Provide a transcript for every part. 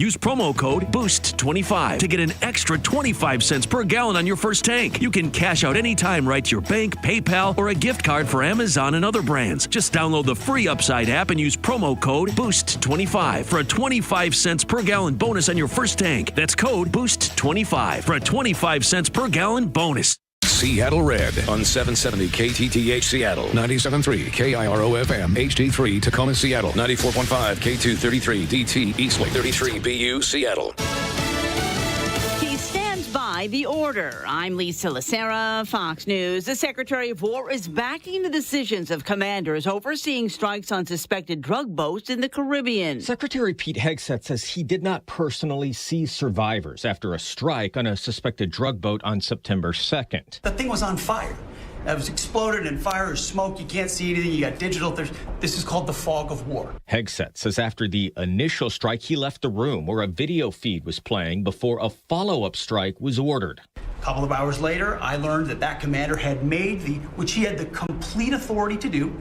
Use promo code BOOST25 to get an extra 25 cents per gallon on your first tank. You can cash out anytime right to your bank, PayPal, or a gift card for Amazon and other brands. Just download the free Upside app and use promo code BOOST25 for a 25 cents per gallon bonus on your first tank. That's code BOOST25 for a 25 cents per gallon bonus. Seattle Red on 770 KTTH Seattle, 97.3 KIRO FM, HD3 Tacoma Seattle, 94.5 K233 DT Eastlake, 33 BU Seattle. He stands by the order. I'm Lisa Lacera, Fox News. The Secretary of War is backing the decisions of commanders overseeing strikes on suspected drug boats in the Caribbean. Secretary Pete Hegseth says he did not personally see survivors after a strike on a suspected drug boat on September 2nd. The thing was on fire. It was exploded and fire or smoke. You can't see anything. You got digital. This is called the fog of war. Hegseth says after the initial strike, he left the room where a video feed was playing before a follow-up strike was ordered. A couple of hours later, I learned that commander had made which he had the complete authority to do.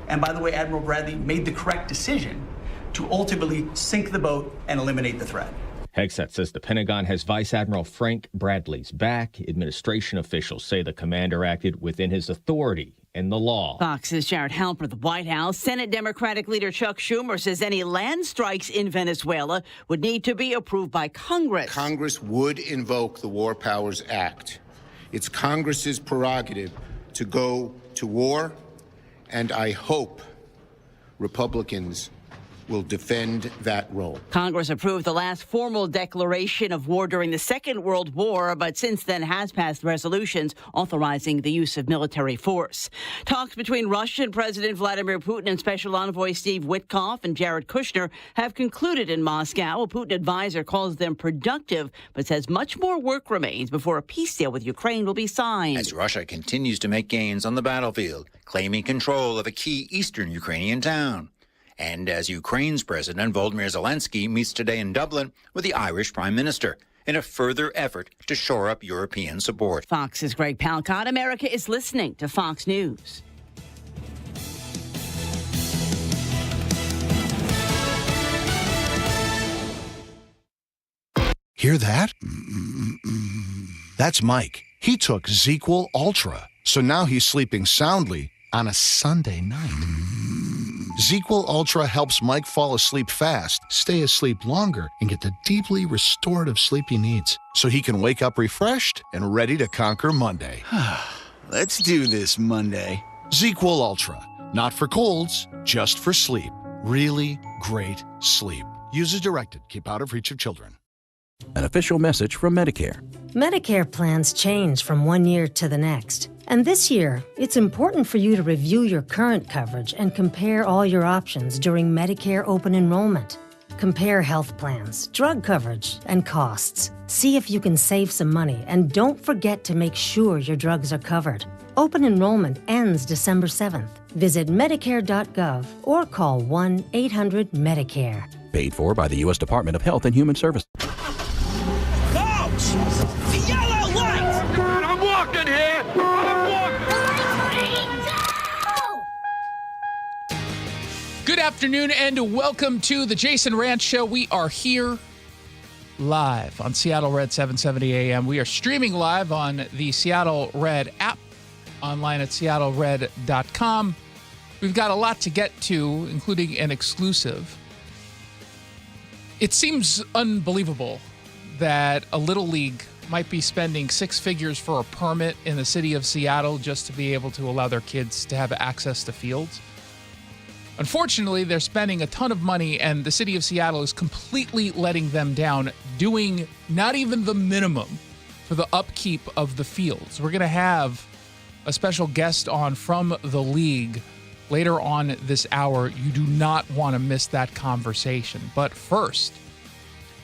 And by the way, Admiral Bradley made the correct decision to ultimately sink the boat and eliminate the threat. Hegseth says the Pentagon has Vice Admiral Frank Bradley's back. Administration officials say the commander acted within his authority and the law. Fox's Jared Halper, the White House. Senate Democratic leader Chuck Schumer says any land strikes in Venezuela would need to be approved by Congress. Congress would invoke the War Powers Act. It's Congress's prerogative to go to war, and I hope Republicans will defend that role. Congress approved the last formal declaration of war during the Second World War, but since then has passed resolutions authorizing the use of military force. Talks between Russian President Vladimir Putin and Special Envoy Steve Witkoff and Jared Kushner have concluded in Moscow. A Putin advisor calls them productive, but says much more work remains before a peace deal with Ukraine will be signed. As Russia continues to make gains on the battlefield, claiming control of a key eastern Ukrainian town. And as Ukraine's President Volodymyr Zelensky meets today in Dublin with the Irish Prime Minister in a further effort to shore up European support. Fox's Greg Palcott. America is listening to Fox News. Hear that? That's Mike. He took ZQL Ultra, so now he's sleeping soundly on a Sunday night. ZQL Ultra helps Mike fall asleep fast, stay asleep longer, and get the deeply restorative sleep he needs so he can wake up refreshed and ready to conquer Monday. Let's do this Monday. ZQL Ultra. Not for colds, just for sleep. Really great sleep. Use as directed. Keep out of reach of children. An official message from Medicare. Medicare plans change from one year to the next. And this year, it's important for you to review your current coverage and compare all your options during Medicare open enrollment. Compare health plans, drug coverage, and costs. See if you can save some money, and don't forget to make sure your drugs are covered. Open enrollment ends December 7th. Visit Medicare.gov or call 1-800-MEDICARE. Paid for by the U.S. Department of Health and Human Services. Folks, the yellow light! I'm walking here! Good afternoon and welcome to the Jason Rantz Show. We are here live on Seattle Red 770 AM. We are streaming live on the Seattle Red app, online at seattlered.com. We've got a lot to get to, including an exclusive. It seems unbelievable that a Little League might be spending six figures for a permit in the city of Seattle just to be able to allow their kids to have access to fields. Unfortunately, they're spending a ton of money, and the city of Seattle is completely letting them down, doing not even the minimum for the upkeep of the fields. We're going to have a special guest on from the league later on this hour. You do not want to miss that conversation. But first,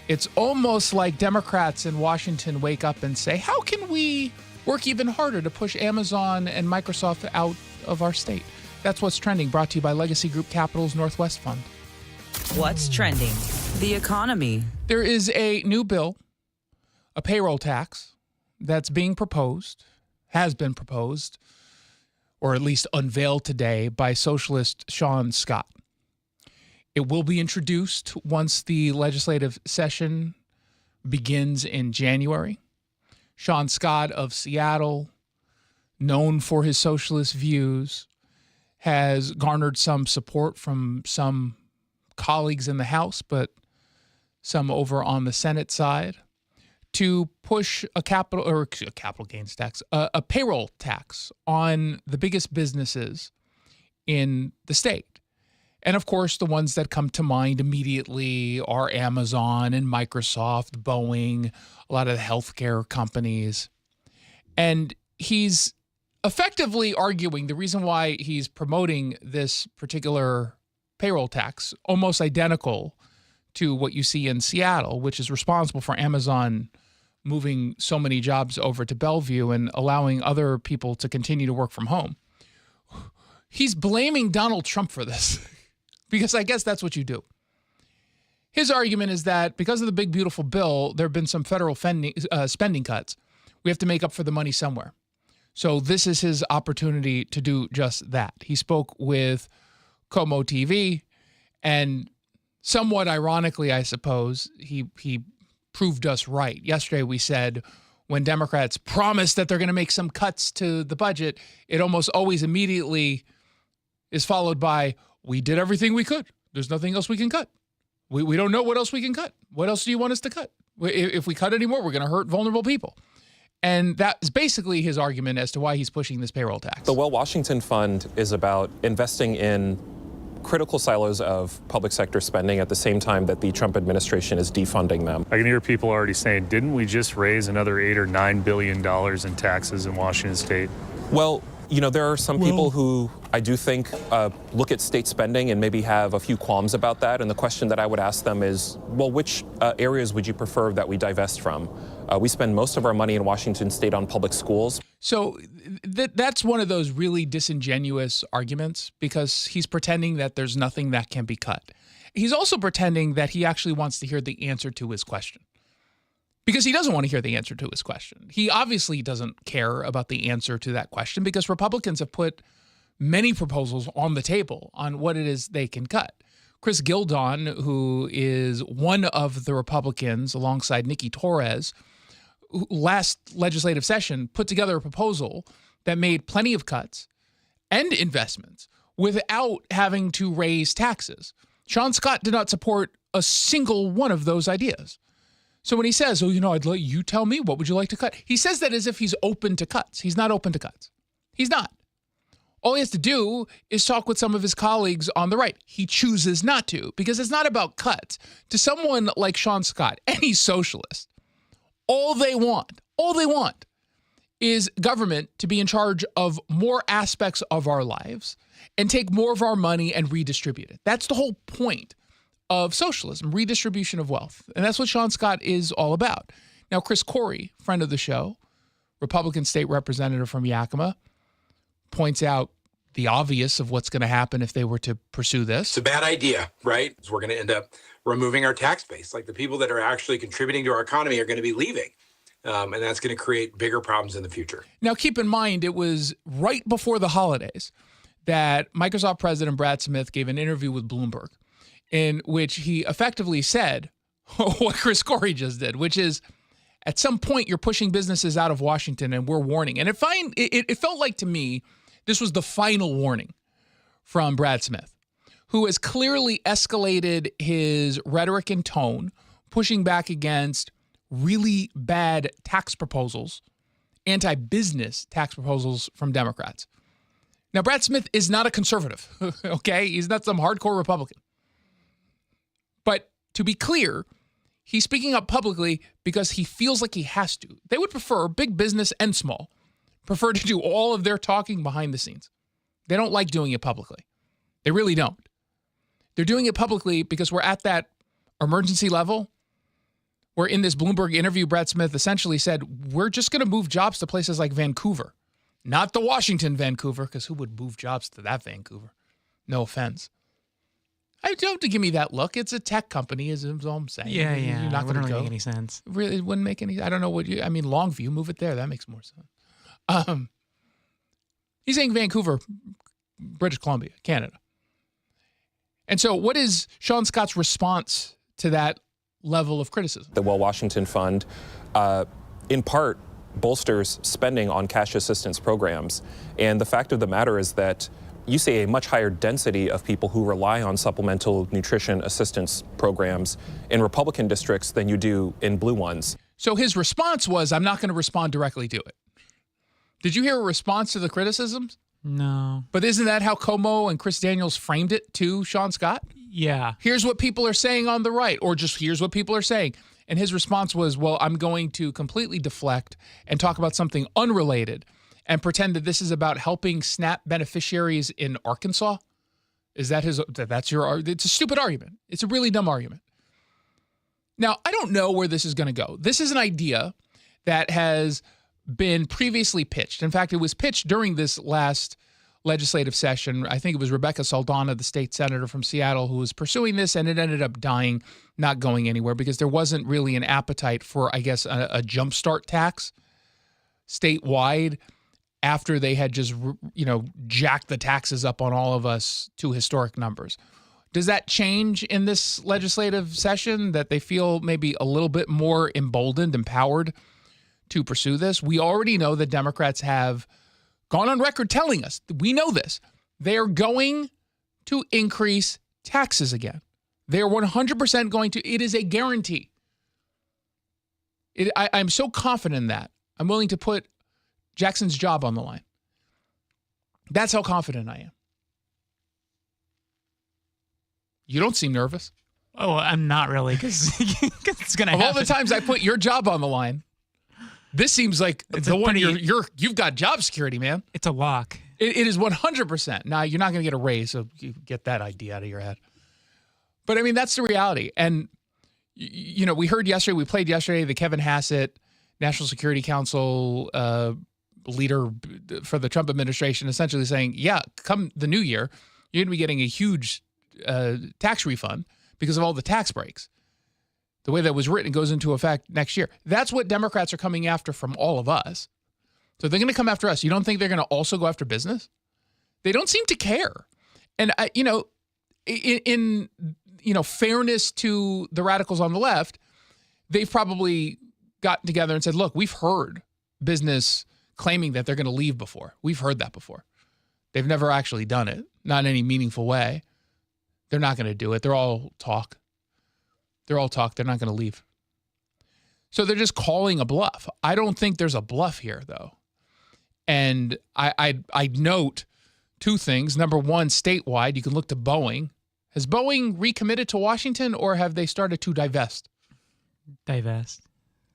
it's almost like Democrats in Washington wake up and say, how can we work even harder to push Amazon and Microsoft out of our state? That's what's trending, brought to you by Legacy Group Capital's Northwest Fund. What's trending? The economy. There is a new bill, a payroll tax, that's being proposed, has been proposed, or at least unveiled today by socialist Sean Scott. It will be introduced once the legislative session begins in January. Sean Scott of Seattle, known for his socialist views, has garnered some support from some colleagues in the House, but some over on the Senate side, to push a capital gains tax, a payroll tax on the biggest businesses in the state. And of course, the ones that come to mind immediately are Amazon and Microsoft, Boeing, a lot of the healthcare companies. And he's effectively arguing the reason why he's promoting this particular payroll tax, almost identical to what you see in Seattle, which is responsible for Amazon moving so many jobs over to Bellevue and allowing other people to continue to work from home. He's blaming Donald Trump for this because I guess that's what you do. His argument is that because of the big, beautiful bill, there have been some federal spending cuts. We have to make up for the money somewhere. So this is his opportunity to do just that. He spoke with Como TV, and somewhat ironically, I suppose, he proved us right. Yesterday we said when Democrats promise that they're going to make some cuts to the budget, it almost always immediately is followed by, we did everything we could. There's nothing else we can cut. We don't know what else we can cut. What else do you want us to cut? If we cut any more, we're going to hurt vulnerable people. And that is basically his argument as to why he's pushing this payroll tax. The Well Washington Fund is about investing in critical silos of public sector spending at the same time that the Trump administration is defunding them. I can hear people already saying, didn't we just raise another $8 or $9 billion in taxes in Washington State? Well, you know, there are some people who I do think look at state spending and maybe have a few qualms about that. And the question that I would ask them is, well, which areas would you prefer that we divest from? We spend most of our money in Washington State on public schools. So that's one of those really disingenuous arguments because he's pretending that there's nothing that can be cut. He's also pretending that he actually wants to hear the answer to his question. Because he doesn't want to hear the answer to his question. He obviously doesn't care about the answer to that question because Republicans have put many proposals on the table on what it is they can cut. Chris Gildon, who is one of the Republicans alongside Nikki Torres, last legislative session put together a proposal that made plenty of cuts and investments without having to raise taxes. Sean Scott did not support a single one of those ideas. So when he says, oh, you know, I'd let you tell me, what would you like to cut? He says that as if he's open to cuts. He's not open to cuts. He's not. All he has to do is talk with some of his colleagues on the right. He chooses not to because it's not about cuts. To someone like Sean Scott, any socialist, all they want is government to be in charge of more aspects of our lives and take more of our money and redistribute it. That's the whole point of socialism, redistribution of wealth. And that's what Sean Scott is all about. Now, Chris Corey, friend of the show, Republican state representative from Yakima, points out the obvious of what's going to happen if they were to pursue this. It's a bad idea, right? We're going to end up removing our tax base. Like the people that are actually contributing to our economy are going to be leaving. And that's going to create bigger problems in the future. Now, keep in mind, it was right before the holidays that Microsoft President Brad Smith gave an interview with Bloomberg in which he effectively said what Chris Corey just did, which is at some point you're pushing businesses out of Washington and we're warning. And it felt like to me this was the final warning from Brad Smith, who has clearly escalated his rhetoric and tone, pushing back against really bad tax proposals, anti-business tax proposals from Democrats. Now, Brad Smith is not a conservative, okay? He's not some hardcore Republican. But to be clear, he's speaking up publicly because he feels like he has to. They would prefer, big business and small, prefer to do all of their talking behind the scenes. They don't like doing it publicly. They really don't. They're doing it publicly because we're at that emergency level where in this Bloomberg interview, Brad Smith essentially said, we're just going to move jobs to places like Vancouver. Not the Washington Vancouver, because who would move jobs to that Vancouver? No offense. I don't give me that look. It's a tech company, is all I'm saying. Yeah. You're not going to make any sense. Really, it wouldn't make any. I don't know Longview, move it there. That makes more sense. He's saying Vancouver, British Columbia, Canada. And so what is Sean Scott's response to that level of criticism? The Well Washington Fund, in part, bolsters spending on cash assistance programs. And the fact of the matter is that you see a much higher density of people who rely on supplemental nutrition assistance programs in Republican districts than you do in blue ones. So his response was, I'm not going to respond directly to it. Did you hear a response to the criticisms? No. But isn't that how Como and Chris Daniels framed it to Sean Scott? Yeah. Here's what people are saying on the right, or just here's what people are saying. And his response was, well, I'm going to completely deflect and talk about something unrelated and pretend that this is about helping SNAP beneficiaries in Arkansas. Is that that's your, it's a stupid argument. It's a really dumb argument. Now, I don't know where this is going to go. This is an idea that has been previously pitched. In fact, it was pitched during this last legislative session. I think it was Rebecca Saldana, the state senator from Seattle, who was pursuing this, and it ended up dying, not going anywhere, because there wasn't really an appetite for, I guess, a jumpstart tax statewide after they had just, jacked the taxes up on all of us to historic numbers. Does that change in this legislative session, that they feel maybe a little bit more emboldened, empowered to pursue this? We already know that Democrats have gone on record telling us, we know this, they are going to increase taxes again. They are 100% going to. It is a guarantee. I'm so confident in that. I'm willing to put Jackson's job on the line. That's how confident I am. You don't seem nervous. Oh, I'm not really, because it's going to happen. Of all the times I put your job on the line, this seems like it's the one you've got job security, man. It's a lock. It is 100%. Now, you're not going to get a raise, so you get that idea out of your head. But, I mean, that's the reality. And, we heard yesterday, we played yesterday, the Kevin Hassett, National Security Council leader for the Trump administration, essentially saying, yeah, come the new year, you're going to be getting a huge tax refund because of all the tax breaks. The way that was written goes into effect next year. That's what Democrats are coming after from all of us. So they're going to come after us. You don't think they're going to also go after business? They don't seem to care. And, in fairness to the radicals on the left, they've probably gotten together and said, look, we've heard business claiming that they're going to leave before. We've heard that before. They've never actually done it, not in any meaningful way. They're not going to do it. They're all talk. They're not going to leave. So they're just calling a bluff. I don't think there's a bluff here, though. And I note two things. Number one, statewide, you can look to Boeing. Has Boeing recommitted to Washington, or have they started to divest? Divest.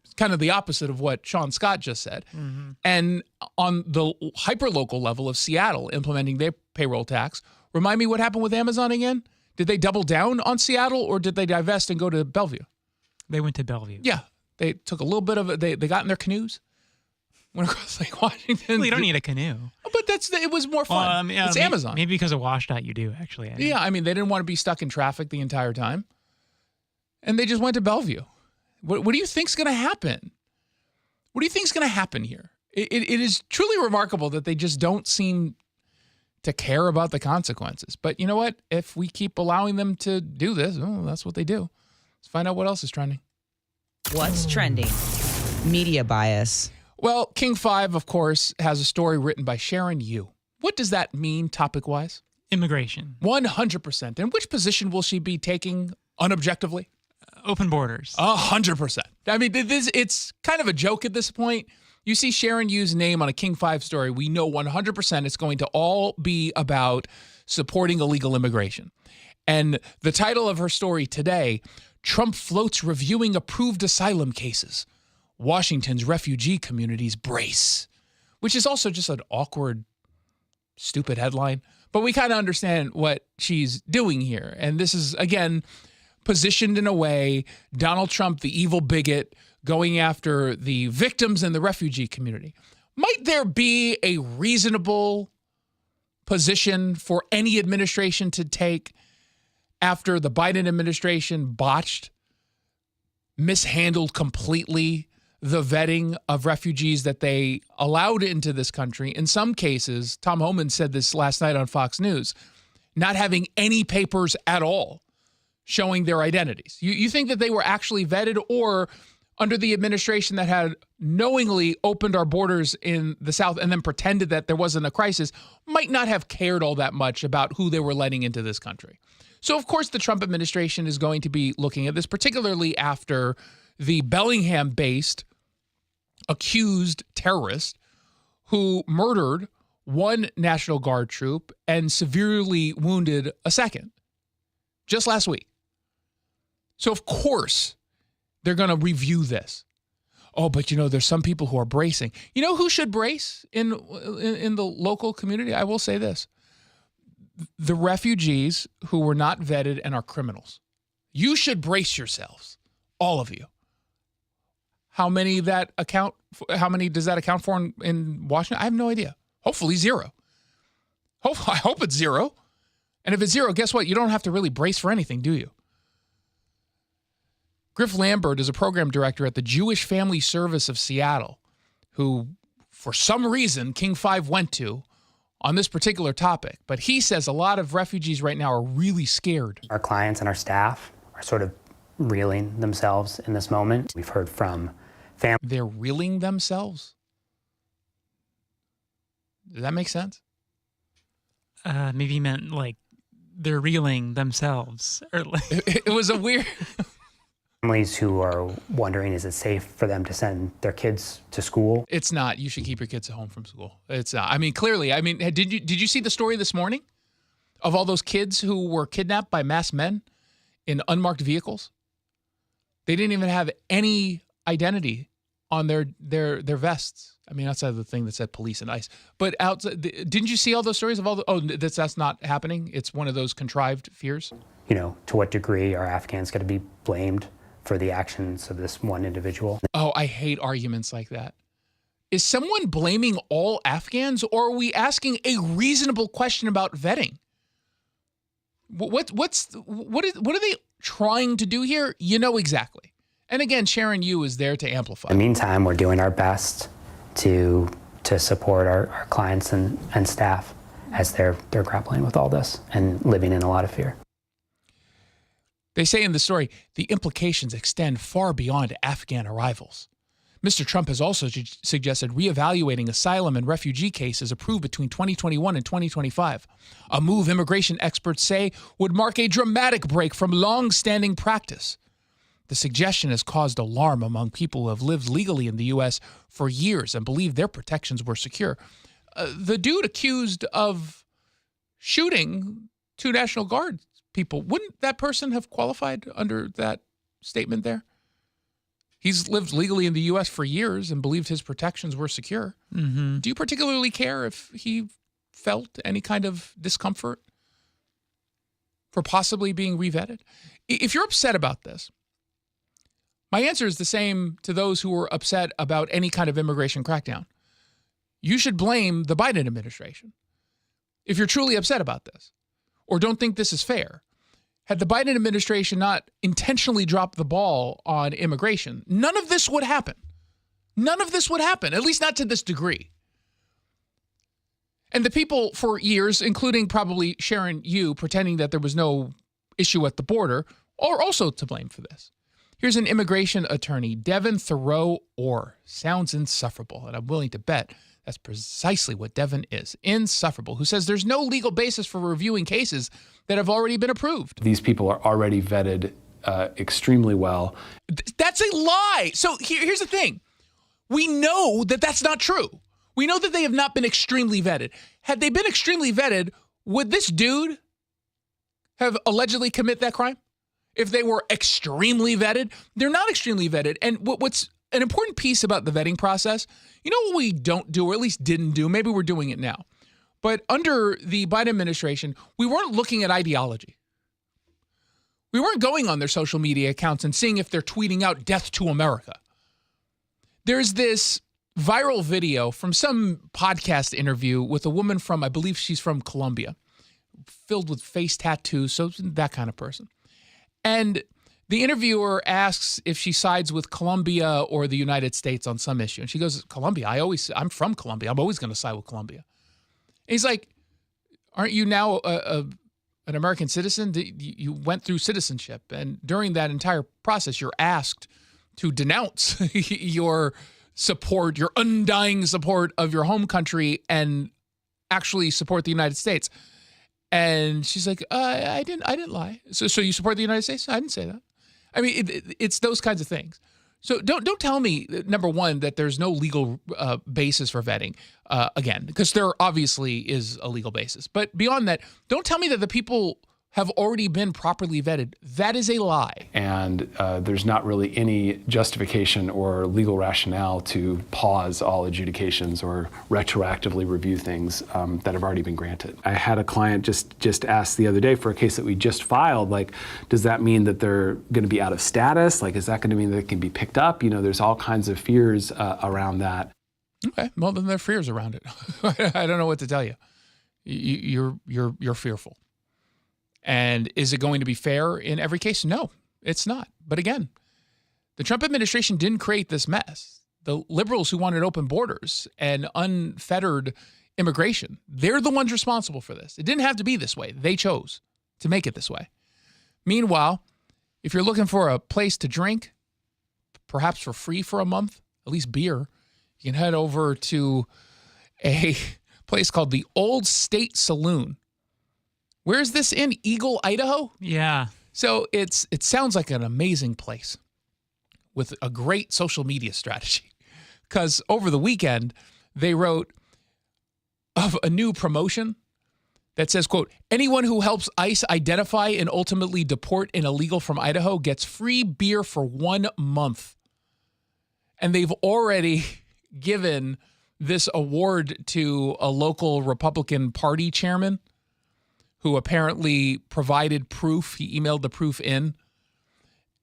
It's kind of the opposite of what Sean Scott just said. Mm-hmm. And on the hyperlocal level of Seattle implementing their payroll tax, remind me what happened with Amazon again? Did they double down on Seattle, or did they divest and go to Bellevue? They went to Bellevue. Yeah. They took a little bit of it. They got in their canoes, went across Lake Washington. Well, you don't need a canoe. But it was more fun. It's Amazon. Maybe because of WashDOT you do, actually. Yeah, I mean, they didn't want to be stuck in traffic the entire time. And they just went to Bellevue. What do you think's going to happen? What do you think's going to happen here? It is truly remarkable that they just don't seem to care about the consequences. But you know what? If we keep allowing them to do this, that's what they do. Let's find out what else is trending. What's trending? Media bias. Well, King 5, of course, has a story written by Sharon Yu. What does that mean topic-wise? Immigration. 100%. And which position will she be taking unobjectively? Open borders. 100%. I mean, it's kind of a joke at this point. You see Sharon Yu's name on a King 5 story, we know 100% it's going to all be about supporting illegal immigration. And the title of her story today, Trump floats reviewing approved asylum cases. Washington's refugee communities brace, which is also just an awkward, stupid headline. But we kind of understand what she's doing here. And this is, again, positioned in a way, Donald Trump, the evil bigot, going after the victims in the refugee community. Might there be a reasonable position for any administration to take after the Biden administration botched, mishandled completely the vetting of refugees that they allowed into this country? In some cases, Tom Homan said this last night on Fox News, not having any papers at all showing their identities. You think that they were actually vetted, or under the administration that had knowingly opened our borders in the South and then pretended that there wasn't a crisis, might not have cared all that much about who they were letting into this country. So, of course, the Trump administration is going to be looking at this, particularly after the Bellingham-based accused terrorist who murdered one National Guard troop and severely wounded a second just last week. So, of course, they're going to review this. Oh, but there's some people who are bracing. You know who should brace in the local community? I will say this. The refugees who were not vetted and are criminals. You should brace yourselves, all of you. How many does that account for in Washington? I have no idea. Hopefully zero. I hope it's zero. And if it's zero, guess what? You don't have to really brace for anything, do you? Griff Lambert is a program director at the Jewish Family Service of Seattle, who, for some reason, King 5 went to on this particular topic. But he says a lot of refugees right now are really scared. Our clients and our staff are sort of reeling themselves in this moment. We've heard from families. They're reeling themselves? Does that make sense? Maybe you meant like they're reeling themselves. Or like it was a weird... Families who are wondering, is it safe for them to send their kids to school? It's not. You should keep your kids at home from school. It's not. I mean, clearly. I mean, did you see the story this morning of all those kids who were kidnapped by masked men in unmarked vehicles? They didn't even have any identity on their vests. I mean, outside of the thing that said police and ICE. But outside, didn't you see all those stories of all the? Oh, that's not happening. It's one of those contrived fears. To what degree are Afghans going to be blamed for the actions of this one individual? Oh, I hate arguments like that. Is someone blaming all Afghans, or are we asking a reasonable question about vetting? What are they trying to do here? You know exactly. And again, Sharon Yu is there to amplify. In the meantime, we're doing our best to support our clients and staff as they're grappling with all this and living in a lot of fear. They say in the story, the implications extend far beyond Afghan arrivals. Mr. Trump has also suggested reevaluating asylum and refugee cases approved between 2021 and 2025, a move immigration experts say would mark a dramatic break from long-standing practice. The suggestion has caused alarm among people who have lived legally in the U.S. for years and believe their protections were secure. The dude accused of shooting two National Guard people, wouldn't that person have qualified under that statement there? He's lived legally in the U.S. for years and believed his protections were secure. Mm-hmm. Do you particularly care if he felt any kind of discomfort for possibly being revetted? If you're upset about this, my answer is the same to those who were upset about any kind of immigration crackdown. You should blame the Biden administration if you're truly upset about this or don't think this is fair. Had the Biden administration not intentionally dropped the ball on immigration, none of this would happen. None of this would happen, at least not to this degree. And the people for years, including probably Sharon Yu, pretending that there was no issue at the border, are also to blame for this. Here's an immigration attorney, Devin Thoreau-Orr. Sounds insufferable, and I'm willing to bet that's precisely what Devin is, insufferable, who says there's no legal basis for reviewing cases that have already been approved. These people are already vetted extremely well. That's a lie. So here's the thing. We know that that's not true. We know that they have not been extremely vetted. Had they been extremely vetted, would this dude have allegedly commit that crime? If they were extremely vetted? They're not extremely vetted. And what's an important piece about the vetting process, you know what we don't do, or at least didn't do, maybe we're doing it now, but under the Biden administration, we weren't looking at ideology. We weren't going on their social media accounts and seeing if they're tweeting out death to America. There's this viral video from some podcast interview with a woman from, I believe she's from Colombia, filled with face tattoos, so that kind of person. And the interviewer asks if she sides with Colombia or the United States on some issue. And she goes, Colombia, I'm from Colombia. I'm always going to side with Colombia. And he's like, aren't you now an American citizen, you went through citizenship. And during that entire process, you're asked to denounce your support, your undying support of your home country and actually support the United States. And she's like, I didn't lie. So you support the United States? I didn't say that. I mean, it's those kinds of things. So don't tell me, number one, that there's no legal basis for vetting, again, because there obviously is a legal basis. But beyond that, don't tell me that the people have already been properly vetted. That is a lie. And there's not really any justification or legal rationale to pause all adjudications or retroactively review things that have already been granted. I had a client just ask the other day for a case that we just filed, like, does that mean that they're going to be out of status? Like, is that going to mean that it can be picked up? You know, there's all kinds of fears around that. Okay, well, then there are fears around it. I don't know what to tell you. You're fearful. And is it going to be fair in every case? No, it's not. But again, the Trump administration didn't create this mess. The liberals who wanted open borders and unfettered immigration, they're the ones responsible for this. It didn't have to be this way. They chose to make it this way. Meanwhile, if you're looking for a place to drink, perhaps for free for a month, at least beer, you can head over to a place called the Old State Saloon. Where is this in? Eagle, Idaho? Yeah. So it sounds like an amazing place with a great social media strategy. Because over the weekend, they wrote of a new promotion that says, quote, anyone who helps ICE identify and ultimately deport an illegal from Idaho gets free beer for 1 month. And they've already given this award to a local Republican Party chairman who apparently provided proof. He emailed the proof in,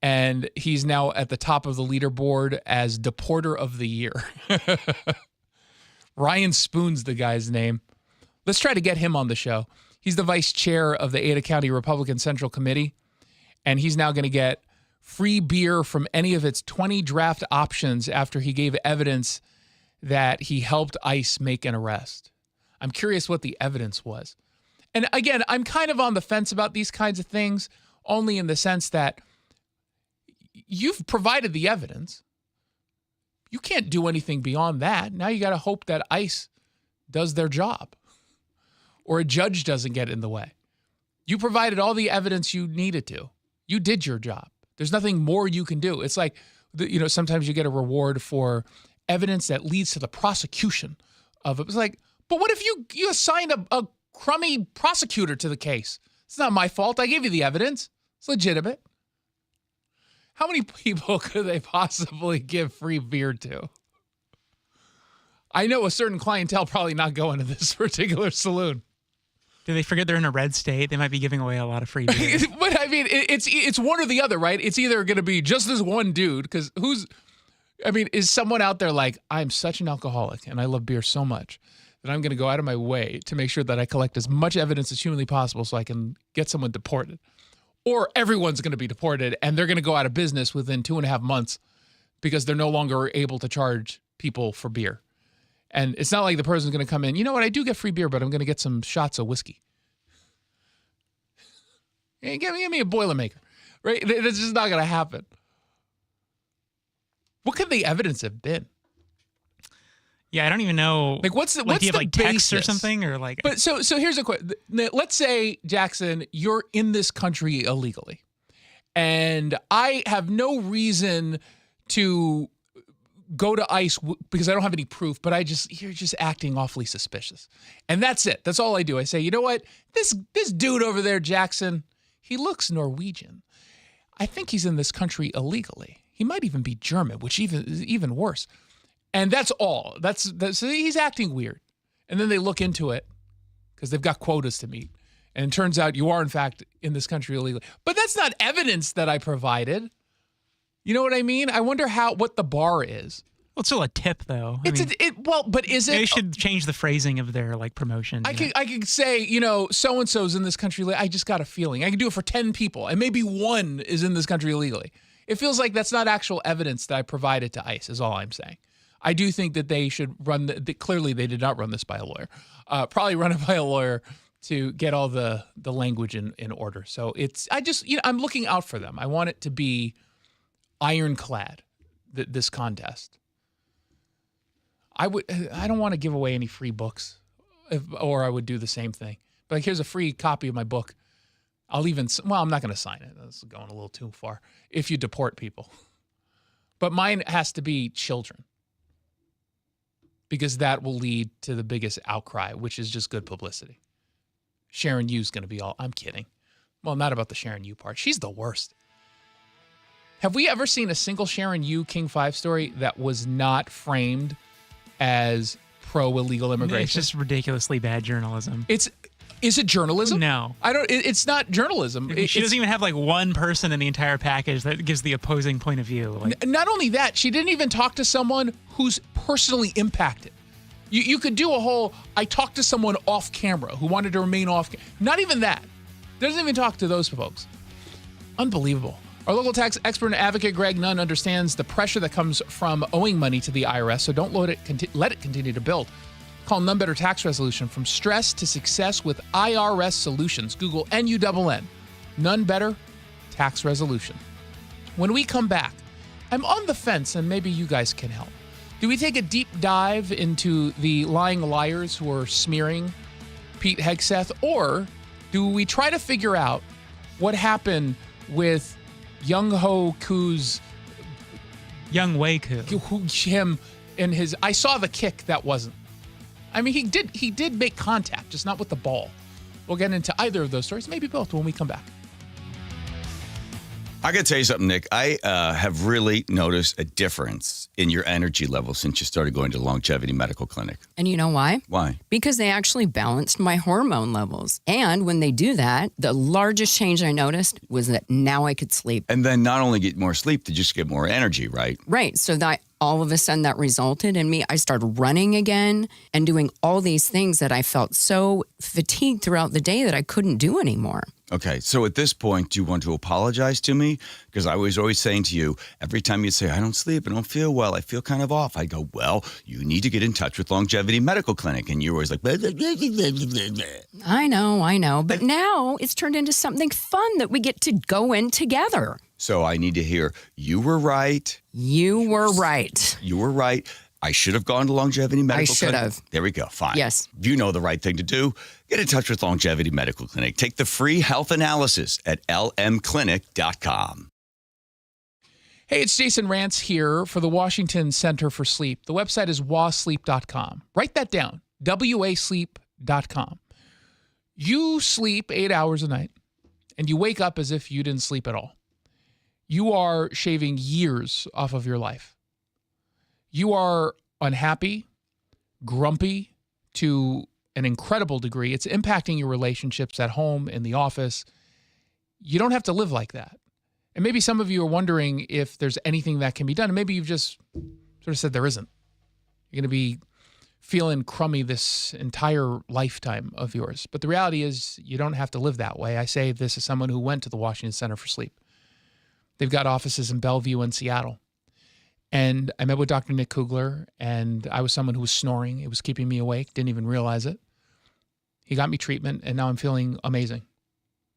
and he's now at the top of the leaderboard as Deporter of the Year. Ryan Spoon's the guy's name. Let's try to get him on the show. He's the vice chair of the Ada County Republican Central Committee, and he's now going to get free beer from any of its 20 draft options after he gave evidence that he helped ICE make an arrest. I'm curious what the evidence was. And again, I'm kind of on the fence about these kinds of things, only in the sense that you've provided the evidence. You can't do anything beyond that. Now you got to hope that ICE does their job or a judge doesn't get in the way. You provided all the evidence you needed to. You did your job. There's nothing more you can do. It's like, sometimes you get a reward for evidence that leads to the prosecution of it. It's like, but what if you assigned a crummy prosecutor to the case? It's not my fault. I gave you the evidence. It's legitimate. How many people could they possibly give free beer to? I know a certain clientele probably not going to this particular saloon. Do they forget they're in a red state? They might be giving away a lot of free beer. But I mean, it's one or the other, right? It's either going to be just this one dude, because is someone out there like, I'm such an alcoholic and I love beer so much that I'm going to go out of my way to make sure that I collect as much evidence as humanly possible so I can get someone deported. Or everyone's going to be deported and they're going to go out of business within 2.5 months because they're no longer able to charge people for beer. And it's not like the person's going to come in, you know what, I do get free beer, but I'm going to get some shots of whiskey. Hey, give me a Boilermaker, right? That's just not going to happen. What could the evidence have been? Yeah, I don't even know. Like, what's the text basis or something, or like? But so here's a question. Let's say, Jackson, you're in this country illegally, and I have no reason to go to ICE because I don't have any proof. But you're just acting awfully suspicious, and that's it. That's all I do. I say, you know what? This dude over there, Jackson, he looks Norwegian. I think he's in this country illegally. He might even be German, which is even worse. And that's all. That's so he's acting weird. And then they look into it because they've got quotas to meet. And it turns out you are, in fact, in this country illegally. But that's not evidence that I provided. You know what I mean? I wonder what the bar is. Well, it's still a tip, though. But is it? They should change the phrasing of their promotion. I could say, so-and-so's in this country. I just got a feeling. I can do it for 10 people, and maybe one is in this country illegally. It feels like that's not actual evidence that I provided to ICE, is all I'm saying. I do think that they should clearly they did not run this by a lawyer. Probably run it by a lawyer to get all the language in order. So I'm looking out for them. I want it to be ironclad, this contest. I don't want to give away any free books, or I would do the same thing. But like, here's a free copy of my book. I'm not going to sign it. That's going a little too far. If you deport people. But mine has to be children, because that will lead to the biggest outcry, which is just good publicity. Sharon Yu's going to be I'm kidding. Well, not about the Sharon Yu part. She's the worst. Have we ever seen a single Sharon Yu King 5 story that was not framed as pro-illegal immigration? It's just ridiculously bad journalism. Is it journalism? No. It's not journalism. She doesn't even have like one person in the entire package that gives the opposing point of view. Not only that, she didn't even talk to someone who's personally impacted. You could do a whole, I talked to someone off camera who wanted to remain off. Not even that. Doesn't even talk to those folks. Unbelievable. Our local tax expert and advocate, Greg Nunn, understands the pressure that comes from owing money to the IRS, so don't let it continue to build. Call None Better Tax Resolution. From stress to success with IRS Solutions. Google NUNN. None Better Tax Resolution. When we come back, I'm on the fence, and maybe you guys can help. Do we take a deep dive into the lying liars who are smearing Pete Hegseth, or do we try to figure out what happened with Young Wei Koo, him and his? I saw the kick that wasn't. I mean, he did make contact, just not with the ball. We'll get into either of those stories, maybe both, when we come back. I got to tell you something, Nick. I have really noticed a difference in your energy level since you started going to the Longevity Medical Clinic. And you know why? Why? Because they actually balanced my hormone levels. And when they do that, the largest change I noticed was that now I could sleep. And then not only get more sleep, they just get more energy, right? Right. So that all of a sudden that resulted in me, I started running again and doing all these things that I felt so fatigued throughout the day that I couldn't do anymore. Okay, so at this point, do you want to apologize to me? Because I was always saying to you, every time you'd say, I don't sleep, I don't feel well, I feel kind of off, I'd go, well, you need to get in touch with Longevity Medical Clinic. And you're always like, blah, blah, blah, blah, blah, blah. I know. But now it's turned into something fun that we get to go in together. So I need to hear, you were right. You were right. You were right. I should have gone to Longevity Medical Clinic. I should have. There we go. Fine. Yes. You know the right thing to do. Get in touch with Longevity Medical Clinic. Take the free health analysis at lmclinic.com. Hey, it's Jason Rantz here for the Washington Center for Sleep. The website is wasleep.com. Write that down, wasleep.com. You sleep 8 hours a night, and you wake up as if you didn't sleep at all. You are shaving years off of your life. You are unhappy, grumpy to an incredible degree. It's impacting your relationships at home, in the office. You don't have to live like that. And maybe some of you are wondering if there's anything that can be done. And maybe you've just sort of said there isn't. You're going to be feeling crummy this entire lifetime of yours. But the reality is you don't have to live that way. I say this as someone who went to the Washington Center for Sleep. They've got offices in Bellevue and Seattle. And I met with Dr. Nick Kugler, and I was someone who was snoring. It was keeping me awake, didn't even realize it. He got me treatment, and now I'm feeling amazing.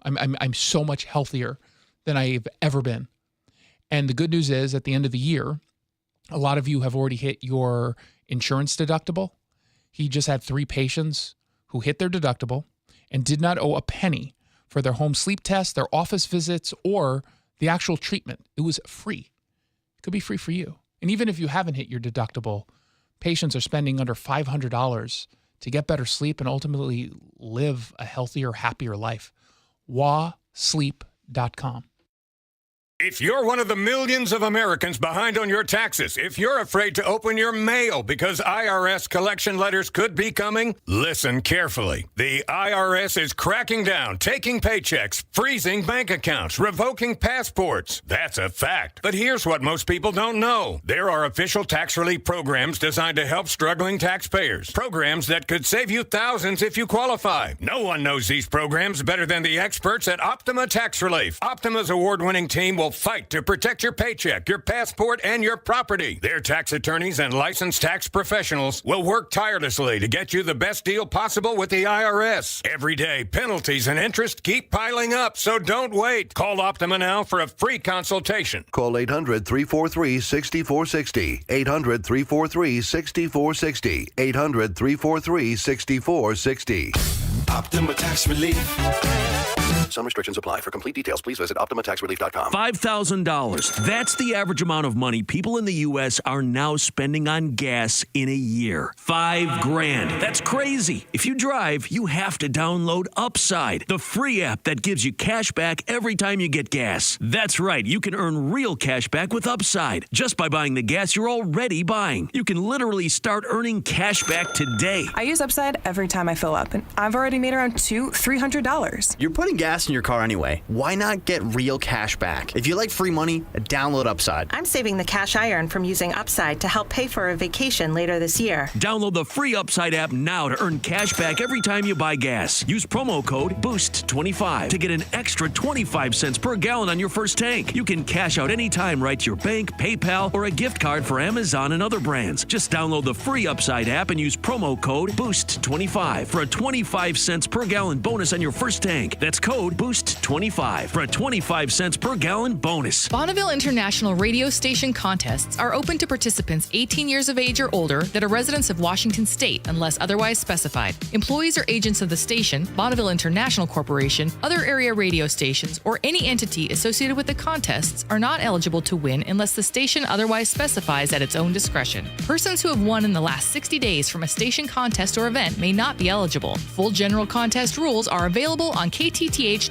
I'm so much healthier than I've ever been. And the good news is, at the end of the year, a lot of you have already hit your insurance deductible. He just had 3 patients who hit their deductible and did not owe a penny for their home sleep test, their office visits, or the actual treatment. It was free. It could be free for you. And even if you haven't hit your deductible, patients are spending under $500 to get better sleep and ultimately live a healthier, happier life. wasleep.com. If you're one of the millions of Americans behind on your taxes, if you're afraid to open your mail because IRS collection letters could be coming, listen carefully. The IRS is cracking down, taking paychecks, freezing bank accounts, revoking passports. That's a fact. But here's what most people don't know. There are official tax relief programs designed to help struggling taxpayers. Programs that could save you thousands if you qualify. No one knows these programs better than the experts at Optima Tax Relief. Optima's award-winning team will will fight to protect your paycheck, your passport, and your property. Their tax attorneys and licensed tax professionals will work tirelessly to get you the best deal possible with the IRS. Every day, penalties and interest keep piling up, so don't wait. Call Optima now for a free consultation. Call 800-343-6460. 800-343-6460. 800-343-6460. Optima Tax Relief. Some restrictions apply. For complete details, please visit OptimaTaxRelief.com. $5,000. That's the average amount of money people in the U.S. are now spending on gas in a year. $5,000. That's crazy. If you drive, you have to download Upside, the free app that gives you cash back every time you get gas. That's right. You can earn real cash back with Upside just by buying the gas you're already buying. You can literally start earning cash back today. I use Upside every time I fill up, and I've already made around $300. You're putting gas in your car anyway. Why not get real cash back? If you like free money, download Upside. I'm saving the cash I earn from using Upside to help pay for a vacation later this year. Download the free Upside app now to earn cash back every time you buy gas. Use promo code BOOST25 to get an extra 25 cents per gallon on your first tank. You can cash out anytime right to your bank, PayPal, or a gift card for Amazon and other brands. Just download the free Upside app and use promo code BOOST25 for a 25 cents per gallon bonus on your first tank. That's code BOOST25 for a 25 cents per gallon bonus. Bonneville International radio station contests are open to participants 18 years of age or older that are residents of Washington State unless otherwise specified. Employees or agents of the station, Bonneville International Corporation, other area radio stations, or any entity associated with the contests are not eligible to win unless the station otherwise specifies at its own discretion. Persons who have won in the last 60 days from a station contest or event may not be eligible. Full general contest rules are available on KTTH.com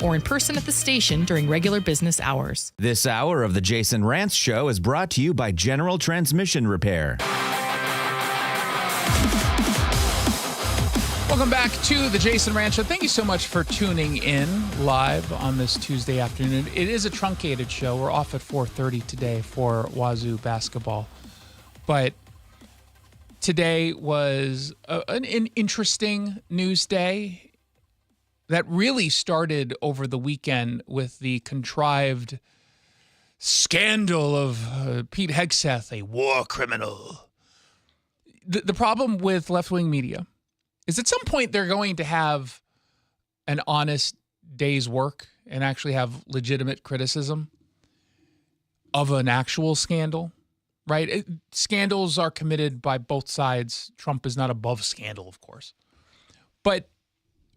or in person at the station during regular business hours. This hour of the Jason Rantz Show is brought to you by General Transmission Repair. Welcome back to the Jason Rantz Show. Thank you so much for tuning in live on this Tuesday afternoon. It is a truncated show. We're off at 4:30 today for Wazoo basketball. But today was an interesting news day that really started over the weekend with the contrived scandal of Pete Hegseth, a war criminal. The problem with left-wing media is at some point they're going to have an honest day's work and actually have legitimate criticism of an actual scandal, right? Scandals are committed by both sides. Trump is not above scandal, of course. But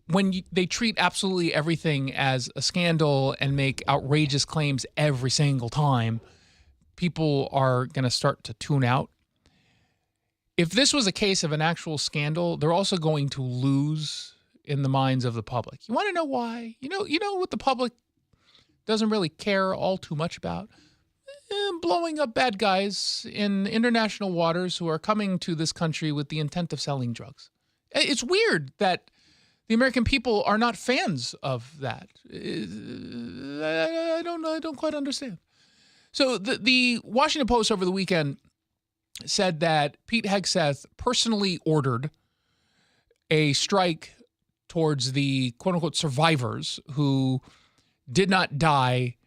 when they treat absolutely everything as a scandal and make outrageous claims every single time, people are going to start to tune out. If this was a case of an actual scandal, they're also going to lose in the minds of the public. You want to know why? You know what the public doesn't really care all too much about? Blowing up bad guys in international waters who are coming to this country with the intent of selling drugs. It's weird that the American people are not fans of that. I don't quite understand. So the Washington Post over the weekend said that Pete Hegseth personally ordered a strike towards the quote-unquote survivors who did not die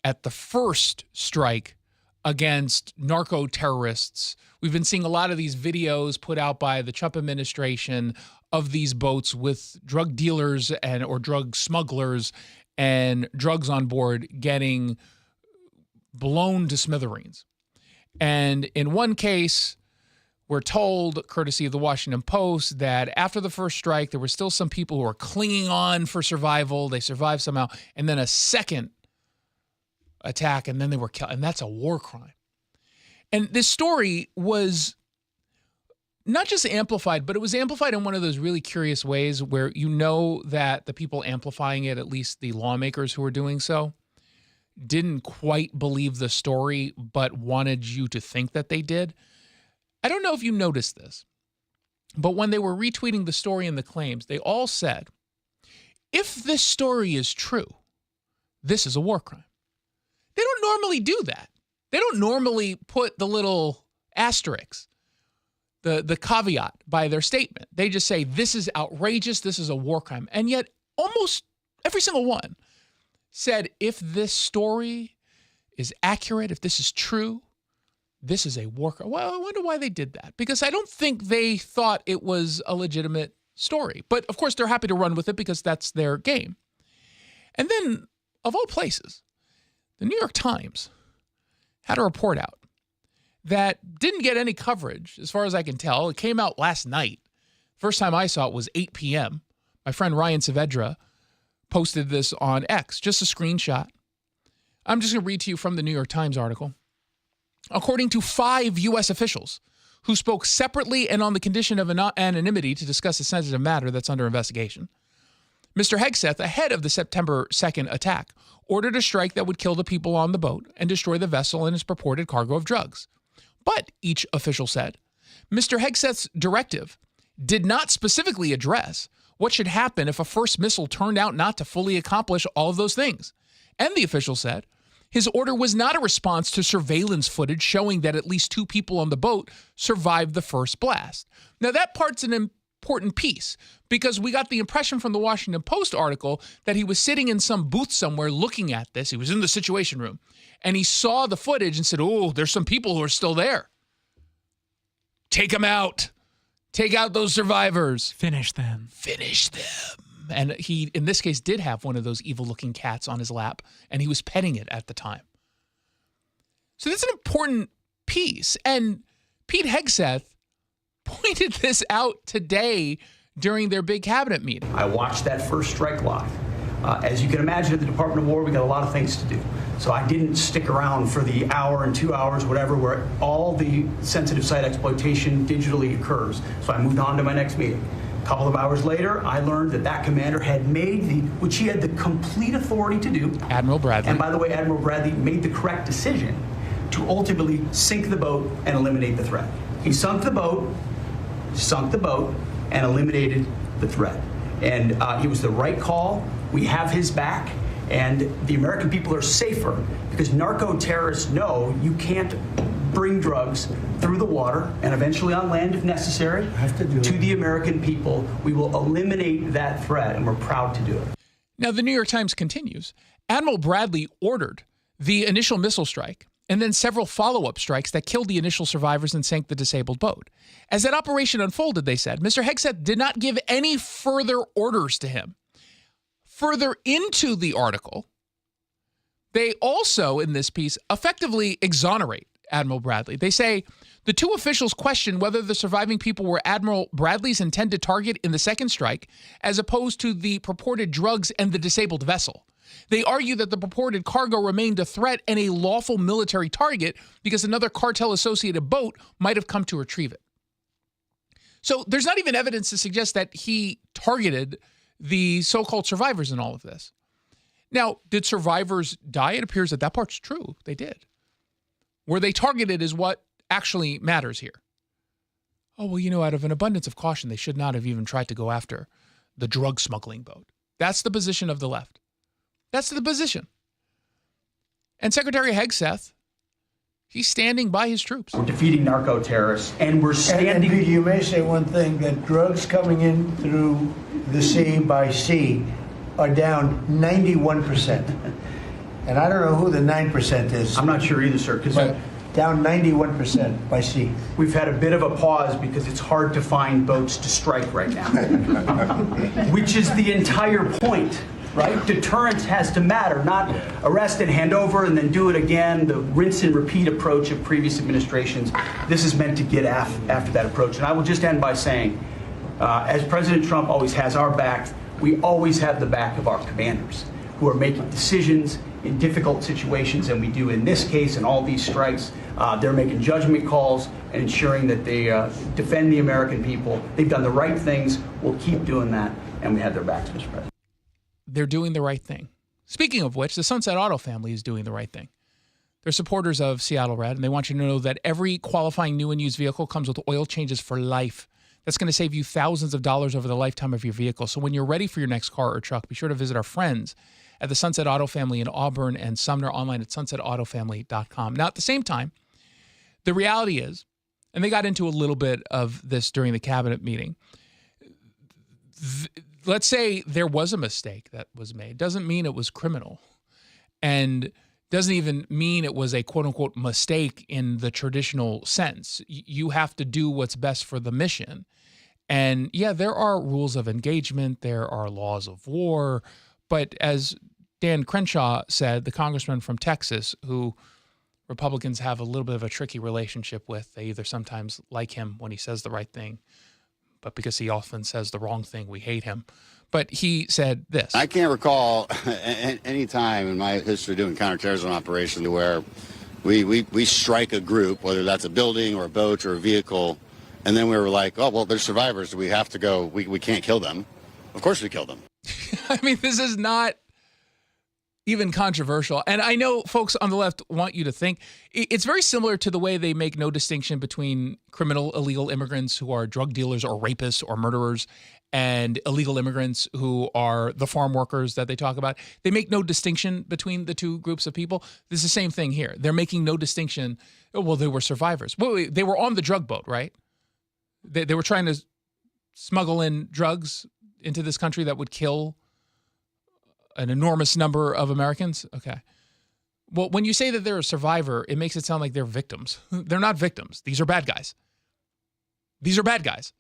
at the first strike against narco-terrorists. We've been seeing a lot of these videos put out by the Trump administration of these boats with drug dealers or drug smugglers and drugs on board getting blown to smithereens. And in one case, we're told, courtesy of the Washington Post, that after the first strike, there were still some people who were clinging on for survival. They survived somehow. And then a second attack, and then they were killed. And that's a war crime. And this story was not just amplified, but it was amplified in one of those really curious ways where you know that the people amplifying it, at least the lawmakers who were doing so, didn't quite believe the story, but wanted you to think that they did. I don't know if you noticed this, but when they were retweeting the story and the claims, they all said, if this story is true, this is a war crime. They don't normally do that. They don't normally put the little asterisks, the caveat by their statement. They just say, this is outrageous, this is a war crime. And yet almost every single one said, if this story is accurate, if this is true, this is a war crime. Well, I wonder why they did that, because I don't think they thought it was a legitimate story. But of course, they're happy to run with it because that's their game. And then, of all places, the New York Times had a report out that didn't get any coverage, as far as I can tell. It came out last night. First time I saw it was 8 p.m. My friend Ryan Saavedra posted this on X, just a screenshot. I'm just going to read to you from the New York Times article. According to 5 U.S. officials who spoke separately and on the condition of anonymity to discuss a sensitive matter that's under investigation, Mr. Hegseth, ahead of the September 2nd attack, ordered a strike that would kill the people on the boat and destroy the vessel and its purported cargo of drugs. But, each official said, Mr. Hegseth's directive did not specifically address what should happen if a first missile turned out not to fully accomplish all of those things. And the official said, his order was not a response to surveillance footage showing that at least 2 people on the boat survived the first blast. Now, that part's an important piece, because we got the impression from the Washington Post article that he was sitting in some booth somewhere looking at this. He was in the Situation Room, and he saw the footage and said, oh, there's some people who are still there. Take them out. Take out those survivors. Finish them. Finish them. And he, in this case, did have one of those evil-looking cats on his lap, and he was petting it at the time. So that's an important piece. And Pete Hegseth pointed this out today during their big cabinet meeting. I watched that first strike live. As you can imagine, at the Department of War, we got a lot of things to do. So I didn't stick around for the hour and 2 hours, whatever, where all the sensitive site exploitation digitally occurs. So I moved on to my next meeting. A couple of hours later, I learned that that commander had made which he had the complete authority to do. Admiral Bradley. And by the way, Admiral Bradley made the correct decision to ultimately sink the boat and eliminate the threat. He sunk the boat, and eliminated the threat. And it was the right call. We have his back, and the American people are safer because narco-terrorists know you can't bring drugs through the water and eventually on land if necessary to the American people. We will eliminate that threat, and we're proud to do it. Now, the New York Times continues. Admiral Bradley ordered the initial missile strike and then several follow-up strikes that killed the initial survivors and sank the disabled boat. As that operation unfolded, they said, Mr. Hegseth did not give any further orders to him. Further into the article, they also, in this piece, effectively exonerate Admiral Bradley. They say, the 2 officials question whether the surviving people were Admiral Bradley's intended target in the second strike, as opposed to the purported drugs and the disabled vessel. They argue that the purported cargo remained a threat and a lawful military target because another cartel-associated boat might have come to retrieve it. So there's not even evidence to suggest that he targeted the so-called survivors in all of this. Now, did survivors die? It appears that that part's true. They did. Were they targeted is what actually matters here. Oh, well, out of an abundance of caution, they should not have even tried to go after the drug smuggling boat. That's the position of the left. That's the position. And Secretary Hegseth, he's standing by his troops. We're defeating narco-terrorists, and we're standing... And you may say one thing, that drugs coming in through the sea by sea are down 91%. And I don't know who the 9% is. I'm not sure either, sir. But down 91% by sea. We've had a bit of a pause because it's hard to find boats to strike right now. Which is the entire point, right? Deterrence has to matter, not arrest and hand over and then do it again, the rinse and repeat approach of previous administrations. This is meant to get after that approach. And I will just end by saying, as President Trump always has our back, we always have the back of our commanders who are making decisions in difficult situations, and we do in this case and all these strikes. They're making judgment calls and ensuring that they defend the American people. They've done the right things. We'll keep doing that, and we have their backs, Mr. President. They're doing the right thing. Speaking of which, the Sunset Auto family is doing the right thing. They're supporters of Seattle Red, and they want you to know that every qualifying new and used vehicle comes with oil changes for life. That's going to save you thousands of dollars over the lifetime of your vehicle. So when you're ready for your next car or truck, be sure to visit our friends at the Sunset Auto Family in Auburn and Sumner, online at sunsetautofamily.com. Now, at the same time, the reality is, and they got into a little bit of this during the cabinet meeting, let's say there was a mistake that was made. Doesn't mean it was criminal. and doesn't even mean it was a quote-unquote mistake in the traditional sense. You have to do what's best for the mission. And yeah, there are rules of engagement, there are laws of war, but as Dan Crenshaw said, the congressman from Texas, who Republicans have a little bit of a tricky relationship with, they either sometimes like him when he says the right thing, but because he often says the wrong thing, we hate him. But he said this. I can't recall any time in my history doing counterterrorism operations where we strike a group, whether that's a building or a boat or a vehicle, and then we were like, oh, well, they're survivors. Do we have to go? We can't kill them. Of course we kill them. I mean, this is not even controversial. And I know folks on the left want you to think it's very similar to the way they make no distinction between criminal illegal immigrants who are drug dealers or rapists or murderers and illegal immigrants who are the farm workers that they talk about. They make no distinction between the two groups of people. This is the same thing here. They're making no distinction. Oh, well, they were survivors. Wait, they were on the drug boat, right? They were trying to smuggle in drugs into this country that would kill an enormous number of Americans. Okay. Well, when you say that they're a survivor, it makes it sound like they're victims. They're not victims. These are bad guys. These are bad guys.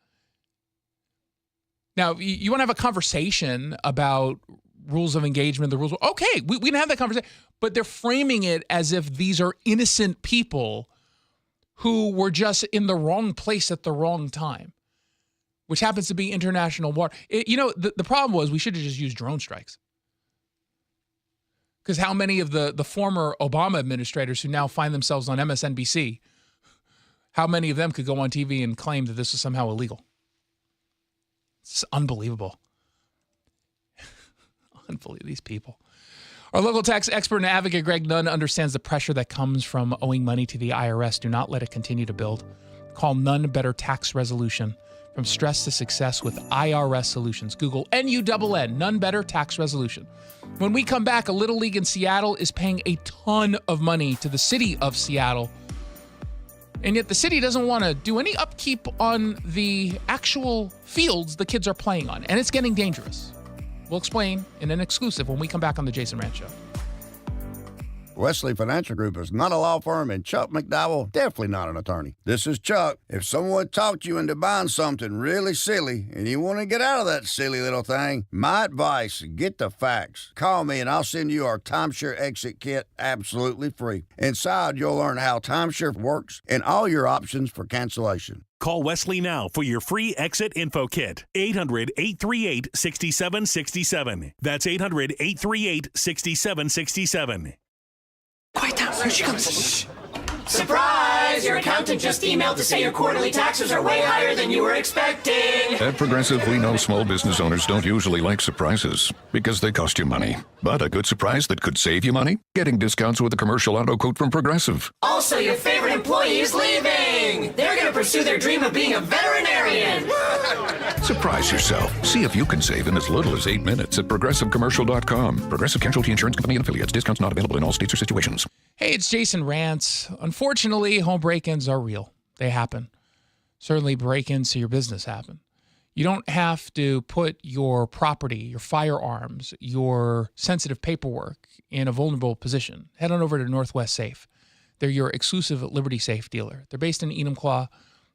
Now, you want to have a conversation about rules of engagement, the rules. Okay, we can have that conversation. But they're framing it as if these are innocent people who were just in the wrong place at the wrong time, which happens to be international water. The problem was we should have just used drone strikes. Because how many of the former Obama administrators who now find themselves on MSNBC, how many of them could go on TV and claim that this is somehow illegal? It's unbelievable. Unbelievable, these people. Our local tax expert and advocate, Greg Nunn, understands the pressure that comes from owing money to the IRS. Do not let it continue to build. Call Nunn Better Tax Resolution. From stress to success with IRS Solutions. Google NUNN, Nunn Better Tax Resolution. When we come back, a Little League in Seattle is paying a ton of money to the city of Seattle. And yet the city doesn't want to do any upkeep on the actual fields the kids are playing on. And it's getting dangerous. We'll explain in an exclusive when we come back on the Jason Rantz Show. Wesley Financial Group is not a law firm, and Chuck McDowell definitely not an attorney. This is Chuck. If someone talked you into buying something really silly and you want to get out of that silly little thing, my advice, get the facts. Call me and I'll send you our timeshare exit kit absolutely free. Inside, you'll learn how timeshare works and all your options for cancellation. Call Wesley now for your free exit info kit. 800-838-6767. That's 800-838-6767. Quiet down. Here she comes. Shh. Surprise! Your accountant just emailed to say your quarterly taxes are way higher than you were expecting. At Progressive, we know small business owners don't usually like surprises because they cost you money. But a good surprise that could save you money? Getting discounts with a commercial auto quote from Progressive. Also, your favorite employee is leaving. They're going to pursue their dream of being a veterinarian. Surprise yourself. See if you can save in as little as 8 minutes at ProgressiveCommercial.com. Progressive Casualty Insurance Company and Affiliates. Discounts not available in all states or situations. Hey, it's Jason Rantz. Unfortunately, home break-ins are real. They happen. Certainly break-ins to your business happen. You don't have to put your property, your firearms, your sensitive paperwork in a vulnerable position. Head on over to Northwest Safe. They're your exclusive Liberty Safe dealer. They're based in Enumclaw.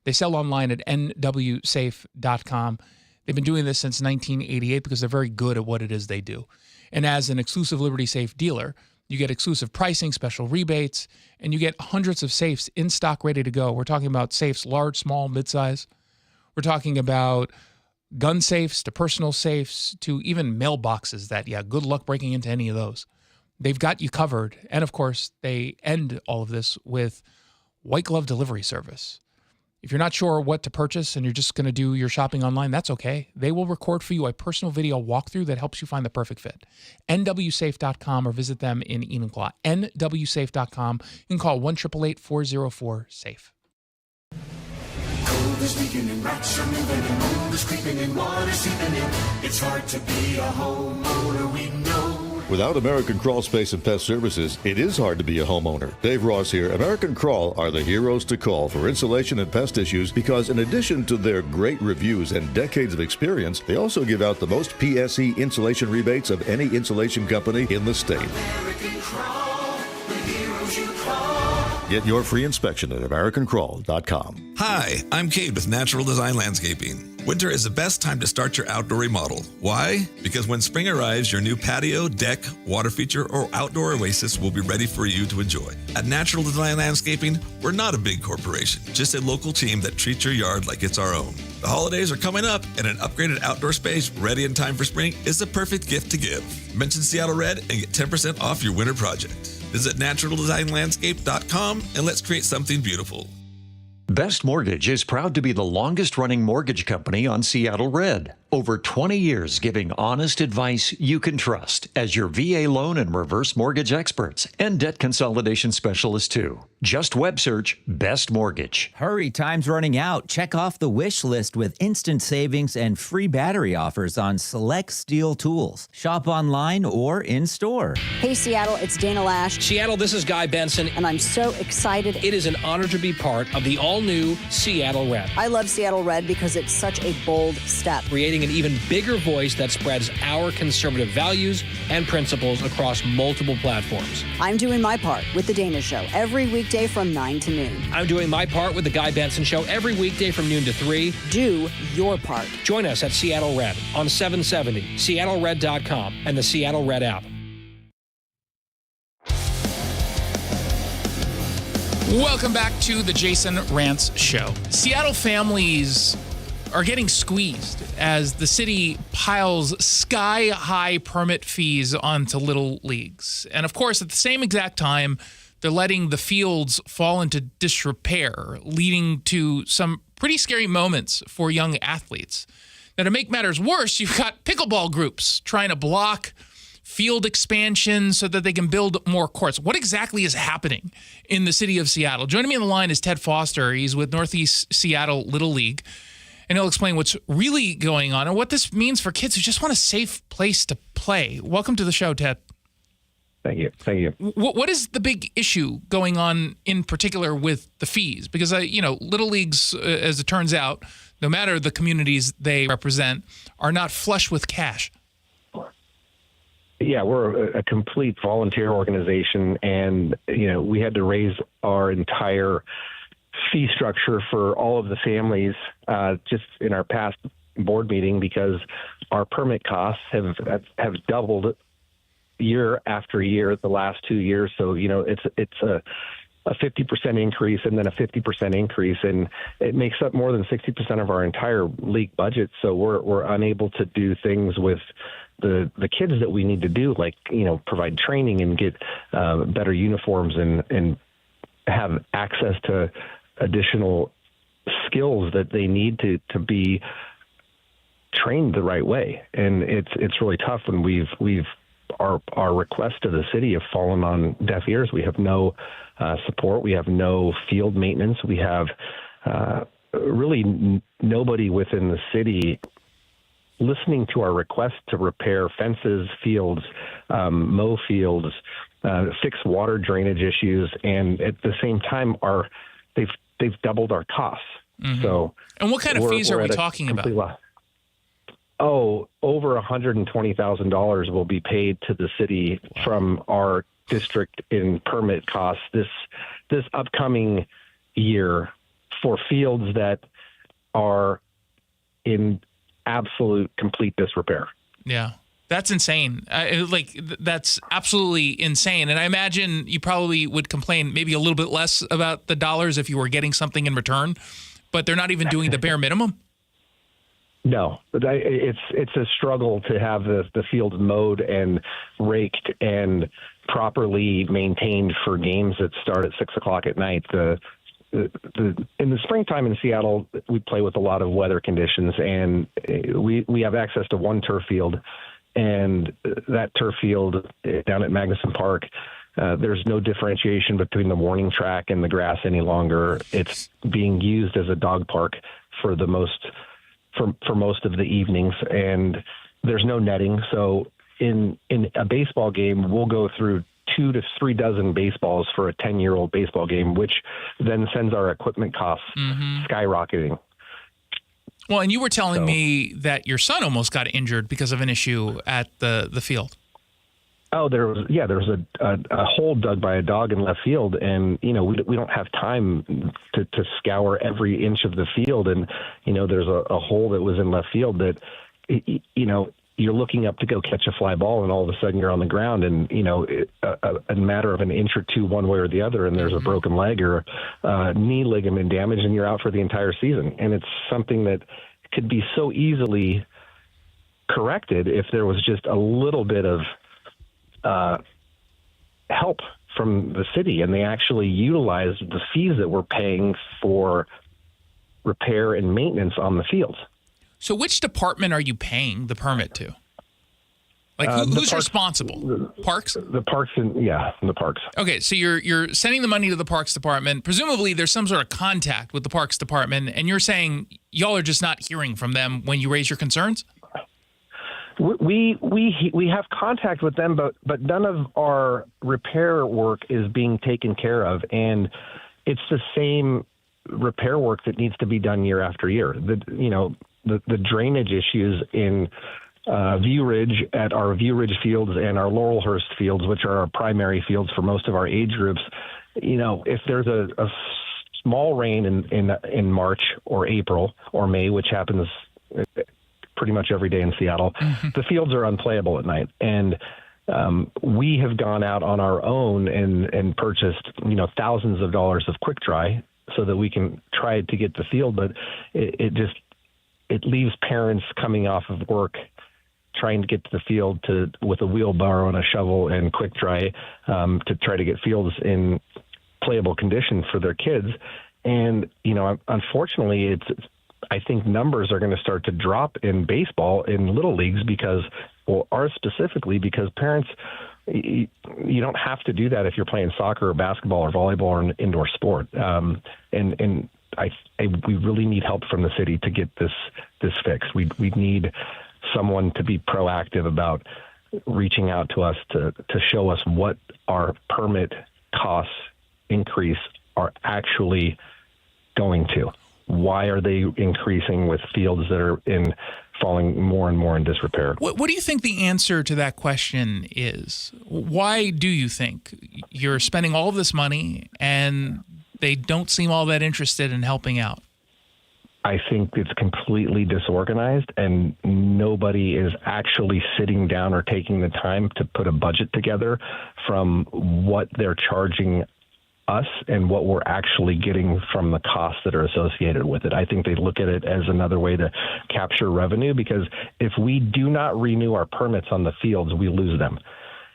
They sell online at nwsafe.com. They've been doing this since 1988 because they're very good at what it is they do. And as an exclusive Liberty Safe dealer, you get exclusive pricing, special rebates, and you get hundreds of safes in stock ready to go. We're talking about safes, large, small, midsize. We're talking about gun safes to personal safes to even mailboxes that, good luck breaking into any of those. They've got you covered. And of course, they end all of this with white glove delivery service. If you're not sure what to purchase and you're just going to do your shopping online, that's okay. They will record for you a personal video walkthrough that helps you find the perfect fit. nwsafe.com or visit them in Enumclaw. nwsafe.com. You can call 1-888-404-SAFE. Cold is beginning, rats are moving and mold is creeping and water seeping in. It's hard to be a homeowner, we know. Without American Crawl Space and Pest Services, it is hard to be a homeowner. Dave Ross here. American Crawl are the heroes to call for insulation and pest issues because in addition to their great reviews and decades of experience, they also give out the most PSE insulation rebates of any insulation company in the state. American Crawl, the heroes you call. Get your free inspection at AmericanCrawl.com. Hi, I'm Cade with Natural Design Landscaping. Winter is the best time to start your outdoor remodel. Why? Because when spring arrives, your new patio, deck, water feature, or outdoor oasis will be ready for you to enjoy. At Natural Design Landscaping, we're not a big corporation, just a local team that treats your yard like it's our own. The holidays are coming up, and an upgraded outdoor space ready in time for spring is the perfect gift to give. Mention Seattle Red and get 10% off your winter project. Visit naturaldesignlandscape.com and let's create something beautiful. Best Mortgage is proud to be the longest-running mortgage company on Seattle Red. Over 20 years giving honest advice you can trust as your VA loan and reverse mortgage experts and debt consolidation specialists, too. Just web search Best Mortgage. Hurry, time's running out. Check off the wish list with instant savings and free battery offers on select steel tools. Shop online or in-store. Hey, Seattle, it's Dana Lash. Seattle, this is Guy Benson. And I'm so excited. It is an honor to be part of the all-new Seattle Red. I love Seattle Red because it's such a bold step. Creating an even bigger voice that spreads our conservative values and principles across multiple platforms. I'm doing my part with The Dana Show every weekday from 9 to noon. I'm doing my part with The Guy Benson Show every weekday from noon to 3. Do your part. Join us at Seattle Red on 770, seattlered.com, and the Seattle Red app. Welcome back to the Jason Rantz Show. Seattle families are getting squeezed as the city piles sky-high permit fees onto little leagues. And of course, at the same exact time, they're letting the fields fall into disrepair, leading to some pretty scary moments for young athletes. Now, to make matters worse, you've got pickleball groups trying to block field expansion so that they can build more courts. What exactly is happening in the city of Seattle? Joining me on the line is Ted Foster. He's with Northeast Seattle Little League, and he'll explain what's really going on and what this means for kids who just want a safe place to play. Welcome to the show, Ted. Thank you. Thank you. What is the big issue going on in particular with the fees? Because, Little Leagues, as it turns out, no matter the communities they represent, are not flush with cash. Yeah, we're a complete volunteer organization, and, we had to raise our entire fee structure for all of the families just in our past board meeting because our permit costs have doubled year after year the last 2 years. So, it's a 50% increase and then a 50% increase, and it makes up more than 60% of our entire league budget. So we're unable to do things with the kids that we need to do, like, provide training and get better uniforms and have access to additional skills that they need to be trained the right way. And it's really tough when our requests to the city have fallen on deaf ears. We have no support. We have no field maintenance. We have really nobody within the city listening to our requests to repair fences, fields, mow fields, fix water drainage issues, and at the same time they've doubled our costs. Mm-hmm. So, and what kind of fees are we talking about? Over $120,000 will be paid to the city from our district in permit costs this upcoming year for fields that are in absolute complete disrepair. Yeah, that's insane. That's absolutely insane. And I imagine you probably would complain maybe a little bit less about the dollars if you were getting something in return, but they're not even doing the bare minimum. No, but it's a struggle to have the fields mowed and raked and properly maintained for games that start at 6 o'clock at night. In the springtime in Seattle, we play with a lot of weather conditions, and we have access to one turf field, and that turf field down at Magnuson Park, there's no differentiation between the warning track and the grass any longer. It's being used as a dog park for most of the evenings, and there's no netting. So in a baseball game, we'll go through 2 to 3 dozen baseballs for a 10-year-old baseball game, which then sends our equipment costs skyrocketing. Well, and you were telling me that your son almost got injured because of an issue at the field. Oh, there was a hole dug by a dog in left field, and we don't have time to scour every inch of the field, and there's a hole that was in left field that you're looking up to go catch a fly ball, and all of a sudden you're on the ground, and a matter of an inch or two one way or the other, and there's a broken leg or knee ligament damage, and you're out for the entire season. And it's something that could be so easily corrected if there was just a little bit of help from the city, and they actually utilized the fees that we're paying for repair and maintenance on the fields. So which department are you paying the permit to? Like who's responsible? Parks? The parks, the parks. Okay, so you're sending the money to the Parks Department. Presumably there's some sort of contact with the Parks Department, and you're saying y'all are just not hearing from them when you raise your concerns? We have contact with them, but none of our repair work is being taken care of, and it's the same repair work that needs to be done year after year. The drainage issues in View Ridge at our View Ridge fields and our Laurelhurst fields, which are our primary fields for most of our age groups. If there's a small rain in March or April or May, which happens pretty much every day in Seattle, the fields are unplayable at night. And we have gone out on our own and purchased, thousands of dollars of quick dry so that we can try to get the field. But it leaves parents coming off of work trying to get to the field with a wheelbarrow and a shovel and quick dry to try to get fields in playable condition for their kids. And, unfortunately, I think numbers are going to start to drop in baseball in little leagues ours specifically, because parents, you don't have to do that if you're playing soccer or basketball or volleyball or an indoor sport. We really need help from the city to get this fixed. We need someone to be proactive about reaching out to us to show us what our permit costs increase are actually going to. Why are they increasing with fields that are falling more and more in disrepair? What do you think the answer to that question is? Why do you think you're spending all of this money and they don't seem all that interested in helping out? I think it's completely disorganized, and nobody is actually sitting down or taking the time to put a budget together from what they're charging us and what we're actually getting from the costs that are associated with it. I think they look at it as another way to capture revenue, because if we do not renew our permits on the fields, we lose them.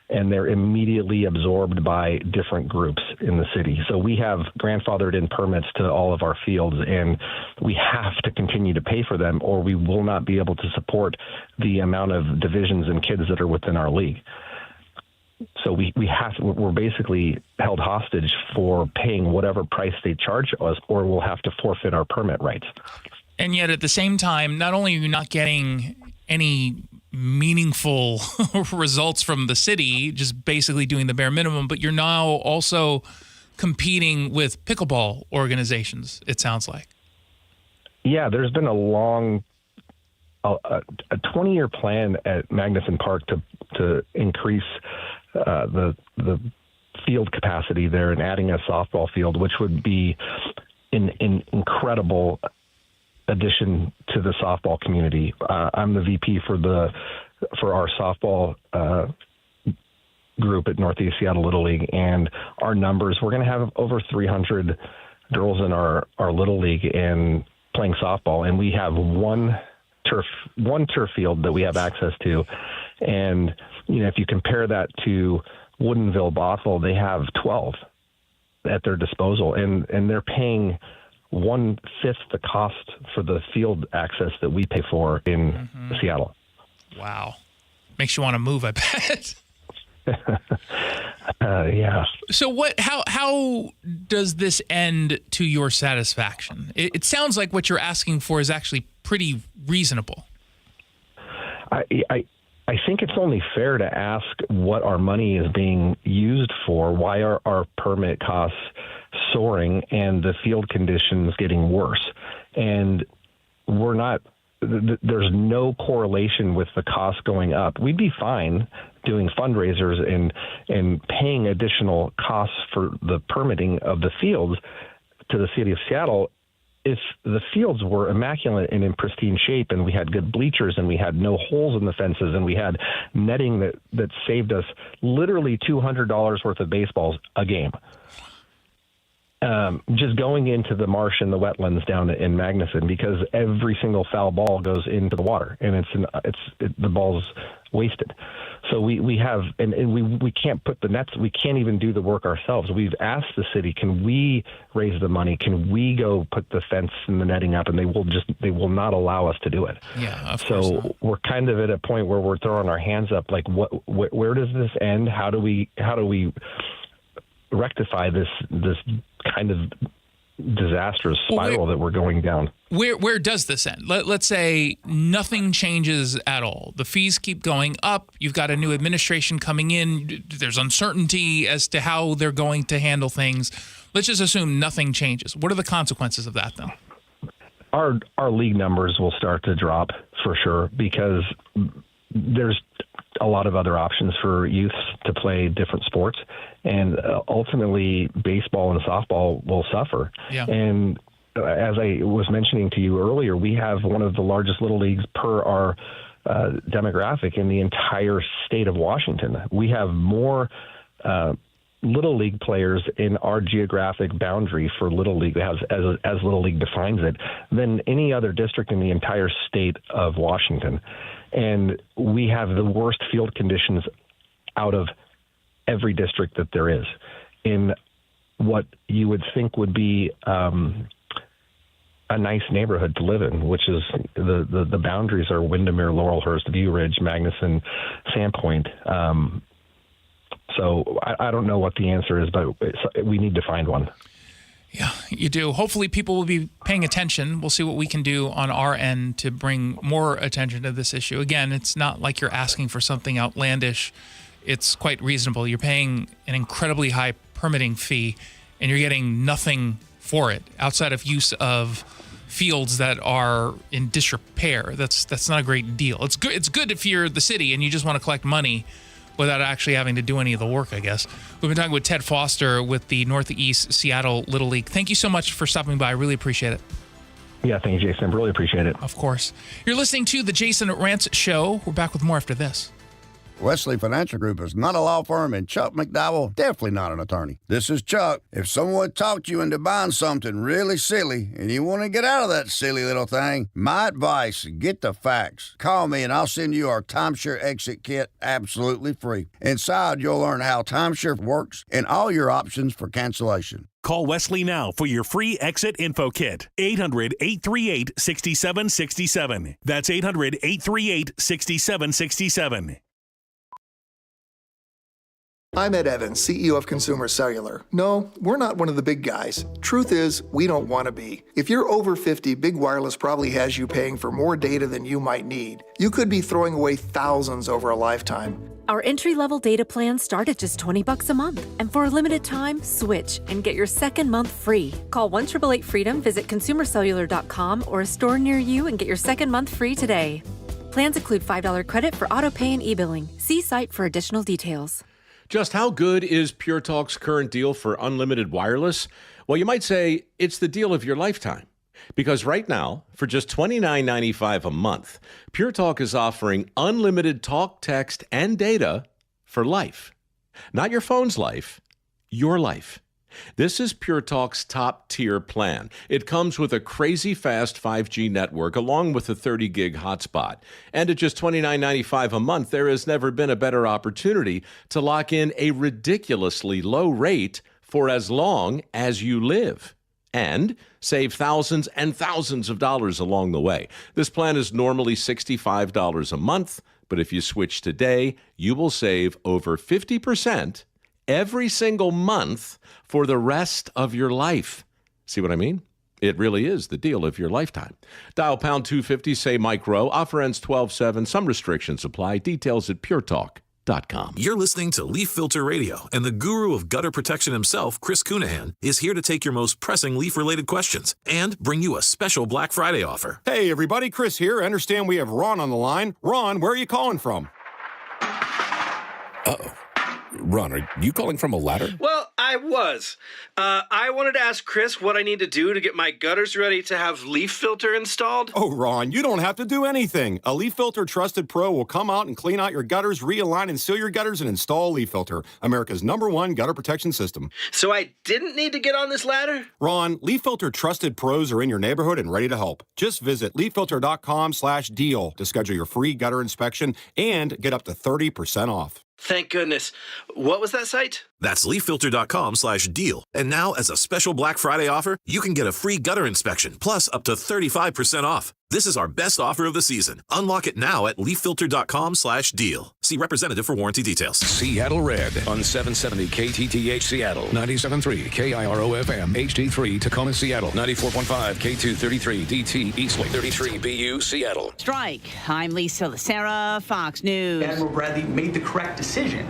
And they're immediately absorbed by different groups in the city. So we have grandfathered in permits to all of our fields, and we have to continue to pay for them, or we will not be able to support the amount of divisions and kids that are within our league. So we're basically held hostage for paying whatever price they charge us, or we'll have to forfeit our permit rights. And yet at the same time, not only are you not getting any meaningful results from the city, just basically doing the bare minimum, but you're now also competing with pickleball organizations, it sounds like. Yeah, there's been a 20-year plan at Magnuson Park to increase the field capacity there and adding a softball field, which would be an incredible addition to the softball community. I'm the VP for our softball group at Northeast Seattle Little League, and our numbers, we're going to have over 300 girls in our Little League and playing softball, and we have one turf field that we have access to. And if you compare that to Woodinville, Bothell, they have 12 at their disposal, and they're paying 1/5 the cost for the field access that we pay for in Seattle. Wow. Makes you want to move, I bet. Yeah. So how does this end to your satisfaction? It sounds like what you're asking for is actually pretty reasonable. I think it's only fair to ask what our money is being used for. Why are our permit costs soaring and the field conditions getting worse? And there's no correlation with the cost going up. We'd be fine doing fundraisers and paying additional costs for the permitting of the fields to the city of Seattle if the fields were immaculate and in pristine shape, and we had good bleachers, and we had no holes in the fences, and we had netting that saved us literally $200 worth of baseballs a game. Just going into the marsh and the wetlands down in Magnuson, because every single foul ball goes into the water, and the ball's wasted. So we have, and we can't put the nets, we can't even do the work ourselves. We've asked the city, can we raise the money? Can we go put the fence and the netting up? And they will not allow us to do it. Yeah, so we're kind of at a point where we're throwing our hands up, like where does this end? How do we rectify this kind of disastrous spiral that we're going down? Where does this end? Let's say nothing changes at all. The fees keep going up. You've got a new administration coming in. There's uncertainty as to how they're going to handle things. Let's just assume nothing changes. What are the consequences of that, then? Our league numbers will start to drop for sure, because there's a lot of other options for youths to play different sports, and ultimately baseball and softball will suffer. Yeah. And as I was mentioning to you earlier, we have one of the largest little leagues per our demographic in the entire state of Washington. We have more little league players in our geographic boundary for little league, as little league defines it, than any other district in the entire state of Washington. And we have the worst field conditions out of every district that there is in what you would think would be a nice neighborhood to live in, which is the boundaries are Windermere, Laurelhurst, View Ridge, Magnuson, Sandpoint. So I don't know what the answer is, but we need to find one. Yeah, you do. Hopefully people will be paying attention. We'll see what we can do on our end to bring more attention to this issue. Again, it's not like you're asking for something outlandish. It's quite reasonable. You're paying an incredibly high permitting fee, and you're getting nothing for it outside of use of fields that are in disrepair. That's not a great deal. It's good if you're the city and you just want to collect money without actually having to do any of the work, I guess. We've been talking with Ted Foster with the Northeast Seattle Little League. Thank you so much for stopping by. I really appreciate it. Yeah, thank you, Jason. Really appreciate it. Of course. You're listening to the Jason Rantz Show. We're back with more after this. Wesley Financial Group is not a law firm, and Chuck McDowell, definitely not an attorney. This is Chuck. If someone talked you into buying something really silly and you want to get out of that silly little thing, my advice, get the facts. Call me and I'll send you our timeshare exit kit absolutely free. Inside, you'll learn how timeshare works and all your options for cancellation. Call Wesley now for your free exit info kit. 800-838-6767. That's 800-838-6767. I'm Ed Evans, CEO of Consumer Cellular. No, we're not one of the big guys. Truth is, we don't want to be. If you're over 50, Big Wireless probably has you paying for more data than you might need. You could be throwing away thousands over a lifetime. Our entry-level data plans start at just $20 a month. And for a limited time, switch and get your second month free. Call 1-888-FREEDOM, visit consumercellular.com or a store near you and get your second month free today. Plans include $5 credit for auto-pay and e-billing. See site for additional details. Just how good is Pure Talk's current deal for unlimited wireless? Well, you might say it's the deal of your lifetime. Because right now, for just $29.95 a month, Pure Talk is offering unlimited talk, text, and data for life. Not your phone's life, your life. This is Pure Talk's top-tier plan. It comes with a crazy fast 5G network along with a 30-gig hotspot. And at just $29.95 a month, there has never been a better opportunity to lock in a ridiculously low rate for as long as you live. And save thousands and thousands of dollars along the way. This plan is normally $65 a month, but if you switch today, you will save over 50% every single month for the rest of your life. See what I mean? It really is the deal of your lifetime. Dial pound 250, say Mike Rowe. Offer ends 12/7. Some restrictions apply. Details at puretalk.com. You're listening to Leaf Filter Radio, and the guru of gutter protection himself, Chris Cunahan, is here to take your most pressing leaf-related questions and bring you a special Black Friday offer. Hey, everybody, Chris here. I understand we have Ron on the line. Ron, where are you calling from? Uh-oh. Ron, are you calling from a ladder? Well, I was. I wanted to ask Chris what I need to do to get my gutters ready to have leaf filter installed. Oh, Ron, you don't have to do anything. A Leaf Filter Trusted Pro will come out and clean out your gutters, realign and seal your gutters, and install Leaf Filter, America's #1 gutter protection system. So I didn't need to get on this ladder? Ron, Leaf Filter Trusted Pros are in your neighborhood and ready to help. Just visit leaffilter.com/deal to schedule your free gutter inspection and get up to 30% off. Thank goodness. What was that site? That's leaffilter.com/deal. And now, as a special Black Friday offer, you can get a free gutter inspection, plus up to 35% off. This is our best offer of the season. Unlock it now at leaffilter.com/deal. See representative for warranty details. Seattle Red on 770 KTTH Seattle, 97.3 KIRO FM, HD3 Tacoma Seattle, 94.5 K233 DT Eastlake, 33 BU Seattle. Strike. I'm Lisa Lacera, Fox News. Admiral Bradley made the correct decision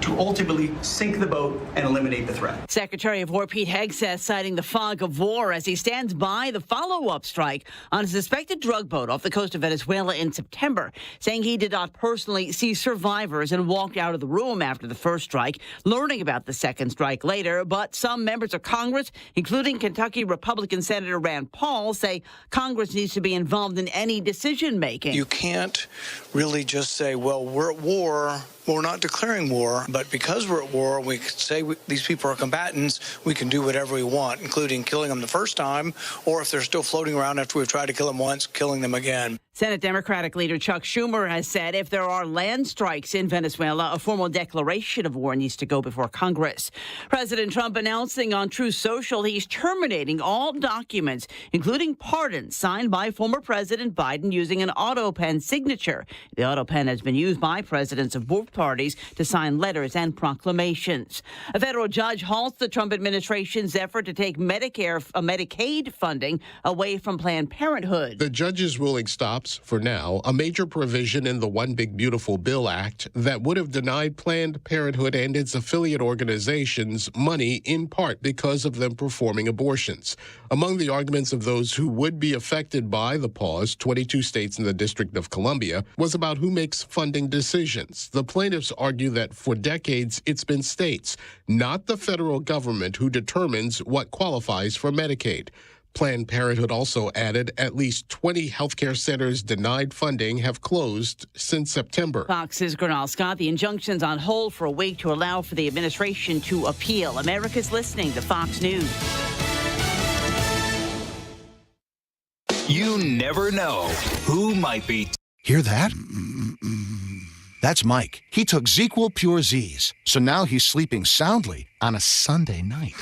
to ultimately sink the boat and eliminate the threat. Secretary of War Pete Hegseth citing the fog of war as he stands by the follow-up strike on a suspected drug boat off the coast of Venezuela in September, saying he did not personally see survivors and walked out of the room after the first strike, learning about the second strike later. But some members of Congress, including Kentucky Republican Senator Rand Paul, say Congress needs to be involved in any decision-making. You can't really just say, well, we're at war. We're not declaring war, but because we're at war, we could say these people are combatants, we can do whatever we want, including killing them the first time, or if they're still floating around after we've tried to kill them once, killing them again. Senate Democratic leader Chuck Schumer has said if there are land strikes in Venezuela, a formal declaration of war needs to go before Congress. President Trump announcing on Truth Social he's terminating all documents, including pardons signed by former President Biden using an auto pen signature. The auto pen has been used by presidents of both parties to sign letters and proclamations. A federal judge halts the Trump administration's effort to take Medicaid funding away from Planned Parenthood. The judge's ruling stops, for now, a major provision in the One Big Beautiful Bill Act that would have denied Planned Parenthood and its affiliate organizations money in part because of them performing abortions. Among the arguments of those who would be affected by the pause, 22 states and the District of Columbia, was about who makes funding decisions. The plaintiffs argue that for decades it's been states, not the federal government, who determines what qualifies for Medicaid. Planned Parenthood also added at least 20 healthcare centers denied funding have closed since September. Fox's Gernal Scott, the injunction's on hold for a week to allow for the administration to appeal. America's listening to Fox News. You never know who might be. Hear that? That's Mike. He took ZQL Pure Z's, so now he's sleeping soundly on a Sunday night.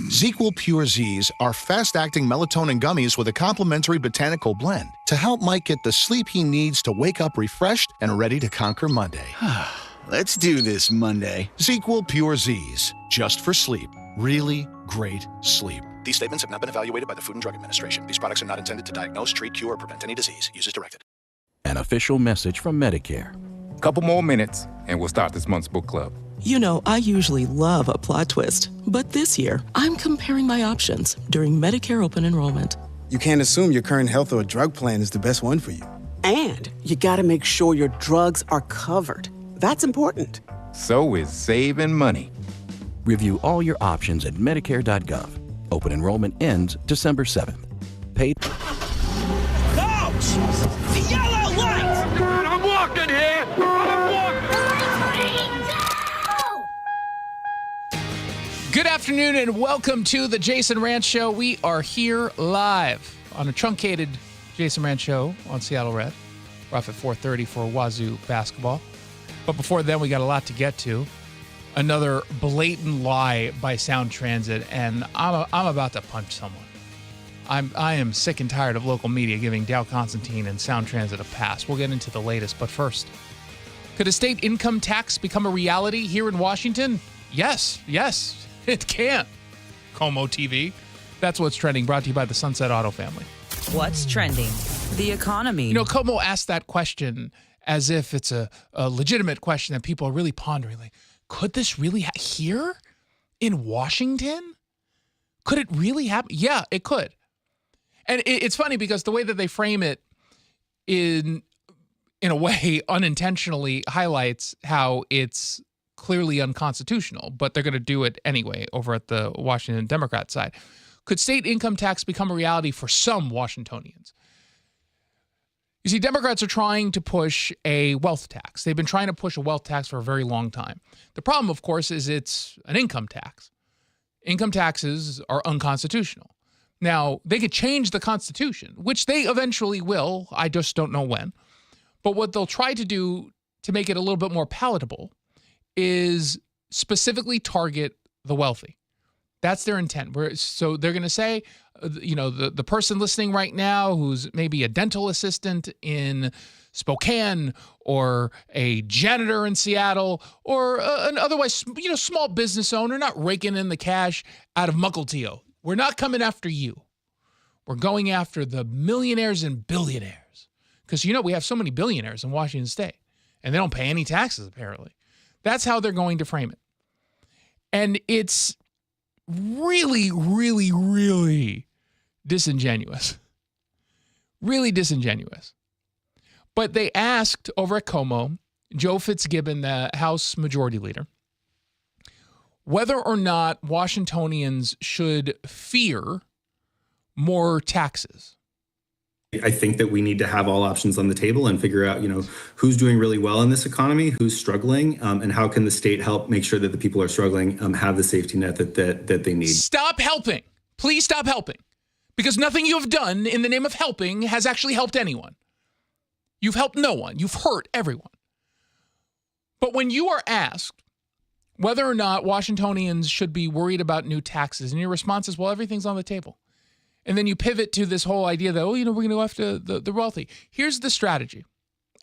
ZQL Pure Z's are fast-acting melatonin gummies with a complementary botanical blend to help Mike get the sleep he needs to wake up refreshed and ready to conquer Monday. Let's do this Monday. ZQL Pure Z's, just for sleep. Really great sleep. These statements have not been evaluated by the Food and Drug Administration. These products are not intended to diagnose, treat, cure, or prevent any disease. Use as directed. An official message from Medicare. Couple more minutes, and we'll start this month's book club. You know, I usually love a plot twist, but this year, I'm comparing my options during Medicare open enrollment. You can't assume your current health or drug plan is the best one for you. And you gotta make sure your drugs are covered. That's important. So is saving money. Review all your options at Medicare.gov. Open enrollment ends December 7th. Paid. Coach! The yellow light! God, I'm walking here! Good afternoon and welcome to the Jason Rantz Show. We are here live on a truncated Jason Rantz Show on Seattle Red. We're off at 4:30 for Wazoo basketball. But before then, we got a lot to get to. Another blatant lie by Sound Transit, and I'm about to punch someone. I am sick and tired of local media giving Dow Constantine and Sound Transit a pass. We'll get into the latest, but first, could a state income tax become a reality here in Washington? Yes, it can. Como TV. That's what's trending, brought to you by the Sunset Auto family. What's trending? The economy. You know, Como asked that question as if it's a legitimate question that people are really pondering. Like, could this really here in Washington? Could it really happen? Yeah, it could. And it's funny because the way that they frame it in a way unintentionally highlights how it's clearly unconstitutional, but they're going to do it anyway over at the Washington Democrat side. Could state income tax become a reality for some Washingtonians? You see, Democrats are trying to push a wealth tax. They've been trying to push a wealth tax for a very long time. The problem, of course, is it's an income tax. Income taxes are unconstitutional. Now, they could change the Constitution, which they eventually will. I just don't know when. But what they'll try to do to make it a little bit more palatable is specifically target the wealthy. That's their intent. So they're going to say, the person listening right now who's maybe a dental assistant in Spokane or a janitor in Seattle or an otherwise, small business owner, not raking in the cash out of Mukilteo. We're not coming after you. We're going after the millionaires and billionaires. Because, we have so many billionaires in Washington State, and they don't pay any taxes, apparently. That's how they're going to frame it. And it's really, really, really disingenuous. Really disingenuous. But they asked over at Como, Joe Fitzgibbon, the House Majority Leader, whether or not Washingtonians should fear more taxes. I think that we need to have all options on the table and figure out, who's doing really well in this economy, who's struggling, and how can the state help make sure that the people who are struggling have the safety net that they need. Stop helping. Please stop helping. Because nothing you have done in the name of helping has actually helped anyone. You've helped no one. You've hurt everyone. But when you are asked whether or not Washingtonians should be worried about new taxes, and your response is, well, everything's on the table. And then you pivot to this whole idea that, we're going to go after the wealthy. Here's the strategy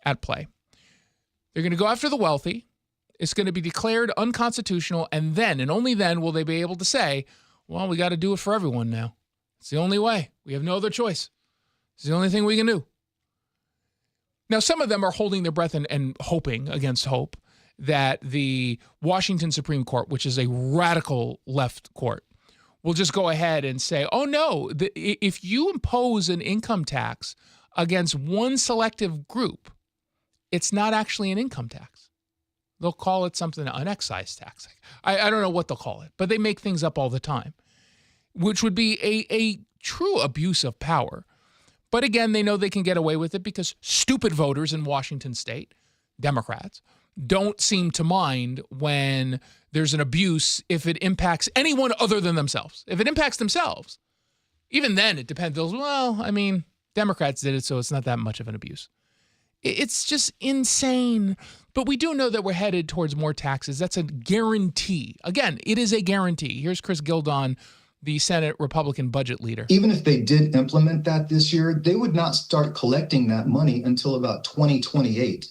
at play. They're going to go after the wealthy. It's going to be declared unconstitutional. And then, and only then, will they be able to say, well, we got to do it for everyone now. It's the only way. We have no other choice. It's the only thing we can do. Now, some of them are holding their breath and hoping against hope that the Washington Supreme Court, which is a radical left court, will just go ahead and say, oh, no, if you impose an income tax against one selective group, it's not actually an income tax. They'll call it something, an excise tax. I don't know what they'll call it, but they make things up all the time, which would be a true abuse of power. But again, they know they can get away with it because stupid voters in Washington State, Democrats, don't seem to mind when there's an abuse if it impacts anyone other than themselves. If it impacts themselves, even then it depends. Well, Democrats did it, so it's not that much of an abuse. It's just insane. But we do know that we're headed towards more taxes. That's a guarantee. Again, it is a guarantee. Here's Chris Gildon, the Senate Republican budget leader. Even if they did implement that this year, they would not start collecting that money until about 2028.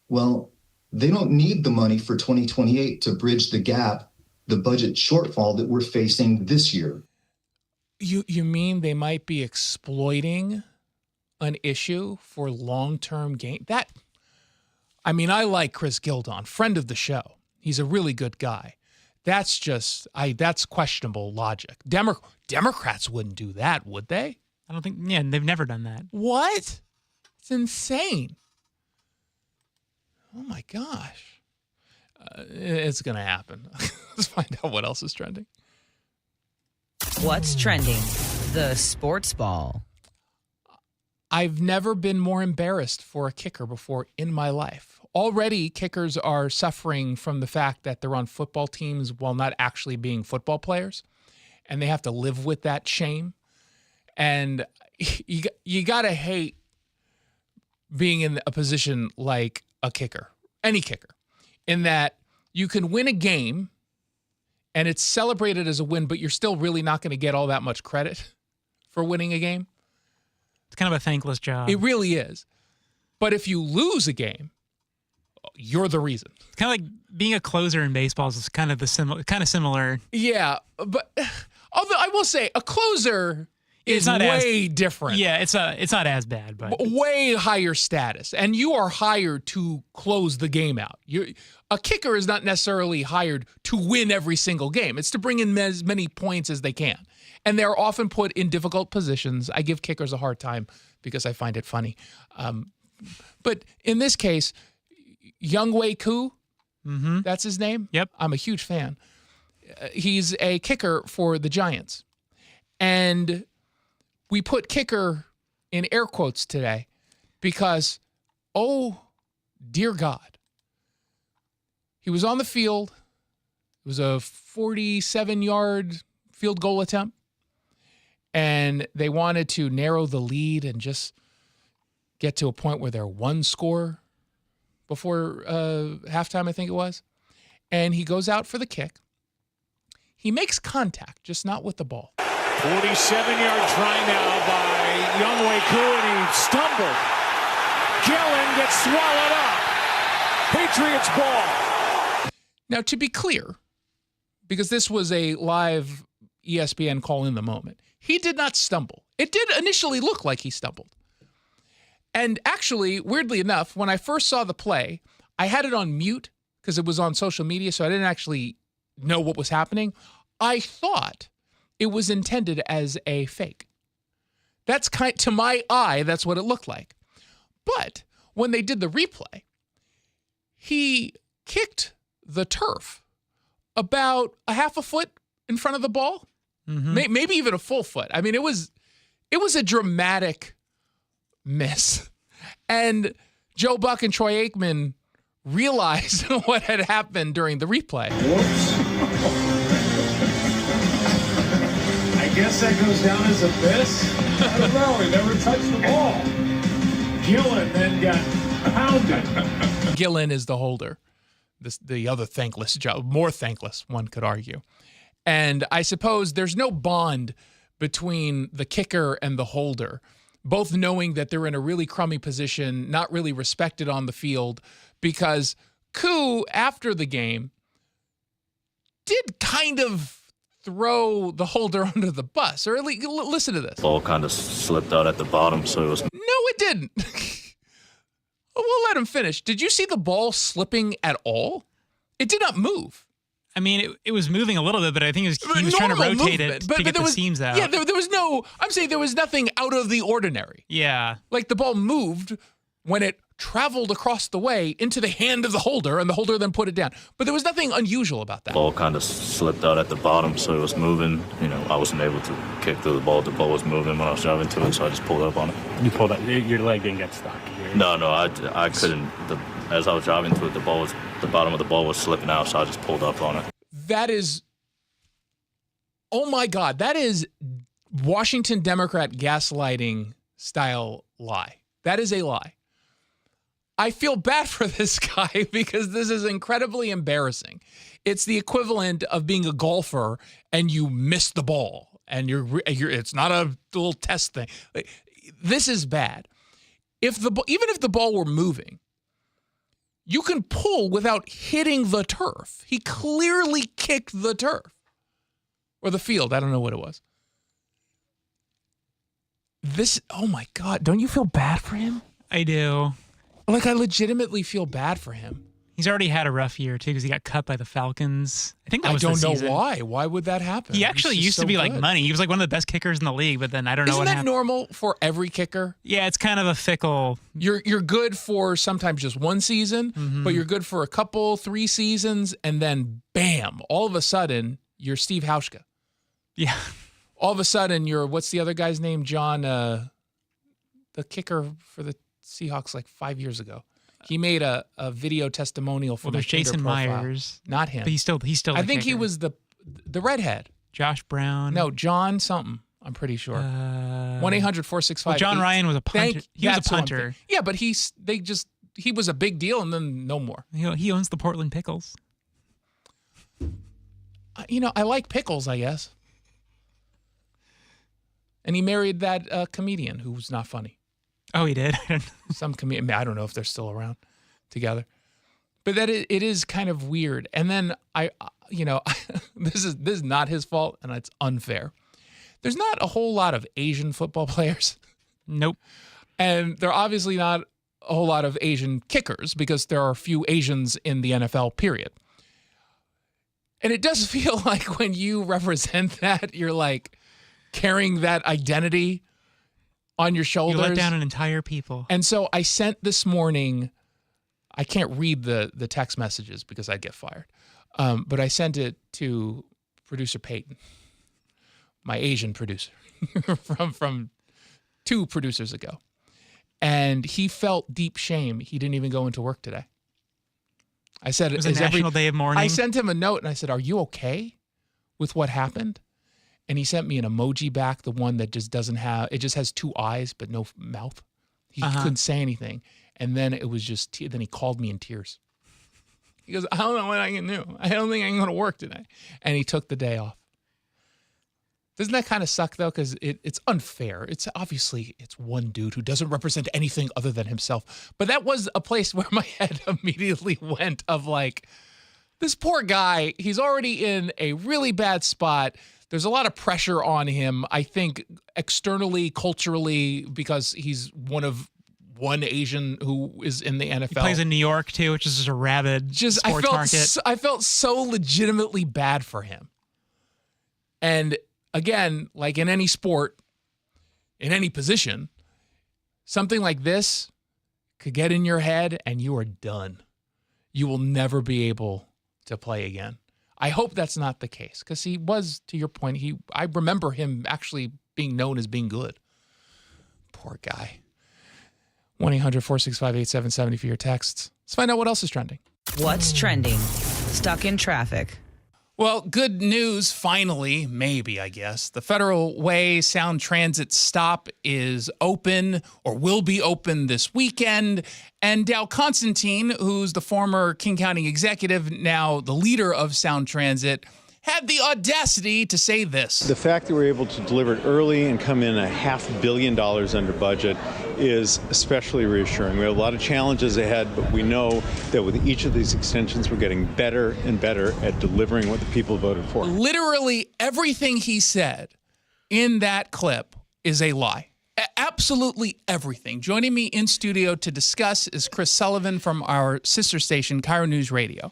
Well, they don't need the money for 2028 to bridge the gap, the budget shortfall that we're facing this year. You mean they might be exploiting an issue for long-term gain? I like Chris Gildon, friend of the show. He's a really good guy. That's just, that's questionable logic. Democrats wouldn't do that, would they? I don't think, they've never done that. What? It's insane. Oh my gosh. It's going to happen. Let's find out what else is trending. What's trending? The sports ball. I've never been more embarrassed for a kicker before in my life. Already, kickers are suffering from the fact that they're on football teams while not actually being football players, and they have to live with that shame. And you got to hate being in a position like a kicker, any kicker, in that you can win a game and it's celebrated as a win, but you're still really not going to get all that much credit for winning a game. It's kind of a thankless job. It really is. But if you lose a game, you're the reason. It's kind of like being a closer in baseball is kind of similar. Yeah, but Although I will say a closer is way different. Yeah, it's not as bad, but way higher status. And you are hired to close the game out. A kicker is not necessarily hired to win every single game. It's to bring in as many points as they can. And they're often put in difficult positions. I give kickers a hard time because I find it funny. But in this case, Younghoe Koo, that's his name? Yep. I'm a huge fan. He's a kicker for the Giants. And we put kicker in air quotes today because, oh, dear God, he was on the field. It was a 47-yard field goal attempt. And they wanted to narrow the lead and just get to a point where they're one score before halftime, I think it was. And he goes out for the kick. He makes contact, just not with the ball. 47-yard try now by Younghoe Koo, and he stumbled. Gillen gets swallowed up. Patriots ball. Now, to be clear, because this was a live ESPN call in the moment, he did not stumble. It did initially look like he stumbled. And actually, weirdly enough, when I first saw the play, I had it on mute because it was on social media, so I didn't actually know what was happening. I thought it was intended as a fake. That's to my eye, that's what it looked like. But when they did the replay, he kicked the turf about a half a foot in front of the ball, maybe even a full foot. I mean, it was a dramatic miss. And Joe Buck and Troy Aikman realized what had happened during the replay. Whoops. I guess that goes down as a miss. I don't know. He never touched the ball. Gillen then got pounded. Gillen is the holder. The other thankless job, more thankless, one could argue. And I suppose there's no bond between the kicker and the holder, both knowing that they're in a really crummy position, not really respected on the field, because Koo, after the game, did kind of throw the holder under the bus. Or at least, listen to this. Ball kind of slipped out at the bottom, so it was... No, it didn't. We'll let him finish. Did you see the ball slipping at all? It did not move. I mean, it was moving a little bit, but I think he was trying to rotate it to get the seams out. Yeah, there was no, I'm saying there was nothing out of the ordinary. Yeah. Like the ball moved when it traveled across the way into the hand of the holder, and the holder then put it down. But there was nothing unusual about that. Ball kind of slipped out at the bottom, so it was moving. You know, I wasn't able to kick through the ball. The ball was moving when I was driving to it, so I just pulled up on it. You pulled up. Your leg didn't get stuck. No, I couldn't. As I was driving to it, the bottom of the ball was slipping out, so I just pulled up on it. That is, oh my God, that is Washington Democrat gaslighting style lie. That is a lie. I feel bad for this guy because this is incredibly embarrassing. It's the equivalent of being a golfer and you miss the ball and you're it's not a little test thing. This is bad. Even if the ball were moving, you can pull without hitting the turf. He clearly kicked the turf or the field. I don't know what it was. Oh my God, don't you feel bad for him? I do. Like, I legitimately feel bad for him. He's already had a rough year, too, because he got cut by the Falcons. I think that was I don't the know season. why. Why would that happen? He actually used to be like money. He was like one of the best kickers in the league, but then I don't know what happened. Isn't that normal for every kicker? Yeah, it's kind of a fickle. You're good for sometimes just one season, but you're good for a couple, 3 seasons, and then bam, all of a sudden, you're Steve Hauschka. Yeah. All of a sudden, you're, what's the other guy's name? John, the kicker for the Seahawks like 5 years ago. He made a video testimonial for there's Jason Myers. Not him. But he's still I think he was the redhead. Josh Brown. No, John something. I'm pretty sure. 1-800-465. Well, John Ryan was a punter. He was a punter. Yeah, but he was a big deal and then no more. He owns the Portland Pickles. I like pickles, I guess. And he married that comedian who was not funny. Oh, he did? Some comedian. I don't know if they're still around together. But it is kind of weird. And then this is not his fault, and it's unfair. There's not a whole lot of Asian football players. Nope. And there are obviously not a whole lot of Asian kickers because there are a few Asians in the NFL, period. And it does feel like when you represent that, you're like carrying that identity on your shoulders. You let down an entire people. And so I sent this morning, I can't read the text messages because I'd get fired. But I sent it to producer Peyton, my Asian producer from 2 producers ago. And he felt deep shame. He didn't even go into work today. I said, it was a national day of mourning. I sent him a note and I said, are you okay with what happened? And he sent me an emoji back, the one that just doesn't have, it just has 2 eyes, but no mouth. He couldn't say anything. And then it was just, then he called me in tears. He goes, I don't know what I can do. I don't think I can go to work today. And he took the day off. Doesn't that kind of suck, though? Because it's unfair. It's obviously, it's one dude who doesn't represent anything other than himself. But that was a place where my head immediately went of like, this poor guy, he's already in a really bad spot. There's a lot of pressure on him, I think, externally, culturally, because he's one Asian who is in the NFL. He plays in New York, too, which is just a rabid sports market. I felt so legitimately bad for him. And again, like in any sport, in any position, something like this could get in your head and you are done. You will never be able to play again. I hope that's not the case because he was, to your point, I remember him actually being known as being good. Poor guy. 1-800-465-8770 for your texts. Let's find out what else is trending. What's trending? Stuck in traffic. Well, good news, finally, maybe, I guess. The Federal Way Sound Transit stop is open or will be open this weekend. And Dow Constantine, who's the former King County executive, now the leader of Sound Transit, had the audacity to say this. The fact that we're able to deliver it early and come in $500 million under budget is especially reassuring. We have a lot of challenges ahead, but we know that with each of these extensions, we're getting better and better at delivering what the people voted for. Literally everything he said in that clip is a lie. Absolutely everything. Joining me in studio to discuss is Chris Sullivan from our sister station, Cairo News Radio.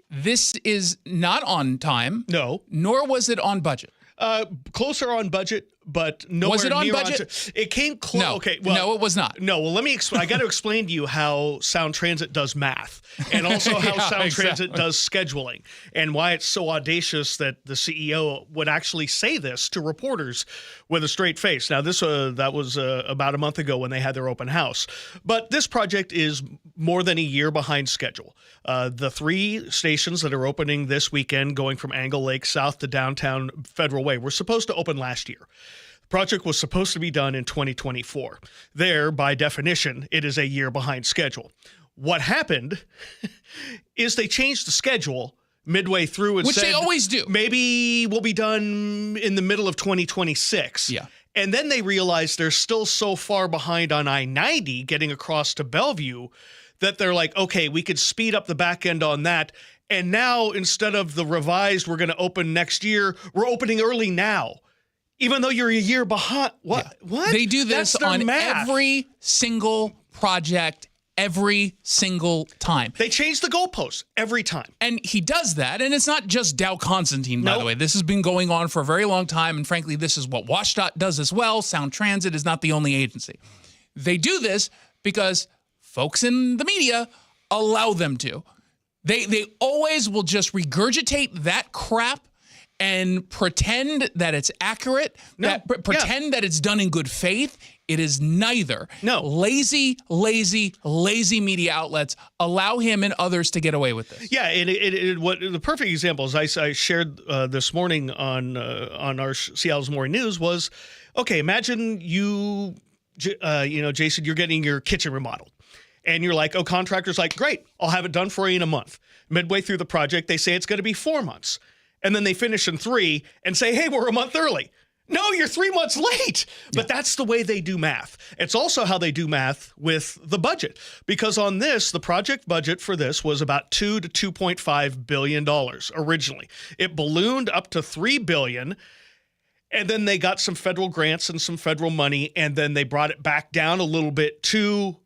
This is not on time. No. Nor was it on budget. Closer on budget, but nowhere was it on near budget? It came close. No. Okay. Well, no, it was not. No. Well, let me explain. I got to explain to you how Sound Transit does math, and also how Sound Transit does scheduling, and why it's so audacious that the CEO would actually say this to reporters with a straight face. Now, that was about a month ago when they had their open house, but this project is more than a year behind schedule. The 3 stations that are opening this weekend, going from Angle Lake south to downtown Federal Way, were supposed to open last year. The project was supposed to be done in 2024. There, by definition, it is a year behind schedule. What happened is they changed the schedule midway through and Which said, they always do. Maybe we'll be done in the middle of 2026. Yeah. And then they realized they're still so far behind on I-90 getting across to Bellevue that they're like, okay, we could speed up the back end on that. And now, instead of the revised, we're going to open next year, we're opening early now. Even though you're a year behind. What? Yeah. What? They do this on math. every single project, every single time. They change the goalposts every time. And he does that, and it's not just Dow Constantine, by the way. This has been going on for a very long time, and frankly, this is what WashDOT does as well. Sound Transit is not the only agency. They do this because folks in the media allow them to. They always will just regurgitate that crap and pretend that it's accurate, pretend that it's done in good faith. It is neither. No. Lazy media outlets allow him and others to get away with this. Yeah, and what the perfect example is I shared this morning on our Seattle's Morning News was, okay, imagine you Jason, you're getting your kitchen remodeled. And you're like, oh, contractor's like, great, I'll have it done for you in a month. Midway through the project, they say it's going to be 4 months. And then they finish in 3 and say, hey, we're a month early. No, you're 3 months late. But that's the way they do math. It's also how they do math with the budget. Because on this, the project budget for this was about $2 to $2.5 billion originally. It ballooned up to $3 billion. And then they got some federal grants and some federal money. And then they brought it back down a little bit to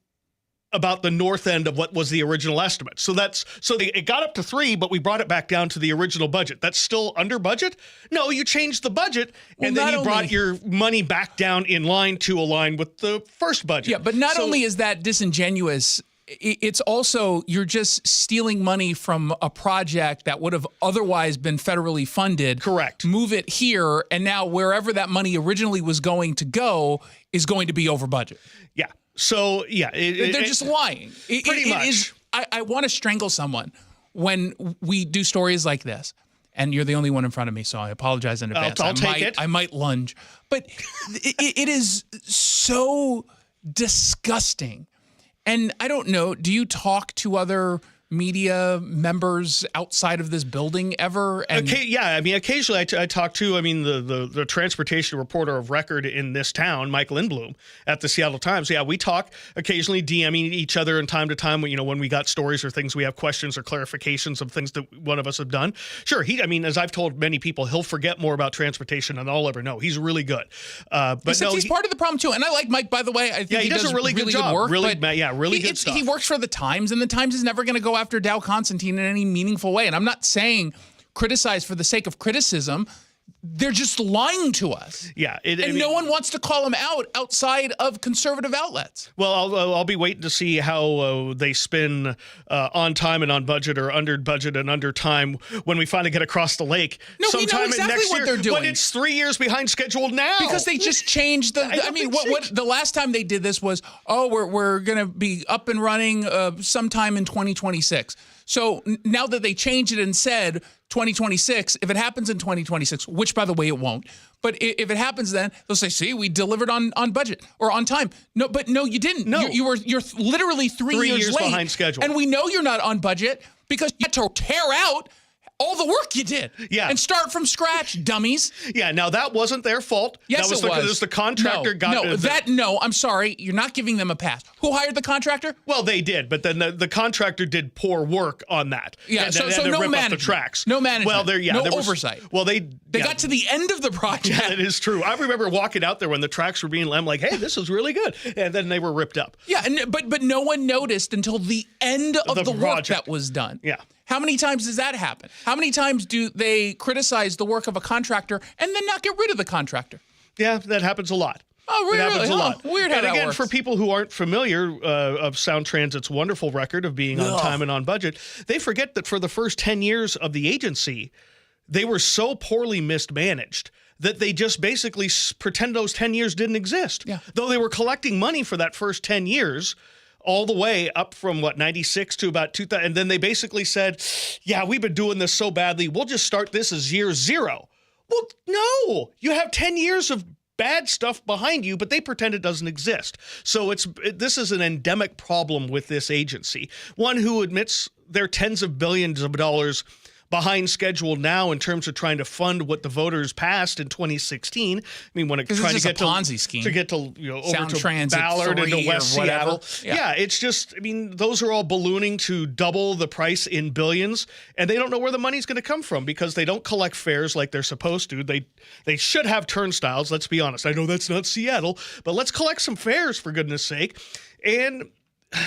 about the north end of what was the original estimate. So it got up to 3, but we brought it back down to the original budget. That's still under budget? No, you changed the budget, and then you brought your money back down in line to align with the first budget. Yeah, but not only is that disingenuous, it's also you're just stealing money from a project that would have otherwise been federally funded. Correct. Move it here, and now wherever that money originally was going to go is going to be over budget. Yeah. So, yeah. They're just lying. Pretty much. I want to strangle someone when we do stories like this. And you're the only one in front of me, so I apologize in advance. I'll take it. I might lunge. But it is so disgusting. And I don't know, do you talk to other media members outside of this building ever? Yeah, I mean, occasionally I talk to, the transportation reporter of record in this town, Mike Lindblom, at the Seattle Times. Yeah, we talk occasionally, DMing each other in time to time, when we got stories or things, we have questions or clarifications of things that one of us have done. Sure, as I've told many people, he'll forget more about transportation than I'll ever know. He's really good. But he's part of the problem too. And I like Mike, by the way. I think he does a really good job. Work, really good stuff. He works for the Times, and the Times is never going to go after Dow Constantine in any meaningful way. And I'm not saying criticize for the sake of criticism. They're just lying to us. Yeah. No one wants to call them out outside of conservative outlets. Well, I'll be waiting to see how they spin on time and on budget, or under budget and under time, when we finally get across the lake. No, sometime we know exactly next what year, they're doing. When it's 3 years behind schedule now. Because they just changed the. What the last time they did this was, we're going to be up and running sometime in 2026. So now that they changed it and said 2026, if it happens in 2026, which by the way it won't, but if it happens then, they'll say, see, we delivered on budget or on time. No, you didn't. No. You're literally three years late, behind schedule. And we know you're not on budget because you had to tear out all the work you did. Yeah. And start from scratch, dummies. Yeah, now that wasn't their fault. Yes, it was. It was The contractor I'm sorry, you're not giving them a pass. Who hired the contractor? Well, they did, but then the contractor did poor work on that. Yeah, and so no management. The tracks. No management. Well, no oversight. Well, they got to the end of the project. Yeah, that is true. I remember walking out there when the tracks were being, I'm like, hey, this is really good. And then they were ripped up. Yeah, but no one noticed until the end of the work that was done. Yeah. How many times does that happen? How many times do they criticize the work of a contractor and then not get rid of the contractor? Yeah, that happens a lot. Oh, really? It happens a lot. Weird how and that again, works. for people who aren't familiar of Sound Transit's wonderful record of being on time and on budget, they forget that for the first 10 years of the agency, they were so poorly mismanaged that they just basically pretend those 10 years didn't exist. Yeah. Though they were collecting money for that first 10 years, all the way up from 96 to about 2000. And then they basically said, yeah, we've been doing this so badly, we'll just start this as year 0. Well, no, you have 10 years of bad stuff behind you, but they pretend it doesn't exist. So this is an endemic problem with this agency. One who admits they're tens of billions of dollars behind schedule now in terms of trying to fund what the voters passed in 2016. I mean, when it's trying to get a Ponzi scheme to get to over Sound to Transit Ballard and to West Seattle. Yeah, it's just, those are all ballooning to double the price in billions, and they don't know where the money's going to come from because they don't collect fares like they're supposed to. They should have turnstiles, let's be honest. I know that's not Seattle, but let's collect some fares for goodness sake. And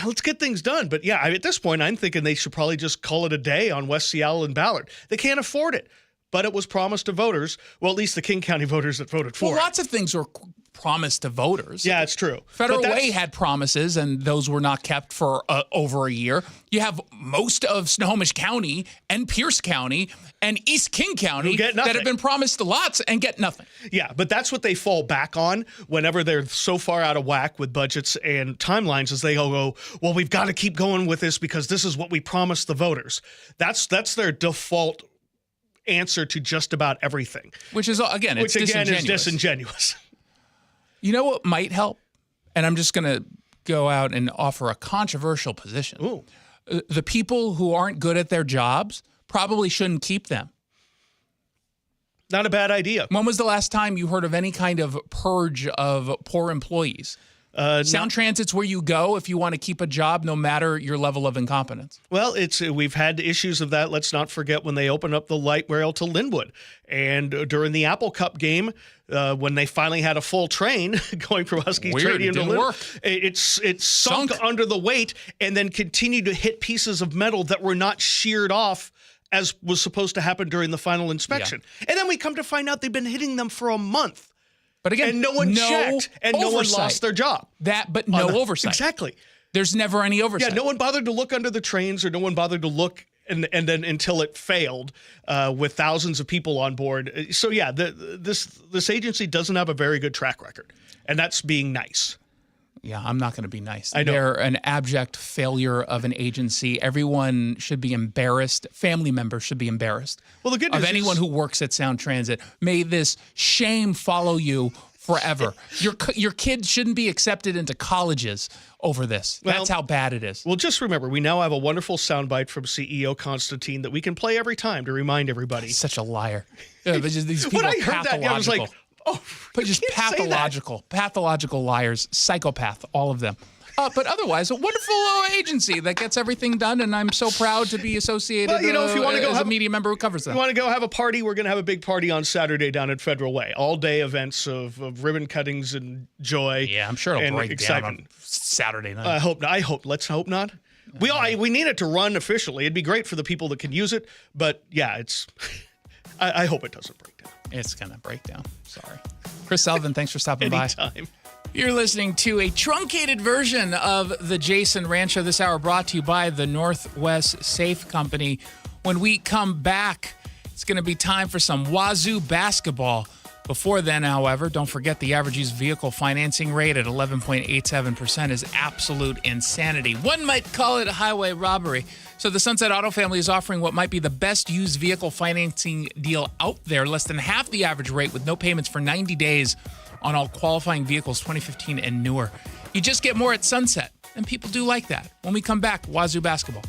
let's get things done. But yeah, at this point, I'm thinking they should probably just call it a day on West Seattle and Ballard. They can't afford it. But it was promised to voters, well, at least the King County voters that voted for it. Lots of things were promised to voters. Yeah, it's true. Federal Way had promises, and those were not kept for over a year. You have most of Snohomish County and Pierce County and East King County that have been promised lots and get nothing. Yeah, but that's what they fall back on whenever they're so far out of whack with budgets and timelines, as they all go, well, we've got to keep going with this because this is what we promised the voters. That's their default answer to just about everything. Which is, again, it's disingenuous. Is disingenuous. You know what might help? And I'm just going to go out and offer a controversial position. Ooh. The people who aren't good at their jobs probably shouldn't keep them. Not a bad idea. When was the last time you heard of any kind of purge of poor employees? Sound Transit's where you go if you want to keep a job, no matter your level of incompetence. Well, we've had issues of that. Let's not forget when they opened up the light rail to Linwood. And during the Apple Cup game, when they finally had a full train going from Husky Stadium to Linwood, it sunk under the weight and then continued to hit pieces of metal that were not sheared off as was supposed to happen during the final inspection. Yeah. And then we come to find out they've been hitting them for a month. But again, and no one checked, and no one lost their job. But no oversight. Exactly. There's never any oversight. Yeah, no one bothered to look under the trains, or no one bothered to look, and then until it failed with thousands of people on board. So yeah, this agency doesn't have a very good track record, and that's being nice. Yeah, I'm not going to be nice. I know. They're an abject failure of an agency. Everyone should be embarrassed. Family members should be embarrassed. Well, the good news of anyone is, who works at Sound Transit. May this shame follow you forever. Your kids shouldn't be accepted into colleges over this. That's how bad it is. Well, just remember, we now have a wonderful soundbite from CEO Constantine that we can play every time to remind everybody. He's such a liar. Yeah, but just these people when I heard that, I was like, oh, but just pathological liars, psychopath, all of them. But otherwise, a wonderful agency that gets everything done, and I'm so proud to be associated if you want to go as have a media member who covers them. You want to go have a party? We're going to have a big party on Saturday down at Federal Way. All-day events of ribbon cuttings and joy. Yeah, I'm sure it'll break excitement. Down on Saturday night. I hope not. Let's hope not. We need it to run efficiently. It'd be great for the people that can use it, but yeah, it's. I hope it doesn't break down. It's going to break down. Sorry. Chris Sullivan, thanks for stopping by. Anytime. You're listening to a truncated version of the Jason Rantz Show this hour, brought to you by the Northwest Safe Company. When we come back, it's going to be time for some Wazoo basketball. Before then, however, don't forget the average used vehicle financing rate at 11.87% is absolute insanity. One might call it a highway robbery. So the Sunset Auto family is offering what might be the best used vehicle financing deal out there, less than half the average rate with no payments for 90 days on all qualifying vehicles 2015 and newer. You just get more at Sunset, and people do like that. When we come back, Wazoo basketball.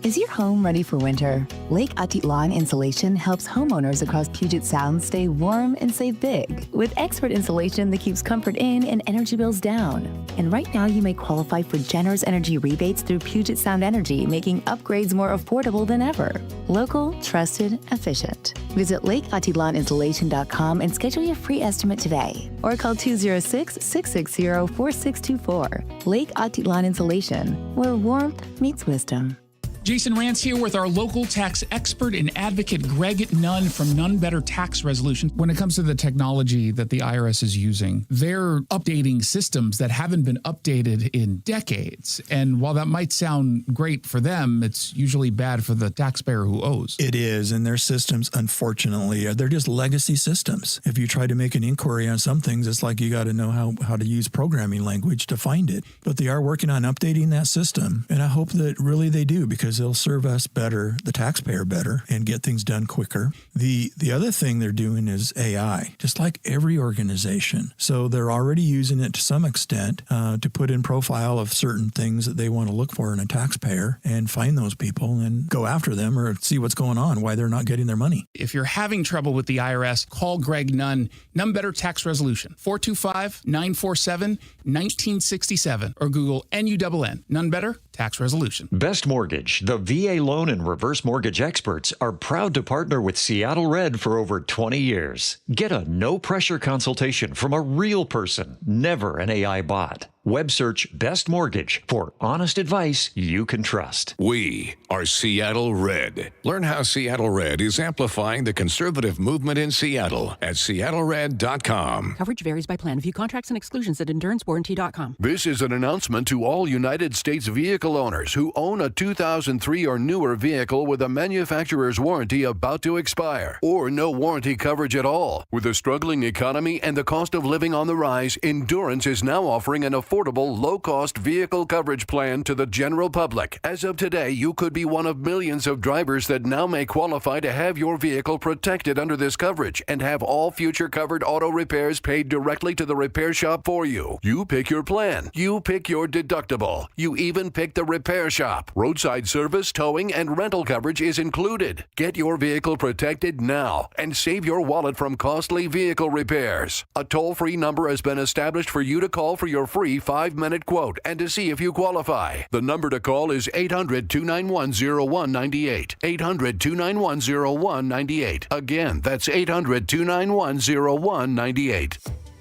Is your home ready for winter? Lake Atitlan Insulation helps homeowners across Puget Sound stay warm and save big with expert insulation that keeps comfort in and energy bills down. And right now, you may qualify for generous energy rebates through Puget Sound Energy, making upgrades more affordable than ever. Local, trusted, efficient. Visit lakeatitlaninsulation.com and schedule your free estimate today. Or call 206-660-4624. Lake Atitlan Insulation, where warmth meets wisdom. Jason Rantz here with our local tax expert and advocate, Greg Nunn from None Better Tax Resolution. When it comes to the technology that the IRS is using, they're updating systems that haven't been updated in decades. And while that might sound great for them, it's usually bad for the taxpayer who owes. It is, and their systems, unfortunately, they're just legacy systems. If you try to make an inquiry on some things, it's like you got to know how to use programming language to find it. But they are working on updating that system, and I hope that really they do, because they'll serve us better, the taxpayer better, and get things done quicker. The other thing they're doing is AI, just like every organization. So they're already using it to some extent to put in profile of certain things that they want to look for in a taxpayer and find those people and go after them or see what's going on, why they're not getting their money. If you're having trouble with the IRS, call Greg Nunn, None Better Tax Resolution, 425-947-1967, or Google NUNN, None Better Tax Resolution. Best Mortgage, the VA loan and reverse mortgage experts, are proud to partner with Seattle Red for over 20 years. Get a no-pressure consultation from a real person, never an AI bot. Web search Best Mortgage for honest advice you can trust. We are Seattle Red. Learn how Seattle Red is amplifying the conservative movement in Seattle at seattlered.com. Coverage varies by plan. View contracts and exclusions at endurancewarranty.com. This is an announcement to all United States vehicle owners who own a 2003 or newer vehicle with a manufacturer's warranty about to expire or no warranty coverage at all. With a struggling economy and the cost of living on the rise, Endurance is now offering an affordable affordable, low-cost vehicle coverage plan to the general public. As of today, you could be one of millions of drivers that now may qualify to have your vehicle protected under this coverage and have all future covered auto repairs paid directly to the repair shop for you. You pick your plan. You pick your deductible. You even pick the repair shop. Roadside service, towing, and rental coverage is included. Get your vehicle protected now and save your wallet from costly vehicle repairs. A toll-free number has been established for you to call for your free 5-minute quote and to see if you qualify. The number to call is 800-291-0198. 800-291-0198. Again, that's 800-291-0198.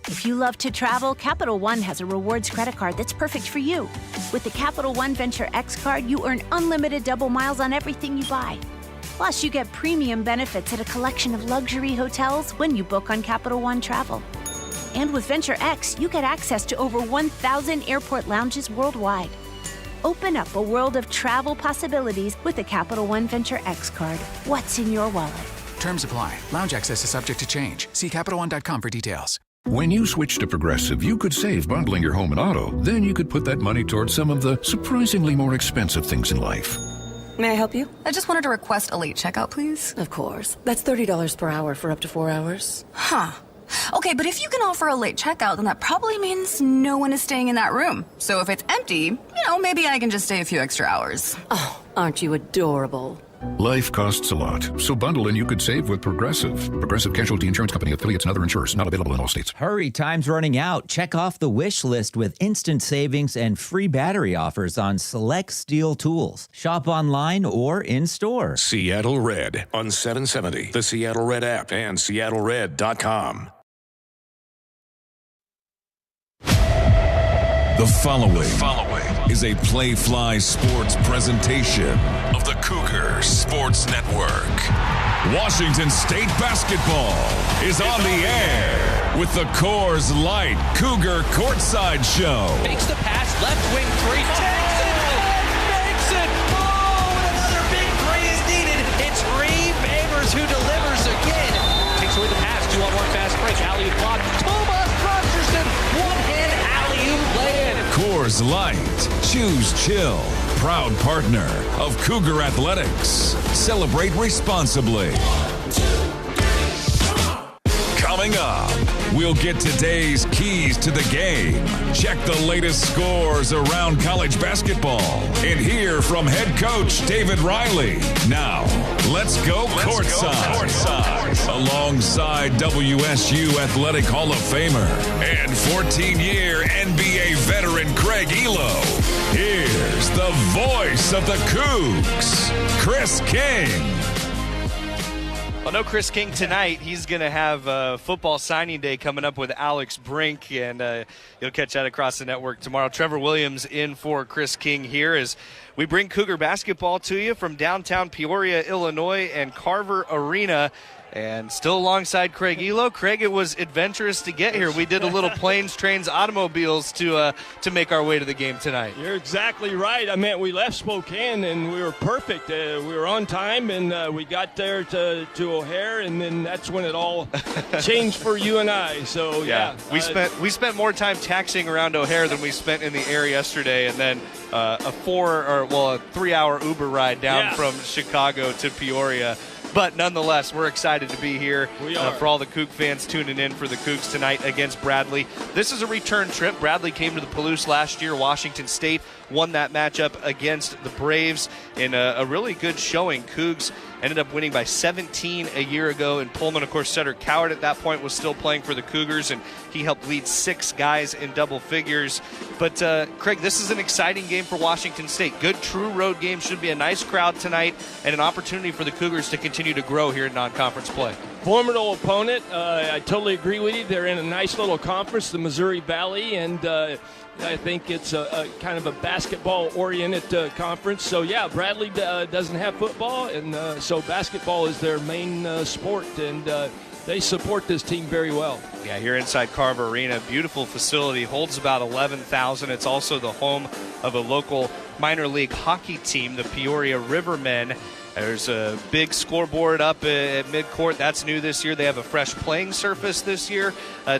If you love to travel, Capital One has a rewards credit card that's perfect for you. With the Capital One Venture X card, you earn unlimited double miles on everything you buy. Plus, you get premium benefits at a collection of luxury hotels when you book on Capital One Travel. And with Venture X, you get access to over 1,000 airport lounges worldwide. Open up a world of travel possibilities with the Capital One Venture X card. What's in your wallet? Terms apply. Lounge access is subject to change. See CapitalOne.com for details. When you switch to Progressive, you could save bundling your home and auto. Then you could put that money towards some of the surprisingly more expensive things in life. May I help you? I just wanted to request a late checkout, please. Of course. That's $30 per hour for up to 4 hours. Huh. Okay, but if you can offer a late checkout, then that probably means no one is staying in that room. So if it's empty, maybe I can just stay a few extra hours. Oh, aren't you adorable? Life costs a lot, so bundle and you could save with Progressive. Progressive Casualty Insurance Company, affiliates, and other insurers. Not available in all states. Hurry, time's running out. Check off the wish list with instant savings and free battery offers on select steel tools. Shop online or in store. Seattle Red on 770, the Seattle Red app, and seattlered.com. The following is a Playfly Sports presentation of the Cougar Sports Network. Washington State basketball is on the air with the Coors Light Cougar Courtside Show. Makes the pass, left wing three, takes it, and makes it. Oh, another big three is needed. It's Reed Babers who delivers again. Takes away the pass, 2-on-1 fast break, alley-oop block. Thomas Rogerson, one-hand alley-oop lay-in. Coors Light, choose chill. Proud partner of Cougar Athletics. Celebrate responsibly. 1, 2, 3, come on. Coming up, we'll get today's keys to the game, check the latest scores around college basketball, and hear from head coach David Riley. Now, let's go courtside. Alongside WSU Athletic Hall of Famer and 14-year NBA veteran Craig Elo, here's the voice of the Cougs, Chris King. Well, no Chris King tonight. He's going to have football signing day coming up with Alex Brink, and you'll catch that across the network tomorrow. Trevor Williams in for Chris King here as we bring Cougar basketball to you from downtown Peoria, Illinois, and Carver Arena. And still alongside Craig Elo. Craig, it was adventurous to get here. We did a little planes, trains, automobiles to make our way to the game tonight. You're exactly right. I mean, we left Spokane, and we were perfect. We were on time, and we got there to O'Hare, and then that's when it all changed for you and I. So, yeah. We spent more time taxiing around O'Hare than we spent in the air yesterday, and then a 3-hour Uber ride down from Chicago to Peoria. But nonetheless, we're excited to be here for all the Coug fans tuning in for the Cougs tonight against Bradley. This is a return trip. Bradley came to the Palouse last year. Washington State won that matchup against the Braves in a really good showing. Cougs ended up winning by 17 a year ago. And Pullman, of course, Sutter Coward at that point was still playing for the Cougars, and he helped lead 6 guys in double figures. But, Craig, this is an exciting game for Washington State. Good true road game. Should be a nice crowd tonight and an opportunity for the Cougars to continue to grow here in non-conference play. Formidable opponent. I totally agree with you. They're in a nice little conference, the Missouri Valley, and I think it's a kind of a basketball-oriented conference. So, yeah, Bradley doesn't have football, and so basketball is their main sport, and they support this team very well. Yeah, here inside Carver Arena, beautiful facility, holds about 11,000. It's also the home of a local minor league hockey team, the Peoria Rivermen. There's a big scoreboard up at midcourt. That's new this year. They have a fresh playing surface this year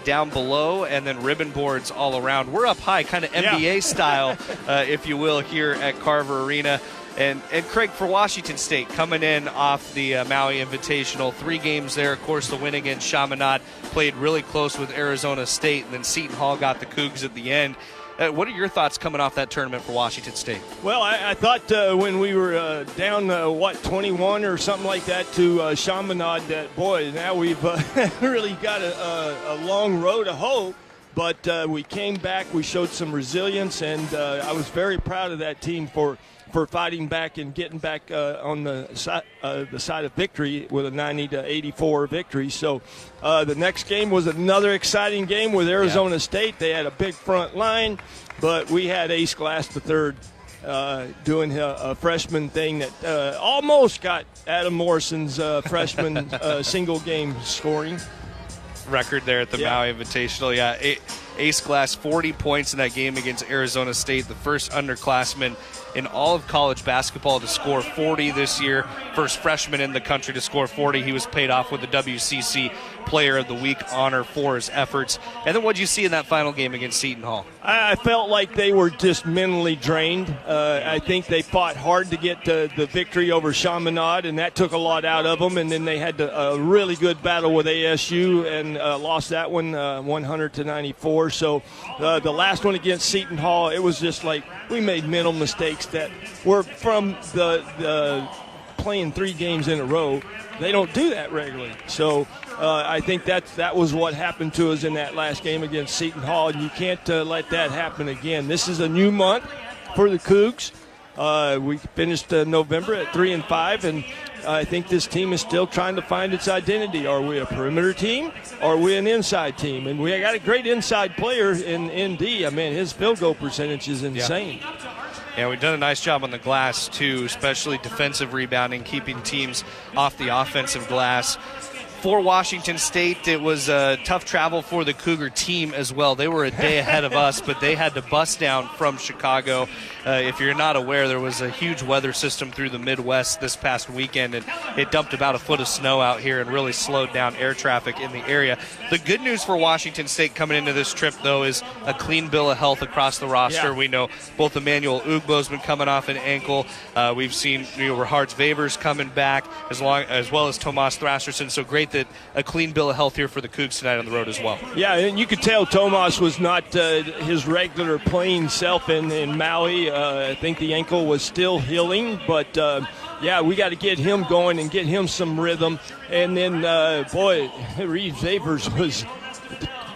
down below, and then ribbon boards all around. We're up high, kind of NBA style, if you will, here at Carver Arena. And Craig, for Washington State, coming in off the Maui Invitational, 3 games there. Of course, the win against Chaminade, played really close with Arizona State, and then Seton Hall got the Cougs at the end. What are your thoughts coming off that tournament for Washington State? Well, I thought when we were down, 21 or something like that to Chaminade, that, boy, now we've really got a long road to hoe. But we came back, we showed some resilience, and I was very proud of that team for fighting back and getting back on the side of victory with a 90-84 victory. So the next game was another exciting game with Arizona State. They had a big front line, but we had Ace Glass III doing a freshman thing that almost got Adam Morrison's freshman single game scoring record there at the Maui Invitational. Ace Glass, 40 points in that game against Arizona State, the first underclassman in all of college basketball to score 40 this year. First freshman in the country to score 40. He was paid off with the WCC Player of the Week honor for his efforts. And then what did you see in that final game against Seton Hall? I felt like they were just mentally drained. I think they fought hard to get the victory over Chaminade, and that took a lot out of them. And then they had a really good battle with ASU and lost that one 100-94. So the last one against Seton Hall, it was just like we made mental mistakes that were from the playing 3 games in a row. They don't do that regularly. So I think that was what happened to us in that last game against Seton Hall, and you can't let that happen again. This is a new month for the Cougs. We finished November at 3-5, and I think this team is still trying to find its identity. Are we a perimeter team? Or are we an inside team? And we got a great inside player in ND. I mean, his field goal percentage is insane. Yeah, we've done a nice job on the glass, too, especially defensive rebounding, keeping teams off the offensive glass. For Washington State, it was tough travel for the Cougar team as well. They were a day ahead of us, but they had to bus down from Chicago. If you're not aware, there was a huge weather system through the Midwest this past weekend, and it dumped about a foot of snow out here and really slowed down air traffic in the area. The good news for Washington State coming into this trip, though, is a clean bill of health across the roster. We know both Emmanuel Ugbo's been coming off an ankle. We've seen Rahards Vavers coming back, as well as Tomas Thrasherson. So great that a clean bill of health here for the Cougs tonight on the road as well. Yeah, and you could tell Tomas was not his regular playing self in Maui. I think the ankle was still healing, but we got to get him going and get him some rhythm. And then, Reed Vavers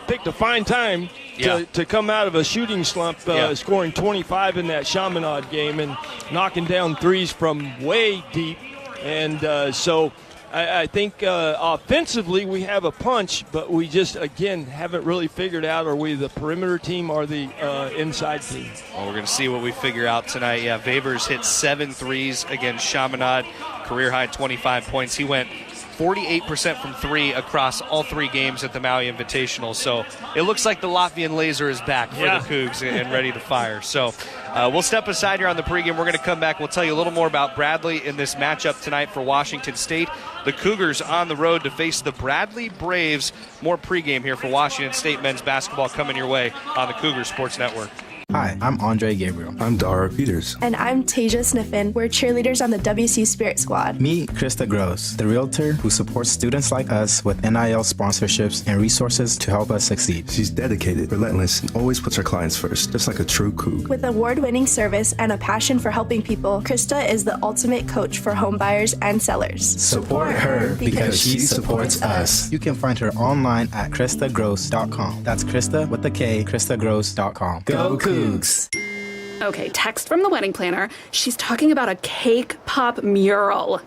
picked a fine time to come out of a shooting slump, scoring 25 in that Chaminade game and knocking down threes from way deep. And so I think offensively we have a punch, but we just, again, haven't really figured out, are we the perimeter team or the inside team? Well, we're going to see what we figure out tonight. Yeah, Vavers hit 7 threes against Chaminade, career-high 25 points. He went 48% from 3 across all 3 games at the Maui Invitational. So it looks like the Latvian laser is back for the Cougs and ready to fire. So we'll step aside here on the pregame. We're going to come back. We'll tell you a little more about Bradley in this matchup tonight for Washington State. The Cougars on the road to face the Bradley Braves. More pregame here for Washington State men's basketball coming your way on the Cougar Sports Network. Hi, I'm Andre Gabriel. I'm Dara Peters. And I'm Tasia Sniffen. We're cheerleaders on the WC Spirit Squad. Meet Krista Gross, the realtor who supports students like us with NIL sponsorships and resources to help us succeed. She's dedicated, relentless, and always puts her clients first, just like a true Coug. With award-winning service and a passion for helping people, Krista is the ultimate coach for home buyers and sellers. Support her because she supports us. You can find her online at KristaGross.com. That's Krista with a K, KristaGross.com. Go Coug! Okay, text from the wedding planner. She's talking about a cake pop mural.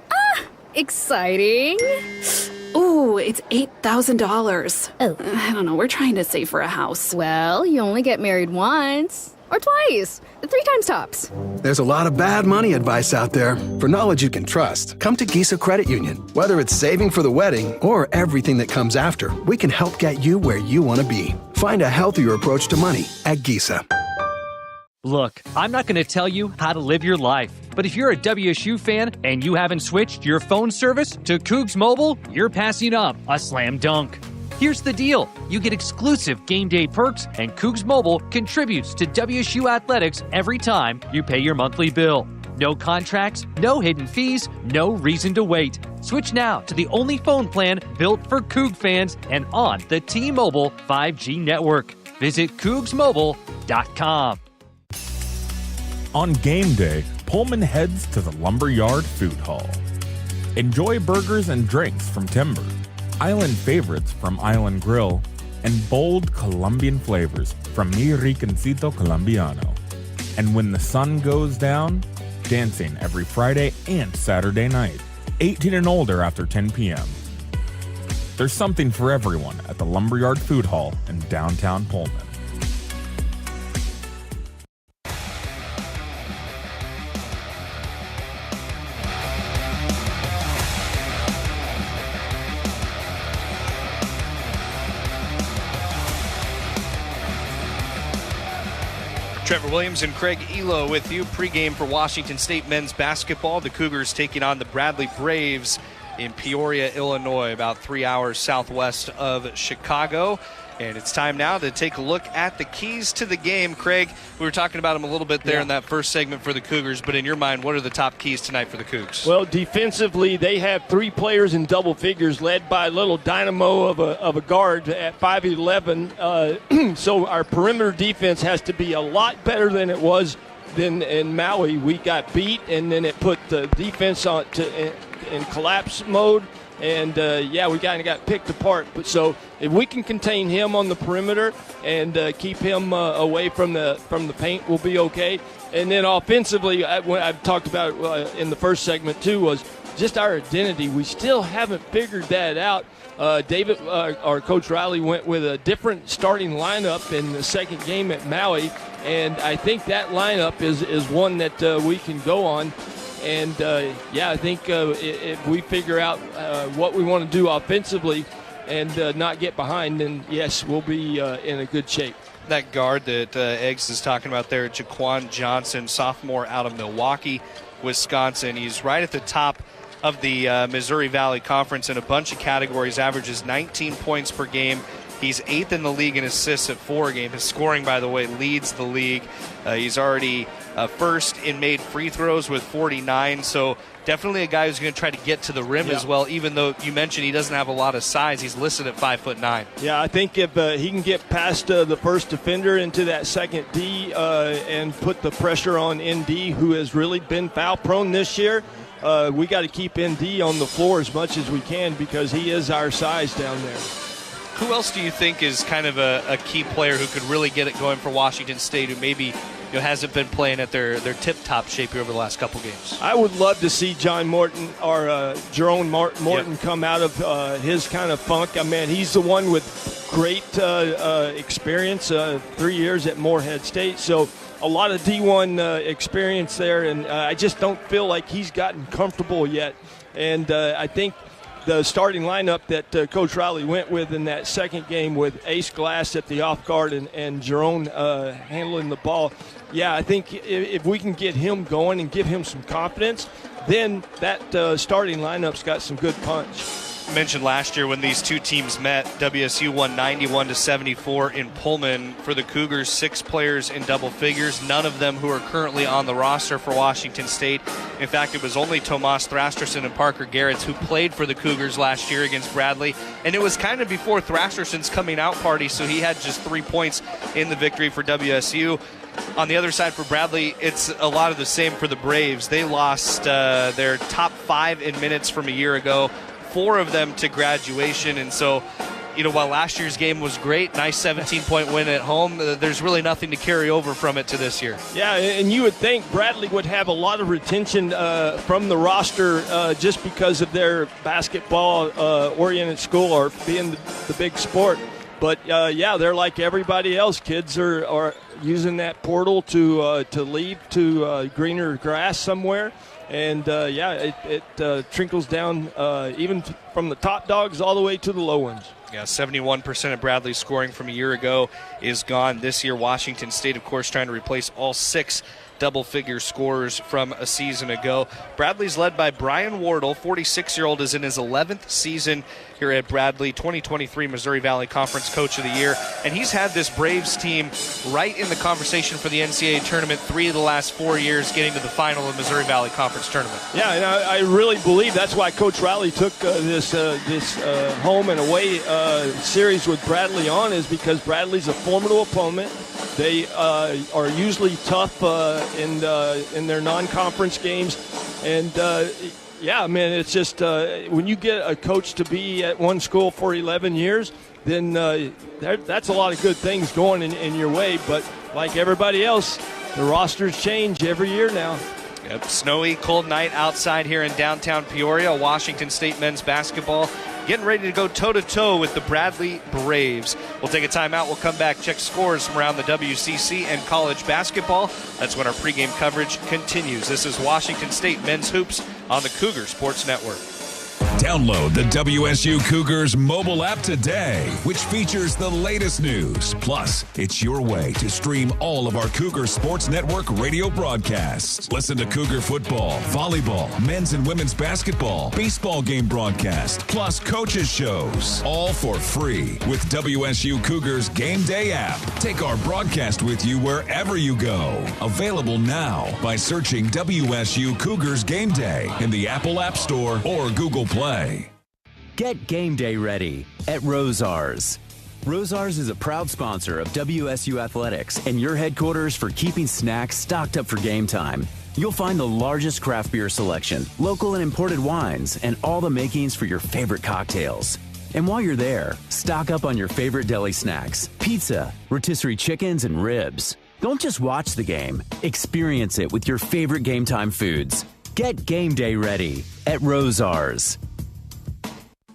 Exciting. Ooh, it's $8,000. Oh. I don't know, we're trying to save for a house. Well, you only get married once. Or twice. 3 times tops. There's a lot of bad money advice out there. For knowledge you can trust, come to Giza Credit Union. Whether it's saving for the wedding or everything that comes after, we can help get you where you want to be. Find a healthier approach to money at Giza. Look, I'm not going to tell you how to live your life. But if you're a WSU fan and you haven't switched your phone service to Cougs Mobile, you're passing up a slam dunk. Here's the deal. You get exclusive game day perks, and Cougs Mobile contributes to WSU athletics every time you pay your monthly bill. No contracts, no hidden fees, no reason to wait. Switch now to the only phone plan built for Coug fans and on the T-Mobile 5G network. Visit CougsMobile.com. On game day, Pullman heads to the Lumberyard Food Hall. Enjoy burgers and drinks from Timber, island favorites from Island Grill, and bold Colombian flavors from Mi Rinconcito Colombiano. And when the sun goes down, dancing every Friday and Saturday night, 18 and older after 10 p.m. There's something for everyone at the Lumberyard Food Hall in downtown Pullman. Trevor Williams and Craig Elo with you pregame for Washington State men's basketball. The Cougars taking on the Bradley Braves in Peoria, Illinois, about 3 hours southwest of Chicago. And it's time now to take a look at the keys to the game. Craig, we were talking about them a little bit there in that first segment for the Cougars, but in your mind, what are the top keys tonight for the Cougs? Well, defensively, they have 3 players in double figures, led by a little dynamo of a guard at 5'11". So our perimeter defense has to be a lot better than it was in Maui. We got beat, and then it put the defense in collapse mode. And, we kind of got picked apart. But so if we can contain him on the perimeter and keep him away from the paint, we'll be okay. And then offensively, what I've talked about in the first segment too was just our identity. We still haven't figured that out. David, our Coach Riley, went with a different starting lineup in the second game at Maui. And I think that lineup is one that we can go on. And, I think if we figure out what we want to do offensively and not get behind, then, yes, we'll be in a good shape. That guard that Eggs is talking about there, Jaquan Johnson, sophomore out of Milwaukee, Wisconsin. He's right at the top of the Missouri Valley Conference in a bunch of categories, averages 19 points per game. He's 8th in the league in assists at 4 a game. His scoring, by the way, leads the league. He's already first in made free throws with 49. So definitely a guy who's going to try to get to the rim as well, even though you mentioned he doesn't have a lot of size. He's listed at 5'9". Yeah, I think if he can get past the first defender into that second D and put the pressure on ND, who has really been foul prone this year, we got to keep ND on the floor as much as we can because he is our size down there. Who else do you think is kind of a key player who could really get it going for Washington State, who maybe hasn't been playing at their tip-top shape here over the last couple games? I would love to see John Morton or Jerome Morton come out of his kind of funk. I mean, he's the one with great experience, 3 years at Morehead State. So a lot of D1 experience there, and I just don't feel like he's gotten comfortable yet. And I think the starting lineup that Coach Riley went with in that second game with Ace Glass at the off guard and Jerome handling the ball, I think if we can get him going and give him some confidence, then that starting lineup's got some good punch. Mentioned last year when these two teams met, WSU won 91-74 in Pullman. For the Cougars, 6 players in double figures, none of them who are currently on the roster for Washington State. In fact, it was only Tomas Thrasterson and Parker Garretts who played for the Cougars last year against Bradley, and it was kind of before Thrasterson's coming out party, so he had just 3 points in the victory for WSU. On the other side for Bradley, it's a lot of the same for the Braves. They lost their top 5 in minutes from a year ago, 4 of them to graduation. And so, while last year's game was great, nice 17-point win at home, there's really nothing to carry over from it to this year. Yeah, and you would think Bradley would have a lot of retention from the roster just because of their basketball-oriented school or being the big sport. But, they're like everybody else. Kids are using that portal to leave to greener grass somewhere. And, it trickles down even from the top dogs all the way to the low ones. Yeah, 71% of Bradley's scoring from a year ago is gone this year. Washington State, of course, trying to replace all 6 double-figure scores from a season ago. Bradley's led by Brian Wardle. 46-year-old is in his 11th season here at Bradley, 2023 Missouri Valley Conference Coach of the Year. And he's had this Braves team right in the conversation for the NCAA tournament 3 of the last 4 years, getting to the final of the Missouri Valley Conference tournament. Yeah, and I really believe that's why Coach Riley took this home and away series with Bradley on, is because Bradley's a formidable opponent. They are usually tough in their non-conference games. And, yeah, man, it's just when you get a coach to be at one school for 11 years, then that's a lot of good things going in your way. But like everybody else, the rosters change every year now. Yep, snowy, cold night outside here in downtown Peoria. Washington State men's basketball getting ready to go toe-to-toe with the Bradley Braves. We'll take a timeout. We'll come back, check scores from around the WCC and college basketball. That's when our pregame coverage continues. This is Washington State Men's Hoops on the Cougar Sports Network. Download the WSU Cougars mobile app today, which features the latest news. Plus, it's your way to stream all of our Cougar Sports Network radio broadcasts. Listen to Cougar football, volleyball, men's and women's basketball, baseball game broadcast, plus coaches shows, all for free with WSU Cougars Game Day app. Take our broadcast with you wherever you go. Available now by searching WSU Cougars Game Day in the Apple App Store or Google Play. Get game day ready at Rosars. Rosars is a proud sponsor of WSU Athletics and your headquarters for keeping snacks stocked up for game time. You'll find the largest craft beer selection, local and imported wines, and all the makings for your favorite cocktails. And while you're there, stock up on your favorite deli snacks, pizza, rotisserie chickens, and ribs. Don't just watch the game, experience it with your favorite game time foods. Get game day ready at Rosars.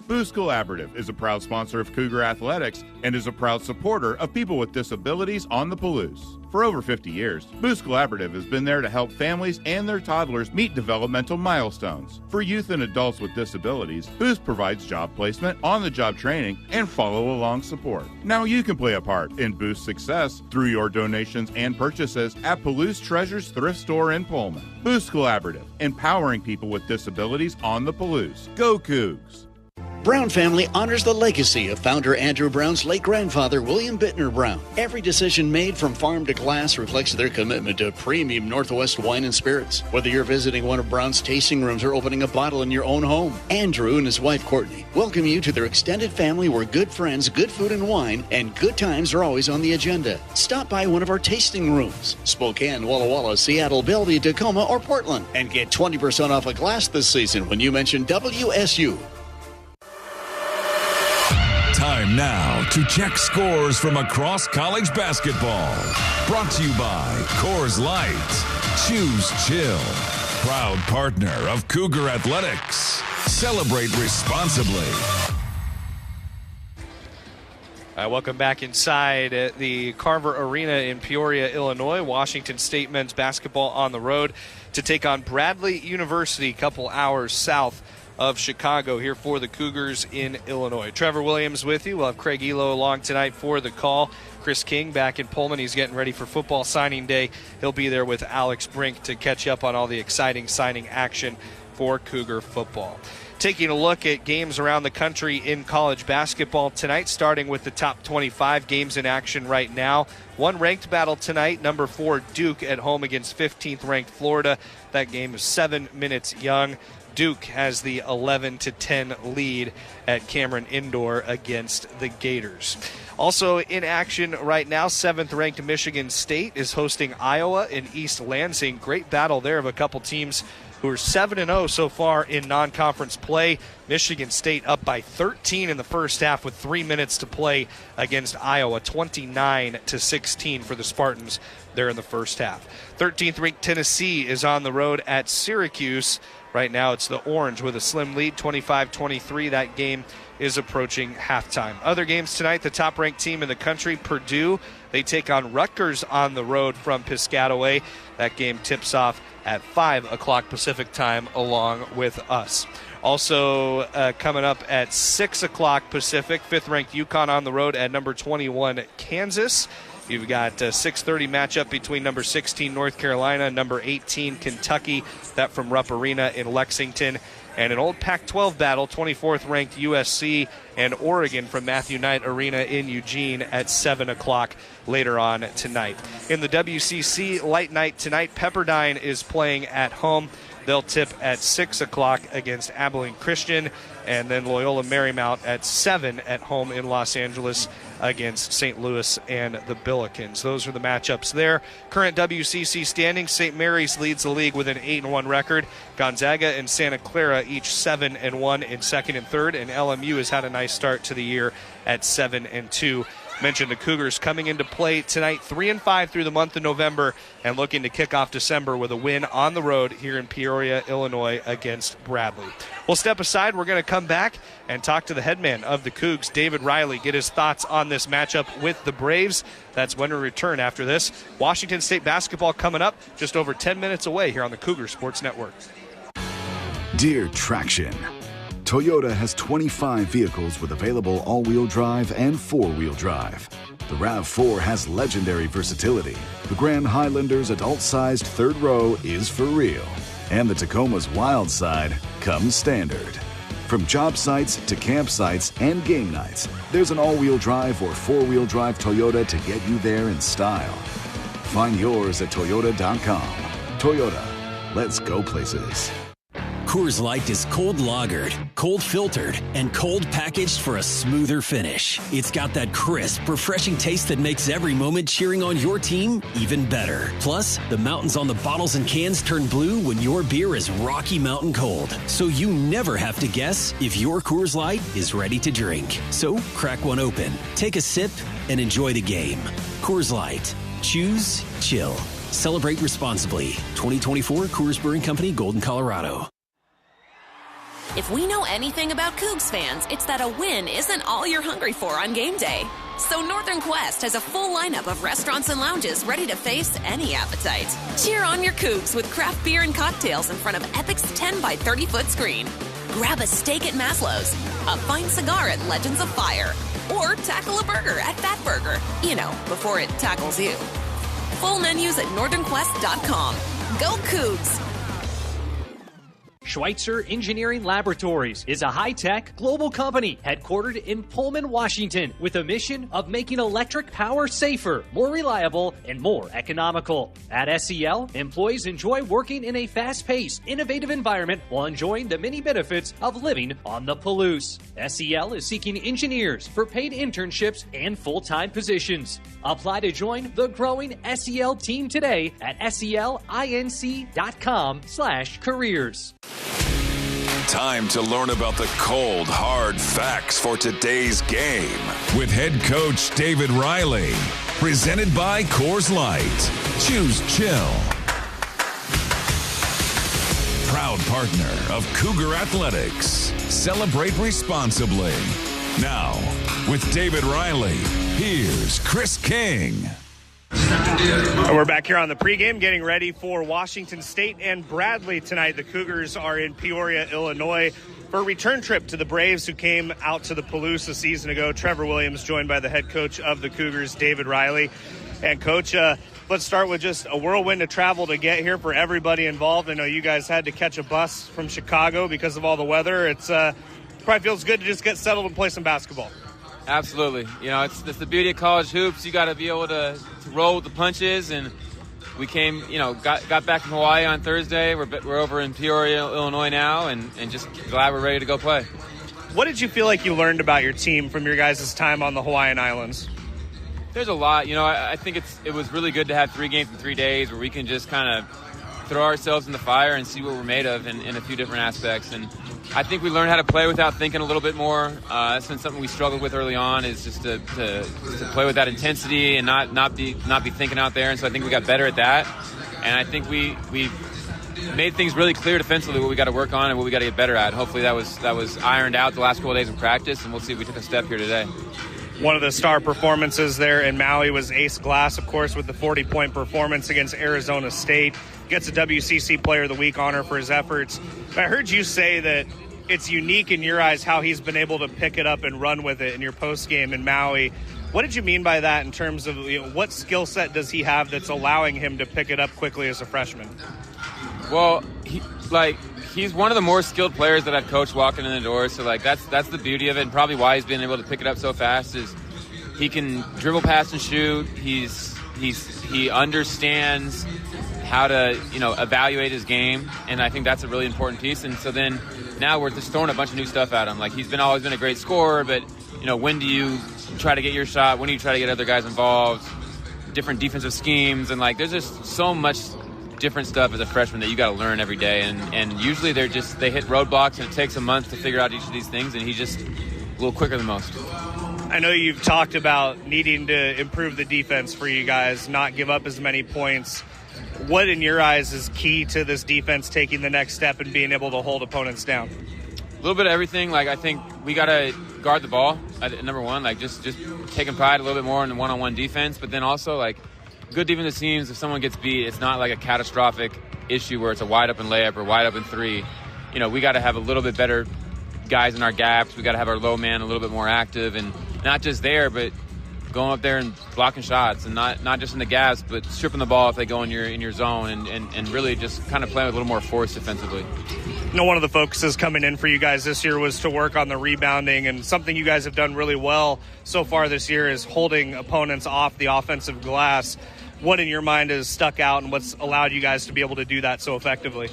Boost Collaborative is a proud sponsor of Cougar Athletics and is a proud supporter of people with disabilities on the Palouse. For over 50 years, Boost Collaborative has been there to help families and their toddlers meet developmental milestones. For youth and adults with disabilities, Boost provides job placement, on-the-job training, and follow-along support. Now you can play a part in Boost's success through your donations and purchases at Palouse Treasures Thrift Store in Pullman. Boost Collaborative, empowering people with disabilities on the Palouse. Go Cougs! Brown family honors the legacy of founder Andrew Brown's late grandfather, William Bittner Brown. Every decision made from farm to glass reflects their commitment to premium Northwest wine and spirits. Whether you're visiting one of Brown's tasting rooms or opening a bottle in your own home, Andrew and his wife, Courtney, welcome you to their extended family where good friends, good food and wine, and good times are always on the agenda. Stop by one of our tasting rooms, Spokane, Walla Walla, Seattle, Bellevue, Tacoma, or Portland, and get 20% off a glass this season when you mention WSU. Time now to check scores from across college basketball. Brought to you by Coors Light. Choose chill. Proud partner of Cougar Athletics. Celebrate responsibly. Welcome back inside at the Carver Arena in Peoria, Illinois. Washington State men's basketball on the road to take on Bradley University, a couple hours south of Chicago here for the Cougars in Illinois. Trevor Williams with you. We'll have Craig Elo along tonight for the call. Chris King back in Pullman. He's getting ready for football signing day. He'll be there with Alex Brink to catch up on all the exciting signing action for Cougar football. Taking a look at games around the country in college basketball tonight, starting with the top 25 games in action right now. One ranked battle tonight, number 4 Duke at home against 15th ranked Florida. That game is 7 minutes young. Duke has the 11-10 lead at Cameron Indoor against the Gators. Also in action right now, 7th-ranked Michigan State is hosting Iowa in East Lansing. Great battle there of a couple teams who are 7-0 so far in non-conference play. Michigan State up by 13 in the first half with 3 minutes to play against Iowa, 29-16 for the Spartans there in the first half. 13th-ranked Tennessee is on the road at Syracuse. Right now it's the Orange with a slim lead, 25-23. That game is approaching halftime. Other games tonight, the top-ranked team in the country, Purdue, they take on Rutgers on the road from Piscataway. That game tips off at 5 o'clock Pacific time along with us. Also coming up at 6 o'clock Pacific, 5th-ranked UConn on the road at number 21 Kansas. You've got a 6:30 matchup between number 16 North Carolina, number 18 Kentucky, that from Rupp Arena in Lexington. And an old Pac-12 battle, 24th ranked USC and Oregon from Matthew Knight Arena in Eugene at 7 o'clock later on tonight. In the WCC light night tonight, Pepperdine is playing at home. They'll tip at 6 o'clock against Abilene Christian, and then Loyola Marymount at 7 at home in Los Angeles against St. Louis and the Billikens. Those are the matchups there. Current WCC standings, St. Mary's leads the league with an 8-1 record. Gonzaga and Santa Clara each 7-1 in second and third, and LMU has had a nice start to the year at 7-2. Mentioned the Cougars coming into play tonight, 3-5 through the month of November, and looking to kick off December with a win on the road here in Peoria, Illinois against Bradley. We'll step aside. We're going to come back and talk to the headman of the Cougs, David Riley, get his thoughts on this matchup with the Braves. That's when we return after this. Washington State basketball coming up just over 10 minutes away here on the Cougar Sports Network. Dear Traction, Toyota has 25 vehicles with available all-wheel drive and four-wheel drive. The RAV4 has legendary versatility. The Grand Highlander's adult-sized third row is for real. And the Tacoma's wild side comes standard. From job sites to campsites and game nights, there's an all-wheel drive or four-wheel drive Toyota to get you there in style. Find yours at Toyota.com. Toyota, let's go places. Coors Light is cold lagered, cold filtered, and cold packaged for a smoother finish. It's got that crisp, refreshing taste that makes every moment cheering on your team even better. Plus, the mountains on the bottles and cans turn blue when your beer is Rocky Mountain cold. So you never have to guess if your Coors Light is ready to drink. So crack one open, take a sip, and enjoy the game. Coors Light. Choose chill. Celebrate responsibly. 2024 Coors Brewing Company, Golden, Colorado. If we know anything about Cougs fans, it's that a win isn't all you're hungry for on game day. So Northern Quest has a full lineup of restaurants and lounges ready to face any appetite. Cheer on your Cougs with craft beer and cocktails in front of Epic's 10 by 30-foot screen. Grab a steak at Maslow's, a fine cigar at Legends of Fire, or tackle a burger at Fat Burger, before it tackles you. Full menus at northernquest.com. Go Cougs! Schweitzer Engineering Laboratories is a high-tech global company headquartered in Pullman, Washington, with a mission of making electric power safer, more reliable, and more economical. At SEL, employees enjoy working in a fast-paced, innovative environment while enjoying the many benefits of living on the Palouse. SEL is seeking engineers for paid internships and full-time positions. Apply to join the growing SEL team today at selinc.com/careers. Time to learn about the cold, hard facts for today's game with head coach David Riley. Presented by Coors Light. Choose chill. Proud partner of Cougar Athletics. Celebrate responsibly. Now, with David Riley, here's Chris King. We're back here on the pregame, getting ready for Washington State and Bradley tonight. The Cougars are in Peoria, Illinois, for a return trip to the Braves, who came out to the Palouse a season ago. Trevor Williams joined by the head coach of the Cougars, David Riley. And, Coach, let's start with just a whirlwind of travel to get here for everybody involved. I know you guys had to catch a bus from Chicago because of all the weather. It's probably feels good to just get settled and play some basketball. Absolutely. It's the beauty of college hoops. You got to be able to roll with the punches, and we came, got back from Hawaii on Thursday. We're over in Peoria, Illinois now, and just glad we're ready to go play. What did you feel like you learned about your team from your guys' time on the Hawaiian Islands? There's a lot. I think it was really good to have 3 games in 3 days where we can just kind of throw ourselves in the fire and see what we're made of in a few different aspects. And I think we learned how to play without thinking a little bit more. That's been something we struggled with early on, is just to play with that intensity and not be thinking out there. And so I think we got better at that. And I think we made things really clear defensively what we got to work on and what we got to get better at. Hopefully that was ironed out the last couple of days of practice, and we'll see if we took a step here today. One of the star performances there in Maui was Ace Glass, of course, with the 40-point performance against Arizona State. Gets a WCC Player of the Week honor for his efforts. But I heard you say that it's unique in your eyes how he's been able to pick it up and run with it in your postgame in Maui. What did you mean by that in terms of what skill set does he have that's allowing him to pick it up quickly as a freshman? Well, he's one of the more skilled players that I've coached walking in the door. So that's the beauty of it, and probably why he's been able to pick it up so fast is he can dribble, pass, and shoot. He understands how to evaluate his game, and I think that's a really important piece. And so then now we're just throwing a bunch of new stuff at him. Like he's always been a great scorer, but when do you try to get your shot? When do you try to get other guys involved? Different defensive schemes, and there's just so much different stuff as a freshman that you got to learn every day. And usually they hit roadblocks, and it takes a month to figure out each of these things, and he's just a little quicker than most. I know you've talked about needing to improve the defense for you guys, not give up as many points. What, in your eyes, is key to this defense taking the next step and being able to hold opponents down? A little bit of everything. I think we got to guard the ball at number one. Just taking pride a little bit more in the one-on-one defense. But then also, good defensive teams, if someone gets beat, it's not like a catastrophic issue where it's a wide-open layup or wide-open three. We got to have a little bit better guys in our gaps. We got to have our low man a little bit more active, and not just there, but going up there and blocking shots, and not just in the gaps, but stripping the ball if they go in your zone, and really just kind of playing with a little more force defensively. One of the focuses coming in for you guys this year was to work on the rebounding, and something you guys have done really well so far this year is holding opponents off the offensive glass. What in your mind has stuck out, and what's allowed you guys to be able to do that so effectively?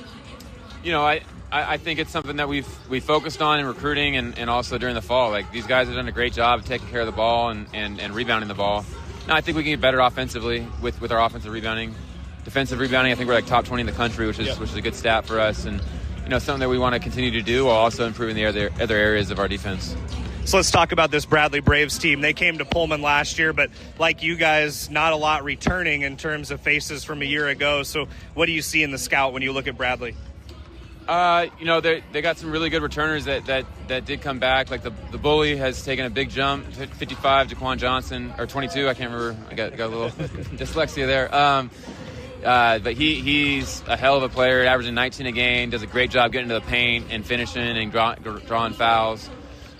I think it's something that we focused on in recruiting and also during the fall. These guys have done a great job of taking care of the ball and rebounding the ball. Now I think we can get better offensively with our offensive rebounding. Defensive rebounding, I think we're top 20 in the country, which is a good stat for us, and something that we want to continue to do while also improving the other areas of our defense. So let's talk about this Bradley Braves team. They came to Pullman last year, but like you guys, not a lot returning in terms of faces from a year ago. So what do you see in the scout when you look at Bradley? They got some really good returners that did come back. The bully has taken a big jump. 55, Jaquan Johnson, or 22, I can't remember. I got a little dyslexia there. But he's a hell of a player, averaging 19 a game, does a great job getting to the paint and finishing and drawing fouls.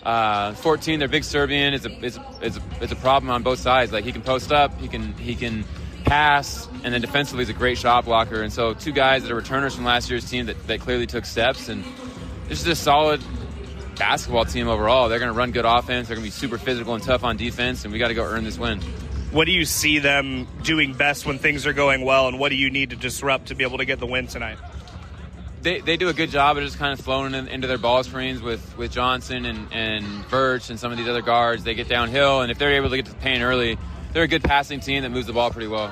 14, their big Serbian is a problem on both sides. He can post up, he can pass, and then defensively he's a great shot blocker. And so two guys that are returners from last year's team that clearly took steps, and this is a solid basketball team overall. They're going to run good offense, they're going to be super physical and tough on defense, and we got to go earn this win. What do you see them doing best when things are going well, and what do you need to disrupt to be able to get the win tonight? They do a good job of just kind of flowing into their ball screens with Johnson and Birch and some of these other guards. They get downhill, and if they're able to get to the paint early, they're a good passing team that moves the ball pretty well.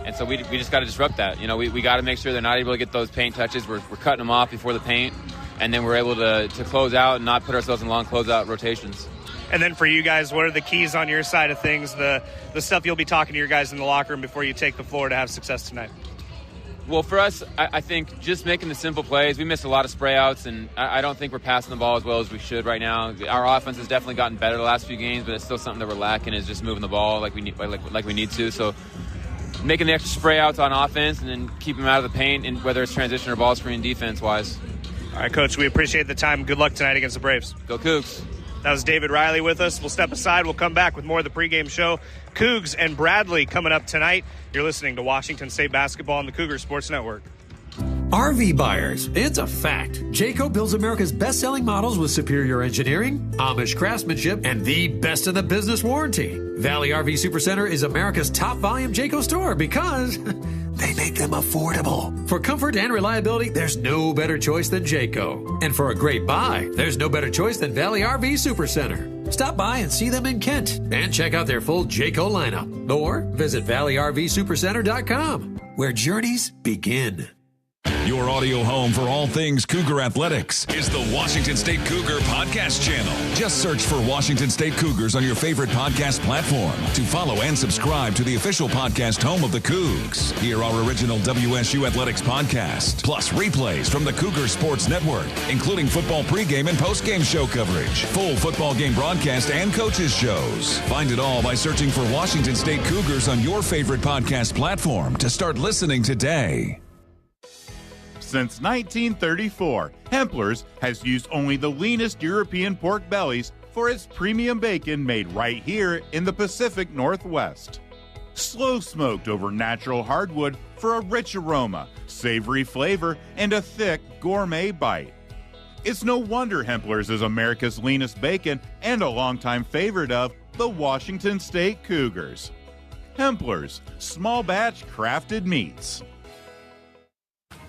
And so we just got to disrupt that. We got to make sure they're not able to get those paint touches. We're cutting them off before the paint, and then we're able to close out and not put ourselves in long closeout rotations. And then for you guys, what are the keys on your side of things, the stuff you'll be talking to your guys in the locker room before you take the floor to have success tonight? Well, for us, I think just making the simple plays. We missed a lot of spray outs, and I don't think we're passing the ball as well as we should right now. Our offense has definitely gotten better the last few games, but it's still something that we're lacking, is just moving the ball like we need to. So making the extra spray outs on offense and then keep them out of the paint, and whether it's transition or ball screen defense-wise. All right, Coach, we appreciate the time. Good luck tonight against the Braves. Go Cougs. That was David Riley with us. We'll step aside. We'll come back with more of the pregame show. Cougs and Bradley coming up tonight. You're listening to Washington State Basketball on the Cougar Sports Network. RV buyers, it's a fact. Jayco builds America's best-selling models with superior engineering, Amish craftsmanship, and the best of the business warranty. Valley RV Supercenter is America's top volume Jayco store because they make them affordable. For comfort and reliability, there's no better choice than Jayco. And for a great buy, there's no better choice than Valley RV Supercenter. Stop by and see them in Kent and check out their full Jayco lineup. Or visit ValleyRVSupercenter.com, where journeys begin. Your audio home for all things Cougar Athletics is the Washington State Cougar Podcast Channel. Just search for Washington State Cougars on your favorite podcast platform to follow and subscribe to the official podcast home of the Cougs. Hear our original WSU Athletics podcast, plus replays from the Cougar Sports Network, including football pregame and postgame show coverage, full football game broadcast, and coaches shows. Find it all by searching for Washington State Cougars on your favorite podcast platform to start listening today. Since 1934, Hempler's has used only the leanest European pork bellies for its premium bacon made right here in the Pacific Northwest. Slow smoked over natural hardwood for a rich aroma, savory flavor, and a thick gourmet bite. It's no wonder Hempler's is America's leanest bacon and a longtime favorite of the Washington State Cougars. Hempler's, small batch crafted meats.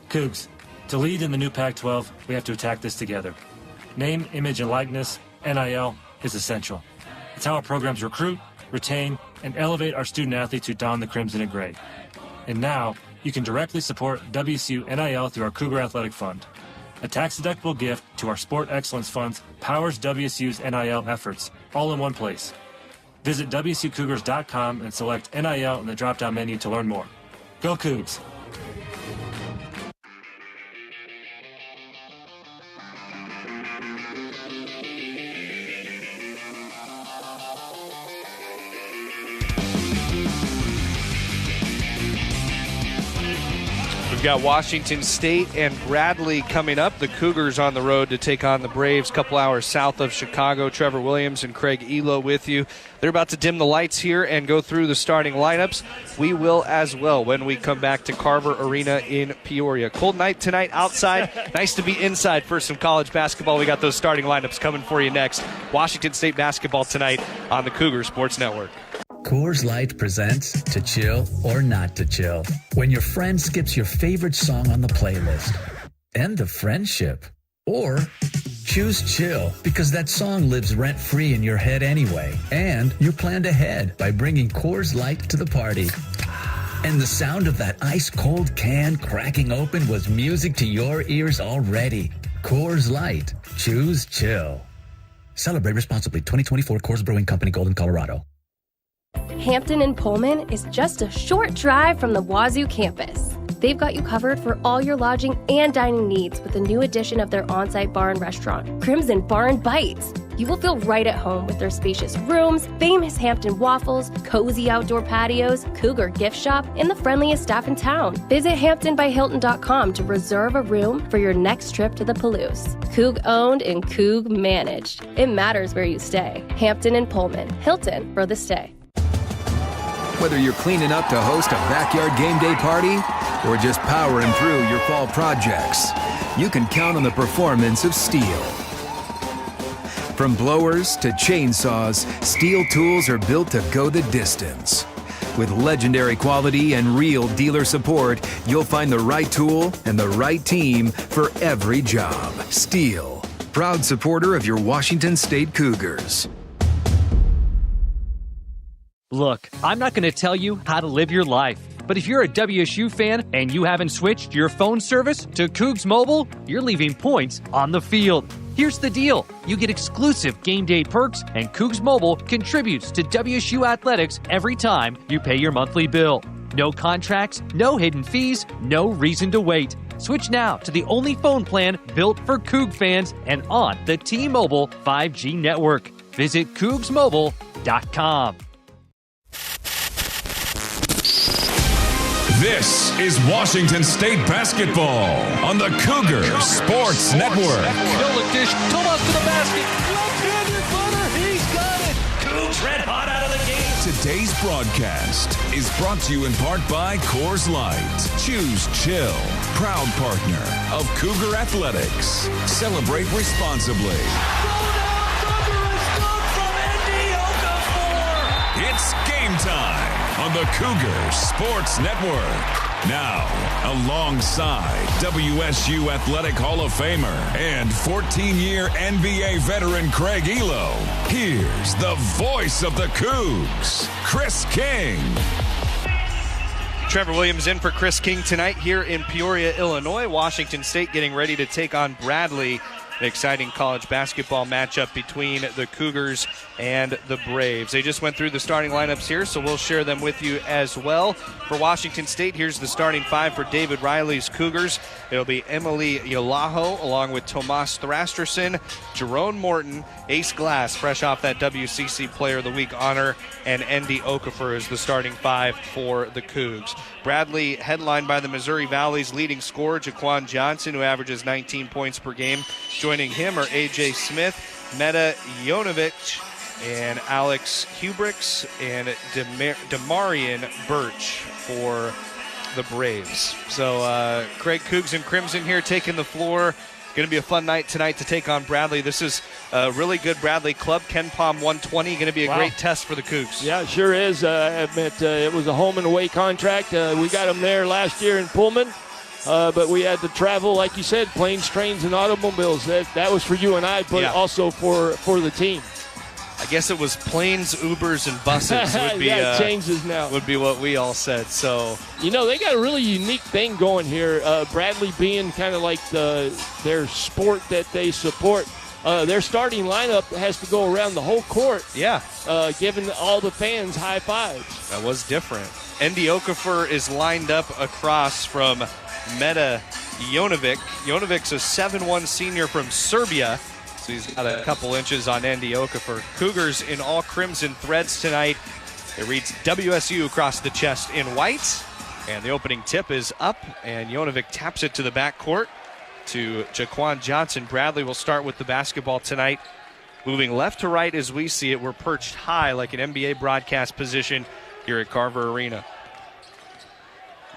Cougs, to lead in the new Pac-12, we have to attack this together. Name, image, and likeness, NIL, is essential. It's how our programs recruit, retain, and elevate our student athletes who don the crimson and gray. And now, you can directly support WSU NIL through our Cougar Athletic Fund. A tax-deductible gift to our Sport Excellence Funds powers WSU's NIL efforts, all in one place. Visit WSUCougars.com and select NIL in the drop-down menu to learn more. Go Cougs! We've got Washington State and Bradley coming up. The Cougars on the road to take on the Braves, a couple hours south of Chicago. Trevor Williams and Craig Elo with you. They're about to dim the lights here and go through the starting lineups. We will as well when we come back to Carver Arena in Peoria. Cold night tonight outside. Nice to be inside for some college basketball. We got those starting lineups coming for you next. Washington State basketball tonight on the Cougar Sports Network. Coors Light presents To Chill or Not to Chill. When your friend skips your favorite song on the playlist. End the friendship. Or choose chill because that song lives rent-free in your head anyway. And you planned ahead by bringing Coors Light to the party. And the sound of that ice-cold can cracking open was music to your ears already. Coors Light. Choose chill. Celebrate responsibly. 2024 Coors Brewing Company, Golden, Colorado. Hampton and Pullman is just a short drive from the Wazoo campus. They've got you covered for all your lodging and dining needs with the new addition of their on-site bar and restaurant, Crimson Bar and Bites. You will feel right at home with their spacious rooms, famous Hampton waffles, cozy outdoor patios, Cougar gift shop, and the friendliest staff in town. Visit HamptonbyHilton.com to reserve a room for your next trip to the Palouse. Coug owned and Coug managed. It matters where you stay. Hampton and Pullman. Hilton for the stay. Whether you're cleaning up to host a backyard game day party or just powering through your fall projects, you can count on the performance of Steel. From blowers to chainsaws, Steel tools are built to go the distance. With legendary quality and real dealer support, you'll find the right tool and the right team for every job. Steel, proud supporter of your Washington State Cougars. Look, I'm not going to tell you how to live your life, but if you're a WSU fan and you haven't switched your phone service to Cougs Mobile, you're leaving points on the field. Here's the deal. You get exclusive game day perks, and Cougs Mobile contributes to WSU athletics every time you pay your monthly bill. No contracts, no hidden fees, no reason to wait. Switch now to the only phone plan built for Coug fans and on the T-Mobile 5G network. Visit CougsMobile.com. This is Washington State basketball on the Cougar Sports Network. Kill dish. Tomas to the basket. Left-handed butter. He's got it. Cougs red hot out of the game. Today's broadcast is brought to you in part by Coors Light. Choose Chill, proud partner of Cougar Athletics. Celebrate responsibly. It's game time on the Cougar Sports Network. Now, alongside WSU Athletic Hall of Famer and 14-year NBA veteran Craig Elo, here's the voice of the Cougs, Chris King. Trevor Williams in for Chris King tonight here in Peoria, Illinois. Washington State getting ready to take on Bradley. An exciting college basketball matchup between the Cougars and the Braves. They just went through the starting lineups here, so we'll share them with you as well. For Washington State, here's the starting five for David Riley's Cougars. It'll be Emily Yalaho along with Tomas Thrasterson, Jerome Morton, Ace Glass, fresh off that WCC Player of the Week honor, and Andy Okafor is the starting five for the Cougs. Bradley headlined by the Missouri Valley's leading scorer, Jaquan Johnson, who averages 19 points per game. Joining him are A.J. Smith, Meta Jonovic and Alex Hubricks and Demarian Birch for the Braves. So Craig, Cougs and Crimson here taking the floor. Going to be a fun night tonight to take on Bradley. This is a really good Bradley club. Ken Palm 120. Going to be a great test for the Cougs. Yeah, it sure is. I admit it was a home and away contract. We got them there last year in Pullman, but we had to travel, like you said, planes, trains, and automobiles. That was for you and I, but also for the team. I guess it was planes, Ubers, and buses would be it changes now. Would be what we all said. So they got a really unique thing going here. Bradley being kind of like their sport that they support. Their starting lineup has to go around the whole court. Yeah, giving all the fans high fives. That was different. Andy Okafor is lined up across from Meta Jonovic. Jonovic's a 7'1" senior from Serbia. So he's got a couple inches on Andy Okafor. Cougars in all crimson threads tonight. It reads WSU across the chest in white. And the opening tip is up, and Jonovic taps it to the backcourt to Jaquan Johnson. Bradley will start with the basketball tonight. Moving left to right as we see it. We're perched high like an NBA broadcast position here at Carver Arena.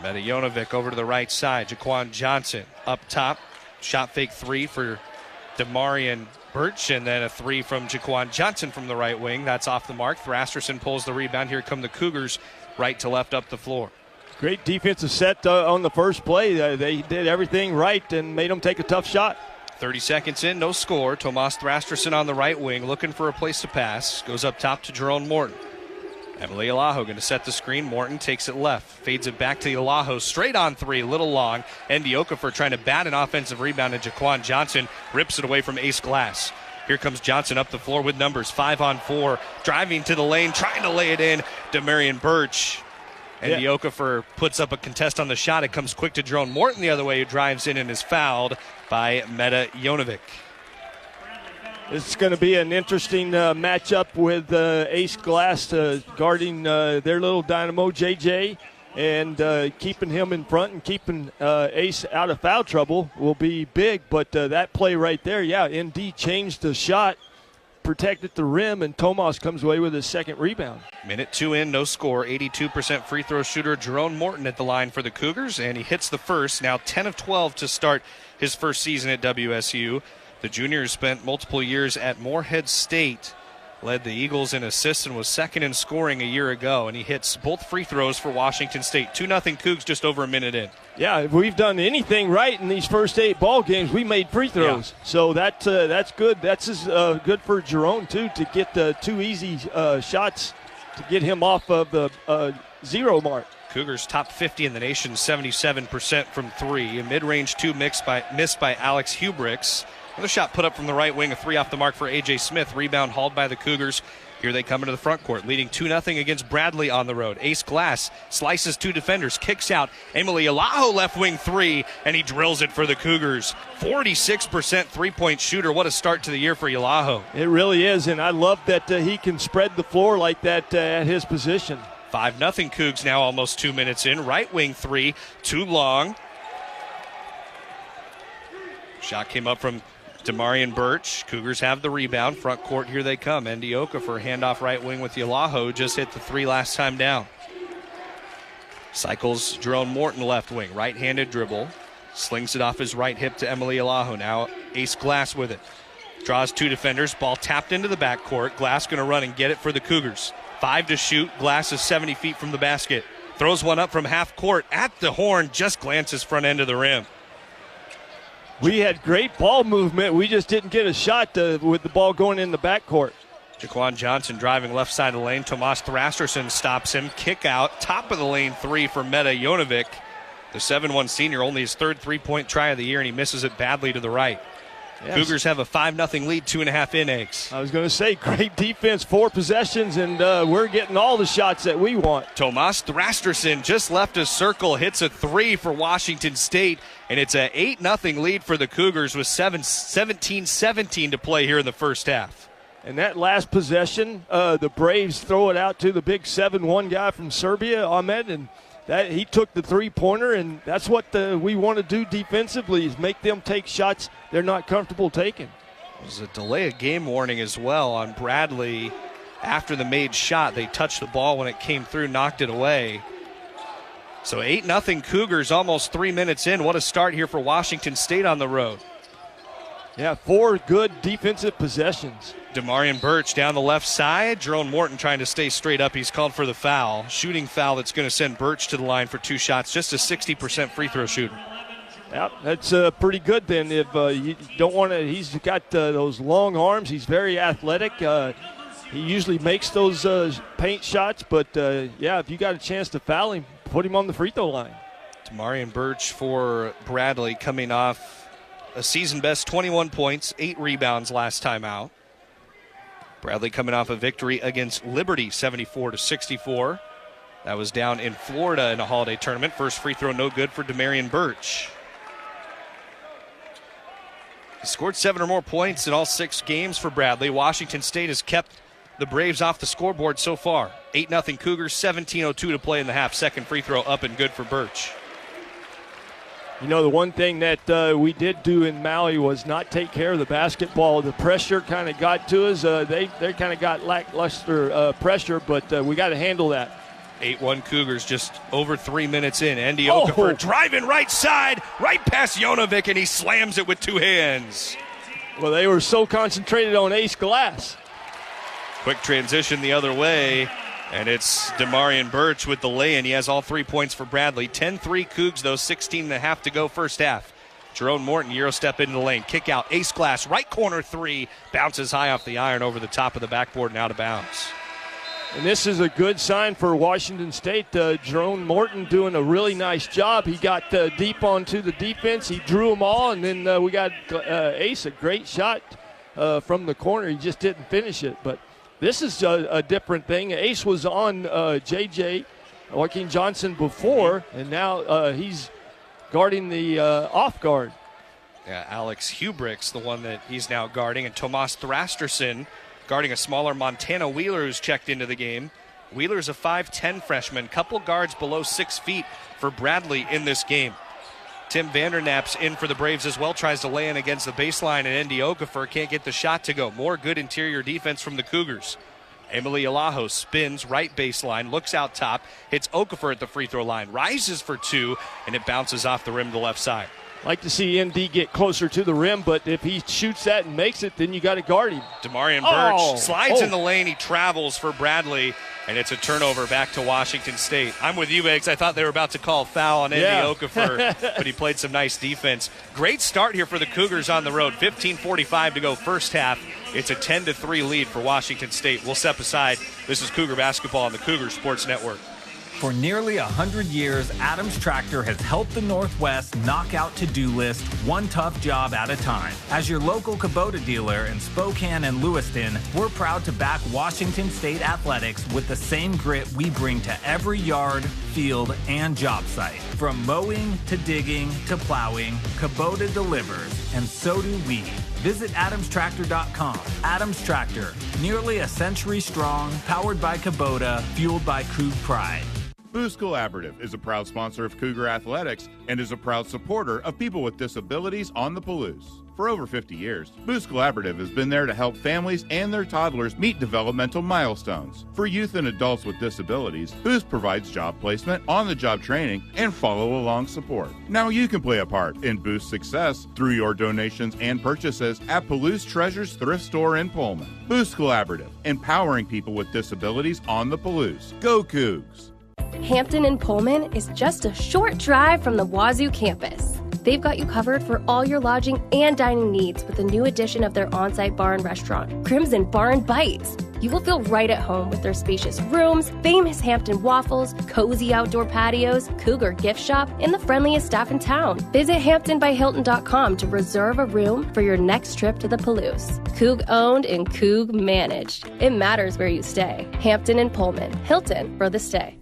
Meta Jonovic over to the right side. Jaquan Johnson up top. Shot fake three for Demarian Birch, and then a three from Jaquan Johnson from the right wing. That's off the mark. Thrasterson pulls the rebound. Here come the Cougars right to left up the floor. Great defensive set on the first play. They did everything right and made them take a tough shot. 30 seconds in, no score. Tomas Thrasterson on the right wing looking for a place to pass. Goes up top to Jerome Morton. Emily Alaho going to set the screen. Morton takes it left. Fades it back to Alaho. Straight on three. A little long. Andy Okafor trying to bat an offensive rebound, and Jaquan Johnson rips it away from Ace Glass. Here comes Johnson up the floor with numbers. 5-on-4. Driving to the lane. Trying to lay it in. Demarian Birch. Andy Okafor puts up a contest on the shot. It comes quick to Jerome Morton the other way, who drives in and is fouled by Meta Jonovic. It's going to be an interesting matchup with Ace Glass guarding their little dynamo, JJ, and keeping him in front and keeping Ace out of foul trouble will be big. But that play right there, ND changed the shot, protected the rim, and Tomas comes away with his second rebound. Minute 2 in, no score. 82% free throw shooter Jerome Morton at the line for the Cougars, and he hits the first. Now 10 of 12 to start his first season at WSU. The junior spent multiple years at Morehead State, led the Eagles in assists, and was second in scoring a year ago. And he hits both free throws for Washington State. 2-0 Cougs just over a minute in. Yeah, if we've done anything right in these first 8 ball games, we made free throws. Yeah. So that's good. That's good for Jerome, too, to get the 2 easy shots to get him off of the 0 mark. Cougars top 50 in the nation, 77% from 3. A mid-range 2 missed by Alex Hubricks. Another shot put up from the right wing, a 3 off the mark for A.J. Smith. Rebound hauled by the Cougars. Here they come into the front court, leading 2-0 against Bradley on the road. Ace Glass slices 2 defenders, kicks out. Emily Alaho left wing 3, and he drills it for the Cougars. 46% three-point shooter. What a start to the year for Alaho. It really is, and I love that he can spread the floor like that at his position. 5-0 Cougs now almost 2 minutes in. Right wing 3, too long. Shot came up from Demarian Birch. Cougars have the rebound. Front court, here they come. Andy Okafor handoff right wing with Yalaho. Just hit the 3 last time down. Cycles Jerome Morton left wing. Right-handed dribble. Slings it off his right hip to Emily Yalaho. Now Ace Glass with it. Draws 2 defenders. Ball tapped into the backcourt. Glass going to run and get it for the Cougars. 5 to shoot. Glass is 70 feet from the basket. Throws one up from half court at the horn. Just glances front end of the rim. We had great ball movement. We just didn't get a shot with the ball going in the backcourt. Jaquan Johnson driving left side of the lane. Tomas Thrasterson stops him. Kick out. Top of the lane 3 for Meta Jonovic. The 7'1" senior, only his 3rd three-point try of the year, and he misses it badly to the right. Yes. Cougars have a 5-0 lead, 2.5 innings. I was going to say, great defense, 4 possessions, and we're getting all the shots that we want. Tomas Thrasterson just left a circle, hits a 3 for Washington State, and it's an 8-0 lead for the Cougars with 17-17 to play here in the first half. And that last possession, the Braves throw it out to the big 7'1" guy from Serbia, Ahmed, and he took the three-pointer, and that's what we want to do defensively is make them take shots they're not comfortable taking. There's a delay of game warning as well on Bradley. After the made shot, they touched the ball when it came through, knocked it away. So 8-0 Cougars almost 3 minutes in. What a start here for Washington State on the road. Yeah, 4 good defensive possessions. Demarion Birch down the left side. Jerome Morton trying to stay straight up. He's called for the foul. Shooting foul that's going to send Birch to the line for 2 shots. Just a 60% free throw shooter. Yeah, that's pretty good then. If you don't want to, he's got those long arms. He's very athletic. He usually makes those paint shots, but yeah, if you got a chance to foul him, put him on the free throw line. Demarion Birch for Bradley coming off a season best 21 points, 8 rebounds last time out. Bradley coming off a victory against Liberty, 74-64. That was down in Florida in a holiday tournament. First free throw no good for Demarion Birch. He scored 7 or more points in all 6 games for Bradley. Washington State has kept the Braves off the scoreboard so far. 8-0 Cougars, 17:02 to play in the half. Second free throw up and good for Birch. You know, the one thing that we did do in Maui was not take care of the basketball. The pressure kind of got to us. They kind of got lackluster pressure, but we got to handle that. 8-1 Cougars just over 3 minutes in. Andy Okafor driving right side, right past Jonovic, and he slams it with 2 hands. Well, they were so concentrated on ace glass. Quick transition the other way, and it's Demarion Birch with the lay-in. He has all 3 points for Bradley. 10-3 Cougs, though, 16.5 to go first half. Jerome Morton, Euro step into the lane. Kick out, ace glass, right corner 3. Bounces high off the iron over the top of the backboard and out of bounds. And this is a good sign for Washington State. Jerome Morton doing a really nice job. He got deep onto the defense. He drew them all, and then we got Ace, a great shot from the corner. He just didn't finish it. But this is a different thing. Ace was on J.J. Joaquin Johnson before, and now he's guarding the off guard. Yeah, Alex Hubrick's the one that he's now guarding, and Tomas Thrasterson guarding a smaller Montana Wheeler who's checked into the game. Wheeler's a 5'10 freshman, couple guards below 6 feet for Bradley in this game. Tim Vandernap's in for the Braves as well, tries to lay in against the baseline, and Andy Okafor can't get the shot to go. More good interior defense from the Cougars. Emily Alajo spins right baseline, looks out top, hits Okafor at the free throw line, rises for 2, and it bounces off the rim to the left side. Like to see MD get closer to the rim, but if he shoots that and makes it, then you got to guard him. Demarion Birch slides in the lane. He travels for Bradley, and it's a turnover back to Washington State. I'm with you, Beggs. I thought they were about to call a foul on Andy Okafor, but he played some nice defense. Great start here for the Cougars on the road. 15:45 to go first half. It's a 10-3 lead for Washington State. We'll step aside. This is Cougar Basketball on the Cougar Sports Network. For nearly 100 years, Adams Tractor has helped the Northwest knock out to-do list one tough job at a time. As your local Kubota dealer in Spokane and Lewiston, we're proud to back Washington State athletics with the same grit we bring to every yard, field, and job site. From mowing to digging to plowing, Kubota delivers, and so do we. Visit adamstractor.com. Adams Tractor, nearly a century strong, powered by Kubota, fueled by Coug pride. Boost Collaborative is a proud sponsor of Cougar Athletics and is a proud supporter of people with disabilities on the Palouse. For over 50 years, Boost Collaborative has been there to help families and their toddlers meet developmental milestones. For youth and adults with disabilities, Boost provides job placement, on-the-job training, and follow-along support. Now you can play a part in Boost's success through your donations and purchases at Palouse Treasures Thrift Store in Pullman. Boost Collaborative, empowering people with disabilities on the Palouse. Go Cougs! Hampton and Pullman is just a short drive from the Wazoo campus. They've got you covered for all your lodging and dining needs with the new addition of their on-site bar and restaurant, Crimson Bar and Bites. You will feel right at home with their spacious rooms, famous Hampton waffles, cozy outdoor patios, Cougar gift shop, and the friendliest staff in town. Visit HamptonbyHilton.com to reserve a room for your next trip to the Palouse. Coug owned and Coug managed. It matters where you stay. Hampton and Pullman. Hilton for the stay.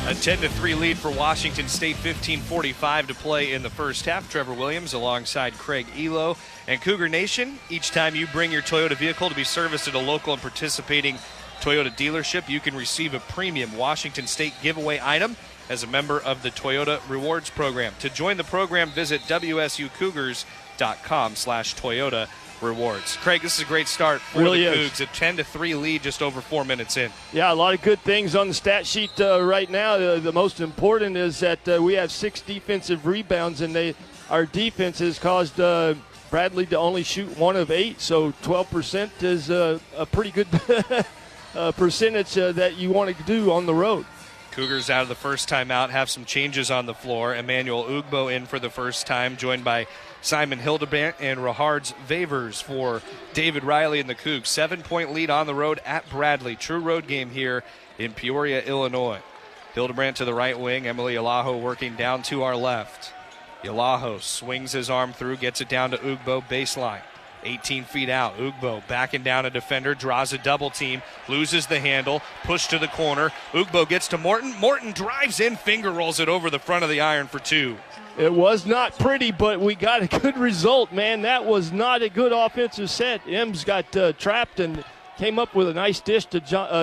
A 10-3 lead for Washington State, 15:45 to play in the first half. Trevor Williams alongside Craig Elo. And Cougar Nation, each time you bring your Toyota vehicle to be serviced at a local and participating Toyota dealership, you can receive a premium Washington State giveaway item as a member of the Toyota Rewards Program. To join the program, visit wsucougars.com/Toyota Rewards. Craig, this is a great start for really the is. Cougs. A 10-3 lead just over 4 minutes in. Yeah, a lot of good things on the stat sheet right now. The most important is that we have 6 defensive rebounds, and our defense has caused Bradley to only shoot 1 of 8, so 12% is a pretty good percentage that you want to do on the road. Cougars out of the first time out have some changes on the floor. Emmanuel Ugbo in for the first time, joined by Simon Hildebrandt and Rahards Vavers for David Riley and the Cougs. 7-point lead on the road at Bradley. True road game here in Peoria, Illinois. Hildebrandt to the right wing. Emily Alaho working down to our left. Alaho swings his arm through, gets it down to Ugbo, baseline. 18 feet out. Ugbo backing down a defender, draws a double team, loses the handle, push to the corner. Ugbo gets to Morton. Morton drives in, finger rolls it over the front of the iron for 2. It was not pretty, but we got a good result, man. That was not a good offensive set. Ems got trapped and came up with a nice dish to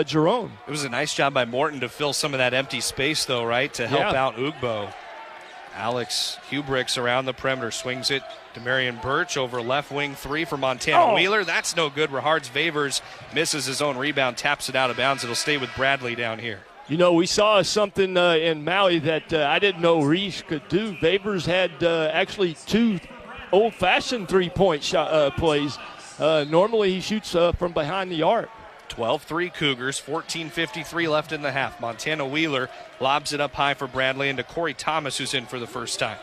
Jerome. It was a nice job by Morton to fill some of that empty space, though, right, to help out Ugbo. Alex Hubricks around the perimeter, swings it to Marion Birch over left wing 3 for Montana Wheeler. That's no good. Rahards Vavers misses his own rebound, taps it out of bounds. It'll stay with Bradley down here. You know, we saw something in Maui that I didn't know Reese could do. Vavers had actually 2 old-fashioned three-point plays. Normally he shoots from behind the arc. 12-3 Cougars, 14:53 left in the half. Montana Wheeler lobs it up high for Bradley and to Corey Thomas, who's in for the first time.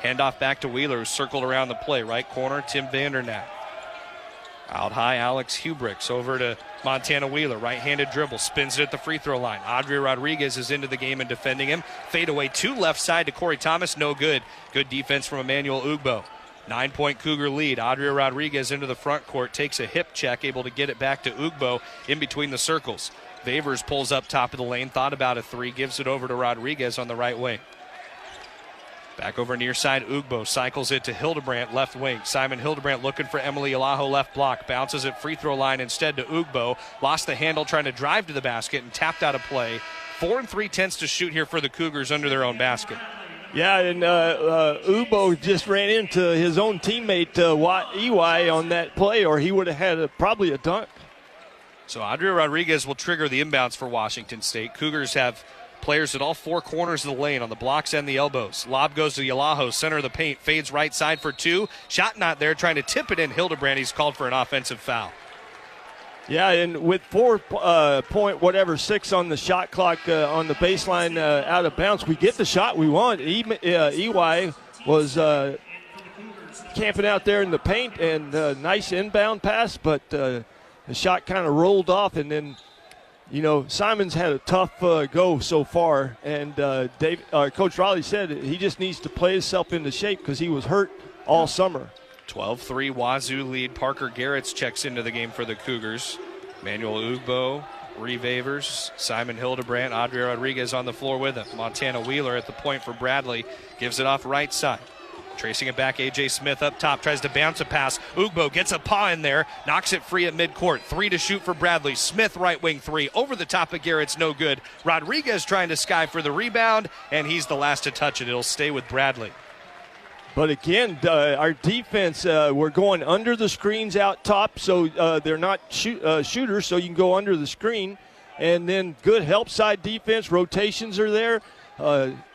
Handoff back to Wheeler, who's circled around the play. Right corner, Tim Vandernap. Out high, Alex Hubricks over to Montana Wheeler. Right-handed dribble, spins it at the free throw line. Adria Rodriguez is into the game and defending him. Fade away to left side to Corey Thomas, no good. Good defense from Emmanuel Ugbo. 9-point Cougar lead. Adria Rodriguez into the front court, takes a hip check, able to get it back to Ugbo in between the circles. Vavers pulls up top of the lane, thought about a 3, gives it over to Rodriguez on the right wing. Back over near side, Ugbo cycles it to Hildebrandt, left wing. Simon Hildebrandt looking for Emily Alaho, left block. Bounces it free throw line instead to Ugbo. Lost the handle trying to drive to the basket and tapped out of play. 4 3/10 to shoot here for the Cougars under their own basket. Yeah, and Ugbo just ran into his own teammate, EY, on that play, or he would have had probably a dunk. So Adria Rodriguez will trigger the inbounds for Washington State. Cougars have players at all 4 corners of the lane on the blocks and the elbows. Lob goes to Yalaho, center of the paint, fades right side for 2. Shot not there, trying to tip it in. Hildebrandt, he's called for an offensive foul. Yeah, and with 4.6 on the shot clock on the baseline out of bounds, we get the shot we want. EY was camping out there in the paint, and nice inbound pass, but the shot kind of rolled off, and then, you know, Simon's had a tough go so far, and Coach Riley said he just needs to play himself into shape because he was hurt all summer. 12-3 Wazoo lead. Parker Garretts checks into the game for the Cougars. Manuel Ugbo, Vavers, Simon Hildebrandt, Adria Rodriguez on the floor with him. Montana Wheeler at the point for Bradley. Gives it off right side. Tracing it back, A.J. Smith up top, tries to bounce a pass. Ugbo gets a paw in there, knocks it free at midcourt. 3 to shoot for Bradley. Smith right wing 3. Over the top of Garrett's, no good. Rodriguez trying to sky for the rebound, and he's the last to touch it. It'll stay with Bradley. But again, our defense, we're going under the screens out top, so they're not shooters, so you can go under the screen. And then good help side defense, rotations are there.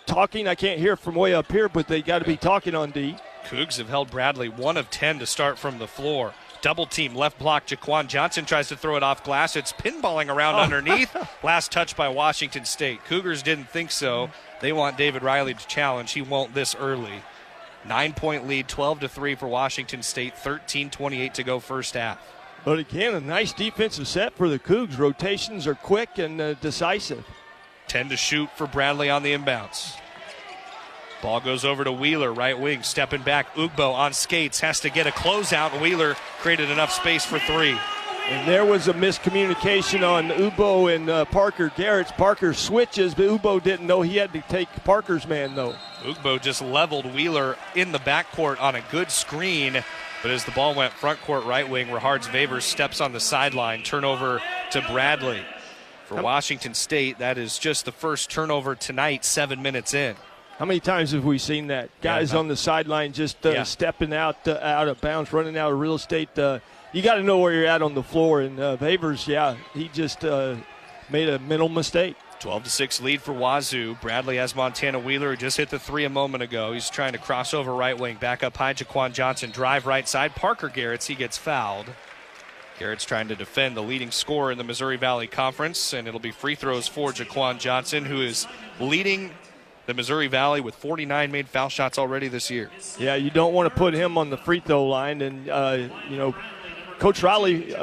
Talking, I can't hear from way up here, but they got to be talking on D. Cougs have held Bradley 1 of 10 to start from the floor. Double team, left block, Jaquan Johnson tries to throw it off glass. It's pinballing around underneath. Last touch by Washington State. Cougars didn't think so. They want David Riley to challenge. He won't this early. 9-point lead, 12-3 for Washington State, 13:28 to go first half. But again, a nice defensive set for the Cougs. Rotations are quick and decisive. 10 to shoot for Bradley on the inbounds. Ball goes over to Wheeler, right wing, stepping back. Ugbo on skates, has to get a closeout. Wheeler created enough space for 3. And there was a miscommunication on Ugbo and Parker Garrett's. Parker switches, but Ugbo didn't know he had to take Parker's man, though. Ugbo just leveled Wheeler in the backcourt on a good screen. But as the ball went front court right wing, Rahards-Vavers steps on the sideline. Turnover to Bradley. For Washington State, that is just the first turnover tonight, 7 minutes in. How many times have we seen that? Guys on the sideline just stepping out of bounds, running out of real estate. You got to know where you're at on the floor. And Vavers, he just made a mental mistake. 12-6 lead for Wazoo. Bradley has Montana Wheeler, who just hit the three a moment ago. He's trying to cross over right wing. Back up high, Jaquan Johnson. Drive right side. Parker Garretts, he gets fouled. Garrett's trying to defend the leading scorer in the Missouri Valley Conference, and it'll be free throws for Jaquan Johnson, who is leading the Missouri Valley with 49 made foul shots already this year. Yeah, you don't want to put him on the free throw line, and, Coach Riley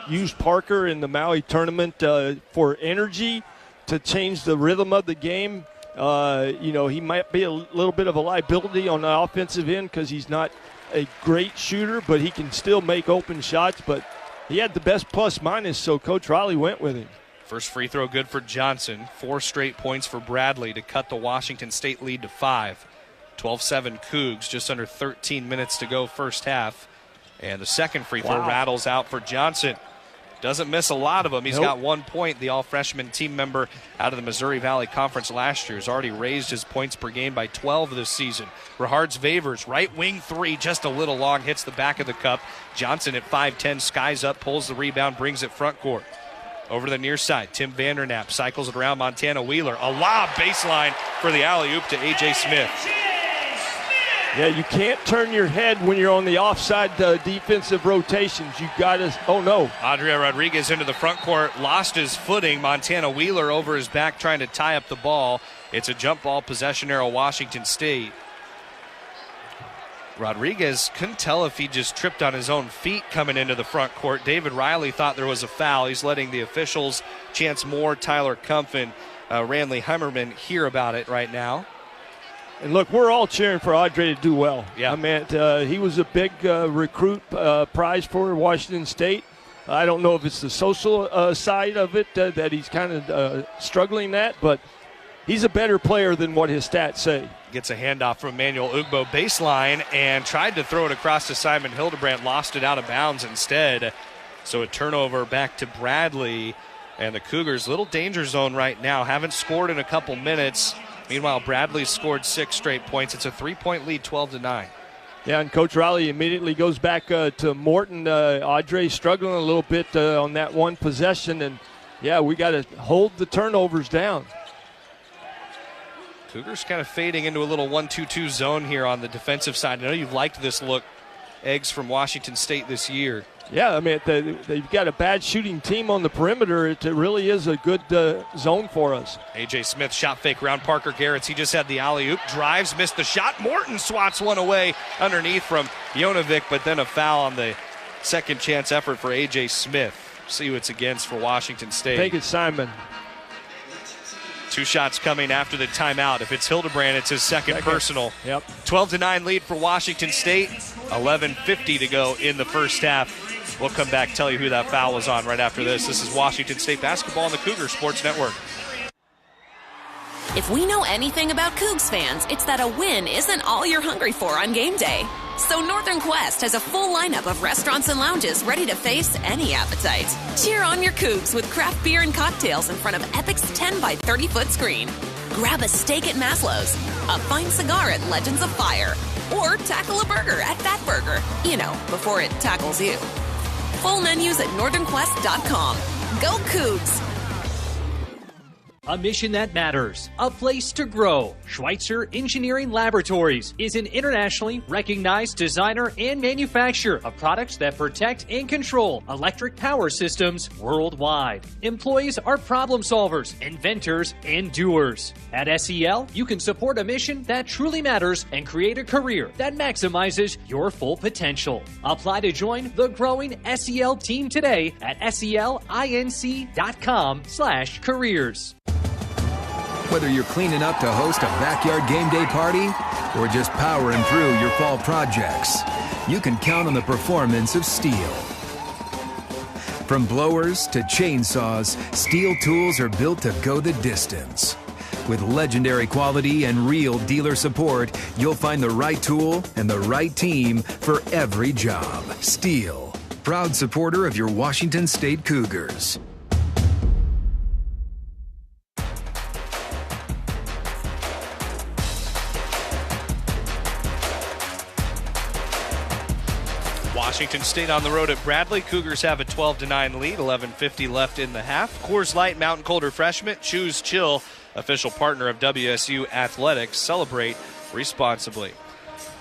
used Parker in the Maui tournament for energy to change the rhythm of the game. He might be a little bit of a liability on the offensive end because he's not a great shooter, but he can still make open shots. But he had the best plus-minus, so Coach Riley went with him. First free throw good for Johnson. 4 straight points for Bradley to cut the Washington State lead to 5. 12-7 Cougs, just under 13 minutes to go first half. And the second free throw rattles out for Johnson. Doesn't miss a lot of them. He's got 1 point. The all-freshman team member out of the Missouri Valley Conference last year has already raised his points per game by 12 this season. Rahards-Vavers, right wing three, just a little long, hits the back of the cup. Johnson at 5'10", skies up, pulls the rebound, brings it front court. Over to the near side, Tim Vandernap cycles it around Montana Wheeler. A lob baseline for the alley-oop to A.J. Smith. Yeah, you can't turn your head when you're on the offside defensive rotations. You got to, Adria Rodriguez into the front court, lost his footing. Montana Wheeler over his back trying to tie up the ball. It's a jump ball possession arrow, Washington State. Rodriguez couldn't tell if he just tripped on his own feet coming into the front court. David Riley thought there was a foul. He's letting the officials, Chance Moore, Tyler Kumpf, and Ranley Heimerman hear about it right now. And look, we're all cheering for Audrey to do well. Yeah. I mean, he was a big recruit prize for Washington State. I don't know if it's the social side of it that he's kind of struggling at, but he's a better player than what his stats say. Gets a handoff from Emmanuel Ugbo baseline and tried to throw it across to Simon Hildebrandt, lost it out of bounds instead. So a turnover back to Bradley. And the Cougars, little danger zone right now. Haven't scored in a couple minutes. Meanwhile, Bradley scored 6 straight points. It's a 3-point lead, 12-9. Yeah, and Coach Riley immediately goes back to Morton. Audrey struggling a little bit on that one possession. And, yeah, we got to hold the turnovers down. Cougars kind of fading into a little 1-2-2 zone here on the defensive side. I know you've liked this look, Eggs, from Washington State this year. Yeah, I mean, they've got a bad shooting team on the perimeter. It really is a good zone for us. A.J. Smith shot fake around Parker Garretts. He just had the alley-oop. Drives, missed the shot. Morton swats one away underneath from Jonovic, but then a foul on the second chance effort for A.J. Smith. See who it's against for Washington State. I think it's Simon. 2 shots coming after the timeout. If it's Hildebrandt, it's his second personal. Yep. 12-9 lead for Washington State. 11:50 to go in the first half. We'll come back, tell you who that foul was on right after this. This is Washington State basketball on the Cougar Sports Network. If we know anything about Cougs fans, it's that a win isn't all you're hungry for on game day. So Northern Quest has a full lineup of restaurants and lounges ready to face any appetite. Cheer on your Cougs with craft beer and cocktails in front of Epic's 10 by 30-foot screen. Grab a steak at Maslow's, a fine cigar at Legends of Fire, or tackle a burger at Fat Burger, before it tackles you. Full menus at northernquest.com. Go Cougs! A mission that matters. A place to grow. Schweitzer Engineering Laboratories is an internationally recognized designer and manufacturer of products that protect and control electric power systems worldwide. Employees are problem solvers, inventors, and doers. At SEL, you can support a mission that truly matters and create a career that maximizes your full potential. Apply to join the growing SEL team today at selinc.com/careers. Whether you're cleaning up to host a backyard game day party or just powering through your fall projects, you can count on the performance of Steel. From blowers to chainsaws, Steel tools are built to go the distance. With legendary quality and real dealer support, you'll find the right tool and the right team for every job. Steel, proud supporter of your Washington State Cougars. Washington State on the road at Bradley. Cougars have a 12-9 lead, 11:50 left in the half. Coors Light Mountain Cold Refreshment, Choose Chill, official partner of WSU Athletics. Celebrate responsibly.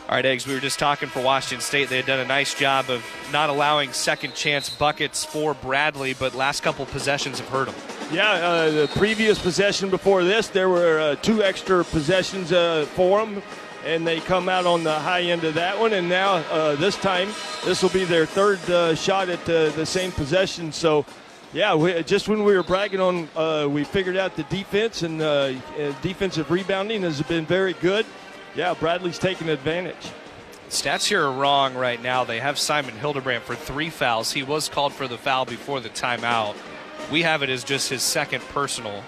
All right, Eggs, we were just talking for Washington State. They had done a nice job of not allowing second chance buckets for Bradley, but last couple possessions have hurt them. Yeah, the previous possession before this, there were 2 extra possessions for them. And they come out on the high end of that one. And now this time, this will be their third shot at the same possession. So, yeah, just when we were bragging on, we figured out the defense, and defensive rebounding has been very good. Yeah, Bradley's taking advantage. Stats here are wrong right now. They have Simon Hildebrand for 3 fouls. He was called for the foul before the timeout. We have it as just his second personal.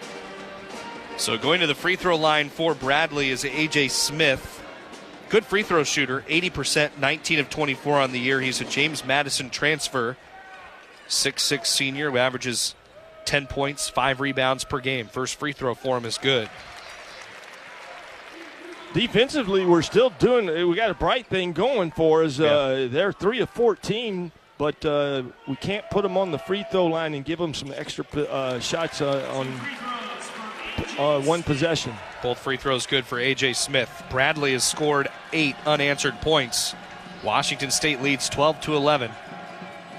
So going to the free throw line for Bradley is A.J. Smith. Good free throw shooter, 80%, 19 of 24 on the year. He's a James Madison transfer, 6'6" senior who averages 10 points, 5 rebounds per game. First free throw for him is good. Defensively, we're still doing, we got a bright thing going for us. They're 3 of 14, but we can't put them on the free throw line and give them some extra shots on one possession. Both free throws good for A.J. Smith. Bradley has scored 8 unanswered points. Washington State leads 12-11.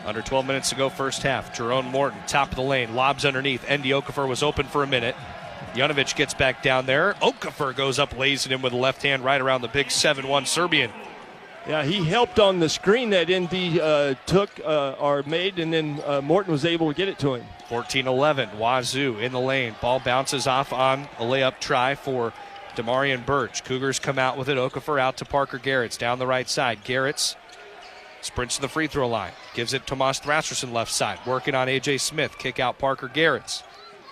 Under 12 minutes to go first half. Jerome Morton, top of the lane, lobs underneath. Andy Okafor was open for a minute. Yanovich gets back down there. Okafor goes up, lays it in with the left hand right around the big 7-1 Serbian. Yeah, he helped on the screen that Indy took or made, and then Morton was able to get it to him. 14-11, Wazoo in the lane. Ball bounces off on a layup try for Demarion Birch. Cougars come out with it. Okafor out to Parker Garretts down the right side. Garretts sprints to the free throw line. Gives it Tomas Thrasterson left side. Working on A.J. Smith. Kick out Parker Garretts.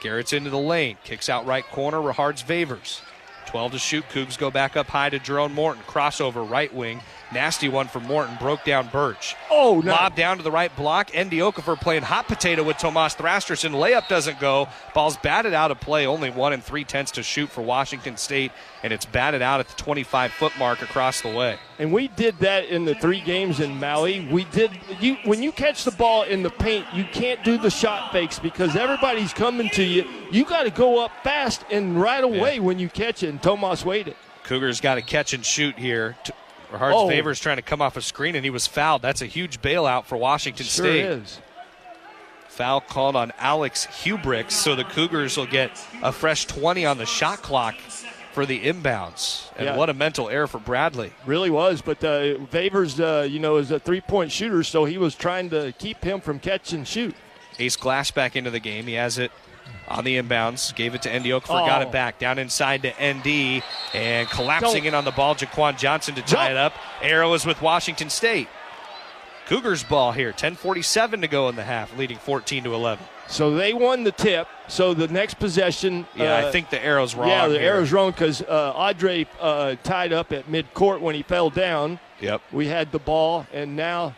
Garretts into the lane. Kicks out right corner. Rahards Vavers. 12 to shoot. Cougs go back up high to Jerome Morton. Crossover right wing. Nasty one for Morton. Broke down Birch. Oh, no. Lob down to the right block. Andy Okafor playing hot potato with Tomas Thrasterson. Layup doesn't go. Ball's batted out of play. Only 1 3/10 to shoot for Washington State, and it's batted out at the 25-foot mark across the way. And we did that in the 3 games in Maui. We did. When you catch the ball in the paint, you can't do the shot fakes because everybody's coming to you. You got to go up fast and right away when you catch it, and Tomas waited. Cougars got to catch and shoot here. Rahards Vavers trying to come off a screen, and he was fouled. That's a huge bailout for Washington State. Sure is. Foul called on Alex Hubricks, so the Cougars will get a fresh 20 on the shot clock for the inbounds. And what a mental error for Bradley. Really was, but Vavers, is a three-point shooter, so he was trying to keep him from catch and shoot. Ace Glass back into the game. He has it on the inbounds. Gave it to Andy Okafor. Got it back. Down inside to ND. And collapsing in on the ball, Jaquan Johnson to tie it up. Arrow is with Washington State. Cougars ball here. 10:47 to go in the half, leading 14-11. So they won the tip. So the next possession. I think the arrow's wrong. Yeah, the arrow's wrong because Audrey tied up at midcourt when he fell down. Yep. We had the ball, and now.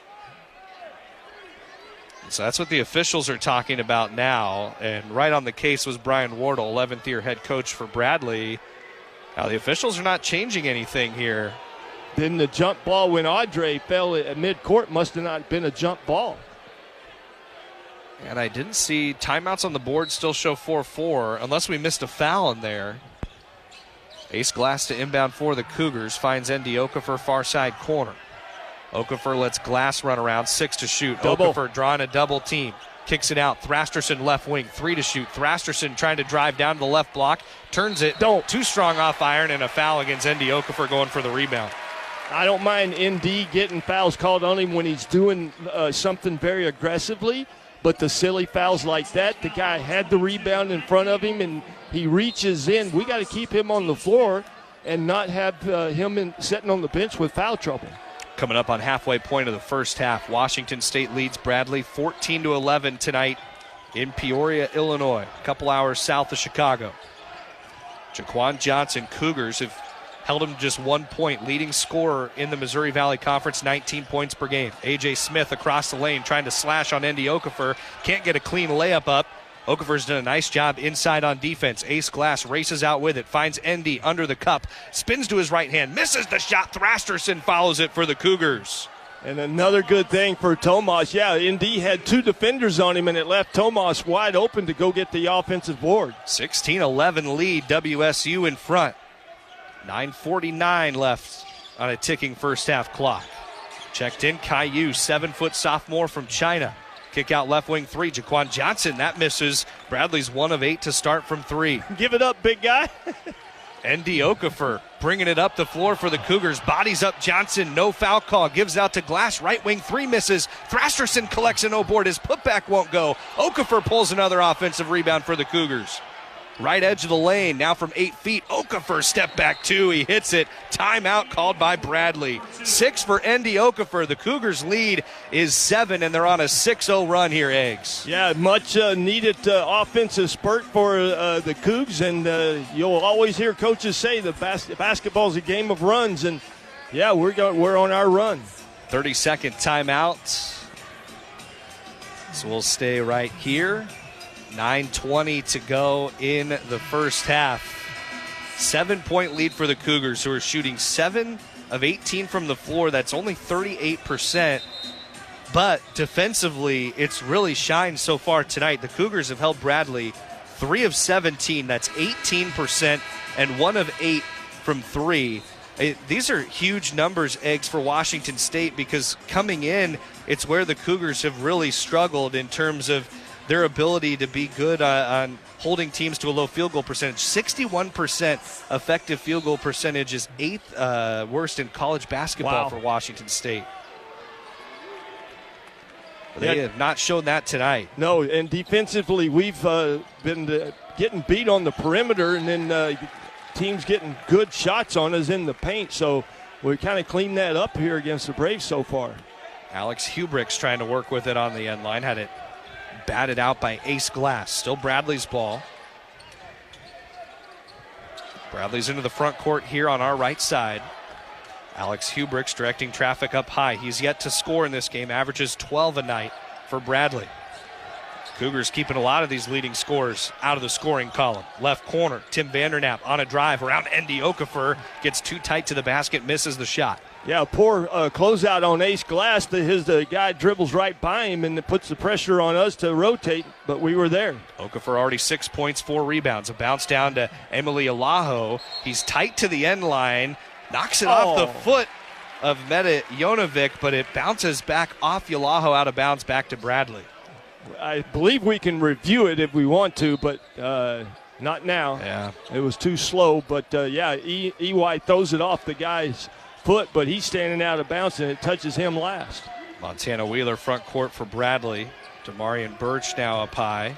So that's what the officials are talking about now. And right on the case was Brian Wardle, 11th year head coach for Bradley. Now the officials are not changing anything here. Then the jump ball when Audrey fell at midcourt must have not been a jump ball. And I didn't see timeouts on the board, still show 4-4, unless we missed a foul in there. Ace Glass to inbound for the Cougars, finds Andy Okafor far side corner. Okafor lets Glass run around, 6 to shoot. Double. Okafor drawing a double team. Kicks it out. Thrasterson left wing, 3 to shoot. Thrasterson trying to drive down to the left block. Turns it. Too strong off iron, and a foul against Andy Okafor going for the rebound. I don't mind ND getting fouls called on him when he's doing something very aggressively, but the silly fouls like that, the guy had the rebound in front of him, and he reaches in. We got to keep him on the floor and not have him sitting on the bench with foul trouble. Coming up on halfway point of the first half, Washington State leads Bradley 14-11 tonight in Peoria, Illinois, a couple hours south of Chicago. Jaquan Johnson, Cougars have held him just 1 point, leading scorer in the Missouri Valley Conference, 19 points per game. A.J. Smith across the lane trying to slash on Andy Okafor. Can't get a clean layup up. Okafor's done a nice job inside on defense. Ace Glass races out with it, finds Endy under the cup, spins to his right hand, misses the shot. Thrasterson follows it for the Cougars. And another good thing for Tomas. Yeah, Indy had 2 defenders on him, and it left Tomas wide open to go get the offensive board. 16-11 lead, WSU in front. 9:49 left on a ticking first half clock. Checked in, Caillou, 7-foot sophomore from China. Kick out left wing 3, Jaquan Johnson, that misses. Bradley's 1 of 8 to start from 3. Give it up, big guy. Andy Okafor bringing it up the floor for the Cougars. Bodies up Johnson, no foul call. Gives out to Glass, right wing 3 misses. Thrasterson collects a no board. His putback won't go. Okafor pulls another offensive rebound for the Cougars. Right edge of the lane, now from 8 feet. Okafor step back 2, he hits it. Timeout called by Bradley. 6 for Andy Okafor. The Cougars lead is 7, and they're on a 6-0 run here, Eggs. Yeah, much needed offensive spurt for the Cougs, and you'll always hear coaches say the basketball's a game of runs, and yeah, we're on our run. 30-second timeout. So we'll stay right here. 9:20 to go in the first half. 7-point lead for the Cougars, who are shooting 7 of 18 from the floor. That's only 38%. But defensively, it's really shined so far tonight. The Cougars have held Bradley 3 of 17. That's 18%, and 1 of 8 from 3. These are huge numbers, Eggs, for Washington State, because coming in, it's where the Cougars have really struggled in terms of their ability to be good on holding teams to a low field goal percentage. 61% effective field goal percentage is 8th worst in college basketball for Washington State. They have not shown that tonight. No, and defensively we've been getting beat on the perimeter, and then teams getting good shots on us in the paint. So we kind of cleaned that up here against the Braves so far. Alex Hubrick's trying to work with it on the end line. Had it batted out by Ace Glass. Still Bradley's ball. Bradley's into the front court here on our right side. Alex Hubrick's directing traffic up high. He's yet to score in this game. Averages 12 a night for Bradley. Cougars keeping a lot of these leading scorers out of the scoring column. Left corner, Tim Vandernap on a drive around Andy Okafor. Gets too tight to the basket, misses the shot. Yeah, poor closeout on Ace Glass. The guy dribbles right by him, and it puts the pressure on us to rotate, but we were there. Okafor already 6 points, 4 rebounds. A bounce down to Emily Alaho. He's tight to the end line. Knocks it off the foot of Meta Jonovic, but it bounces back off Alaho out of bounds back to Bradley. I believe we can review it if we want to, but not now. Yeah. It was too slow, but EY throws it off the guy's foot, but he's standing out of bounds, and it touches him last. Montana Wheeler front court for Bradley. Demarion Birch now up high.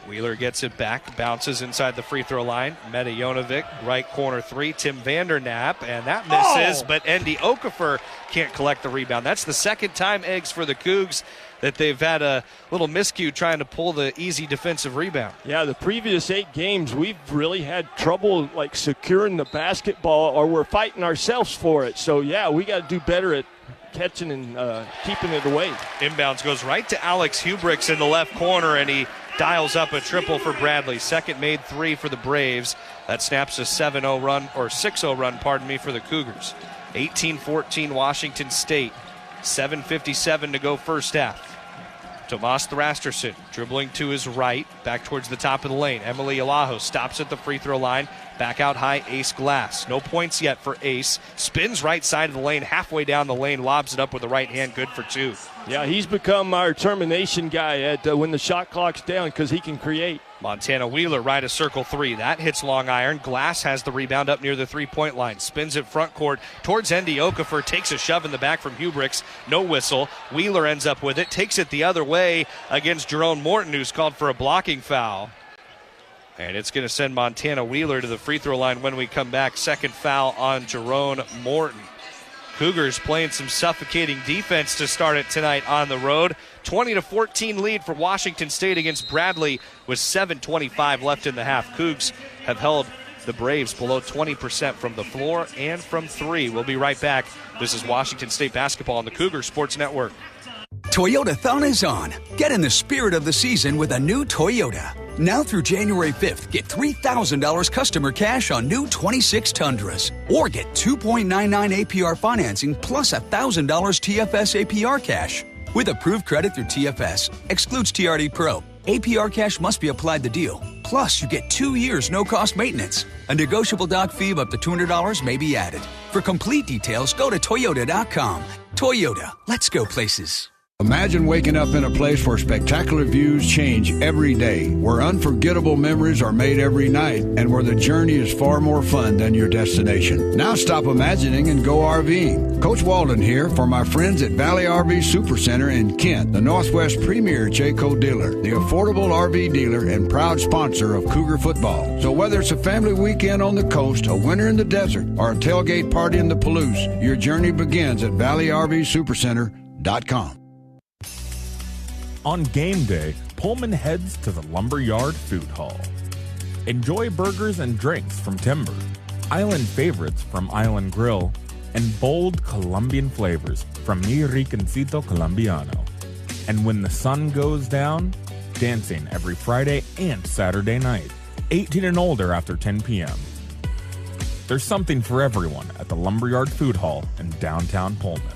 Wheeler gets it back, bounces inside the free throw line. Meta Jonovic, right corner 3. Tim Vandernap, and that misses, but Andy Okafor can't collect the rebound. That's the second time, Eggs, for the Cougs that they've had a little miscue trying to pull the easy defensive rebound. Yeah, the previous 8 games, we've really had trouble securing the basketball, or we're fighting ourselves for it. So, yeah, we got to do better at catching and keeping it away. Inbounds goes right to Alex Hubricks in the left corner, and he dials up a triple for Bradley. Second made 3 for the Braves. That snaps a 7-0 run, or 6-0 run, for the Cougars. 18-14 Washington State. 7:57 to go first half. Tomas Thrasterson dribbling to his right, back towards the top of the lane. Emily Alaho stops at the free throw line. Back out high, Ace Glass. No points yet for Ace. Spins right side of the lane, halfway down the lane, lobs it up with the right hand, good for 2. Yeah, he's become our termination guy at when the shot clock's down, because he can create. Montana Wheeler right of circle 3. That hits long iron. Glass has the rebound up near the three-point line. Spins it front court towards Andy Okafor. Takes a shove in the back from Hubricks. No whistle. Wheeler ends up with it. Takes it the other way against Jerome Morton, who's called for a blocking foul. And it's going to send Montana Wheeler to the free throw line when we come back. Second foul on Jerome Morton. Cougars playing some suffocating defense to start it tonight on the road. 20-14 lead for Washington State against Bradley with 7:25 left in the half. Cougs have held the Braves below 20% from the floor and from three. We'll be right back. This is Washington State basketball on the Cougar Sports Network. Toyota-thon is on. Get in the spirit of the season with a new Toyota. Now through January 5th, get $3,000 customer cash on new 26 Tundras. Or get 2.99 APR financing plus $1,000 TFS APR cash. With approved credit through TFS. Excludes TRD Pro. APR cash must be applied to deal. Plus, you get 2 years no-cost maintenance. A negotiable doc fee of up to $200 may be added. For complete details, go to Toyota.com. Toyota, let's go places. Imagine waking up in a place where spectacular views change every day, where unforgettable memories are made every night, and where the journey is far more fun than your destination. Now stop imagining and go RVing. Coach Walden here for my friends at Valley RV Supercenter in Kent, the Northwest premier Jayco dealer, the affordable RV dealer and proud sponsor of Cougar football. So whether it's a family weekend on the coast, a winter in the desert, or a tailgate party in the Palouse, your journey begins at ValleyRVSupercenter.com. On game day, Pullman heads to the Lumberyard Food Hall. Enjoy burgers and drinks from Timber, island favorites from Island Grill, and bold Colombian flavors from Mi Rinconcito Colombiano. And when the sun goes down, dancing every Friday and Saturday night, 18 and older after 10 p.m. There's something for everyone at the Lumberyard Food Hall in downtown Pullman.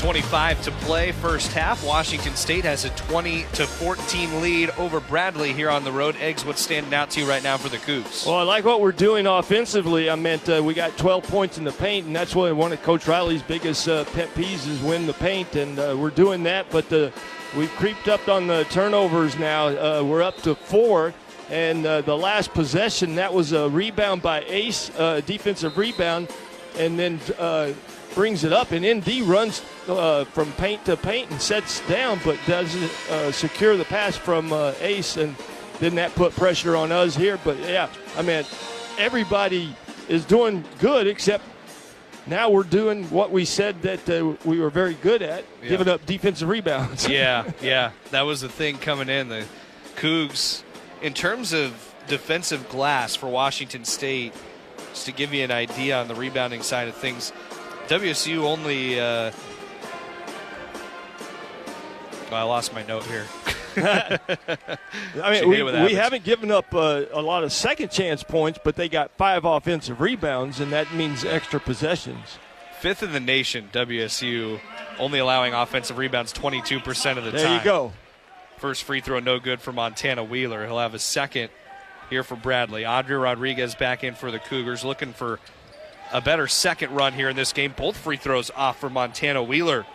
.25 to play first half. Washington State has a 20-14 lead over Bradley here on the road. Eggs, what's standing out to you right now for the Cougs? Well, I like what we're doing offensively. I meant we got 12 points in the paint, and that's one of Coach Riley's biggest pet peeves is win the paint, and we're doing that. But we've creeped up on the turnovers now. We're up to 4, and the last possession, that was a rebound by Ace, defensive rebound, and then brings it up, and ND runs from paint to paint and sets down, but doesn't secure the pass from Ace, and then that put pressure on us here. But yeah, I mean, everybody is doing good except now we're doing what we said that we were very good at, giving up defensive rebounds. yeah, that was the thing coming in. The Cougs, in terms of defensive glass for Washington State, just to give you an idea on the rebounding side of things, WSU only I lost my note here. I mean, we haven't given up a lot of second chance points, but they got 5 offensive rebounds, and that means extra possessions. 5th in the nation, WSU, only allowing offensive rebounds 22% of the time. There you go. First free throw no good for Montana Wheeler. He'll have a second here for Bradley. Audrey Rodriguez back in for the Cougars, looking for a better second run here in this game. Both free throws off for Montana Wheeler.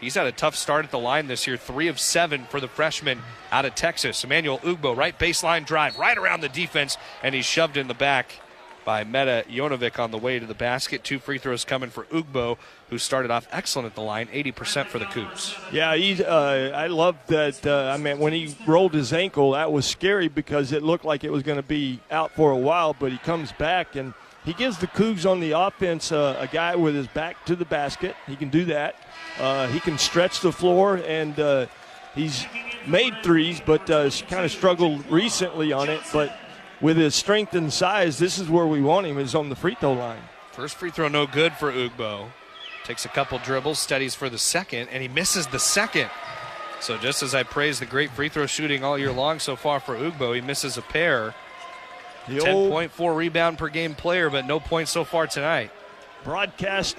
He's had a tough start at the line this year. 3 of 7 for the freshman out of Texas. Emmanuel Ugbo, right baseline drive, right around the defense, and he's shoved in the back by Meta Jonovic on the way to the basket. 2 free throws coming for Ugbo, who started off excellent at the line, 80% for the Cougs. Yeah, I love that. I mean, when he rolled his ankle, that was scary because it looked like it was going to be out for a while, but he comes back and he gives the Cougs on the offense a guy with his back to the basket. He can do that. He can stretch the floor, and he's made threes, but kind of struggled recently on it. But with his strength and size, this is where we want him, is on the free throw line. First free throw no good for Ugbo. Takes a couple dribbles, steadies for the second, and he misses the second. So just as I praised the great free throw shooting all year long so far for Ugbo, he misses a pair. 10.4 rebound per game player, but no points so far tonight. Broadcast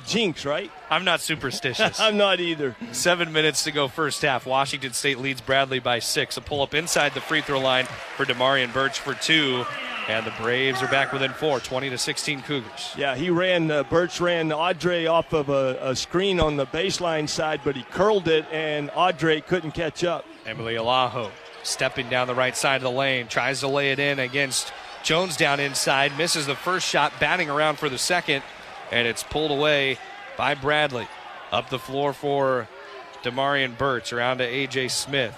jinx, right? I'm not superstitious. I'm not either. 7 minutes to go first half. Washington State leads Bradley by 6. A pull-up inside the free throw line for Demarion Birch for 2. And the Braves are back within 4, 20-16 Cougars. Yeah, Birch ran Audrey off of a screen on the baseline side, but he curled it, and Audrey couldn't catch up. Emily Alajo stepping down the right side of the lane, tries to lay it in against Jones down inside, misses the first shot, batting around for the second, and it's pulled away by Bradley. Up the floor for Demarion Burts, around to A.J. Smith.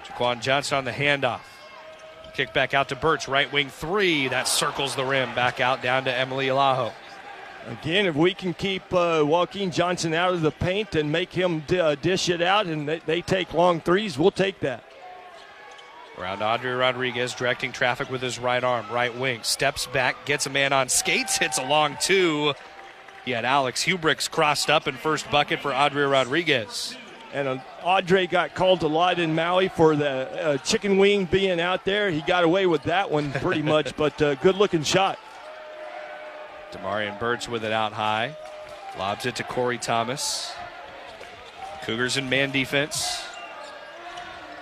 Jaquan Johnson on the handoff. Kick back out to Burts, right wing three. That circles the rim. Back out down to Emily Alaho. Again, if we can keep Joaquin Johnson out of the paint and make him dish it out and they take long threes, we'll take that. Around to Andre Rodriguez, directing traffic with his right arm, right wing. Steps back, gets a man on skates, hits a long two. He had Alex Hubricks crossed up in first bucket for Andre Rodriguez. And Audrey got called a lot in Maui for the chicken wing being out there. He got away with that one pretty much, but good-looking shot. Demarion Burts with it out high. Lobs it to Corey Thomas. Cougars in man defense.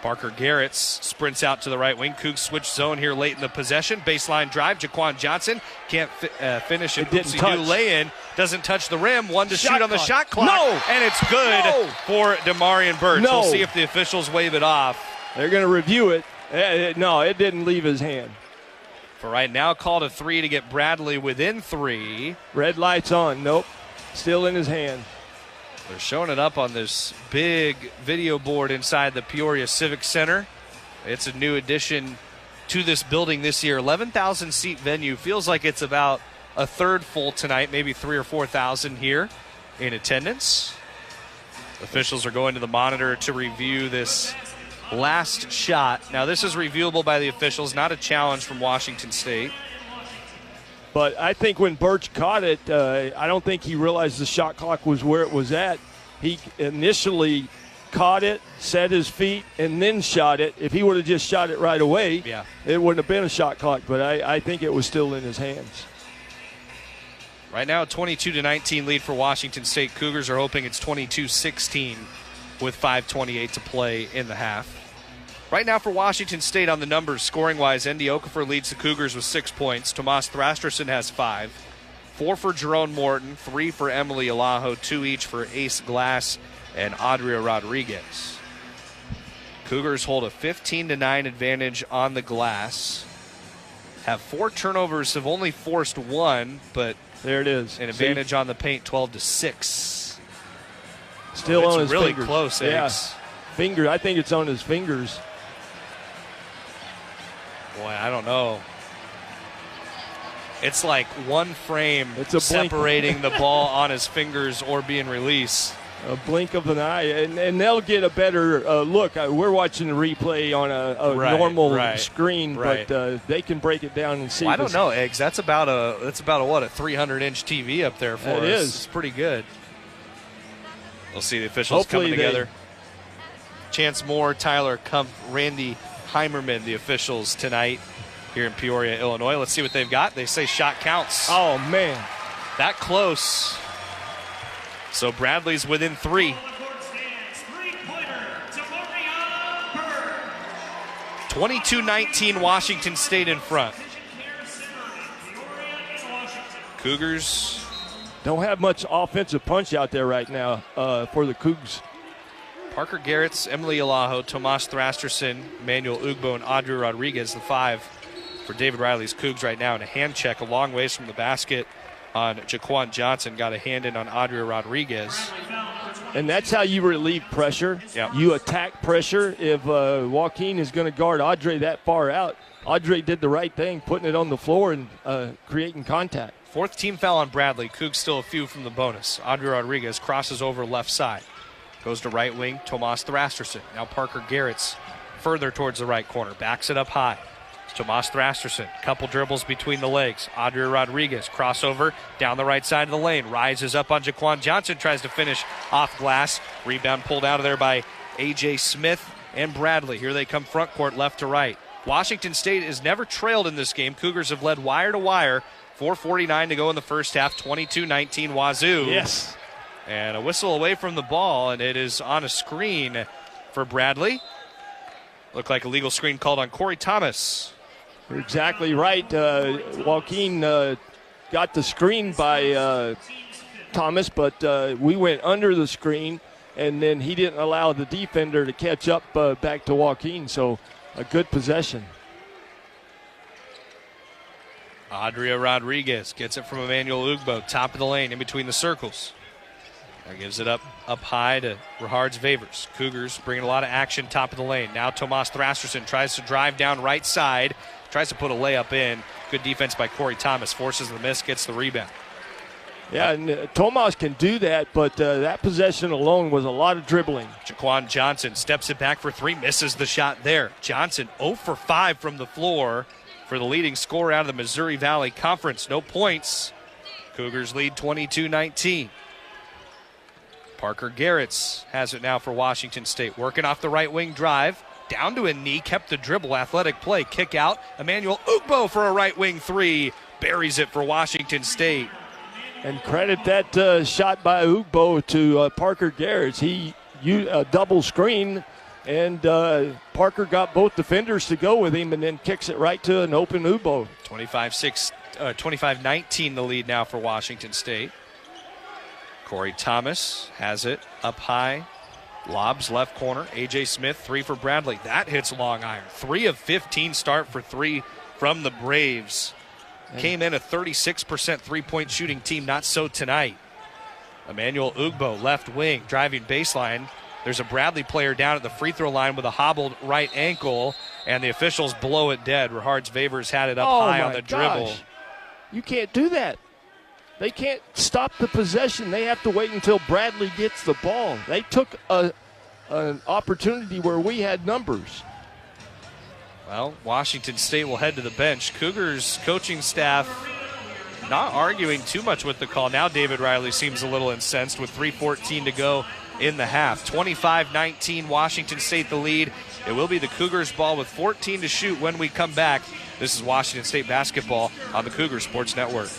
Parker Garrett sprints out to the right wing. Cougs switch zone here late in the possession. Baseline drive. Jaquan Johnson can't finish it. Didn't touch. Lay-in. Doesn't touch the rim. One to Shot shoot on the clock. shot clock. No! And it's good for Demarion Burts. No. We'll see if the officials wave it off. They're going to review it. No, it didn't leave his hand. For right now, called a three to get Bradley within three. Red light's on. Nope. Still in his hand. They're showing it up on this big video board inside the Peoria Civic Center. It's a new addition to this building this year. 11,000 seat venue. Feels like it's about a third full tonight, maybe 3,000 or 4,000 here in attendance. Officials are going to the monitor to review this last shot. Now, this is reviewable by the officials, not a challenge from Washington State. But I think when Birch caught it, I don't think he realized the shot clock was where it was at. He initially caught it, set his feet, and then shot it. If he would have just shot it right away, it wouldn't have been a shot clock. But I think it was still in his hands. Right now, 22-19 lead for Washington State. Cougars are hoping it's 22-16 with 5:28 to play in the half. Right now for Washington State on the numbers, scoring-wise, Andy Okafor leads the Cougars with 6 points. Tomas Thrasterson has 5. 4 for Jerome Morton, 3 for Emily Alaho, 2 each for Ace Glass and Adria Rodriguez. Cougars hold a 15-9 advantage on the glass. Have 4 turnovers, have only forced 1, but there it is. An advantage on the paint, 12-6. Still on his really fingers. Close, Eggs. Finger. I think it's on his fingers. Boy, I don't know. It's like one frame separating the ball on his fingers or being released. A blink of an eye, and they'll get a better look. We're watching the replay on a normal screen, but they can break it down and see. Well, I don't know, Eggs. That's about a 300-inch TV up there for us. It is. It's pretty good. We'll see the officials coming together. Chance Moore, Tyler Kumpf, Randy Heimerman, the officials tonight here in Peoria, Illinois. Let's see what they've got. They say shot counts. Oh, man. That close. So Bradley's within 3. 22-19 Washington State in front. Cougars don't have much offensive punch out there right now for the Cougs. Parker Garrett, Emily Alaho, Tomas Thrasterson, Manuel Ugbo, and Audrey Rodriguez, the 5 for David Riley's Cougs right now. And a hand check a long ways from the basket on Jaquan Johnson. Got a hand in on Audrey Rodriguez. And that's how you relieve pressure. Yep. You attack pressure. If Joaquin is going to guard Audrey that far out, Audrey did the right thing, putting it on the floor and creating contact. 4th team foul on Bradley. Cougs still a few from the bonus. Audrey Rodriguez crosses over left side. Goes to right wing, Tomas Thrasterson. Now Parker Garrett's further towards the right corner. Backs it up high. Tomas Thrasterson, couple dribbles between the legs. Audrey Rodriguez, crossover down the right side of the lane. Rises up on Jaquan Johnson, tries to finish off glass. Rebound pulled out of there by A.J. Smith and Bradley. Here they come front court, left to right. Washington State is never trailed in this game. Cougars have led wire to wire. 4:49 to go in the first half, 22-19 Wazoo. Yes. And a whistle away from the ball, and it is on a screen for Bradley. Looked like a legal screen called on Corey Thomas. You're exactly right. Joaquin got the screen by Thomas, but we went under the screen, and then he didn't allow the defender to catch up back to Joaquin, so a good possession. Adria Rodriguez gets it from Emmanuel Ugbo, top of the lane, in between the circles. Now gives it up high to Rahards Vavers. Cougars bringing a lot of action top of the lane. Now Tomas Thrasterson tries to drive down right side, tries to put a layup in. Good defense by Corey Thomas, forces the miss, gets the rebound. Yeah, and Tomas can do that, but that possession alone was a lot of dribbling. Jaquan Johnson steps it back for three, misses the shot there. Johnson 0 for 5 from the floor for the leading scorer out of the Missouri Valley Conference. No points. Cougars lead 22-19. Parker Garretts has it now for Washington State. Working off the right wing drive. Down to a knee, kept the dribble. Athletic play, kick out. Emmanuel Ugbo for a right wing three. Buries it for Washington State. And credit that shot by Ugbo to Parker Garretts. He used double screen, and Parker got both defenders to go with him and then kicks it right to an open Ugbo. 25-19 the lead now for Washington State. Corey Thomas has it up high. Lobs left corner. A.J. Smith, three for Bradley. That hits long iron. 3 of 15 start for three from the Braves. Came in a 36% three-point shooting team. Not so tonight. Emmanuel Ugbo, left wing, driving baseline. There's a Bradley player down at the free throw line with a hobbled right ankle, and the officials blow it dead. Rahards Vavers had it up high on the dribble. You can't do that. They can't stop the possession. They have to wait until Bradley gets the ball. They took an opportunity where we had numbers. Well, Washington State will head to the bench. Cougars coaching staff not arguing too much with the call. Now David Riley seems a little incensed with 3:14 to go in the half. 25-19, Washington State the lead. It will be the Cougars' ball with 14 to shoot when we come back. This is Washington State basketball on the Cougar Sports Network.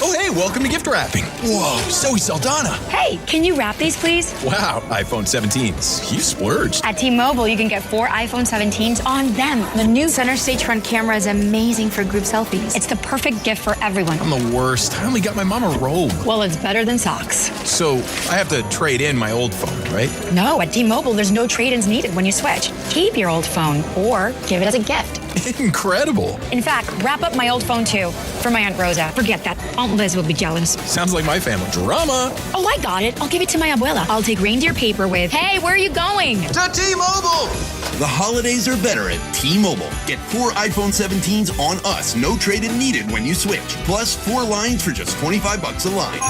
Oh, hey, welcome to gift wrapping. Whoa, Zoe Saldana. Hey, can you wrap these, please? Wow, iPhone 17s. You splurged. At T-Mobile, you can get 4 iPhone 17s on them. The new center stage front camera is amazing for group selfies. It's the perfect gift for everyone. I'm the worst. I only got my mom a robe. Well, it's better than socks. So I have to trade in my old phone, right? No, at T-Mobile, there's no trade-ins needed when you switch. Keep your old phone or give it as a gift. Incredible. In fact, wrap up my old phone, too, for my Aunt Rosa. Forget that. Aunt Liz will be jealous. Sounds like my family. Drama. Oh, I got it. I'll give it to my abuela. I'll take reindeer paper with, hey, where are you going? To T-Mobile. The holidays are better at T-Mobile. Get 4 iPhone 17s on us. No trade-in needed when you switch. Plus 4 lines for just $25 a line.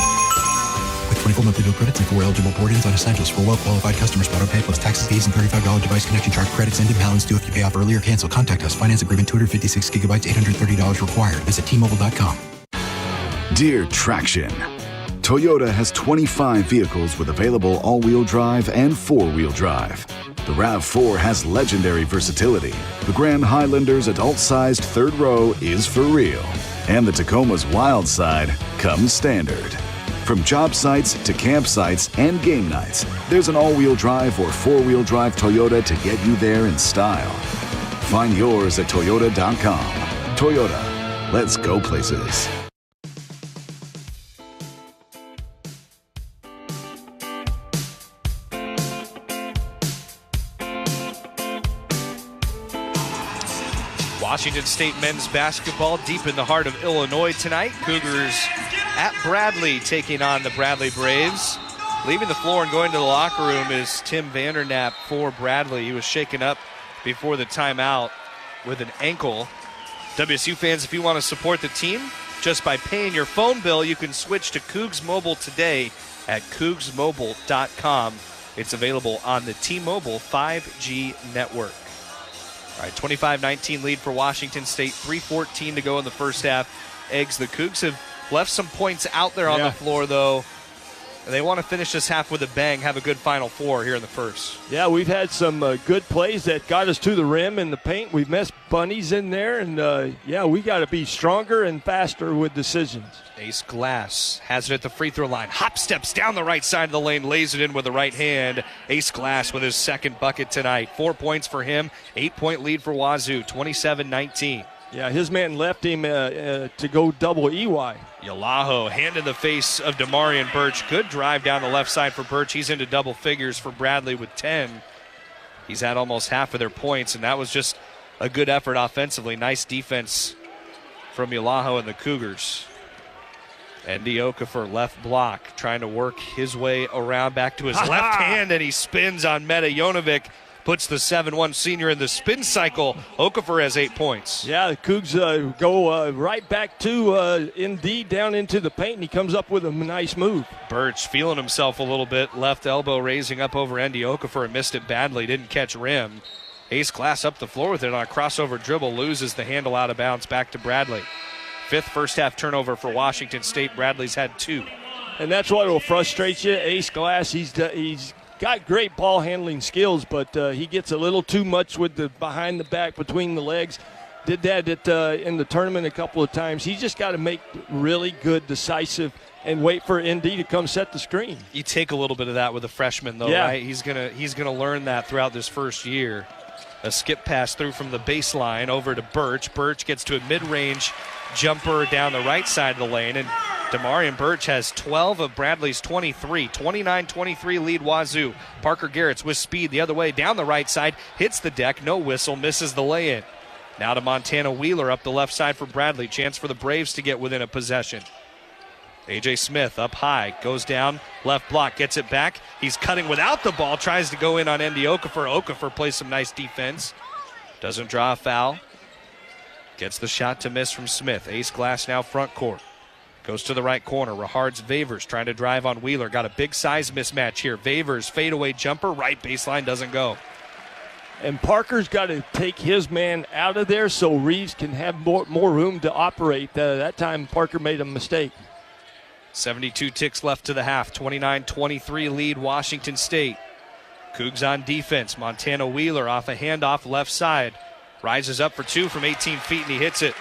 With 24 monthly bill credits and 4 eligible port-ins on essentials for well-qualified customers. Auto pay plus taxes, fees, and $35 device connection charge credits and imbalance due if you pay off early or cancel. Contact us. Finance agreement 256 gigabytes, $830 required. Visit T-Mobile.com. Dear Traction, Toyota has 25 vehicles with available all-wheel drive and 4-wheel drive. The RAV4 has legendary versatility. The Grand Highlander's adult-sized third row is for real. And the Tacoma's wild side comes standard. From job sites to campsites and game nights, there's an all-wheel drive or 4-wheel drive Toyota to get you there in style. Find yours at Toyota.com. Toyota, let's go places. Washington State men's basketball deep in the heart of Illinois tonight. Cougars at Bradley taking on the Bradley Braves. Leaving the floor and going to the locker room is Tim Vandernap for Bradley. He was shaken up before the timeout with an ankle. WSU fans, if you want to support the team, just by paying your phone bill, you can switch to Cougs Mobile today at cougsmobile.com. It's available on the T-Mobile 5G network. All right, 25-19 lead for Washington State. 3:14 to go in the first half. Eggs, the Cougs have left some points out there on the floor, though. And they want to finish this half with a bang, have a good Final Four here in the first. Yeah, we've had some good plays that got us to the rim in the paint. We've missed bunnies in there, and, we got to be stronger and faster with decisions. Ace Glass has it at the free throw line. Hop steps down the right side of the lane, lays it in with the right hand. Ace Glass with his second bucket tonight. 4 points for him, 8-point lead for Wazoo, 27-19. Yeah, his man left him to go double EY. Yalaho, hand in the face of Demarion Birch. Good drive down the left side for Birch. He's into double figures for Bradley with 10. He's had almost half of their points, and that was just a good effort offensively. Nice defense from Yalaho and the Cougars. Andy Okafor, left block, trying to work his way around back to his left hand, and he spins on Meta Jonovic. Puts the 7-1 senior in the spin cycle. Okafor has 8 points. Yeah, the Cougs go right back to Indeed down into the paint, and he comes up with a nice move. Birch feeling himself a little bit. Left elbow raising up over Andy Okafor and missed it badly. Didn't catch rim. Ace Glass up the floor with it on a crossover dribble. Loses the handle out of bounds. Back to Bradley. 5th first half turnover for Washington State. Bradley's had 2. And that's what will frustrate you. Ace Glass, he's got great ball handling skills, but he gets a little too much with the behind the back, between the legs. Did that in the tournament a couple of times. He's just got to make really good, decisive, and wait for ND to come set the screen. You take a little bit of that with a freshman, though, right? He's gonna learn that throughout this first year. A skip pass through from the baseline over to Birch. Birch gets to a mid-range jumper down the right side of the lane, and Damarian Birch has 12 of Bradley's 23. 29-23 lead Wazoo. Parker Garrett's with speed the other way down the right side. Hits the deck, no whistle, misses the lay-in. Now to Montana Wheeler up the left side for Bradley. Chance for the Braves to get within a possession. A.J. Smith up high, goes down, left block, gets it back. He's cutting without the ball, tries to go in on Andy Okafor. Okafor plays some nice defense. Doesn't draw a foul. Gets the shot to miss from Smith. Ace Glass now front court. Goes to the right corner. Rahard's Favors trying to drive on Wheeler. Got a big size mismatch here. Favors fadeaway jumper. Right baseline doesn't go. And Parker's got to take his man out of there so Reeves can have more room to operate. That time Parker made a mistake. 72 ticks left to the half. 29-23 lead Washington State. Cougs on defense. Montana Wheeler off a handoff left side. Rises up for 2 from 18 feet and he hits it.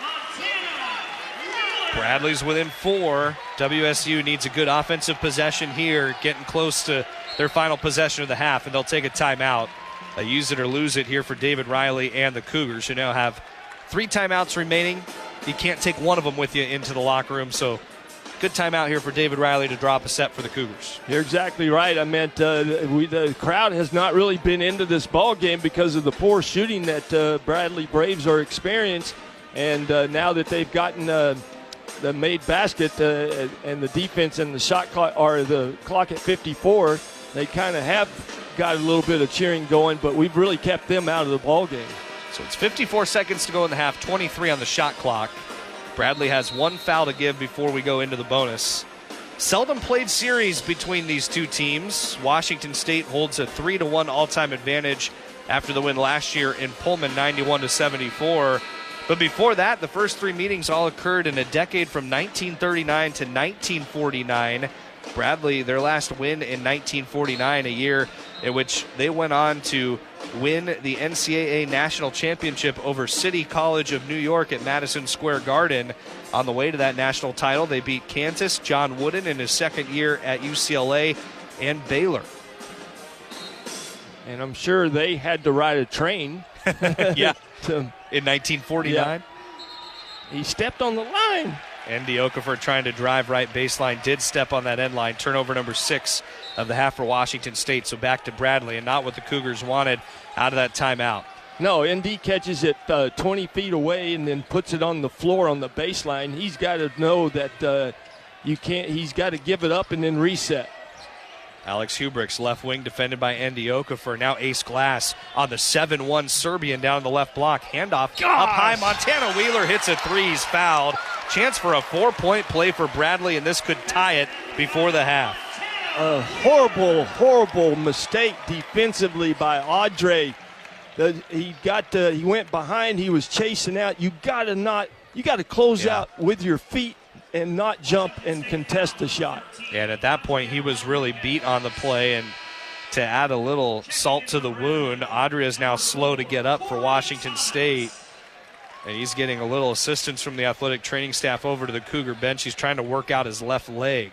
Bradley's within 4. WSU needs a good offensive possession here, getting close to their final possession of the half, and they'll take a timeout. A use it or lose it here for David Riley and the Cougars, who now have 3 timeouts remaining. You can't take one of them with you into the locker room, so good timeout here for David Riley to drop a set for the Cougars. You're exactly right. I meant the crowd has not really been into this ball game because of the poor shooting that Bradley Braves are experiencing, and now that they've gotten the made basket and the defense and the shot clock, or the clock at 54, they kind of have got a little bit of cheering going, but we've really kept them out of the ball game. So it's 54 seconds to go in the half, 23 on the shot clock. Bradley has 1 foul to give before we go into the bonus. Seldom played series between these two teams. Washington State holds a 3-1 all-time advantage after the win last year in Pullman, 91-74. But before that, the first 3 meetings all occurred in a decade from 1939 to 1949. Bradley, their last win in 1949, a year in which they went on to win the NCAA National Championship over City College of New York at Madison Square Garden. On the way to that national title, they beat Kansas, John Wooden in his second year at UCLA, and Baylor. And I'm sure they had to ride a train. Yeah, in 1949. Yeah. He stepped on the line. Andy Okafor trying to drive right baseline, did step on that end line. Turnover number 6 of the half for Washington State. So back to Bradley, and not what the Cougars wanted out of that timeout. No, ND catches it 20 feet away and then puts it on the floor on the baseline. He's got to know that he's got to give it up and then reset. Alex Hubrick's left wing defended by Andy Okafor. Now Ace Glass on the 7-1 Serbian down the left block. Handoff up high. Montana Wheeler hits a 3. He's fouled. Chance for a 4-point play for Bradley, and this could tie it before the half. A horrible mistake defensively by Audrey. He went behind. He was chasing out. You got to close out with your feet and not jump and contest the shot. And at that point, he was really beat on the play. And to add a little salt to the wound, Audrey is now slow to get up for Washington State. And he's getting a little assistance from the athletic training staff over to the Cougar bench. He's trying to work out his left leg.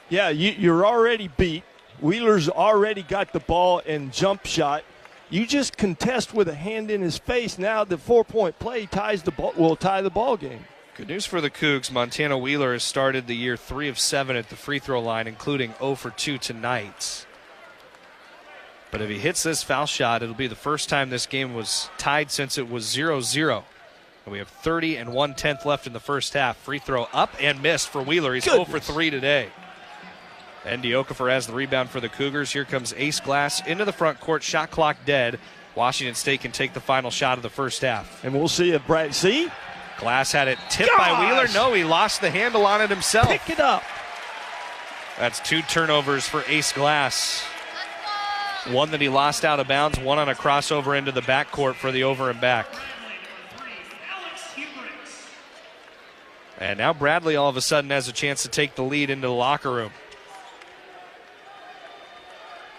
Yeah, you're already beat. Wheeler's already got the ball and jump shot. You just contest with a hand in his face. Now the 4-point play will tie the ball game. Good news for the Cougs. Montana Wheeler has started the year 3 of 7 at the free throw line, including 0 for 2 tonight. But if he hits this foul shot, it'll be the first time this game was tied since it was 0-0 And we have 30 and 1/10 left in the first half. Free throw up and missed for Wheeler. He's 0 for 3 today. Andy Okafor has the rebound for the Cougars. Here comes Ace Glass into the front court. Shot clock dead. Washington State can take the final shot of the first half. And we'll see if Brad, Glass had it tipped by Wheeler. No, he lost the handle on it himself. Pick it up. That's 2 turnovers for Ace Glass. One that he lost out of bounds, one on a crossover into the backcourt for the over and back. And now Bradley all of a sudden has a chance to take the lead into the locker room.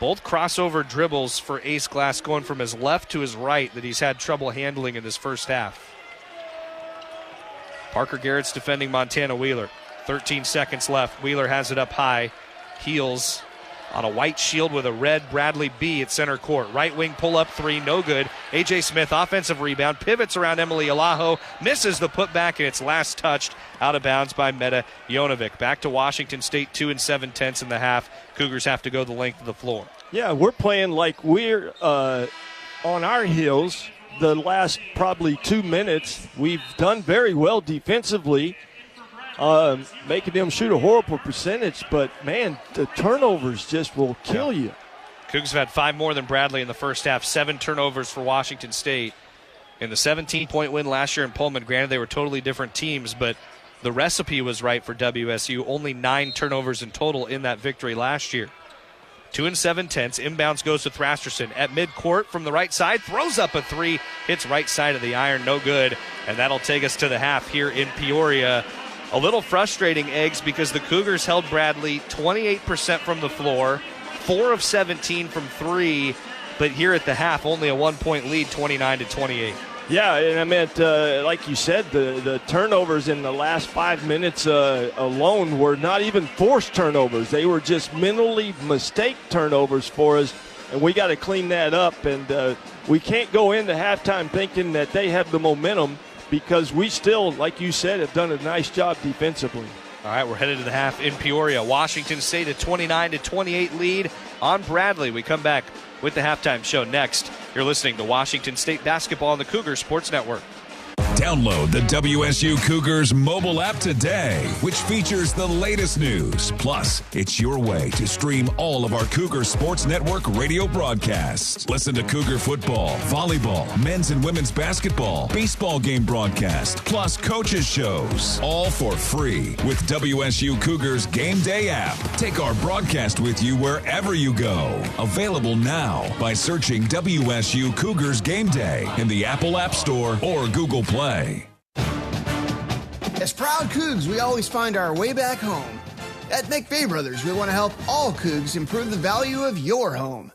Both crossover dribbles for Ace Glass going from his left to his right that he's had trouble handling in this first half. Parker Garrett's defending Montana Wheeler. 13 seconds left. Wheeler has it up high. Heels on a white shield with a red Bradley B at center court. Right wing pull-up 3, no good. A.J. Smith, offensive rebound, pivots around Emily Alaho, misses the putback, and it's last touched out of bounds by Meta Jonovic. Back to Washington State, 2 7/10 in the half. Cougars have to go the length of the floor. Yeah, we're playing like we're on our heels the last probably 2 minutes. We've done very well defensively, making them shoot a horrible percentage, but, man, the turnovers just will kill you. Cougs have had 5 more than Bradley in the first half, 7 turnovers for Washington State. In the 17-point win last year in Pullman, granted they were totally different teams, but the recipe was right for WSU. Only 9 turnovers in total in that victory last year. 2 7/10. Inbounds goes to Thrasterson at midcourt from the right side. Throws up a 3. Hits right side of the iron. No good. And that'll take us to the half here in Peoria. A little frustrating, Eggs, because the Cougars held Bradley 28% from the floor, 4 of 17 from 3, but here at the half, only a 1-point lead, 29-28. Yeah, and I meant, like you said, the turnovers in the last 5 minutes alone were not even forced turnovers. They were just mentally mistake turnovers for us, and we got to clean that up. And we can't go into halftime thinking that they have the momentum, because we still, like you said, have done a nice job defensively. All right, we're headed to the half in Peoria. Washington State a 29-28 lead on Bradley. We come back with the halftime show next. You're listening to Washington State basketball on the Cougar Sports Network. Download the WSU Cougars mobile app today, which features the latest news. Plus, it's your way to stream all of our Cougar Sports Network radio broadcasts. Listen to Cougar football, volleyball, men's and women's basketball, baseball game broadcast, plus coaches shows, all for free with WSU Cougars Game Day app. Take our broadcast with you wherever you go. Available now by searching WSU Cougars Game Day in the Apple App Store or Google Play. As proud Cougs, we always find our way back home. At McVeigh Brothers, we want to help all Cougs improve the value of your home.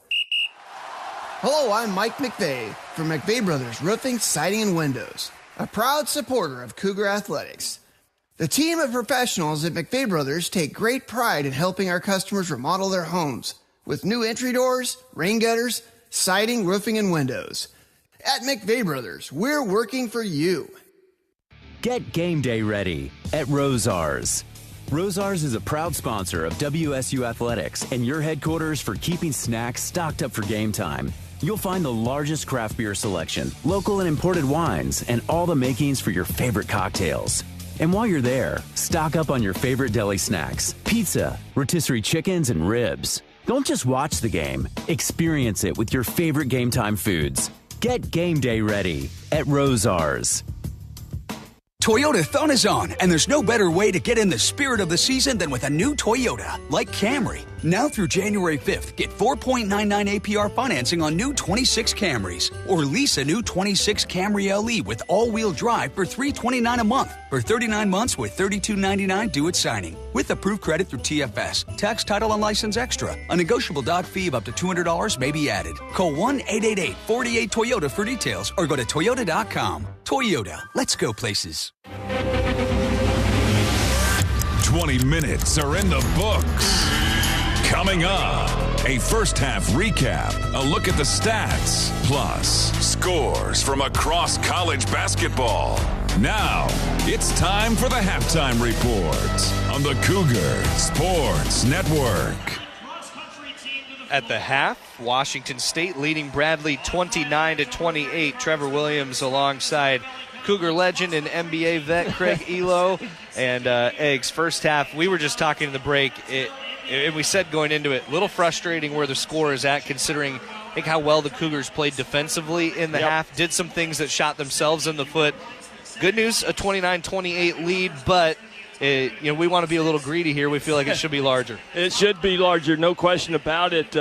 Hello, I'm Mike McVeigh from McVeigh Brothers Roofing, Siding, and Windows, a proud supporter of Cougar Athletics. The team of professionals at McVeigh Brothers take great pride in helping our customers remodel their homes with new entry doors, rain gutters, siding, roofing, and windows. At McVeigh Brothers, we're working for you. Get game day ready at Rosars. Rosars is a proud sponsor of WSU Athletics and your headquarters for keeping snacks stocked up for game time. You'll find the largest craft beer selection, local and imported wines, and all the makings for your favorite cocktails. And while you're there, stock up on your favorite deli snacks, pizza, rotisserie chickens, and ribs. Don't just watch the game, experience it with your favorite game time foods. Get game day ready at Rosars. Toyotathon is on, and there's no better way to get in the spirit of the season than with a new Toyota, like Camry. Now through January 5th, get 4.99 APR financing on new 26 Camrys, or lease a new 26 Camry LE with all-wheel drive for $329 a month, for 39 months with $32.99 due at signing, with approved credit through TFS, tax, title, and license extra. A negotiable doc fee of up to $200 may be added. Call 1-888-48-TOYOTA for details, or go to toyota.com. Toyota, let's go places. 20 minutes are in the books. Coming up, a first half recap, a look at the stats, plus scores from across college basketball. Now, it's time for the halftime report on the Cougar Sports Network. At the half, Washington State leading Bradley 29-28. Trevor Williams alongside Cougar legend and NBA vet Craig Elo. And Eggs, first half, we were just talking in the break, and we said going into it, a little frustrating where the score is at considering I think how well the Cougars played defensively in the half, did some things that shot themselves in the foot. Good news, a 29-28 lead, but we want to be a little greedy here. We feel like it should be larger. It should be larger, no question about it.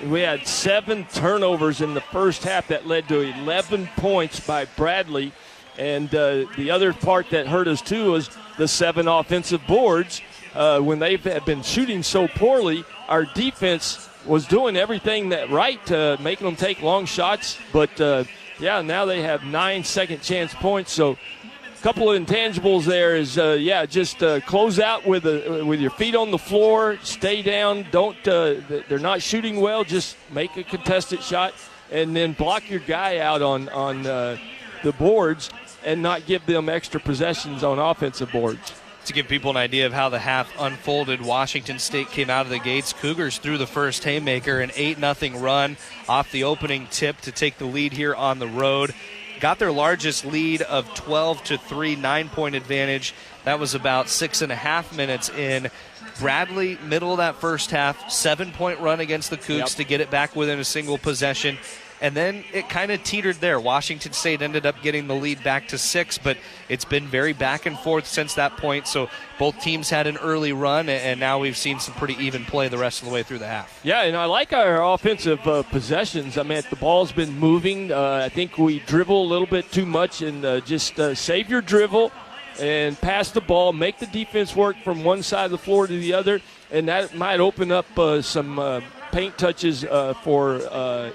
We had 7 turnovers in the first half that led to 11 points by Bradley. And the other part that hurt us, too, was the 7 offensive boards. When they've been shooting so poorly, our defense was doing everything right, making them take long shots. But, now they have 9 second-chance points. So a couple of intangibles there is, just close out with your feet on the floor, stay down. They're not shooting well, just make a contested shot, and then block your guy out on the boards and not give them extra possessions on offensive boards. To give people an idea of how the half unfolded, Washington State came out of the gates. Cougars threw the first haymaker, an 8-0 run off the opening tip to take the lead here on the road. Got their largest lead of 12-3, 9-point advantage. That was about 6.5 minutes in. Bradley, middle of that first half, 7-point run against the Cougs to get it back within a single possession. And then it kind of teetered there. Washington State ended up getting the lead back to 6, but it's been very back and forth since that point. So both teams had an early run, and now we've seen some pretty even play the rest of the way through the half. Yeah, and I like our offensive possessions. I mean, the ball's been moving. I think we dribble a little bit too much, and just save your dribble and pass the ball, make the defense work from one side of the floor to the other, and that might open up some paint touches for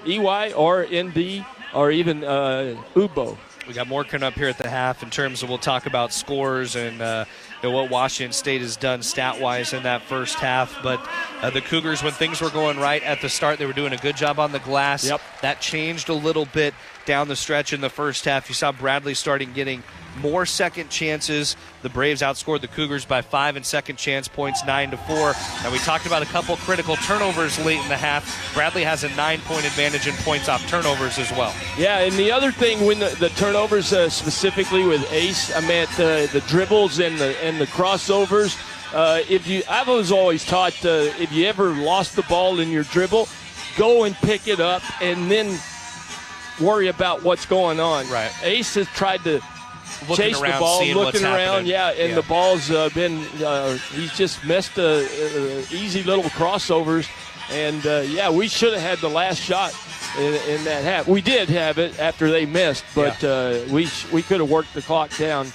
EY or ND or even Ubo. We got more coming up here at the half in terms of we'll talk about scores and what Washington State has done stat-wise in that first half. But the Cougars, when things were going right at the start, they were doing a good job on the glass. That changed a little bit down the stretch in the first half. You saw Bradley starting getting more second chances. The Braves outscored the Cougars by 5 in second chance points, 9-4. And we talked about a couple critical turnovers late in the half. Bradley has a 9-point advantage in points off turnovers as well. Yeah, and the other thing when the turnovers, specifically with Ace, I meant the dribbles and the crossovers. I've always taught if you ever lost the ball in your dribble, go and pick it up and then worry about what's going on. Right. Ace has tried to chase the ball, looking around, and the ball's been he's just missed easy little crossovers, and we should have had the last shot in that half. We did have it after they missed, but we could have worked the clock down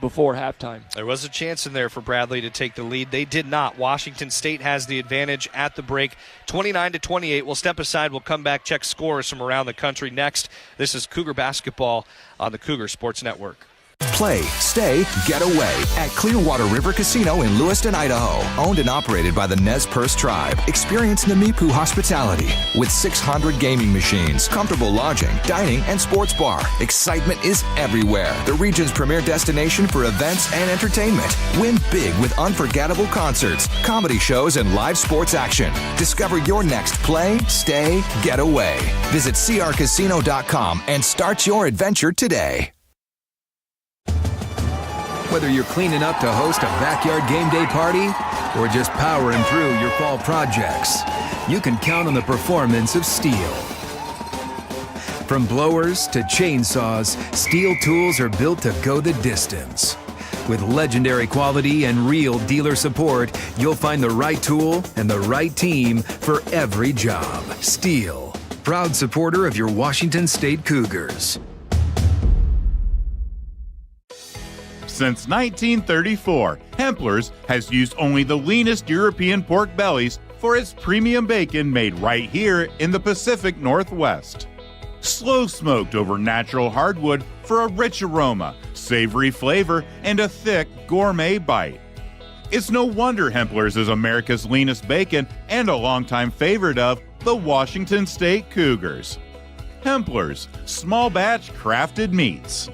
before halftime. There was a chance in there for Bradley to take the lead. They did not. Washington State has the advantage at the break, 29-28. We'll step aside. We'll come back, check scores from around the country next. This is Cougar basketball on the Cougar Sports Network. Play, stay, get away at Clearwater River Casino in Lewiston, Idaho. Owned and operated by the Nez Perce Tribe. Experience Namipu hospitality with 600 gaming machines, comfortable lodging, dining, and sports bar. Excitement is everywhere. The region's premier destination for events and entertainment. Win big with unforgettable concerts, comedy shows, and live sports action. Discover your next play, stay, get away. Visit crcasino.com and start your adventure today. Whether you're cleaning up to host a backyard game day party or just powering through your fall projects, you can count on the performance of Steel. From blowers to chainsaws, Steel tools are built to go the distance. With legendary quality and real dealer support, you'll find the right tool and the right team for every job. Steel, proud supporter of your Washington State Cougars. Since 1934, Hempler's has used only the leanest European pork bellies for its premium bacon made right here in the Pacific Northwest. Slow smoked over natural hardwood for a rich aroma, savory flavor, and a thick gourmet bite. It's no wonder Hempler's is America's leanest bacon and a longtime favorite of the Washington State Cougars. Hempler's, small batch crafted meats.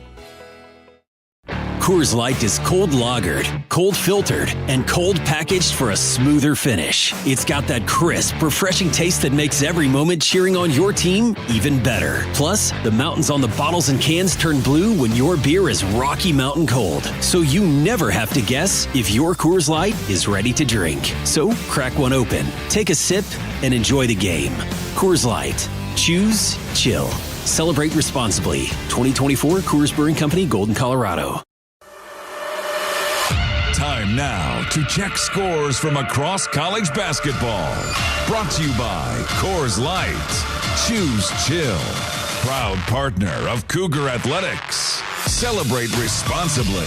Coors Light is cold lagered, cold filtered, and cold packaged for a smoother finish. It's got that crisp, refreshing taste that makes every moment cheering on your team even better. Plus, the mountains on the bottles and cans turn blue when your beer is Rocky Mountain cold. So you never have to guess if your Coors Light is ready to drink. So crack one open, take a sip, and enjoy the game. Coors Light. Choose chill. Celebrate responsibly. 2024 Coors Brewing Company, Golden, Colorado. Time now to check scores from across college basketball. Brought to you by Coors Light. Choose chill. Proud partner of Cougar Athletics. Celebrate responsibly.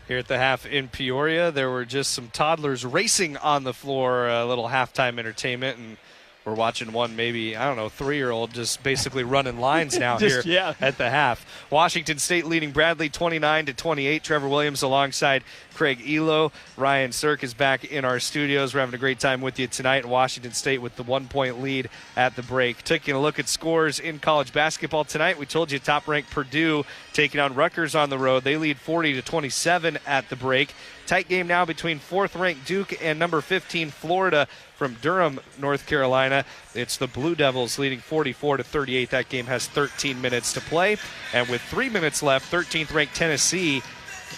Here at the half in Peoria, there were just some toddlers racing on the floor, a little halftime entertainment, and we're watching one maybe, 3-year-old just basically running lines now at the half. Washington State leading Bradley 29-28. Trevor Williams alongside Craig Elo. Ryan Sirk is back in our studios. We're having a great time with you tonight. Washington State with the 1-point lead at the break. Taking a look at scores in college basketball tonight. We told you top-ranked Purdue taking on Rutgers on the road. They lead 40-27 at the break. Tight game now between 4th-ranked Duke and number 15 Florida from Durham, North Carolina. It's the Blue Devils leading 44-38. That game has 13 minutes to play. And with 3 minutes left, 13th-ranked Tennessee,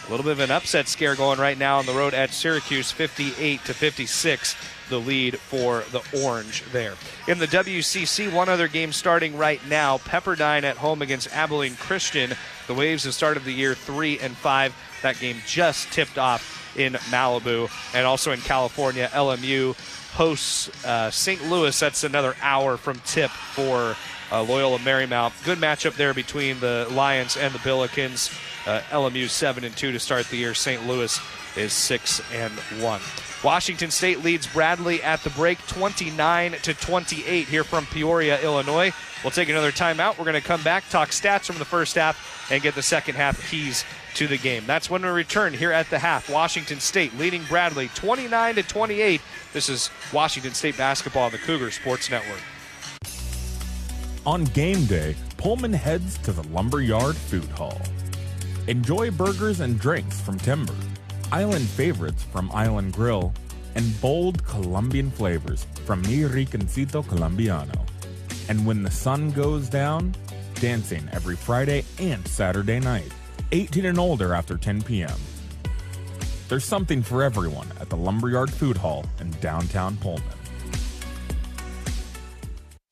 a little bit of an upset scare going right now on the road at Syracuse, 58-56, the lead for the Orange there. In the WCC, one other game starting right now, Pepperdine at home against Abilene Christian. The Waves have started the year 3-5. That game just tipped off in Malibu. And also in California, LMU hosts St. Louis. That's another hour from tip for Loyola Marymount. Good matchup there between the Lions and the Billikens. LMU 7-2 to start the year. St. Louis is 6-1. Washington State leads Bradley at the break 29-28 here from Peoria, Illinois. We'll take another timeout. We're going to come back, talk stats from the first half, and get the second half keys to the game. That's when we return here at the half. Washington State leading Bradley 29-28. This is Washington State basketball on the Cougar Sports Network. On game day, Pullman heads to the Lumberyard Food Hall. Enjoy burgers and drinks from Timber, island favorites from Island Grill, and bold Colombian flavors from Mi Rinconcito Colombiano. And when the sun goes down, dancing every Friday and Saturday night, 18 and older after 10 p.m. There's something for everyone at the Lumberyard Food Hall in downtown Pullman.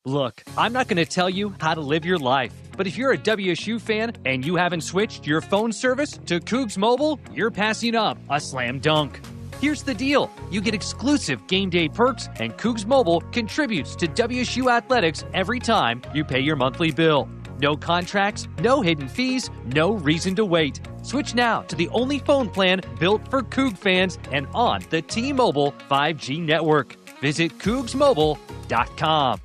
Look, I'm not going to tell you how to live your life, but if you're a WSU fan and you haven't switched your phone service to Cougs Mobile, you're passing up a slam dunk. Here's the deal. You get exclusive game day perks, and Cougs Mobile contributes to WSU athletics every time you pay your monthly bill. No contracts, no hidden fees, no reason to wait. Switch now to the only phone plan built for Coug fans and on the T-Mobile 5G network. Visit CougsMobile.com.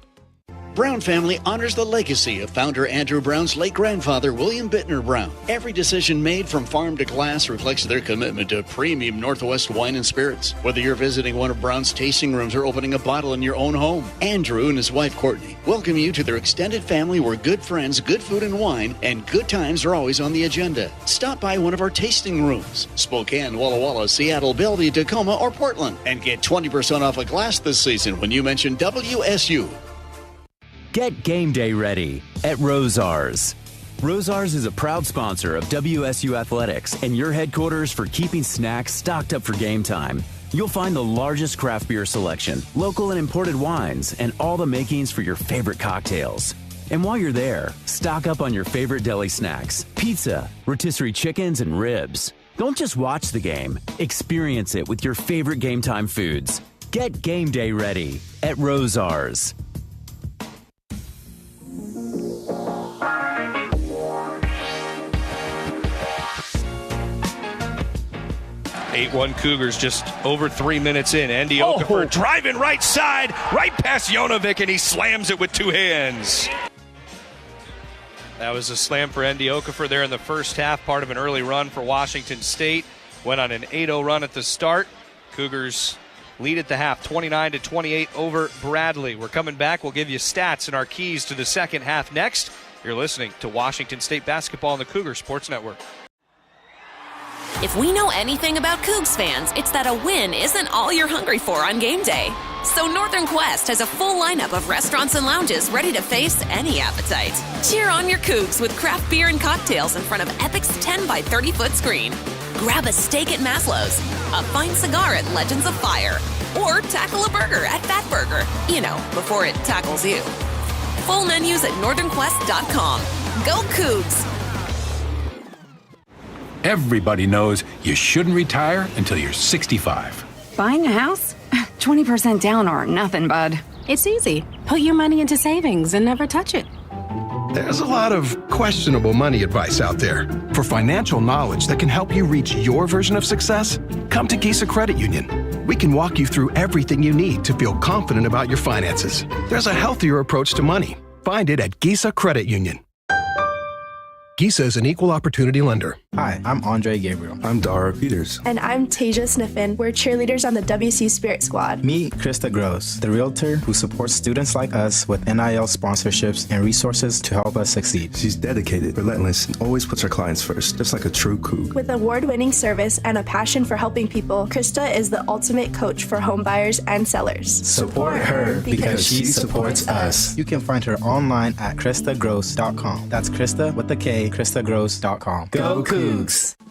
Brown family honors the legacy of founder Andrew Brown's late grandfather, William Bittner Brown. Every decision made from farm to glass reflects their commitment to premium Northwest wine and spirits. Whether you're visiting one of Brown's tasting rooms or opening a bottle in your own home, Andrew and his wife, Courtney, welcome you to their extended family where good friends, good food and wine, and good times are always on the agenda. Stop by one of our tasting rooms, Spokane, Walla Walla, Seattle, Bellevue, Tacoma, or Portland, and get 20% off a glass this season when you mention WSU. Get game day ready at Rosars. Rosars is a proud sponsor of WSU Athletics and your headquarters for keeping snacks stocked up for game time. You'll find the largest craft beer selection, local and imported wines, and all the makings for your favorite cocktails. And while you're there, stock up on your favorite deli snacks, pizza, rotisserie chickens, and ribs. Don't just watch the game, experience it with your favorite game time foods. Get game day ready at Rosars. 8-1 Cougars just over 3 minutes in. Andy Okafor driving right side, right past Jonovic, and he slams it with two hands. That was a slam for Andy Okafor there in the first half, part of an early run for Washington State. Went on an 8-0 run at the start. Cougars lead at the half, 29-28 over Bradley. We're coming back. We'll give you stats and our keys to the second half next. You're listening to Washington State basketball on the Cougar Sports Network. If we know anything about Cougs fans, it's that a win isn't all you're hungry for on game day. So Northern Quest has a full lineup of restaurants and lounges ready to face any appetite. Cheer on your Cougs with craft beer and cocktails in front of Epic's 10 by 30 foot screen. Grab a steak at Maslow's, a fine cigar at Legends of Fire, or tackle a burger at Fat Burger, before it tackles you. Full menus at northernquest.com. Go Cougs! Everybody knows you shouldn't retire until you're 65. Buying a house? 20% down or nothing, bud. It's easy. Put your money into savings and never touch it. There's a lot of questionable money advice out there. For financial knowledge that can help you reach your version of success, come to Gisa Credit Union. We can walk you through everything you need to feel confident about your finances. There's a healthier approach to money. Find it at Gisa Credit Union. Gisa is an equal opportunity lender. Hi, I'm Andre Gabriel. I'm Dara Peters. And I'm Tasia Sniffen. We're cheerleaders on the WC Spirit Squad. Meet Krista Gross, the realtor who supports students like us with NIL sponsorships and resources to help us succeed. She's dedicated, relentless, and always puts her clients first, just like a true Coug. With award-winning service and a passion for helping people, Krista is the ultimate coach for home buyers and sellers. Support her because she supports us. You can find her online at KristaGross.com. That's Krista with a K, KristaGross.com. Go Cougs!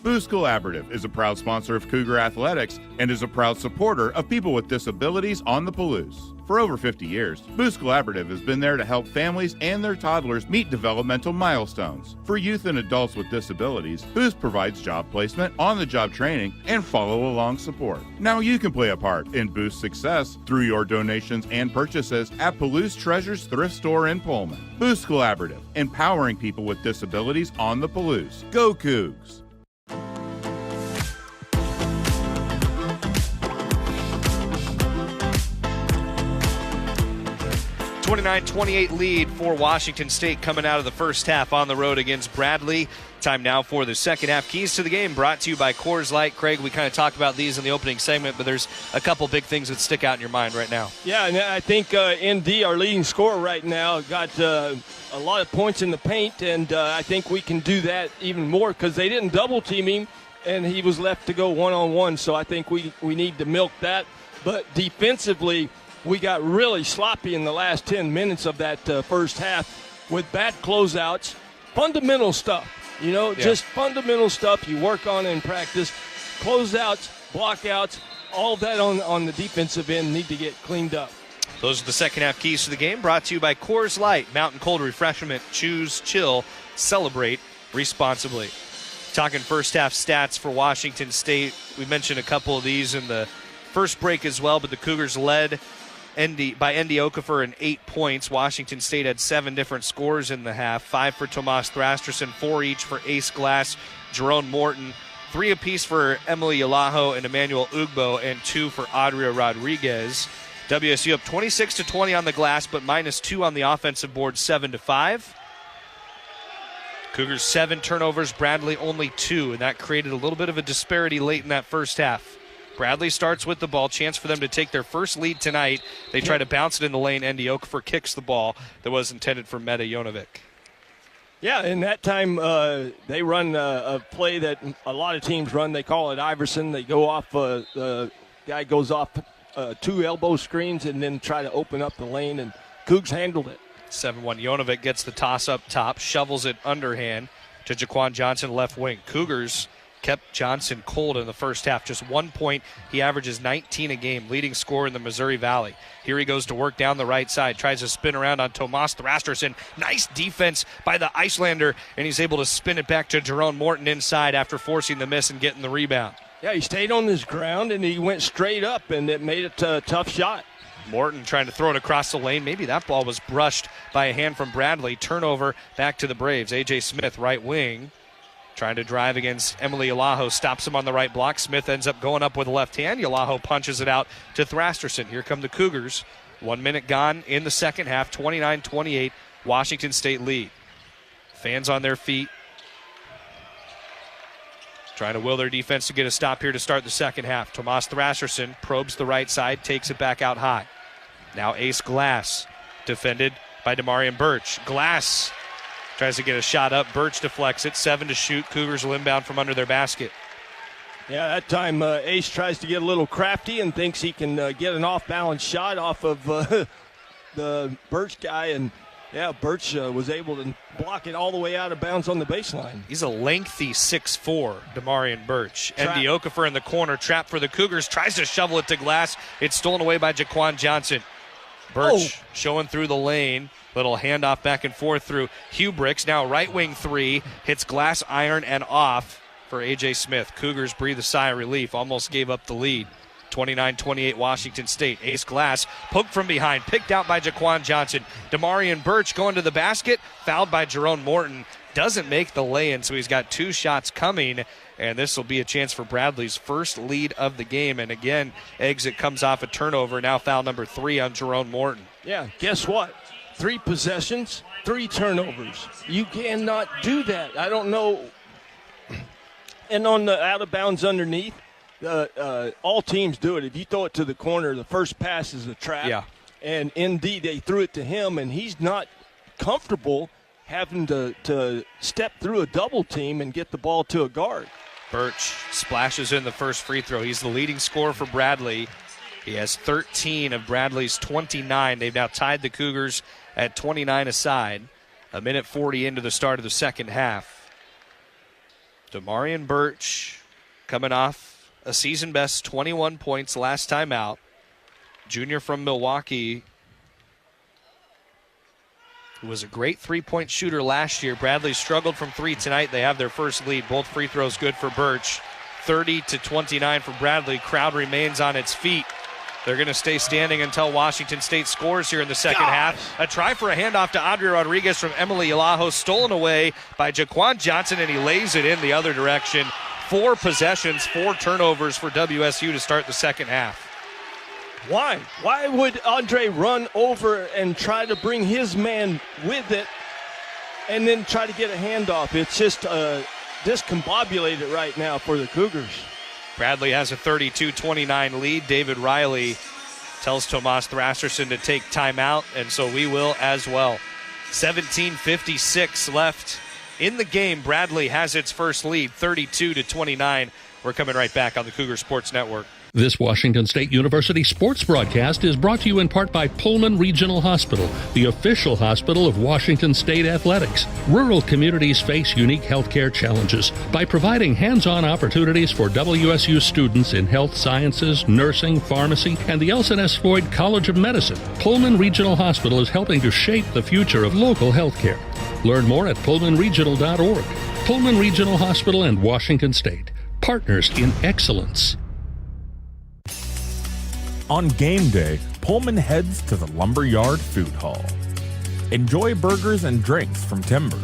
Boost Collaborative is a proud sponsor of Cougar Athletics and is a proud supporter of people with disabilities on the Palouse. For over 50 years, Boost Collaborative has been there to help families and their toddlers meet developmental milestones. For youth and adults with disabilities, Boost provides job placement, on-the-job training, and follow-along support. Now you can play a part in Boost's success through your donations and purchases at Palouse Treasures Thrift Store in Pullman. Boost Collaborative, empowering people with disabilities on the Palouse. Go Cougs! 29-28 lead for Washington State coming out of the first half on the road against Bradley. Time now for the second half. Keys to the game brought to you by Coors Light. Craig, we kind of talked about these in the opening segment, but there's a couple big things that stick out in your mind right now. Yeah, and I think ND, our leading scorer right now, got a lot of points in the paint, and I think we can do that even more because they didn't double-team him, and he was left to go one-on-one, so I think we need to milk that. But defensively, we got really sloppy in the last 10 minutes of that first half with bad closeouts, fundamental stuff. Just fundamental stuff you work on in practice. Closeouts, blockouts, all that on the defensive end need to get cleaned up. Those are the second half keys to the game brought to you by Coors Light. Mountain Cold Refreshment. Choose, chill, celebrate responsibly. Talking first half stats for Washington State. We mentioned a couple of these in the first break as well, but the Cougars led by Andy Okafor in 8 points. Washington State had 7 different scores in the half, 5 for Tomas Thrasterson, 4 each for Ace Glass, Jerome Morton, 3 apiece for Emily Yalaho and Emmanuel Ugbo, and 2 for Adria Rodriguez. WSU up 26-20 on the glass, but -2 on the offensive board, 7-5. Cougars 7 turnovers, Bradley only 2, and that created a little bit of a disparity late in that first half. Bradley starts with the ball, chance for them to take their first lead tonight. They try to bounce it in the lane. Andy Okafor kicks the ball that was intended for Meta Jonovic. Yeah, and that time they run a play that a lot of teams run. They call it Iverson. They go off, the guy goes off 2 elbow screens and then try to open up the lane, and Cougs handled it. 7-1. Jonovic gets the toss up top, shovels it underhand to Jaquan Johnson, left wing. Cougars kept Johnson cold in the first half. Just 1 point. He averages 19 a game, leading scorer in the Missouri Valley. Here he goes to work down the right side, tries to spin around on Tomas Thrasterson. Nice defense by the Icelander, and he's able to spin it back to Jerome Morton inside after forcing the miss and getting the rebound. Yeah, he stayed on his ground, and he went straight up, and it made it a tough shot. Morton trying to throw it across the lane. Maybe that ball was brushed by a hand from Bradley. Turnover back to the Braves. A.J. Smith, right wing, trying to drive against Emily Yalaho. Stops him on the right block. Smith ends up going up with the left hand. Yalaho punches it out to Thrasterson. Here come the Cougars. 1 minute gone in the second half. 29-28. Washington State lead. Fans on their feet. Trying to will their defense to get a stop here to start the second half. Tomas Thrasterson probes the right side, takes it back out high. Now Ace Glass, defended by Demarion Birch. Glass Tries to get a shot up. Birch deflects it. 7 to shoot. Cougars will inbound from under their basket. Yeah, that time Ace tries to get a little crafty and thinks he can get an off-balance shot off of the Birch guy. And, yeah, Birch was able to block it all the way out of bounds on the baseline. He's a lengthy 6'4", Damarian Birch. And Okafor in the corner, trapped for the Cougars, tries to shovel it to glass. It's stolen away by Jaquan Johnson. Birch showing through the lane. Little handoff back and forth through Hubricks. Now right wing 3. Hits glass, iron, and off for A.J. Smith. Cougars breathe a sigh of relief. Almost gave up the lead. 29-28 Washington State. Ace Glass poked from behind, picked out by Jaquan Johnson. Damarian Birch going to the basket, fouled by Jerome Morton. Doesn't make the lay-in, so he's got 2 shots coming, and this will be a chance for Bradley's first lead of the game. And again, Exit comes off a turnover. Now foul number 3 on Jerome Morton. Yeah, guess what? 3 possessions, 3 turnovers. You cannot do that. I don't know. And on the out of bounds underneath, all teams do it. If you throw it to the corner, the first pass is a trap. Yeah. And indeed, they threw it to him, and he's not comfortable having to step through a double team and get the ball to a guard. Birch splashes in the first free throw. He's the leading scorer for Bradley. He has 13 of Bradley's 29. They've now tied the Cougars at 29 aside. 1:40 into the start of the second half. Damarian Birch coming off a season-best 21 points last time out. Junior from Milwaukee, who was a great three-point shooter last year. Bradley struggled from 3 tonight. They have their first lead. Both free throws good for Birch. 30-29 for Bradley. Crowd remains on its feet. They're going to stay standing until Washington State scores here in the second half. A try for a handoff to Andre Rodriguez from Emily Ilaho, stolen away by Jaquan Johnson, and he lays it in the other direction. 4 possessions, 4 turnovers for WSU to start the second half. Why? Why would Andre run over and try to bring his man with it and then try to get a handoff? It's just discombobulated right now for the Cougars. Bradley has a 32-29 lead. David Riley tells Tomas Thrasherson to take timeout, and so we will as well. 17:56 left in the game. Bradley has its first lead, 32-29. We're coming right back on the Cougar Sports Network. This Washington State University sports broadcast is brought to you in part by Pullman Regional Hospital, the official hospital of Washington State Athletics. Rural communities face unique healthcare challenges. By providing hands-on opportunities for WSU students in health sciences, nursing, pharmacy, and the Elson Floyd College of Medicine, Pullman Regional Hospital is helping to shape the future of local healthcare. Learn more at pullmanregional.org. Pullman Regional Hospital and Washington State, partners in excellence. On game day, Pullman heads to the Lumberyard Food Hall. Enjoy burgers and drinks from Timber,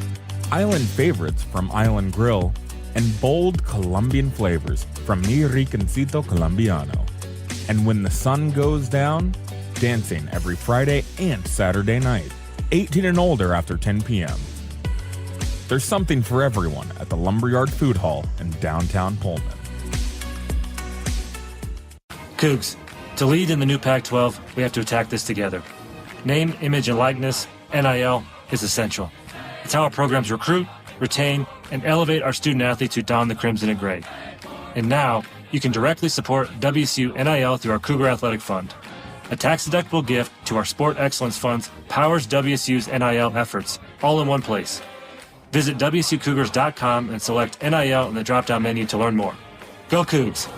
island favorites from Island Grill, and bold Colombian flavors from Mi Ricancito Colombiano. And when the sun goes down, dancing every Friday and Saturday night, 18 and older after 10 p.m. There's something for everyone at the Lumberyard Food Hall in downtown Pullman. Cougs. To lead in the new Pac-12, we have to attack this together. Name, image, and likeness, NIL, is essential. It's how our programs recruit, retain, and elevate our student athletes who don the crimson and gray. And now, you can directly support WSU NIL through our Cougar Athletic Fund. A tax-deductible gift to our Sport Excellence Funds powers WSU's NIL efforts, all in one place. Visit WSUCougars.com and select NIL in the drop-down menu to learn more. Go Cougs!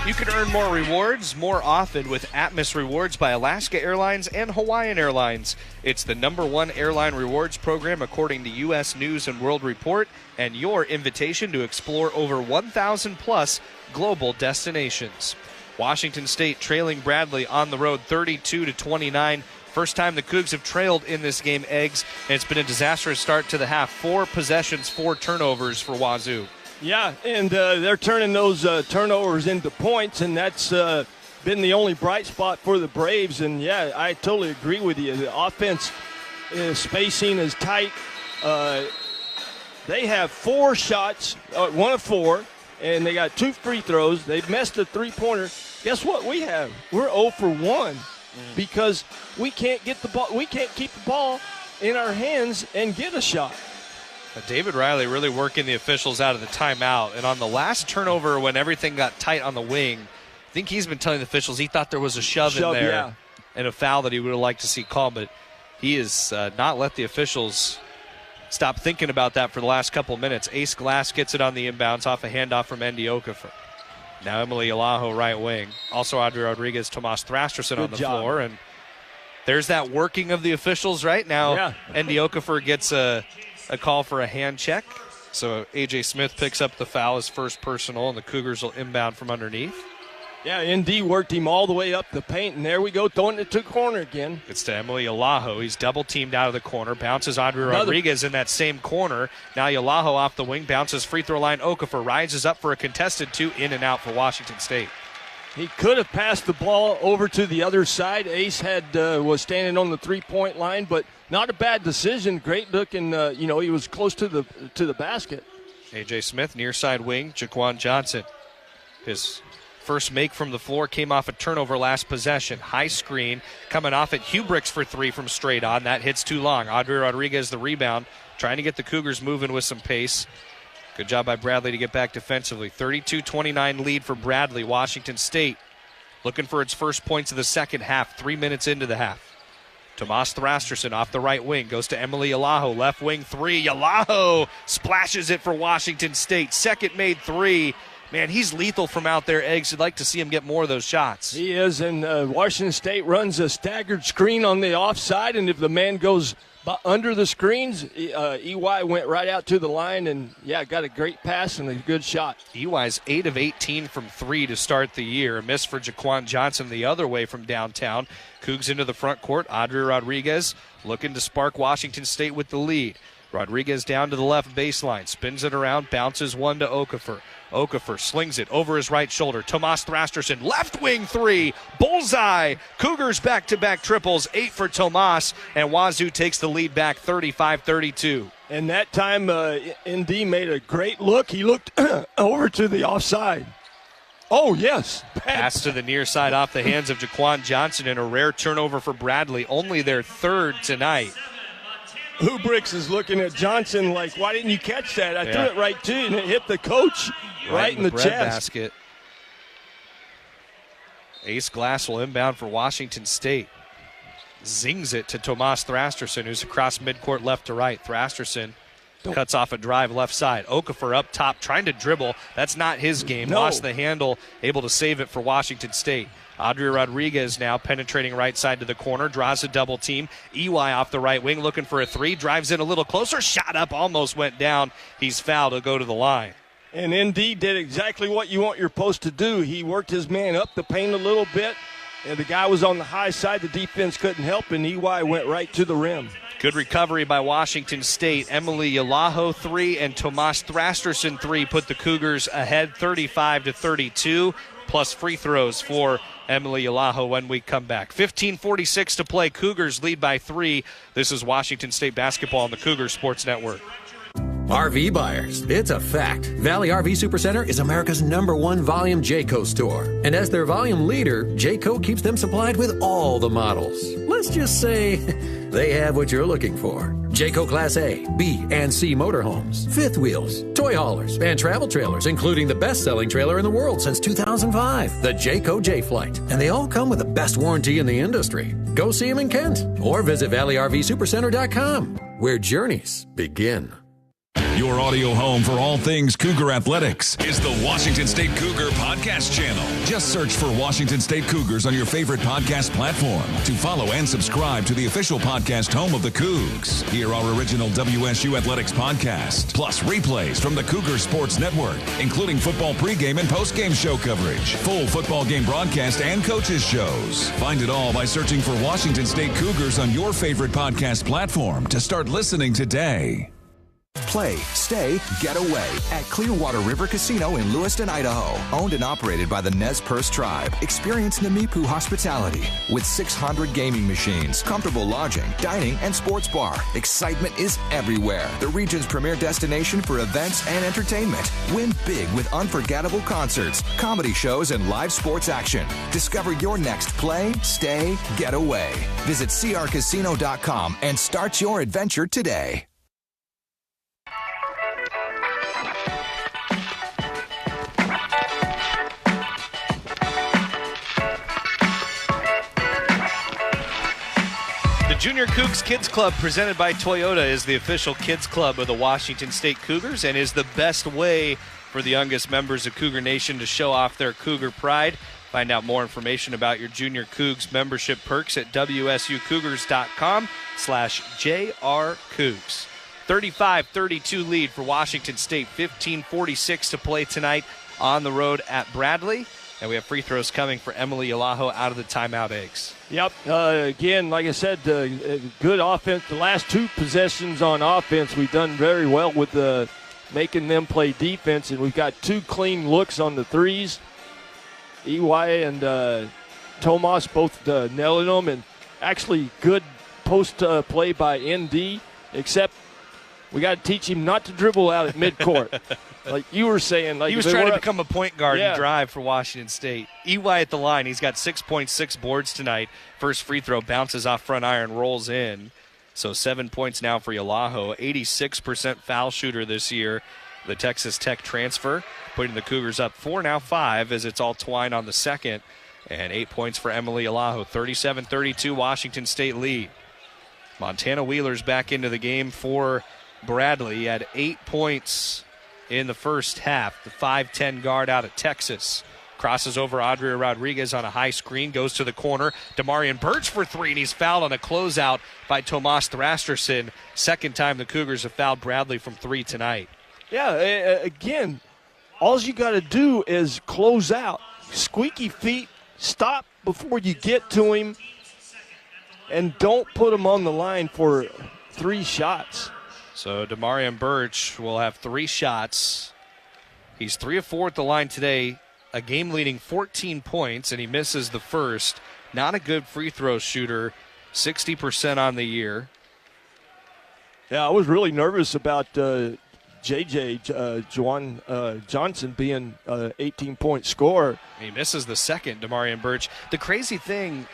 You can earn more rewards more often with Atmos Rewards by Alaska Airlines and Hawaiian Airlines. It's the #1 airline rewards program according to U.S. News and World Report, and your invitation to explore over 1,000 plus global destinations. Washington State trailing Bradley on the road 32-29. First time the Cougs have trailed in this game, Eggs, and it's been a disastrous start to the half. 4 possessions, 4 turnovers for Wazoo. Yeah, and they're turning those turnovers into points, and that's been the only bright spot for the Braves. And, yeah, I totally agree with you. The offense spacing is tight. They have 4 shots, 1 of 4, and they got 2 free throws. They missed the three-pointer. Guess what we have? We're 0 for 1 because we can't get the ball. We can't keep the ball in our hands and get a shot. David Riley really working the officials out of the timeout. And on the last turnover when everything got tight on the wing, I think he's been telling the officials he thought there was a shove in there and a foul that he would have liked to see called. But he has not let the officials stop thinking about that for the last couple of minutes. Ace Glass gets it on the inbounds off a handoff from Andy Okafor. Now Emily Alaho right wing. Also Audrey Rodriguez, Tomas Thrasterson on the floor. And there's that working of the officials right now. Yeah. Andy Okafor gets a call for a hand check. So A.J. Smith picks up the foul, his first personal, and the Cougars will inbound from underneath. Yeah, ND worked him all the way up the paint, and there we go, throwing it to the corner again. It's to Emily Alaho. He's double-teamed out of the corner, bounces Audrey Rodriguez in that same corner. Now Alaho off the wing, bounces free throw line. Okafor rises up for a contested 2, in and out for Washington State. He could have passed the ball over to the other side. Ace was standing on the three-point line, but not a bad decision. Great looking, he was close to the basket. A.J. Smith, near side wing, Jaquan Johnson. His first make from the floor came off a turnover last possession. High screen coming off at Hubricks for 3 from straight on. That hits too long. Audrey Rodriguez the rebound, trying to get the Cougars moving with some pace. Good job by Bradley to get back defensively. 32-29 lead for Bradley. Washington State looking for its first points of the second half, 3 minutes into the half. Tomas Thrasterson off the right wing, goes to Emily Alaho, left wing 3. Alaho splashes it for Washington State. Second made 3. Man, he's lethal from out there, Eggs. You'd like to see him get more of those shots. He is, and Washington State runs a staggered screen on the offside, and if the man goes under the screens, EY went right out to the line and, got a great pass and a good shot. EY's 8 of 18 from 3 to start the year. A miss for Jaquan Johnson the other way from downtown. Cougs into the front court. Audrey Rodriguez looking to spark Washington State with the lead. Rodriguez down to the left baseline, spins it around, bounces one to Okafor. Okafor slings it over his right shoulder. Tomas Thrasterson, left wing 3, bullseye. Cougars back-to-back triples, 8 for Tomas, and Wazoo takes the lead back 35-32. And that time, ND made a great look. He looked over to the offside. Oh, yes. Pass to the near side off the hands of Jaquan Johnson, and a rare turnover for Bradley, only their 3rd tonight. Hubricks is looking at Johnson like, why didn't you catch that? I threw it right to you, and it hit the coach right in the chest. Basket. Ace Glass will inbound for Washington State. Zings it to Tomas Thrasterson, who's across midcourt left to right. Thrasterson cuts off a drive left side. Okafor up top, trying to dribble. That's not his game. Lost the handle, able to save it for Washington State. Audrey Rodriguez now penetrating right side to the corner, draws a double team. EY off the right wing looking for a 3, drives in a little closer, shot up, almost went down. He's fouled, he'll go to the line. And ND did exactly what you want your post to do. He worked his man up the paint a little bit, and the guy was on the high side. The defense couldn't help, and EY went right to the rim. Good recovery by Washington State. Emily Alaho 3 and Tomas Thrasterson 3 put the Cougars ahead 35-32, plus free throws for Emily Alaho when we come back. 15:46 to play. Cougars lead by 3. This is Washington State basketball on the Cougar Sports Network. RV buyers, it's a fact. Valley RV Supercenter is America's #1 volume Jayco store. And as their volume leader, Jayco keeps them supplied with all the models. Let's just say they have what you're looking for. Jayco Class A, B, and C motorhomes, fifth wheels, toy haulers, and travel trailers, including the best-selling trailer in the world since 2005, the Jayco J-Flight. And they all come with the best warranty in the industry. Go see them in Kent or visit ValleyRVSupercenter.com, where journeys begin. Your audio home for all things Cougar Athletics is the Washington State Cougar Podcast Channel. Just search for Washington State Cougars on your favorite podcast platform to follow and subscribe to the official podcast home of the Cougs. Hear our original WSU Athletics podcast, plus replays from the Cougar Sports Network, including football pregame and postgame show coverage, full football game broadcast, and coaches shows. Find it all by searching for Washington State Cougars on your favorite podcast platform to start listening today. Play, stay, get away at Clearwater River Casino in Lewiston, Idaho. Owned and operated by the Nez Perce Tribe. Experience Namipu hospitality with 600 gaming machines, comfortable lodging, dining, and sports bar. Excitement is everywhere. The region's premier destination for events and entertainment. Win big with unforgettable concerts, comedy shows, and live sports action. Discover your next play, stay, get away. Visit crcasino.com and start your adventure today. Junior Cougs Kids Club, presented by Toyota, is the official kids club of the Washington State Cougars and is the best way for the youngest members of Cougar Nation to show off their Cougar pride. Find out more information about your Junior Cougs membership perks at wsucougars.com/JRCougs. 35-32 lead for Washington State. 15:46 to play tonight on the road at Bradley. And we have free throws coming for Emily Alaho out of the timeout, Eggs. Yep. Again, like I said, good offense. The last two possessions on offense, we've done very well with making them play defense. And we've got two clean looks on the threes. EY and Tomas both nailing them. And actually good post play by ND, except we got to teach him not to dribble out at midcourt. Like you were saying. Like he was trying to become a point guard and drive for Washington State. EY at the line. He's got 6.6 boards tonight. First free throw bounces off front iron, rolls in. So 7 points now for Yalaho. 86% foul shooter this year. The Texas Tech transfer, putting the Cougars up 4, now 5, as it's all twined on the second. And 8 points for Emily Yalaho. 37-32 Washington State lead. Montana Wheeler's back into the game for Bradley. He had 8 points in the first half. The 5'10 guard out of Texas crosses over Adria Rodriguez on a high screen, goes to the corner. Damarian Birch for three, and he's fouled on a closeout by Tomas Thrasterson. Second time the Cougars have fouled Bradley from three tonight. Yeah, again, all you got to do is close out. Squeaky feet, stop before you get to him, and don't put him on the line for 3 shots. So Damarian Birch will have 3 shots. He's 3 of 4 at the line today, a game-leading 14 points, and he misses the first. Not a good free throw shooter, 60% on the year. Yeah, I was really nervous about Juwan Johnson being an 18-point scorer. He misses the second, Damarian Birch. The crazy thing,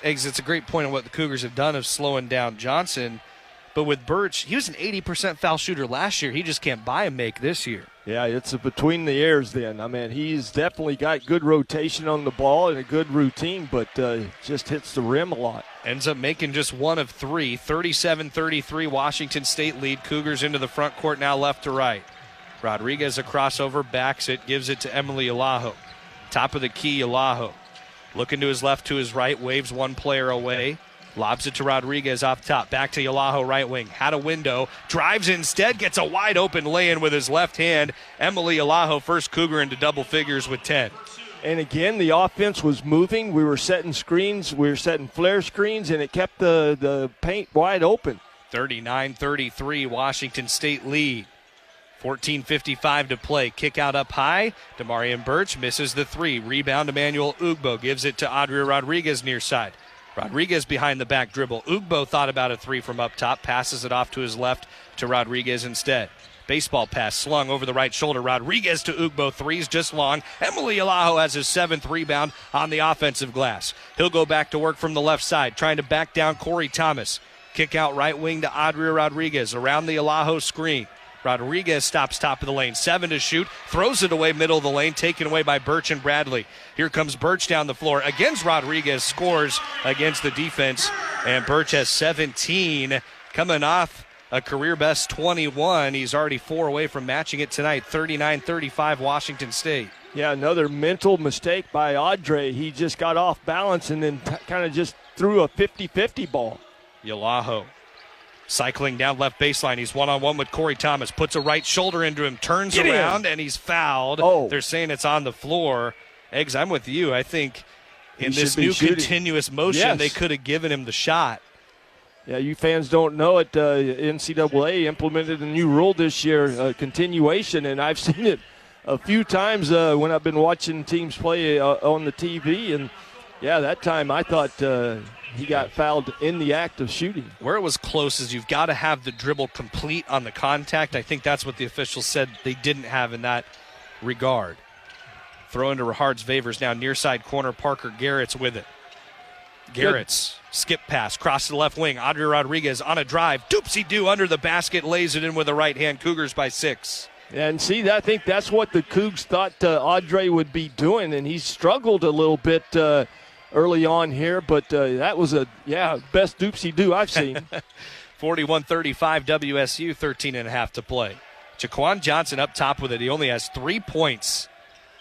Eggs, it's a great point on what the Cougars have done of slowing down Johnson. But with Birch, he was an 80% foul shooter last year. He just can't buy a make this year. Yeah, it's between the ears then. I mean, he's definitely got good rotation on the ball and a good routine, but just hits the rim a lot. Ends up making just 1 of 3. 37-33 Washington State lead. Cougars into the front court now left to right. Rodriguez a crossover, backs it, gives it to Emily Alaho. Top of the key, Alaho. Looking to his left, to his right, waves one player away. Lobs it to Rodriguez off top. Back to Yalaho, right wing. Had a window. Drives instead. Gets a wide open lay-in with his left hand. Emily Yalaho, first Cougar into double figures with 10. And again, the offense was moving. We were setting screens. We were setting flare screens, and it kept the paint wide open. 39-33, Washington State lead. 14:55 to play. Kick out up high. Damarian Birch misses the 3. Rebound, Emmanuel Ugbo gives it to Adria Rodriguez near side. Rodriguez behind the back dribble. Ugbo thought about a 3 from up top. Passes it off to his left to Rodriguez instead. Baseball pass slung over the right shoulder. Rodriguez to Ugbo. 3's just long. Emily Alaho has his 7th rebound on the offensive glass. He'll go back to work from the left side, trying to back down Corey Thomas. Kick out right wing to Adria Rodriguez around the Alaho screen. Rodriguez stops top of the lane. 7 to shoot. Throws it away middle of the lane. Taken away by Birch and Bradley. Here comes Birch down the floor. Against Rodriguez. Scores against the defense. And Birch has 17. Coming off a career best 21. He's already 4 away from matching it tonight. 39-35 Washington State. Yeah, another mental mistake by Audrey. He just got off balance and then kind of just threw a 50-50 ball. Yalaho cycling down left baseline. He's one-on-one with Corey Thomas. Puts a right shoulder into him. Turns around, and he's fouled. Oh. They're saying it's on the floor. Eggs, I'm with you. I think in this new continuous motion, they could have given him the shot. Yeah, you fans don't know it. NCAA implemented a new rule this year, continuation, and I've seen it a few times when I've been watching teams play on the TV. And, yeah, that time I thought he got fouled in the act of shooting. Where it was close is you've got to have the dribble complete on the contact. I think that's what the officials said they didn't have in that regard. Throw into Rahard's favors now, near side corner. Parker Garrett's with it. Garrett's skip pass, cross to the left wing. Andre Rodriguez on a drive. Doopsie-doo under the basket, lays it in with the right hand. Cougars by 6. And see, I think that's what the Cougs thought Andre would be doing, and he struggled a little bit early on here, but that was best doopsie-doo I've seen. 41-35 WSU, 13.5 to play. Jaquan Johnson up top with it. He only has 3 points.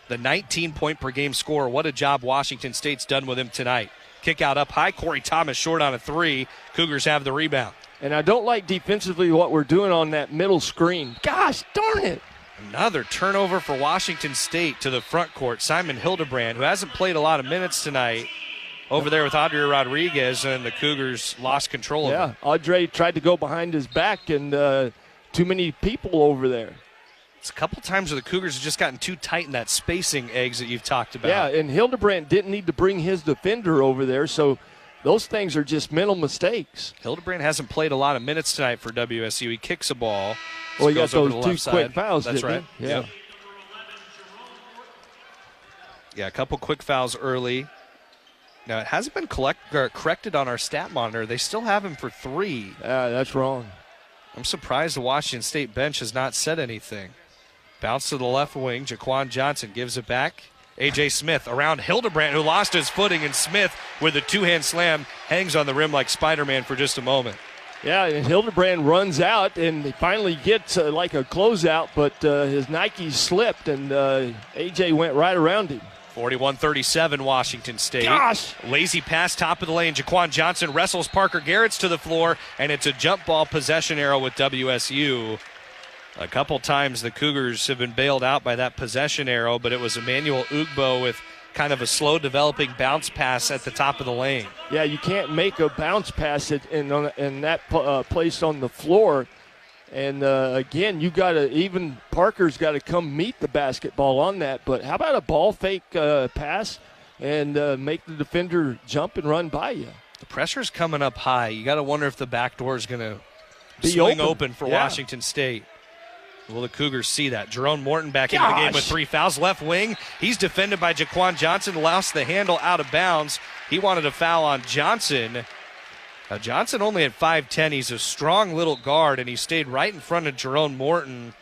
The 19-point-per-game scorer. What a job Washington State's done with him tonight. Kick out up high. Corey Thomas short on a 3. Cougars have the rebound. And I don't like defensively what we're doing on that middle screen. Gosh darn it. Another turnover for Washington State to the front court. Simon Hildebrand, who hasn't played a lot of minutes tonight, over there with Andre Rodriguez, and the Cougars lost control of him. Yeah, Andre tried to go behind his back, and too many people over there. It's a couple times where the Cougars have just gotten too tight in that spacing, Eggs, that you've talked about. Yeah, and Hildebrand didn't need to bring his defender over there, so those things are just mental mistakes. Hildebrand hasn't played a lot of minutes tonight for WSU. He kicks a ball. Well, he got those 2 quick fouls, That's right. He? Yeah. Yeah, a couple quick fouls early. Now, it hasn't been corrected on our stat monitor. They still have him for 3. That's wrong. I'm surprised the Washington State bench has not said anything. Bounce to the left wing. Jaquan Johnson gives it back. A.J. Smith around Hildebrand, who lost his footing, and Smith with a 2-hand slam hangs on the rim like Spider-Man for just a moment. Yeah, and Hildebrand runs out, and he finally gets like a closeout, but his Nikes slipped, and A.J. went right around him. 41-37 Washington State. Gosh! Lazy pass, top of the lane. Jaquan Johnson wrestles Parker Garrett's to the floor, and it's a jump ball possession arrow with WSU. A couple times the Cougars have been bailed out by that possession arrow, but it was Emmanuel Ugbo with kind of a slow developing bounce pass at the top of the lane. Yeah, you can't make a bounce pass in that place on the floor. And, again, you got to – even Parker's got to come meet the basketball on that. But how about a ball fake pass and make the defender jump and run by you? The pressure's coming up high. You got to wonder if the back door is going to swing open for Washington State. Will the Cougars see that? Jerome Morton back into the game with 3 fouls. Left wing. He's defended by Jaquan Johnson. Lost the handle out of bounds. He wanted a foul on Johnson. Now, Johnson only at 5'10". He's a strong little guard, and he stayed right in front of Jerome Morton.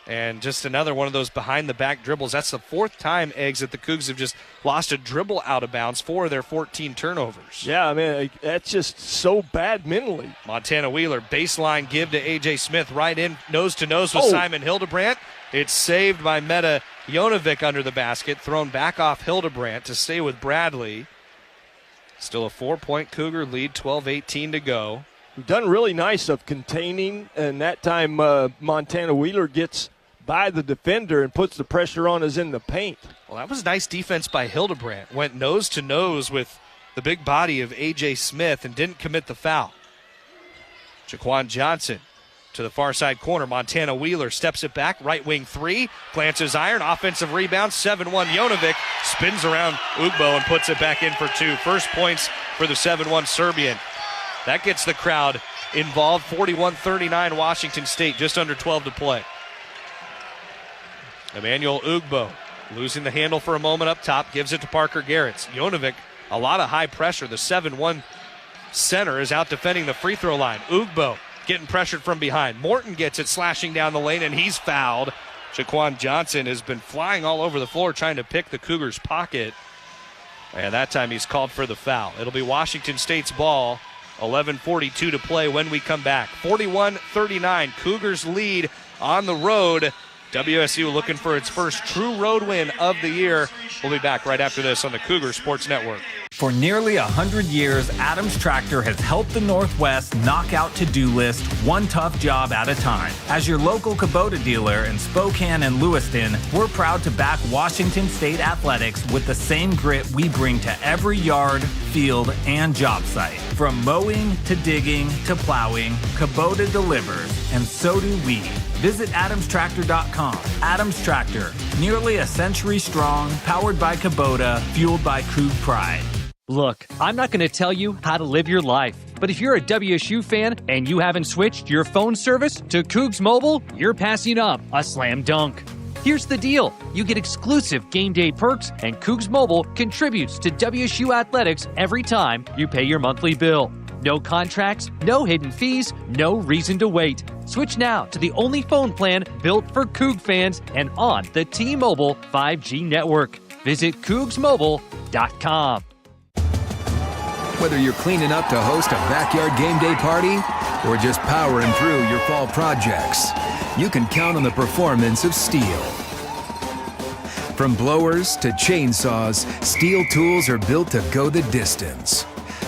And just another one of those behind-the-back dribbles. That's the 4th time, Eggs, that the Cougs have just lost a dribble out of bounds, 4 of their 14 turnovers. Yeah, I mean, that's just so bad mentally. Montana Wheeler, baseline give to A.J. Smith, right in, nose-to-nose with Simon Hildebrandt. It's saved by Meta Jonovic under the basket, thrown back off Hildebrandt to stay with Bradley. Still a 4-point Cougar lead, 12-18 to go. We've done really nice of containing, and that time Montana Wheeler gets by the defender and puts the pressure on us in the paint. Well, that was nice defense by Hildebrandt. Went nose-to-nose with the big body of A.J. Smith and didn't commit the foul. Jaquan Johnson to the far side corner. Montana Wheeler steps it back. Right wing 3. Glances iron. Offensive rebound. 7-1 Jonovic spins around Ugbo and puts it back in for 2. First points for the 7-1 Serbian. That gets the crowd involved. 41-39 Washington State. Just under 12 to play. Emmanuel Ugbo losing the handle for a moment up top. Gives it to Parker Garrett. Jonovic, a lot of high pressure. The 7-1 center is out defending the free throw line. Ugbo getting pressured from behind. Morton gets it, slashing down the lane, and he's fouled. Jaquan Johnson has been flying all over the floor trying to pick the Cougars' pocket. And that time he's called for the foul. It'll be Washington State's ball. 11:42 to play when we come back. 41-39. Cougars lead on the road. WSU looking for its first true road win of the year. We'll be back right after this on the Cougar Sports Network. For nearly 100 years, Adams Tractor has helped the Northwest knock out to-do list one tough job at a time. As your local Kubota dealer in Spokane and Lewiston, we're proud to back Washington State athletics with the same grit we bring to every yard, field, and job site. From mowing to digging to plowing, Kubota delivers, and so do we. Visit AdamsTractor.com. Adams Tractor, nearly a century strong, powered by Kubota, fueled by Coug pride. Look, I'm not going to tell you how to live your life, but if you're a WSU fan and you haven't switched your phone service to Cougs Mobile, you're passing up a slam dunk. Here's the deal. You get exclusive game day perks, and Cougs Mobile contributes to WSU athletics every time you pay your monthly bill. No contracts, no hidden fees, no reason to wait. Switch now to the only phone plan built for Coug fans and on the T-Mobile 5G network. Visit CougsMobile.com. Whether you're cleaning up to host a backyard game day party or just powering through your fall projects, you can count on the performance of Steel. From blowers to chainsaws, Steel tools are built to go the distance.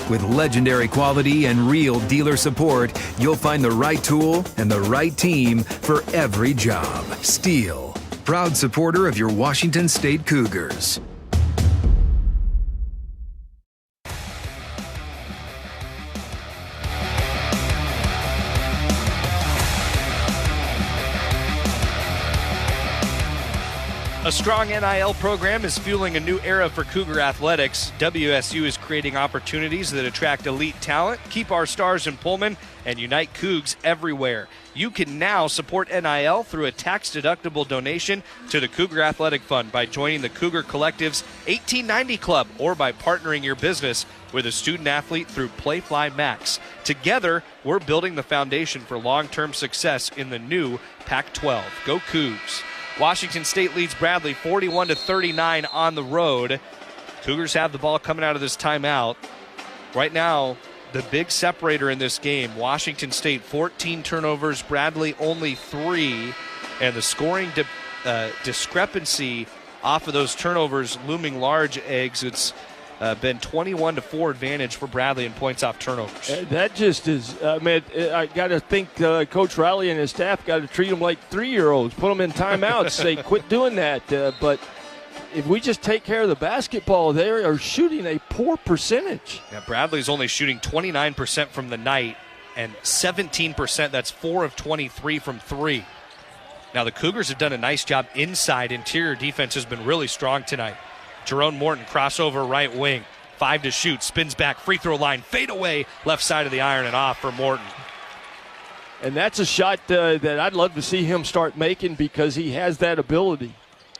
With legendary quality and real dealer support, you'll find the right tool and the right team for every job. Steel, proud supporter of your Washington State Cougars. A strong NIL program is fueling a new era for Cougar athletics. WSU is creating opportunities that attract elite talent, keep our stars in Pullman, and unite Cougs everywhere. You can now support NIL through a tax-deductible donation to the Cougar Athletic Fund by joining the Cougar Collective's 1890 Club or by partnering your business with a student athlete through Playfly Max. Together, we're building the foundation for long-term success in the new Pac-12. Go Cougs. Washington State leads Bradley 41-39 on the road. Cougars have the ball coming out of this timeout. Right now, the big separator in this game, Washington State 14 turnovers, Bradley only 3, and the scoring discrepancy off of those turnovers looming large, Eggs. It's been 21-4 advantage for Bradley in points off turnovers. That just is, I got to think Coach Riley and his staff got to treat them like 3-year-olds, put them in timeouts, say quit doing that. But if we just take care of the basketball, they are shooting a poor percentage. Yeah, Bradley's only shooting 29% from the night and 17%. That's 4 of 23 from 3. Now the Cougars have done a nice job inside. Interior defense has been really strong tonight. Jerome Morton, crossover right wing. 5 to shoot, spins back, free throw line, fade away, left side of the iron and off for Morton. And that's a shot that I'd love to see him start making because he has that ability.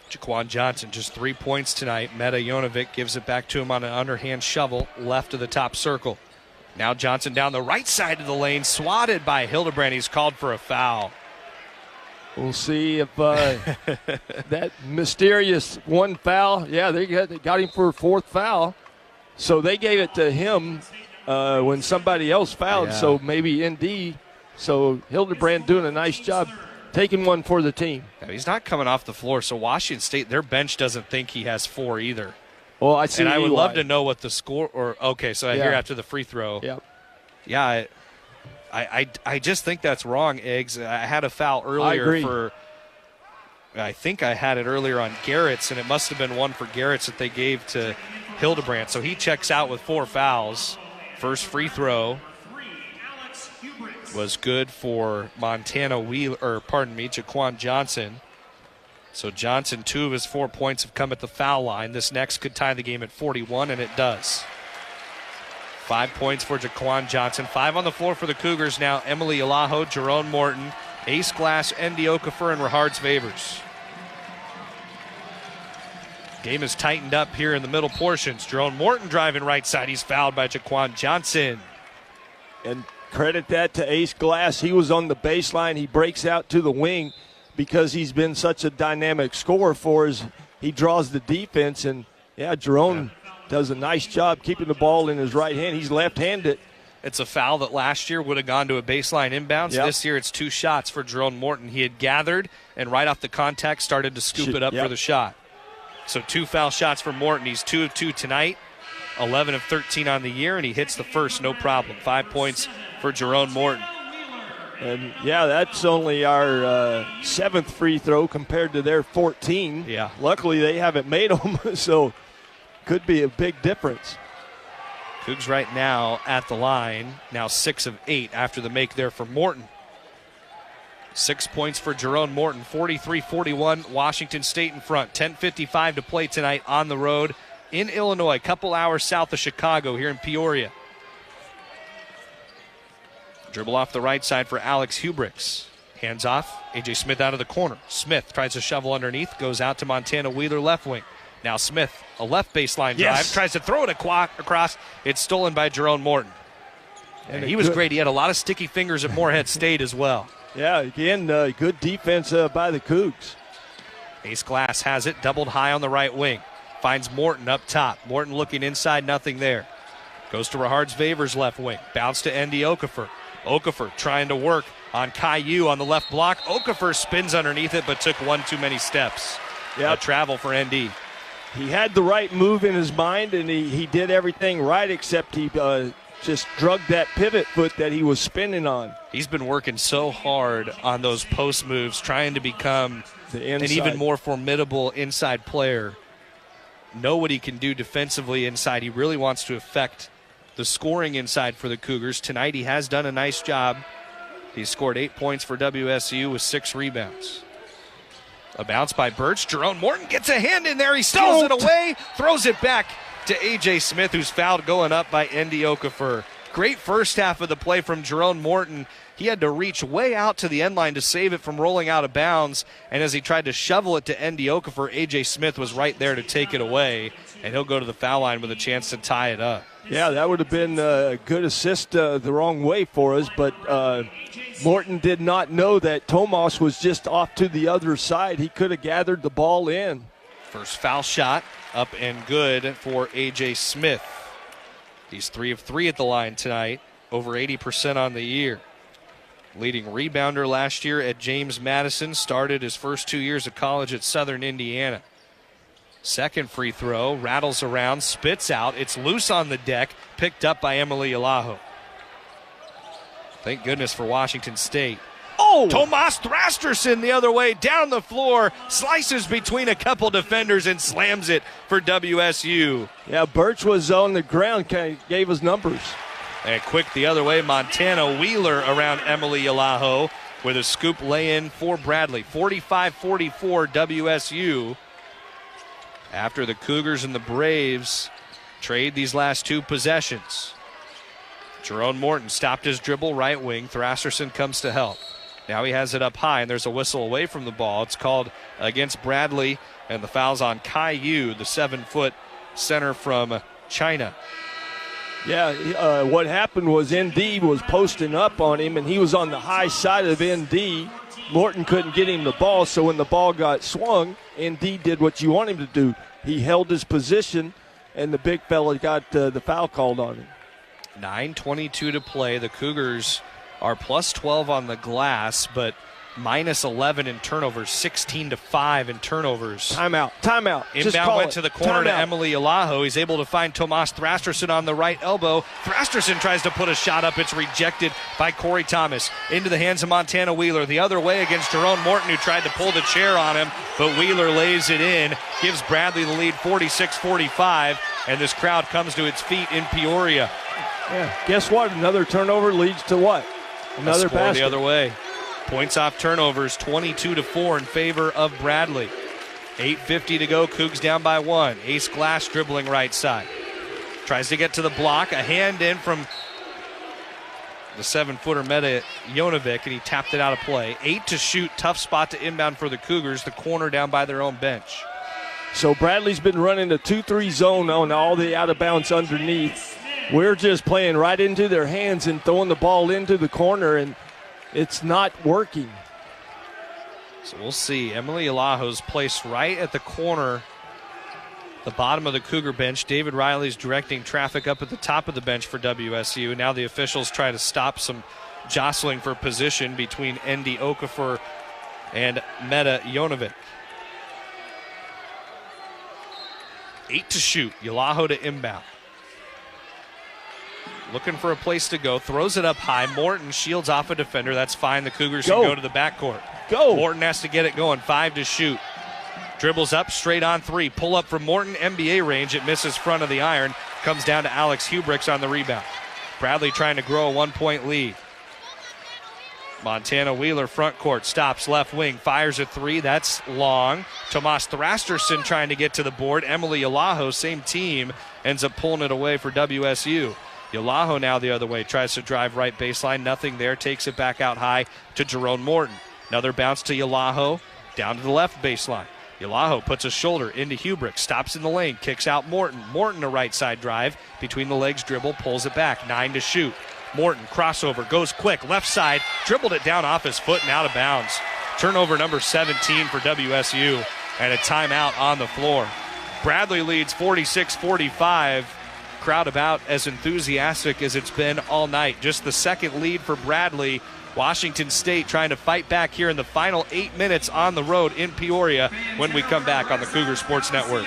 Jaquan Johnson, just 3 points tonight. Meta Jonovic gives it back to him on an underhand shovel, left of the top circle. Now Johnson down the right side of the lane, swatted by Hildebrand. He's called for a foul. We'll see if that mysterious one foul, they got him for a 4th foul. So they gave it to him when somebody else fouled, so maybe ND. So Hildebrand doing a nice job taking one for the team. Yeah, he's not coming off the floor, so Washington State, their bench doesn't think he has 4 either. Well, I see. And I would love to know what the score, so I hear after the free throw. Yep. Yeah, I just think that's wrong, Eggs. I had a foul earlier I think I had it earlier on Garrett's, and it must have been one for Garrett's that they gave to Hildebrand. So he checks out with 4 fouls. First free throw was good for Jaquan Johnson. So Johnson, 2 of his 4 points have come at the foul line. This next could tie the game at 41, and it does. 5 points for Jaquan Johnson. 5 on the floor for the Cougars now. Emily Alaho, Jerome Morton, Ace Glass, Andy Okafor, and Rahards Favors. Game is tightened up here in the middle portions. Jerome Morton driving right side. He's fouled by Jaquan Johnson. And credit that to Ace Glass. He was on the baseline. He breaks out to the wing because he's been such a dynamic scorer for us. He draws the defense, and Jerome does a nice job keeping the ball in his right hand. He's left-handed. It's a foul that last year would have gone to a baseline inbounds. Yep. This year it's 2 shots for Jerome Morton. He had gathered and right off the contact started to scoop it up for the shot. So 2 foul shots for Morton. He's 2 of 2 tonight. 11 of 13 on the year, and he hits the first, no problem. 5 points for Jerome Morton. And, yeah, that's only our 7th free throw compared to their 14. Yeah. Luckily, they haven't made them, so could be a big difference. Cougs right now at the line, now 6 of 8 after the make there for Morton. 6 points for Jerome Morton, 43-41, Washington State in front. 10:55 to play tonight on the road in Illinois, a couple hours south of Chicago here in Peoria. Dribble off the right side for Alex Hubricks. Hands off, A.J. Smith out of the corner. Smith tries to shovel underneath, goes out to Montana Wheeler, left wing. Now Smith, a left baseline drive, tries to throw it across. It's stolen by Jerome Morton. And he was great. He had a lot of sticky fingers at Morehead State as well. Yeah, again, good defense by the Cougs. Ace Glass has it, doubled high on the right wing. Finds Morton up top. Morton looking inside, nothing there. Goes to Rahards Vavor's left wing. Bounce to Andy Okafor. Okafor trying to work on Caillou on the left block. Okafor spins underneath it, but took one too many steps. Yeah, travel for ND. He had the right move in his mind, and he did everything right, except he just drugged that pivot foot that he was spinning on. He's been working so hard on those post moves, trying to become an even more formidable inside player. Know what he can do defensively inside. He really wants to affect the scoring inside for the Cougars. Tonight he has done a nice job. He scored 8 points for WSU with 6 rebounds. A bounce by Birch. Jerome Morton gets a hand in there. He steals it away, throws it back to A.J. Smith, who's fouled going up by Andy Okafor. Great first half of the play from Jerome Morton. He had to reach way out to the end line to save it from rolling out of bounds. And as he tried to shovel it to Andy Okafor, A.J. Smith was right there to take it away. And he'll go to the foul line with a chance to tie it up. Yeah, that would have been a good assist the wrong way for us, but Morton did not know that Tomas was just off to the other side. He could have gathered the ball in. First foul shot up and good for A.J. Smith. He's 3 of 3 at the line tonight, over 80% on the year. Leading rebounder last year at James Madison, started his first 2 years of college at Southern Indiana. Second free throw, rattles around, spits out. It's loose on the deck, picked up by Emily Alaho. Thank goodness for Washington State. Oh! Tomas Thrasterson the other way, down the floor, slices between a couple defenders and slams it for WSU. Yeah, Birch was on the ground, kind of gave us numbers. And quick the other way, Montana Wheeler around Emily Alaho with a scoop lay-in for Bradley. 45-44 WSU. After the Cougars and the Braves trade these last 2 possessions. Jerome Morton stopped his dribble, right wing. Thrasterson comes to help. Now he has it up high, and there's a whistle away from the ball. It's called against Bradley, and the foul's on Caillou, the 7-foot center from China. Yeah, what happened was ND was posting up on him, and he was on the high side of ND. Morton couldn't get him the ball, so when the ball got swung, ND did what you want him to do. He held his position, and the big fella got the foul called on him. 9:22 to play. The Cougars are plus 12 on the glass, but minus 11 in turnovers, 16-5 in turnovers. Timeout. Inbound went to the corner to Emily Alaho. He's able to find Tomas Thrasterson on the right elbow. Thrasterson tries to put a shot up. It's rejected by Corey Thomas. Into the hands of Montana Wheeler. The other way against Jerome Morton, who tried to pull the chair on him, but Wheeler lays it in. Gives Bradley the lead 46-45, and this crowd comes to its feet in Peoria. Yeah. Guess what? Another turnover leads to what? Another basket. The other way. Points off turnovers, 22-4 in favor of Bradley. 8:50 to go. Cougs down by 1. Ace Glass dribbling right side. Tries to get to the block. A hand in from the 7-footer Meta Jonovic, and he tapped it out of play. 8 to shoot. Tough spot to inbound for the Cougars. The corner down by their own bench. So Bradley's been running the 2-3 zone on all the out-of-bounds underneath. We're just playing right into their hands and throwing the ball into the corner, and it's not working. So we'll see. Emily Alaho's placed right at the corner, the bottom of the Cougar bench. David Riley's directing traffic up at the top of the bench for WSU. Now the officials try to stop some jostling for position between Andy Okafor and Meta Jonovic. 8 to shoot. Alaho to inbound. looking for a place to go, throws it up high. Morton shields off a defender. That's fine. The Cougars can go to the backcourt. Morton has to get it going. 5 to shoot. Dribbles up, straight on 3. Pull up from Morton, NBA range. It misses front of the iron. Comes down to Alex Hubricks on the rebound. Bradley trying to grow a 1-point lead. Montana Wheeler front court, stops left wing, fires a 3. That's long. Tomas Thrasterson trying to get to the board. Emily Yalaho, same team, ends up pulling it away for WSU. Yalaho now the other way, tries to drive right baseline. Nothing there, takes it back out high to Jerome Morton. Another bounce to Yalaho, down to the left baseline. Yalaho puts a shoulder into Hubrick, stops in the lane, kicks out Morton. Morton a right side drive, between the legs dribble, pulls it back. 9 to shoot. Morton, crossover, goes quick, left side, dribbled it down off his foot and out of bounds. Turnover number 17 for WSU, and a timeout on the floor. Bradley leads 46-45. Crowd about as enthusiastic as it's been all night. Just the second lead for Bradley. Washington State trying to fight back here in the final 8 minutes on the road in Peoria when we come back on the Cougar Sports Network.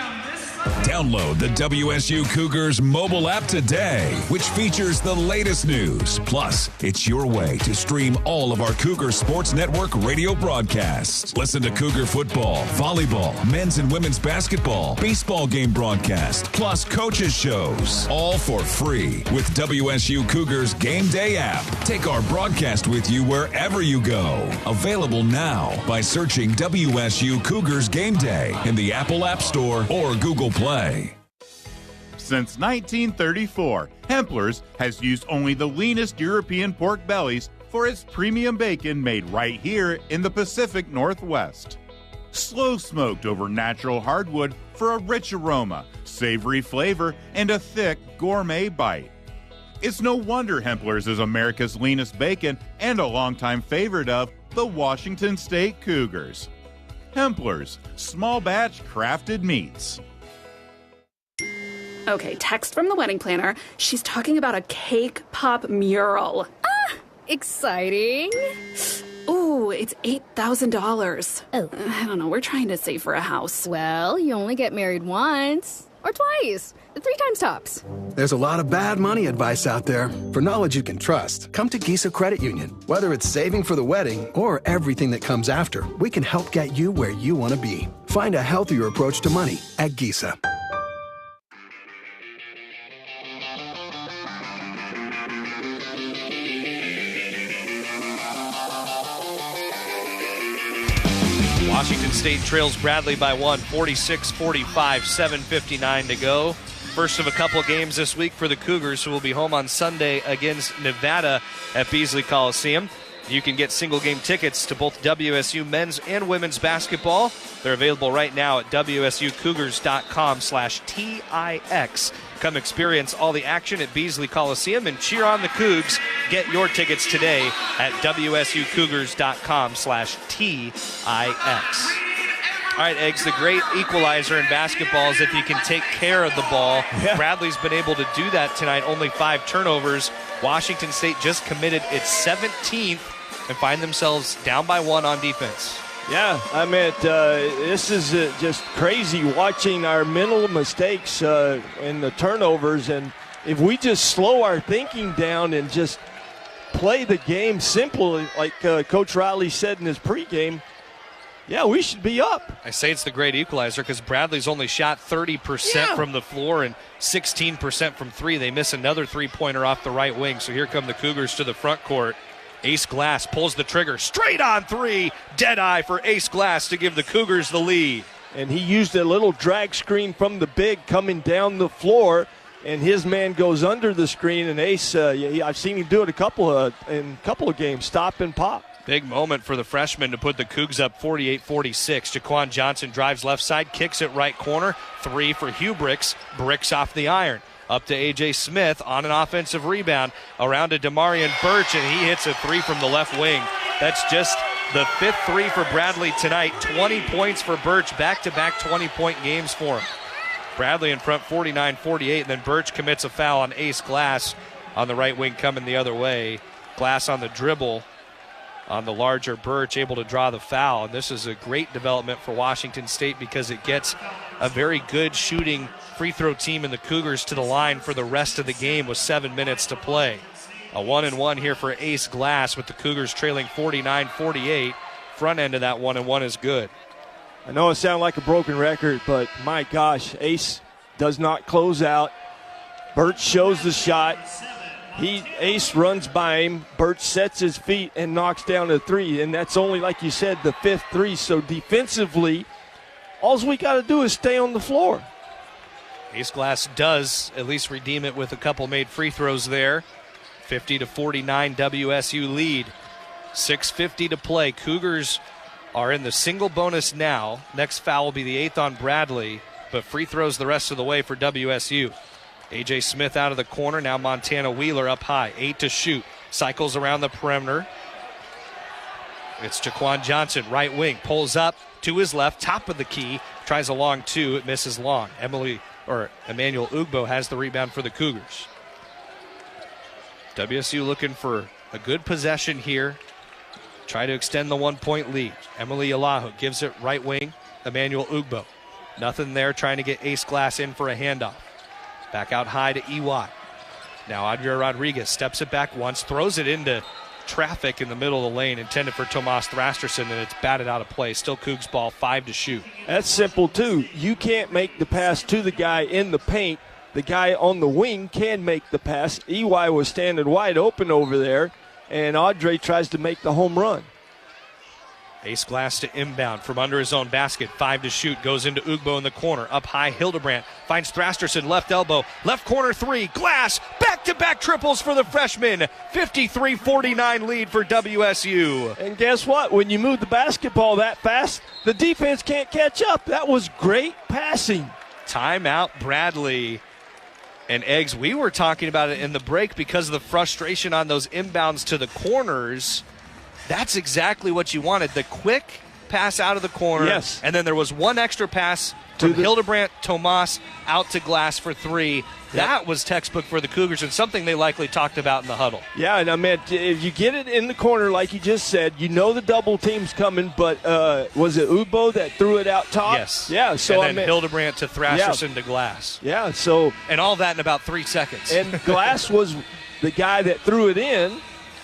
Download the WSU Cougars mobile app today, which features the latest news. Plus, it's your way to stream all of our Cougar Sports Network radio broadcasts. Listen to Cougar football, volleyball, men's and women's basketball, baseball game broadcast, plus coaches shows, all for free with WSU Cougars Game Day app. Take our broadcast with you wherever you go. Available now by searching WSU Cougars Game Day in the Apple App Store or Google Play. Since 1934, Hempler's has used only the leanest European pork bellies for its premium bacon made right here in the Pacific Northwest. Slow smoked over natural hardwood for a rich aroma, savory flavor, and a thick gourmet bite. It's no wonder Hempler's is America's leanest bacon and a longtime favorite of the Washington State Cougars. Hempler's, small batch crafted meats. Okay, text from the wedding planner. She's talking about a cake pop mural. Ah, exciting. Ooh, it's $8,000. Oh. I don't know, we're trying to save for a house. Well, you only get married once. Or twice. 3 times tops. There's a lot of bad money advice out there. For knowledge you can trust, come to Gisa Credit Union. Whether it's saving for the wedding or everything that comes after, we can help get you where you want to be. Find a healthier approach to money at Gisa. Washington State trails Bradley by 1, 46-45, 7:59 to go. First of a couple of games this week for the Cougars, who will be home on Sunday against Nevada at Beasley Coliseum. You can get single-game tickets to both WSU men's and women's basketball. They're available right now at WSUCougars.com/TIX. Come experience all the action at Beasley Coliseum and cheer on the Cougs. Get your tickets today at WSUCougars.com/TIX. All right, Eggs, the great equalizer in basketball is if you can take care of the ball. Yeah. Bradley's been able to do that tonight, only 5 turnovers. Washington State just committed its 17th and find themselves down by 1 on defense. Yeah, I mean, this is just crazy watching our mental mistakes in the turnovers. And if we just slow our thinking down and just play the game simply, like Coach Riley said in his pregame, yeah, we should be up. I say it's the great equalizer because Bradley's only shot 30% from the floor and 16% from 3. They miss another three-pointer off the right wing. So here come the Cougars to the front court. Ace Glass pulls the trigger. Straight on 3. Dead eye for Ace Glass to give the Cougars the lead. And he used a little drag screen from the big coming down the floor, and his man goes under the screen. And Ace, I've seen him do it in a couple of games, stop and pop. Big moment for the freshman to put the Cougs up 48-46. Jaquan Johnson drives left side, kicks it right corner. 3 for Hubricks, bricks off the iron. Up to A.J. Smith on an offensive rebound. Around to Demarion Birch, and he hits a 3 from the left wing. That's just the 5th 3 for Bradley tonight. 20 points for Birch, back-to-back 20-point games for him. Bradley in front 49-48, and then Birch commits a foul on Ace Glass on the right wing coming the other way. Glass on the dribble. on the larger Birch, able to draw the foul. And this is a great development for Washington State because it gets a very good shooting free throw team in the Cougars to the line for the rest of the game with 7 minutes to play. A 1-and-1 here for Ace Glass with the Cougars trailing 49-48. Front end of that 1-and-1 is good. I know it sounds like a broken record, but my gosh, Ace does not close out. Birch shows the shot. Ace runs by him. Birch sets his feet and knocks down a three, and that's only, like you said, the fifth three. So defensively, all we got to do is stay on the floor. Ace Glass does at least redeem it with a couple made free throws there. 50-49 WSU lead. 6:50 to play. Cougars are in the single bonus now. Next foul will be the 8th on Bradley, but free throws the rest of the way for WSU. A.J. Smith out of the corner. Now Montana Wheeler up high. 8 to shoot. Cycles around the perimeter. It's Jaquan Johnson, right wing. Pulls up to his left. Top of the key. Tries a long two. It misses long. Emmanuel Ugbo has the rebound for the Cougars. WSU looking for a good possession here. Try to extend the 1-point lead. Emily Alahu gives it right wing. Emmanuel Ugbo. Nothing there, trying to get Ace Glass in for a handoff. Back out high to EY. Now Adria Rodriguez steps it back once, throws it into traffic in the middle of the lane, intended for Tomas Thrasterson, and it's batted out of play. Still Cougs ball, 5 to shoot. That's simple, too. You can't make the pass to the guy in the paint. The guy on the wing can make the pass. EY was standing wide open over there, and Audrey tries to make the home run. Ace Glass to inbound from under his own basket. 5 to shoot. Goes into Ugbo in the corner. Up high, Hildebrandt finds Thrasterson, left elbow. Left corner three. Glass. Back-to-back triples for the freshman. 53-49 lead for WSU. And guess what? When you move the basketball that fast, the defense can't catch up. That was great passing. Timeout, Bradley. And Eggs, we were talking about it in the break because of the frustration on those inbounds to the corners. That's exactly what you wanted. The quick pass out of the corner. Yes. And then there was one extra pass from Hildebrandt, Tomas, out to Glass for three. Yep. That was textbook for the Cougars and something they likely talked about in the huddle. Yeah, and I mean, if you get it in the corner like you just said, you know the double team's coming, but was it Ugbo that threw it out top? Yes. Yeah, so and then Hildebrandt to Thrasterson to Glass. Yeah, so. And all that in about 3 seconds. And Glass was the guy that threw it in. Yep.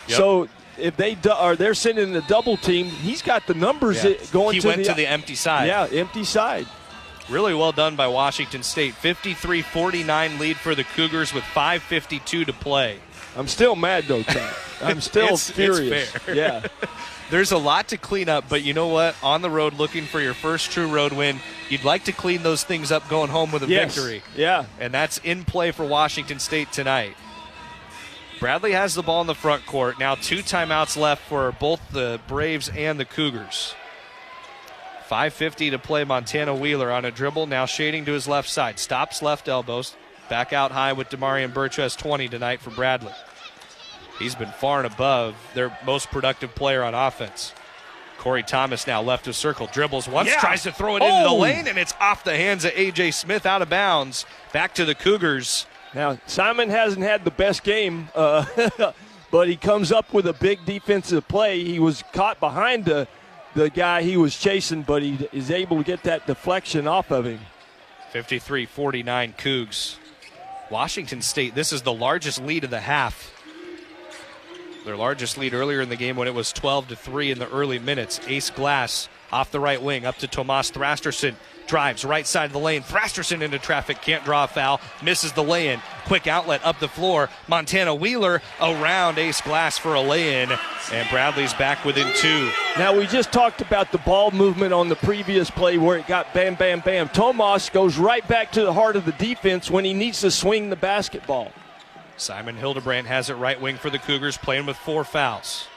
So if they're sending the double team, he's got the numbers going he went to the empty side. Yeah, empty side. Really well done by Washington State. 53-49 lead for the Cougars with 5:52 to play. I'm still mad, though, Tom. I'm still furious. It's fair. Yeah. There's a lot to clean up, but you know what? On the road, looking for your first true road win, you'd like to clean those things up going home with a victory. Yeah. And that's in play for Washington State tonight. Bradley has the ball in the front court. Now 2 timeouts left for both the Braves and the Cougars. 5:50 to play. Montana Wheeler on a dribble, now shading to his left side. Stops left elbows. Back out high with Demarion Birch, who has 20 tonight for Bradley. He's been far and above their most productive player on offense. Corey Thomas now left of circle. Dribbles once, tries to throw it into the lane, and it's off the hands of A.J. Smith, out of bounds. Back to the Cougars. Now, Simon hasn't had the best game, but he comes up with a big defensive play. He was caught behind the guy he was chasing, but he is able to get that deflection off of him. 53-49 Cougs. Washington State, this is the largest lead of the half. Their largest lead earlier in the game when it was 12-3 in the early minutes. Ace Glass off the right wing up to Tomas Thrasterson. Drives right side of the lane. Thrasterson into traffic. Can't draw a foul. Misses the lay-in. Quick outlet up the floor. Montana Wheeler around Ace Glass for a lay-in. And Bradley's back within 2. Now, we just talked about the ball movement on the previous play where it got bam, bam, bam. Tomas goes right back to the heart of the defense when he needs to swing the basketball. Simon Hildebrandt has it right wing for the Cougars, playing with 4 fouls.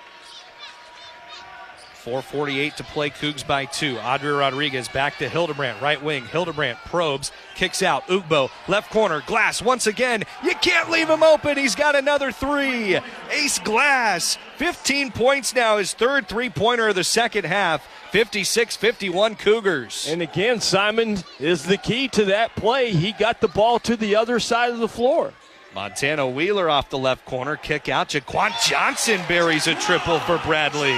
4:48 to play, Cougs by 2. Adria Rodriguez back to Hildebrandt, right wing. Hildebrandt probes, kicks out. Ugbo, left corner. Glass once again. You can't leave him open. He's got another 3. Ace Glass, 15 points now, his third three-pointer of the second half. 56-51 Cougars. And again, Simon is the key to that play. He got the ball to the other side of the floor. Montana Wheeler off the left corner, kick out. Jaquan Johnson buries a triple for Bradley.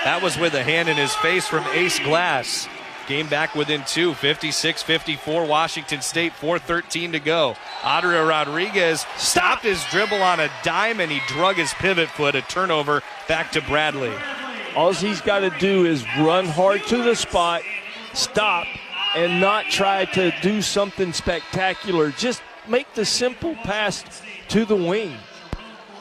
That was with a hand in his face from Ace Glass. Game back within 2, 56-54, Washington State, 4:13 to go. Adria Rodriguez stopped his dribble on a dime, and he drug his pivot foot, a turnover back to Bradley. All he's got to do is run hard to the spot, stop, and not try to do something spectacular. Just make the simple pass to the wing.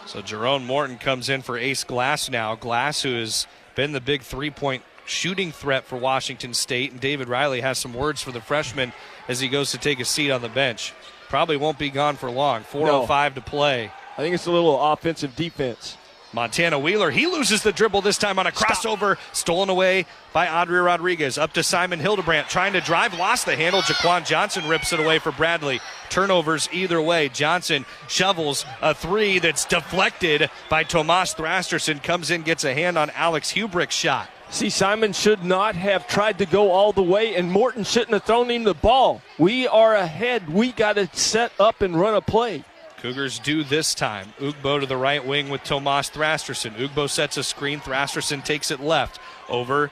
So Jerome Morton comes in for Ace Glass now. Glass, who has been the big three-point shooting threat for Washington State, and David Riley has some words for the freshman as he goes to take a seat on the bench. Probably won't be gone for long. 4:05 to play. I think it's a little offensive defense. Montana Wheeler, he loses the dribble this time on a crossover, stolen away by Adria Rodriguez. Up to Simon Hildebrandt, trying to drive, lost the handle. Jaquan Johnson rips it away for Bradley. Turnovers either way. Johnson shovels a three that's deflected by Tomas Thrasterson. Comes in, gets a hand on Alex Hubrick's shot. See, Simon should not have tried to go all the way, and Morton shouldn't have thrown him the ball. We are ahead. We got to set up and run a play. Cougars do this time. Ugbo to the right wing with Tomas Thrasterson. Ugbo sets a screen. Thrasterson takes it left. Over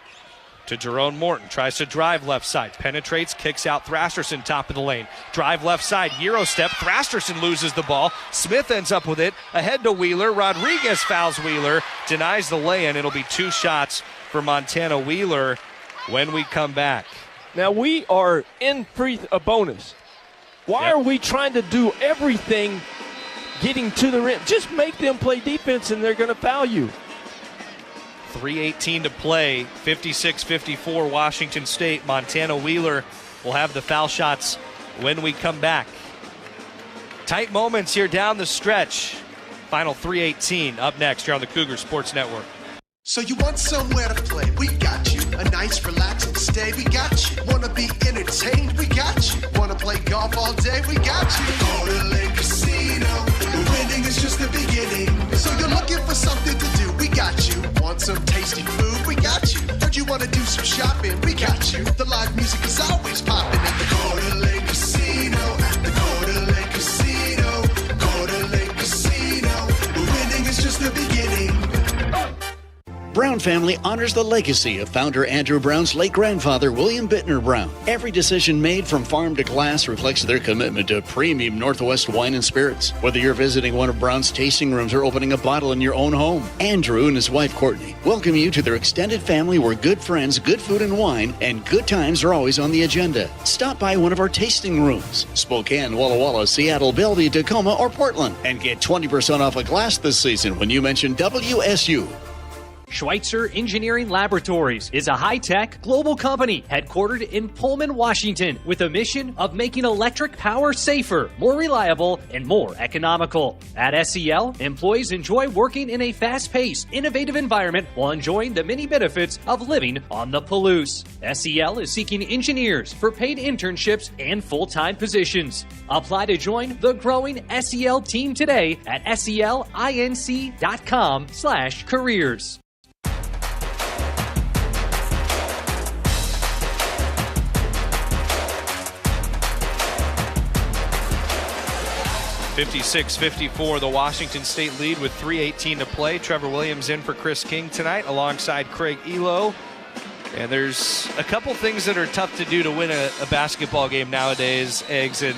to Jerome Morton. Tries to drive left side. Penetrates, kicks out. Thrasterson top of the lane. Drive left side. Euro step. Thrasterson loses the ball. Smith ends up with it. Ahead to Wheeler. Rodriguez fouls Wheeler. Denies the lay-in. It'll be 2 shots for Montana Wheeler when we come back. Now we are in a bonus. Why are we trying to do everything getting to the rim? Just make them play defense and they're going to foul you. 3:18 to play, 56-54 Washington State. Montana Wheeler will have the foul shots when we come back. Tight moments here down the stretch. Final 3:18 up next here on the Cougar Sports Network. So you want somewhere to play? We got you. A nice relaxing stay? We got you. Wanna be entertained? We got you. Wanna play golf all day? We got you. Go to Lake Casino. Winning is just the beginning. So you're looking for something to do? We got you. Want some tasty food? We got you. Heard you wanna do some shopping? We got you. The live music is always popping at the Go to Lake Casino. At the Go to Lake Casino. Go to Lake Casino. Winning is just the beginning. Brown family honors the legacy of founder Andrew Brown's late grandfather, William Bittner Brown. Every decision made from farm to glass reflects their commitment to premium Northwest wine and spirits. Whether you're visiting one of Brown's tasting rooms or opening a bottle in your own home, Andrew and his wife, Courtney, welcome you to their extended family where good friends, good food and wine, and good times are always on the agenda. Stop by one of our tasting rooms, Spokane, Walla Walla, Seattle, Bellevue, Tacoma, or Portland, and get 20% off a glass this season when you mention WSU. Schweitzer Engineering Laboratories is a high-tech global company headquartered in Pullman, Washington, with a mission of making electric power safer, more reliable, and more economical. At SEL, employees enjoy working in a fast-paced, innovative environment while enjoying the many benefits of living on the Palouse. SEL is seeking engineers for paid internships and full-time positions. Apply to join the growing SEL team today at selinc.com/careers. 56-54, the Washington State lead with 3:18 to play. Trevor Williams in for Chris King tonight alongside Craig Elo. And there's a couple things that are tough to do to win a basketball game nowadays, Eggs, and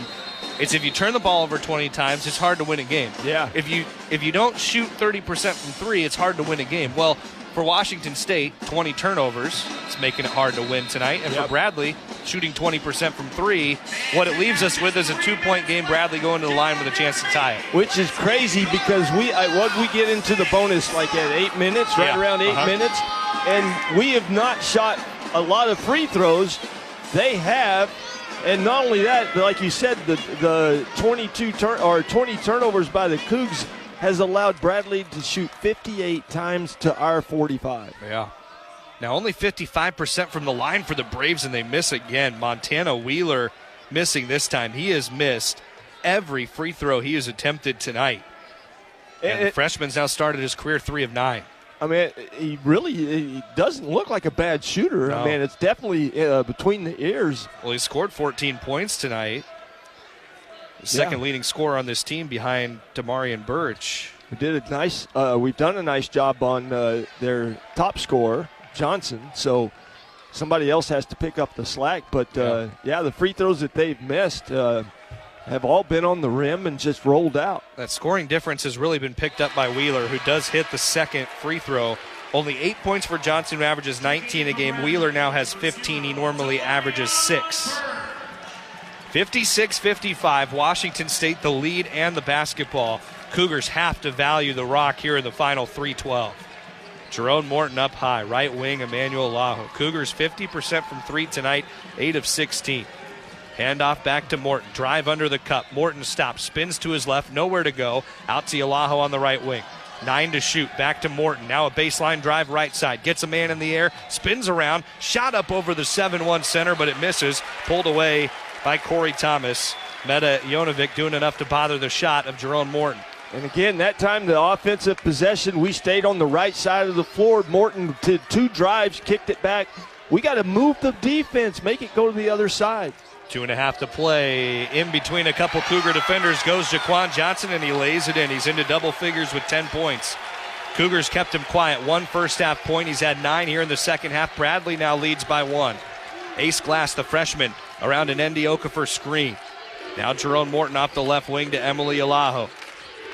it's if you turn the ball over 20 times, it's hard to win a game. Yeah. If you don't shoot 30% from three, it's hard to win a game. Well, for Washington State, 20 turnovers. It's making it hard to win tonight. And for Bradley, shooting 20% from three, what it leaves us with is a 2-point game. Bradley going to the line with a chance to tie it. Which is crazy because we get into the bonus like at 8 minutes, right around 8 minutes, and we have not shot a lot of free throws. They have. And not only that, like you said, the 20 turnovers by the Cougs has allowed Bradley to shoot 58 times to our 45. Yeah. Now only 55% from the line for the Braves, and they miss again. Montana Wheeler missing this time. He has missed every free throw he has attempted tonight. And the freshman's now started his career 3 of 9. I mean, he doesn't look like a bad shooter. No. I mean, it's definitely between the ears. Well, he scored 14 points tonight. second leading scorer on this team behind Damarian Birch. We've done a nice job on their top scorer, Johnson. So somebody else has to pick up the slack. But the free throws that they've missed have all been on the rim and just rolled out. That scoring difference has really been picked up by Wheeler, who does hit the second free throw. Only 8 points for Johnson, who averages 19 a game. Wheeler now has 15. He normally averages 6. 56-55, Washington State the lead and the basketball. Cougars have to value the rock here in the final 3:12. Jerome Morton up high, right wing, Emmanuel Laho. Cougars 50% from 3 tonight, 8 of 16. Handoff back to Morton. Drive under the cup. Morton stops, spins to his left, nowhere to go. Out to Yalaho on the right wing. 9 to shoot. Back to Morton. Now a baseline drive right side. Gets a man in the air, spins around, shot up over the 7-1 center, but it misses. Pulled away by Corey Thomas. Meta Jonovic doing enough to bother the shot of Jerome Morton. And again, that time the offensive possession, we stayed on the right side of the floor. Morton did 2 drives, kicked it back. We got to move the defense, make it go to the other side. 2.5 to play. In between a couple Cougar defenders goes Jaquan Johnson, and he lays it in. He's into double figures with 10 points. Cougars kept him quiet. 1 first half point. He's had 9 here in the second half. Bradley now leads by 1. Ace Glass, the freshman, around an Andy Okafor screen. Now Jerome Morton off the left wing to Emily Alaho.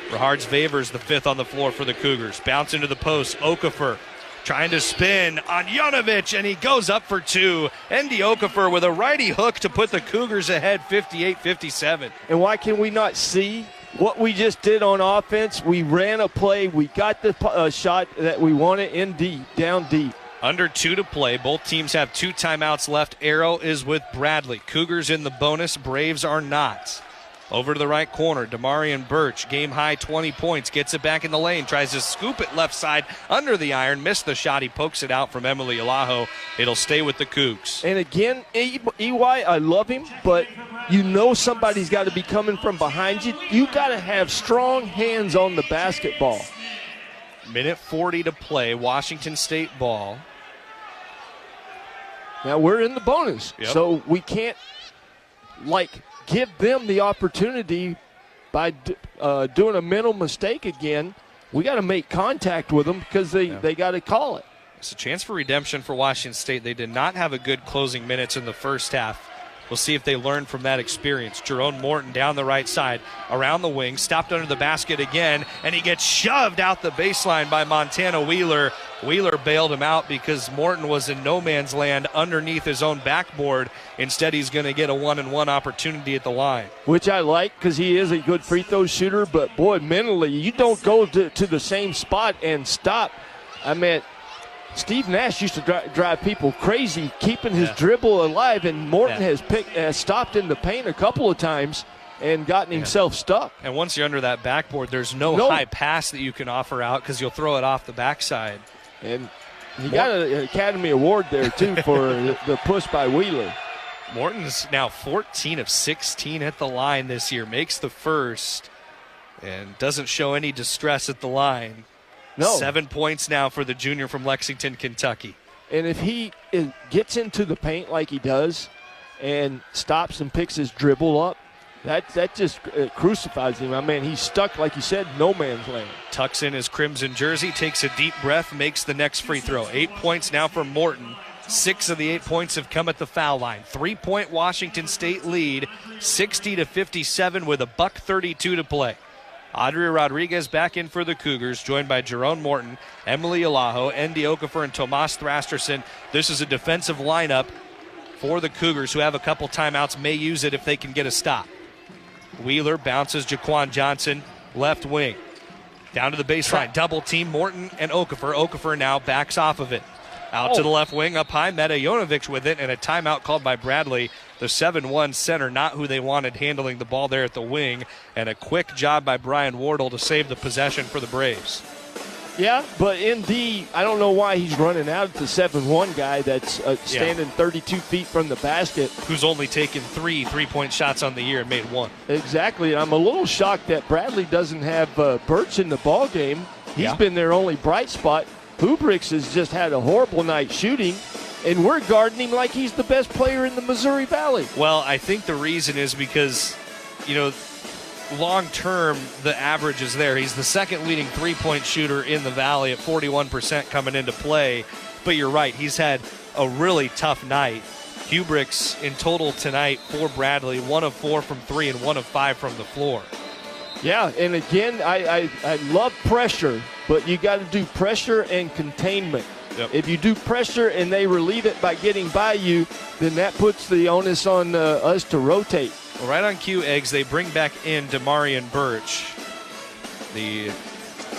Rahards Favors, the 5th on the floor for the Cougars. Bounce into the post. Okafor trying to spin on Jonovic, and he goes up for 2. Andy Okafor with a righty hook to put the Cougars ahead 58-57. And why can we not see what we just did on offense? We ran a play. We got the shot that we wanted in deep, down deep. Under 2 to play. Both teams have 2 timeouts left. Arrow is with Bradley. Cougars in the bonus. Braves are not. Over to the right corner, Damarian Birch, game high 20 points, gets it back in the lane, tries to scoop it left side under the iron, missed the shot, he pokes it out from Emily Alaho. It'll stay with the Cougs. And again, EY, I love him, but you know somebody's got to be coming from behind you. You got to have strong hands on the basketball. Minute 40 to play, Washington State ball. Now we're in the bonus, so we can't, give them the opportunity by doing a mental mistake again. We got to make contact with them because they got to call it. It's a chance for redemption for Washington State. They did not have a good closing minutes in the first half. We'll see if they learn from that experience. Jerome Morton down the right side, around the wing, stopped under the basket again, and he gets shoved out the baseline by Montana Wheeler. Wheeler bailed him out because Morton was in no man's land underneath his own backboard. Instead, he's going to get a 1-and-1 opportunity at the line. Which I like because he is a good free throw shooter, but, boy, mentally, you don't go to the same spot and stop. I mean, Steve Nash used to drive people crazy, keeping his dribble alive, and Morton has stopped in the paint a couple of times and gotten himself stuck. And once you're under that backboard, there's no high pass that you can offer out because you'll throw it off the backside. And he got an Academy Award there, too, for the push by Wheeler. Morton's now 14 of 16 at the line this year, makes the first, and doesn't show any distress at the line. No. 7 points now for the junior from Lexington, Kentucky. And if he gets into the paint like he does and stops and picks his dribble up, that just crucifies him. I mean, he's stuck, like you said, no man's land. Tucks in his crimson jersey, takes a deep breath, makes the next free throw. 8 points now for Morton. 6 of the 8 points have come at the foul line. 3-point Washington State lead, 60-57 with $1:32 to play. Adria Rodriguez back in for the Cougars, joined by Jerome Morton, Emily Alaho, Andy Okafor, and Tomas Thrasterson. This is a defensive lineup for the Cougars who have a couple timeouts, may use it if they can get a stop. Wheeler bounces Jaquan Johnson, left wing. Down to the baseline, double team Morton and Okafor. Okafor now backs off of it. Out to the left wing, up high, Meta Jonovic with it, and a timeout called by Bradley. The 7-1 center, not who they wanted handling the ball there at the wing, and a quick job by Brian Wardle to save the possession for the Braves. Yeah, but indeed, I don't know why he's running out at the 7-1 guy that's standing 32 feet from the basket. Who's only taken 3 3-point shots on the year and made 1. Exactly. I'm a little shocked that Bradley doesn't have Birch in the ball game. He's been their only bright spot. Hubricks has just had a horrible night shooting, and we're guarding him like he's the best player in the Missouri Valley. Well, I think the reason is because, long-term, the average is there. He's the second leading three-point shooter in the Valley at 41% coming into play. But you're right, he's had a really tough night. Hubricks in total tonight for Bradley, 1 of 4 from 3 and 1 of 5 from the floor. Yeah, and again, I love pressure, but you got to do pressure and containment. Yep. If you do pressure and they relieve it by getting by you, then that puts the onus on us to rotate. Well, right on cue, Eggs, they bring back in Demarion Birch, the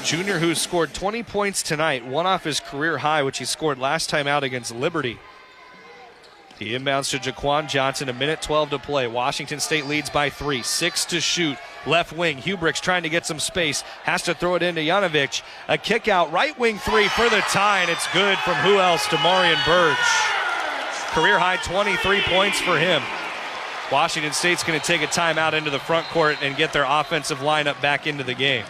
junior who scored 20 points tonight, one off his career high, which he scored last time out against Liberty. He inbounds to Jaquan Johnson, 1:12 to play. Washington State leads by 3, 6 to shoot. Left wing, Hubricks trying to get some space, has to throw it into Janovic. A kick out, right wing 3 for the tie, and it's good from who else? Demarion Birch. Career high 23 points for him. Washington State's going to take a timeout into the front court and get their offensive lineup back into the game.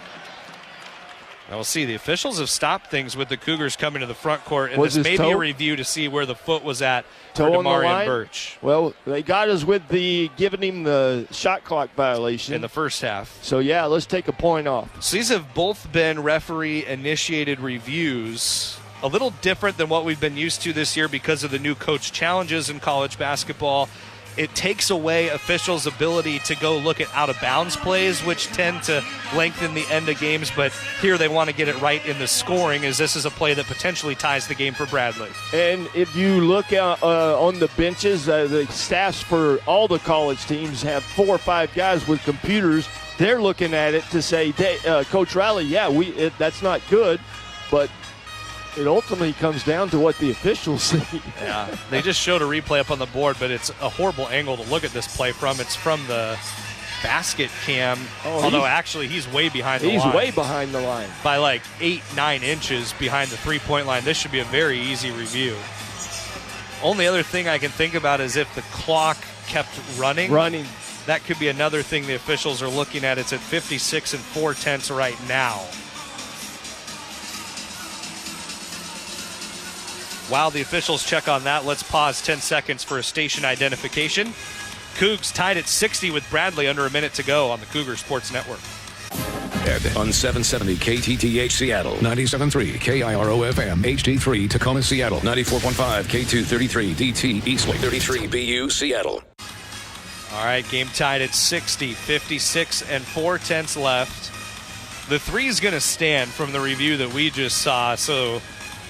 Now we'll see. The officials have stopped things with the Cougars coming to the front court, and this may be a review to see where the foot was at for Demarion Birch. Well, they got us with giving him the shot clock violation in the first half. So, yeah, let's take a point off. So these have both been referee-initiated reviews. A little different than what we've been used to this year because of the new coach challenges in college basketball. It takes away officials' ability to go look at out-of-bounds plays, which tend to lengthen the end of games. But here they want to get it right in the scoring, as this is a play that potentially ties the game for Bradley. And if you look on the benches, the staffs for all the college teams have 4 or 5 guys with computers. They're looking at it to say, Coach Riley, that's not good, but it ultimately comes down to what the officials see. Yeah, they just showed a replay up on the board, but it's a horrible angle to look at this play from. It's from the basket cam, although actually he's way behind the line. He's way behind the line. By like 8-9 inches behind the three-point line. This should be a very easy review. Only other thing I can think about is if the clock kept running. That could be another thing the officials are looking at. It's at 56 4/10 right now. While the officials check on that, let's pause 10 seconds for a station identification. Cougs tied at 60 with Bradley under a minute to go on the Cougar Sports Network. On 770 KTTH Seattle, 97.3 KIRO FM, HD3 Tacoma Seattle, 94.5 K233 DT Eastway 33 BU Seattle. All right, game tied at 60, 56 4/10 left. The three is going to stand from the review that we just saw, so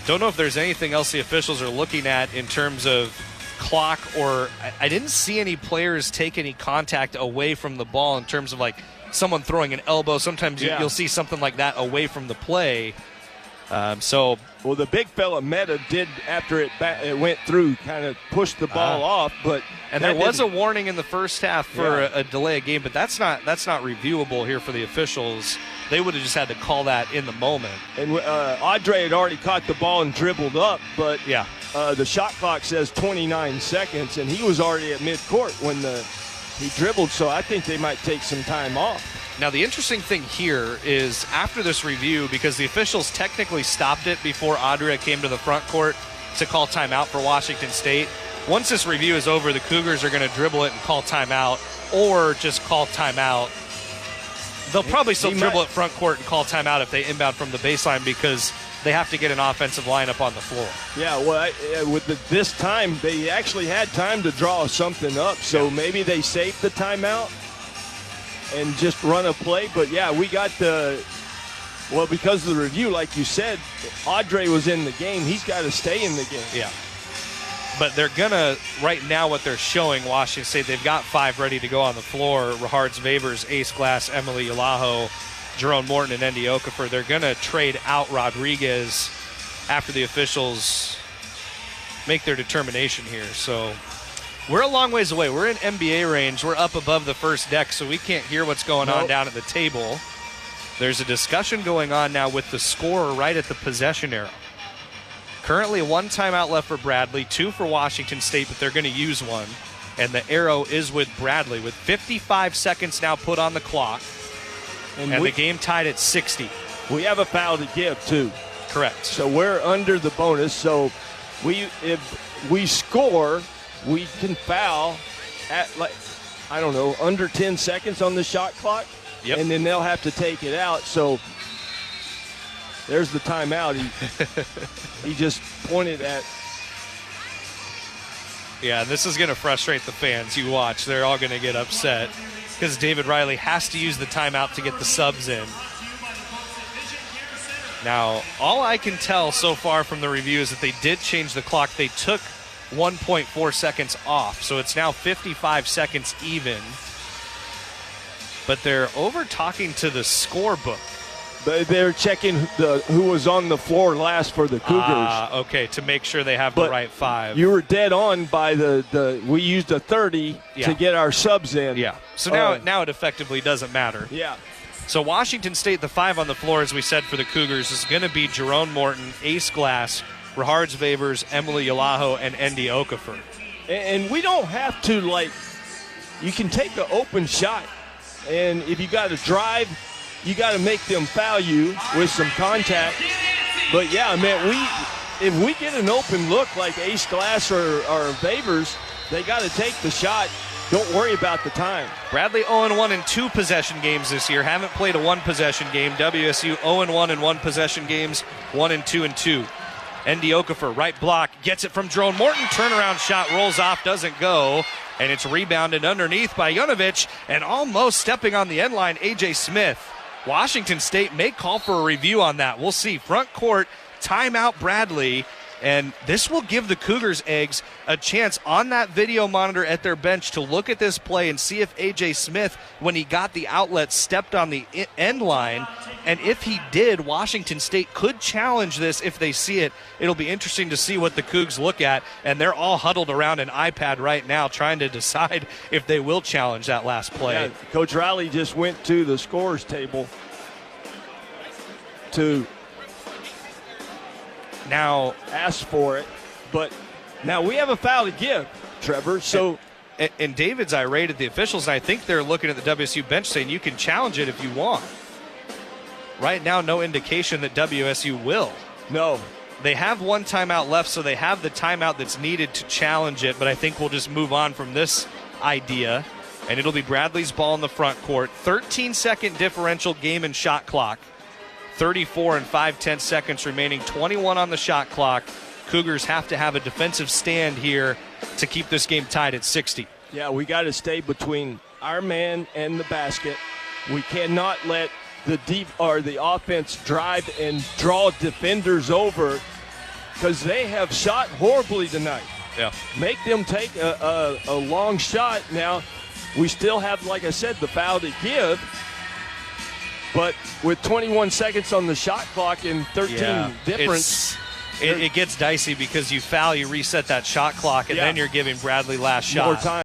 don't know if there's anything else the officials are looking at in terms of clock, or I didn't see any players take any contact away from the ball in terms of like someone throwing an elbow. Sometimes you'll see something like that away from the play. Well, the big fella Meta did after it went through, kind of pushed the ball off, but there was a warning in the first half for a delay of game, but that's not reviewable here for the officials. They would have just had to call that in the moment. And Audrey had already caught the ball and dribbled up, but the shot clock says 29 seconds, and he was already at midcourt when he dribbled, so I think they might take some time off. Now, the interesting thing here is after this review, because the officials technically stopped it before Audrey came to the front court to call timeout for Washington State. Once this review is over, the Cougars are going to dribble it and call timeout, or just call timeout. They'll probably still dribble it front court and call timeout if they inbound from the baseline, because they have to get an offensive lineup on the floor. Yeah, well, with this time, they actually had time to draw something up, so maybe they saved the timeout and just run a play. But, we got because of the review, like you said, Audrey was in the game. He's got to stay in the game. Yeah. But they're going to, right now what they're showing, Washington State, they've got 5 ready to go on the floor. Rahards, Vavers, Ace Glass, Emily Yalaho, Jerome Morton, and Andy Okafor. They're going to trade out Rodriguez after the officials make their determination here. So we're a long ways away. We're in NBA range. We're up above the first deck, so we can't hear what's going on down at the table. There's a discussion going on now with the scorer right at the possession arrow. Currently 1 timeout left for Bradley, 2 for Washington State, but they're going to use one. And the arrow is with Bradley with 55 seconds now put on the clock. And the game tied at 60. We have a foul to give, too. Correct. So we're under the bonus. So if we score, we can foul at, under 10 seconds on the shot clock. and then they'll have to take it out. So there's the timeout. He just pointed at. Yeah, this is going to frustrate the fans. You watch. They're all going to get upset because David Riley has to use the timeout to get the subs in. Now, all I can tell so far from the review is that they did change the clock. They took 1.4 seconds off, so it's now 55 seconds even. But they're over-talking to the scorebook. They're checking who was on the floor last for the Cougars. Okay, to make sure they have the right 5. You were dead on by we used a 30 to get our subs in. Yeah. So now it effectively doesn't matter. Yeah. So Washington State, the 5 on the floor, as we said, for the Cougars, is going to be Jerome Morton, Ace Glass, Rahards Vavers, Emily Yalaho, and Andy Okafor. And we don't have to, you can take an open shot, and if you got to drive, you got to make them foul you with some contact. But, yeah, man, if we get an open look like Ace Glass or Vavers, they got to take the shot. Don't worry about the time. Bradley 0-1 in 2 possession games this year. Haven't played a 1-possession game. WSU 0-1 in 1-possession games, 1-2 in 2. Andy Okafor, right block, gets it from Jerome Morton. Turnaround shot rolls off, doesn't go. And it's rebounded underneath by Junovic. And almost stepping on the end line, A.J. Smith. Washington State may call for a review on that. We'll see. Front court, timeout Bradley. And this will give the Cougars eggs a chance on that video monitor at their bench to look at this play and see if A.J. Smith, when he got the outlet, stepped on the end line. And if he did, Washington State could challenge this if they see it. It'll be interesting to see what the Cougs look at. And they're all huddled around an iPad right now trying to decide if they will challenge that last play. Yeah, Coach Riley just went to the scorer's table to now ask for it, but now we have a foul to give, Trevor. So, and David's irate at the officials, and I think they're looking at the WSU bench saying you can challenge it if you want. Right now, no indication that WSU will. No. They have 1 timeout left, so they have the timeout that's needed to challenge it, but I think we'll just move on from this idea, and it'll be Bradley's ball in the front court. 13-second differential game and shot clock. 34 and 5/10 seconds remaining, 21 on the shot clock. Cougars have to have a defensive stand here to keep this game tied at 60. Yeah, we got to stay between our man and the basket. We cannot let the offense drive and draw defenders over because they have shot horribly tonight. Yeah. Make them take a long shot. Now, we still have, like I said, the foul to give. But with 21 seconds on the shot clock and 13 difference. It gets dicey because you foul, you reset that shot clock, and then you're giving Bradley last shot. More time.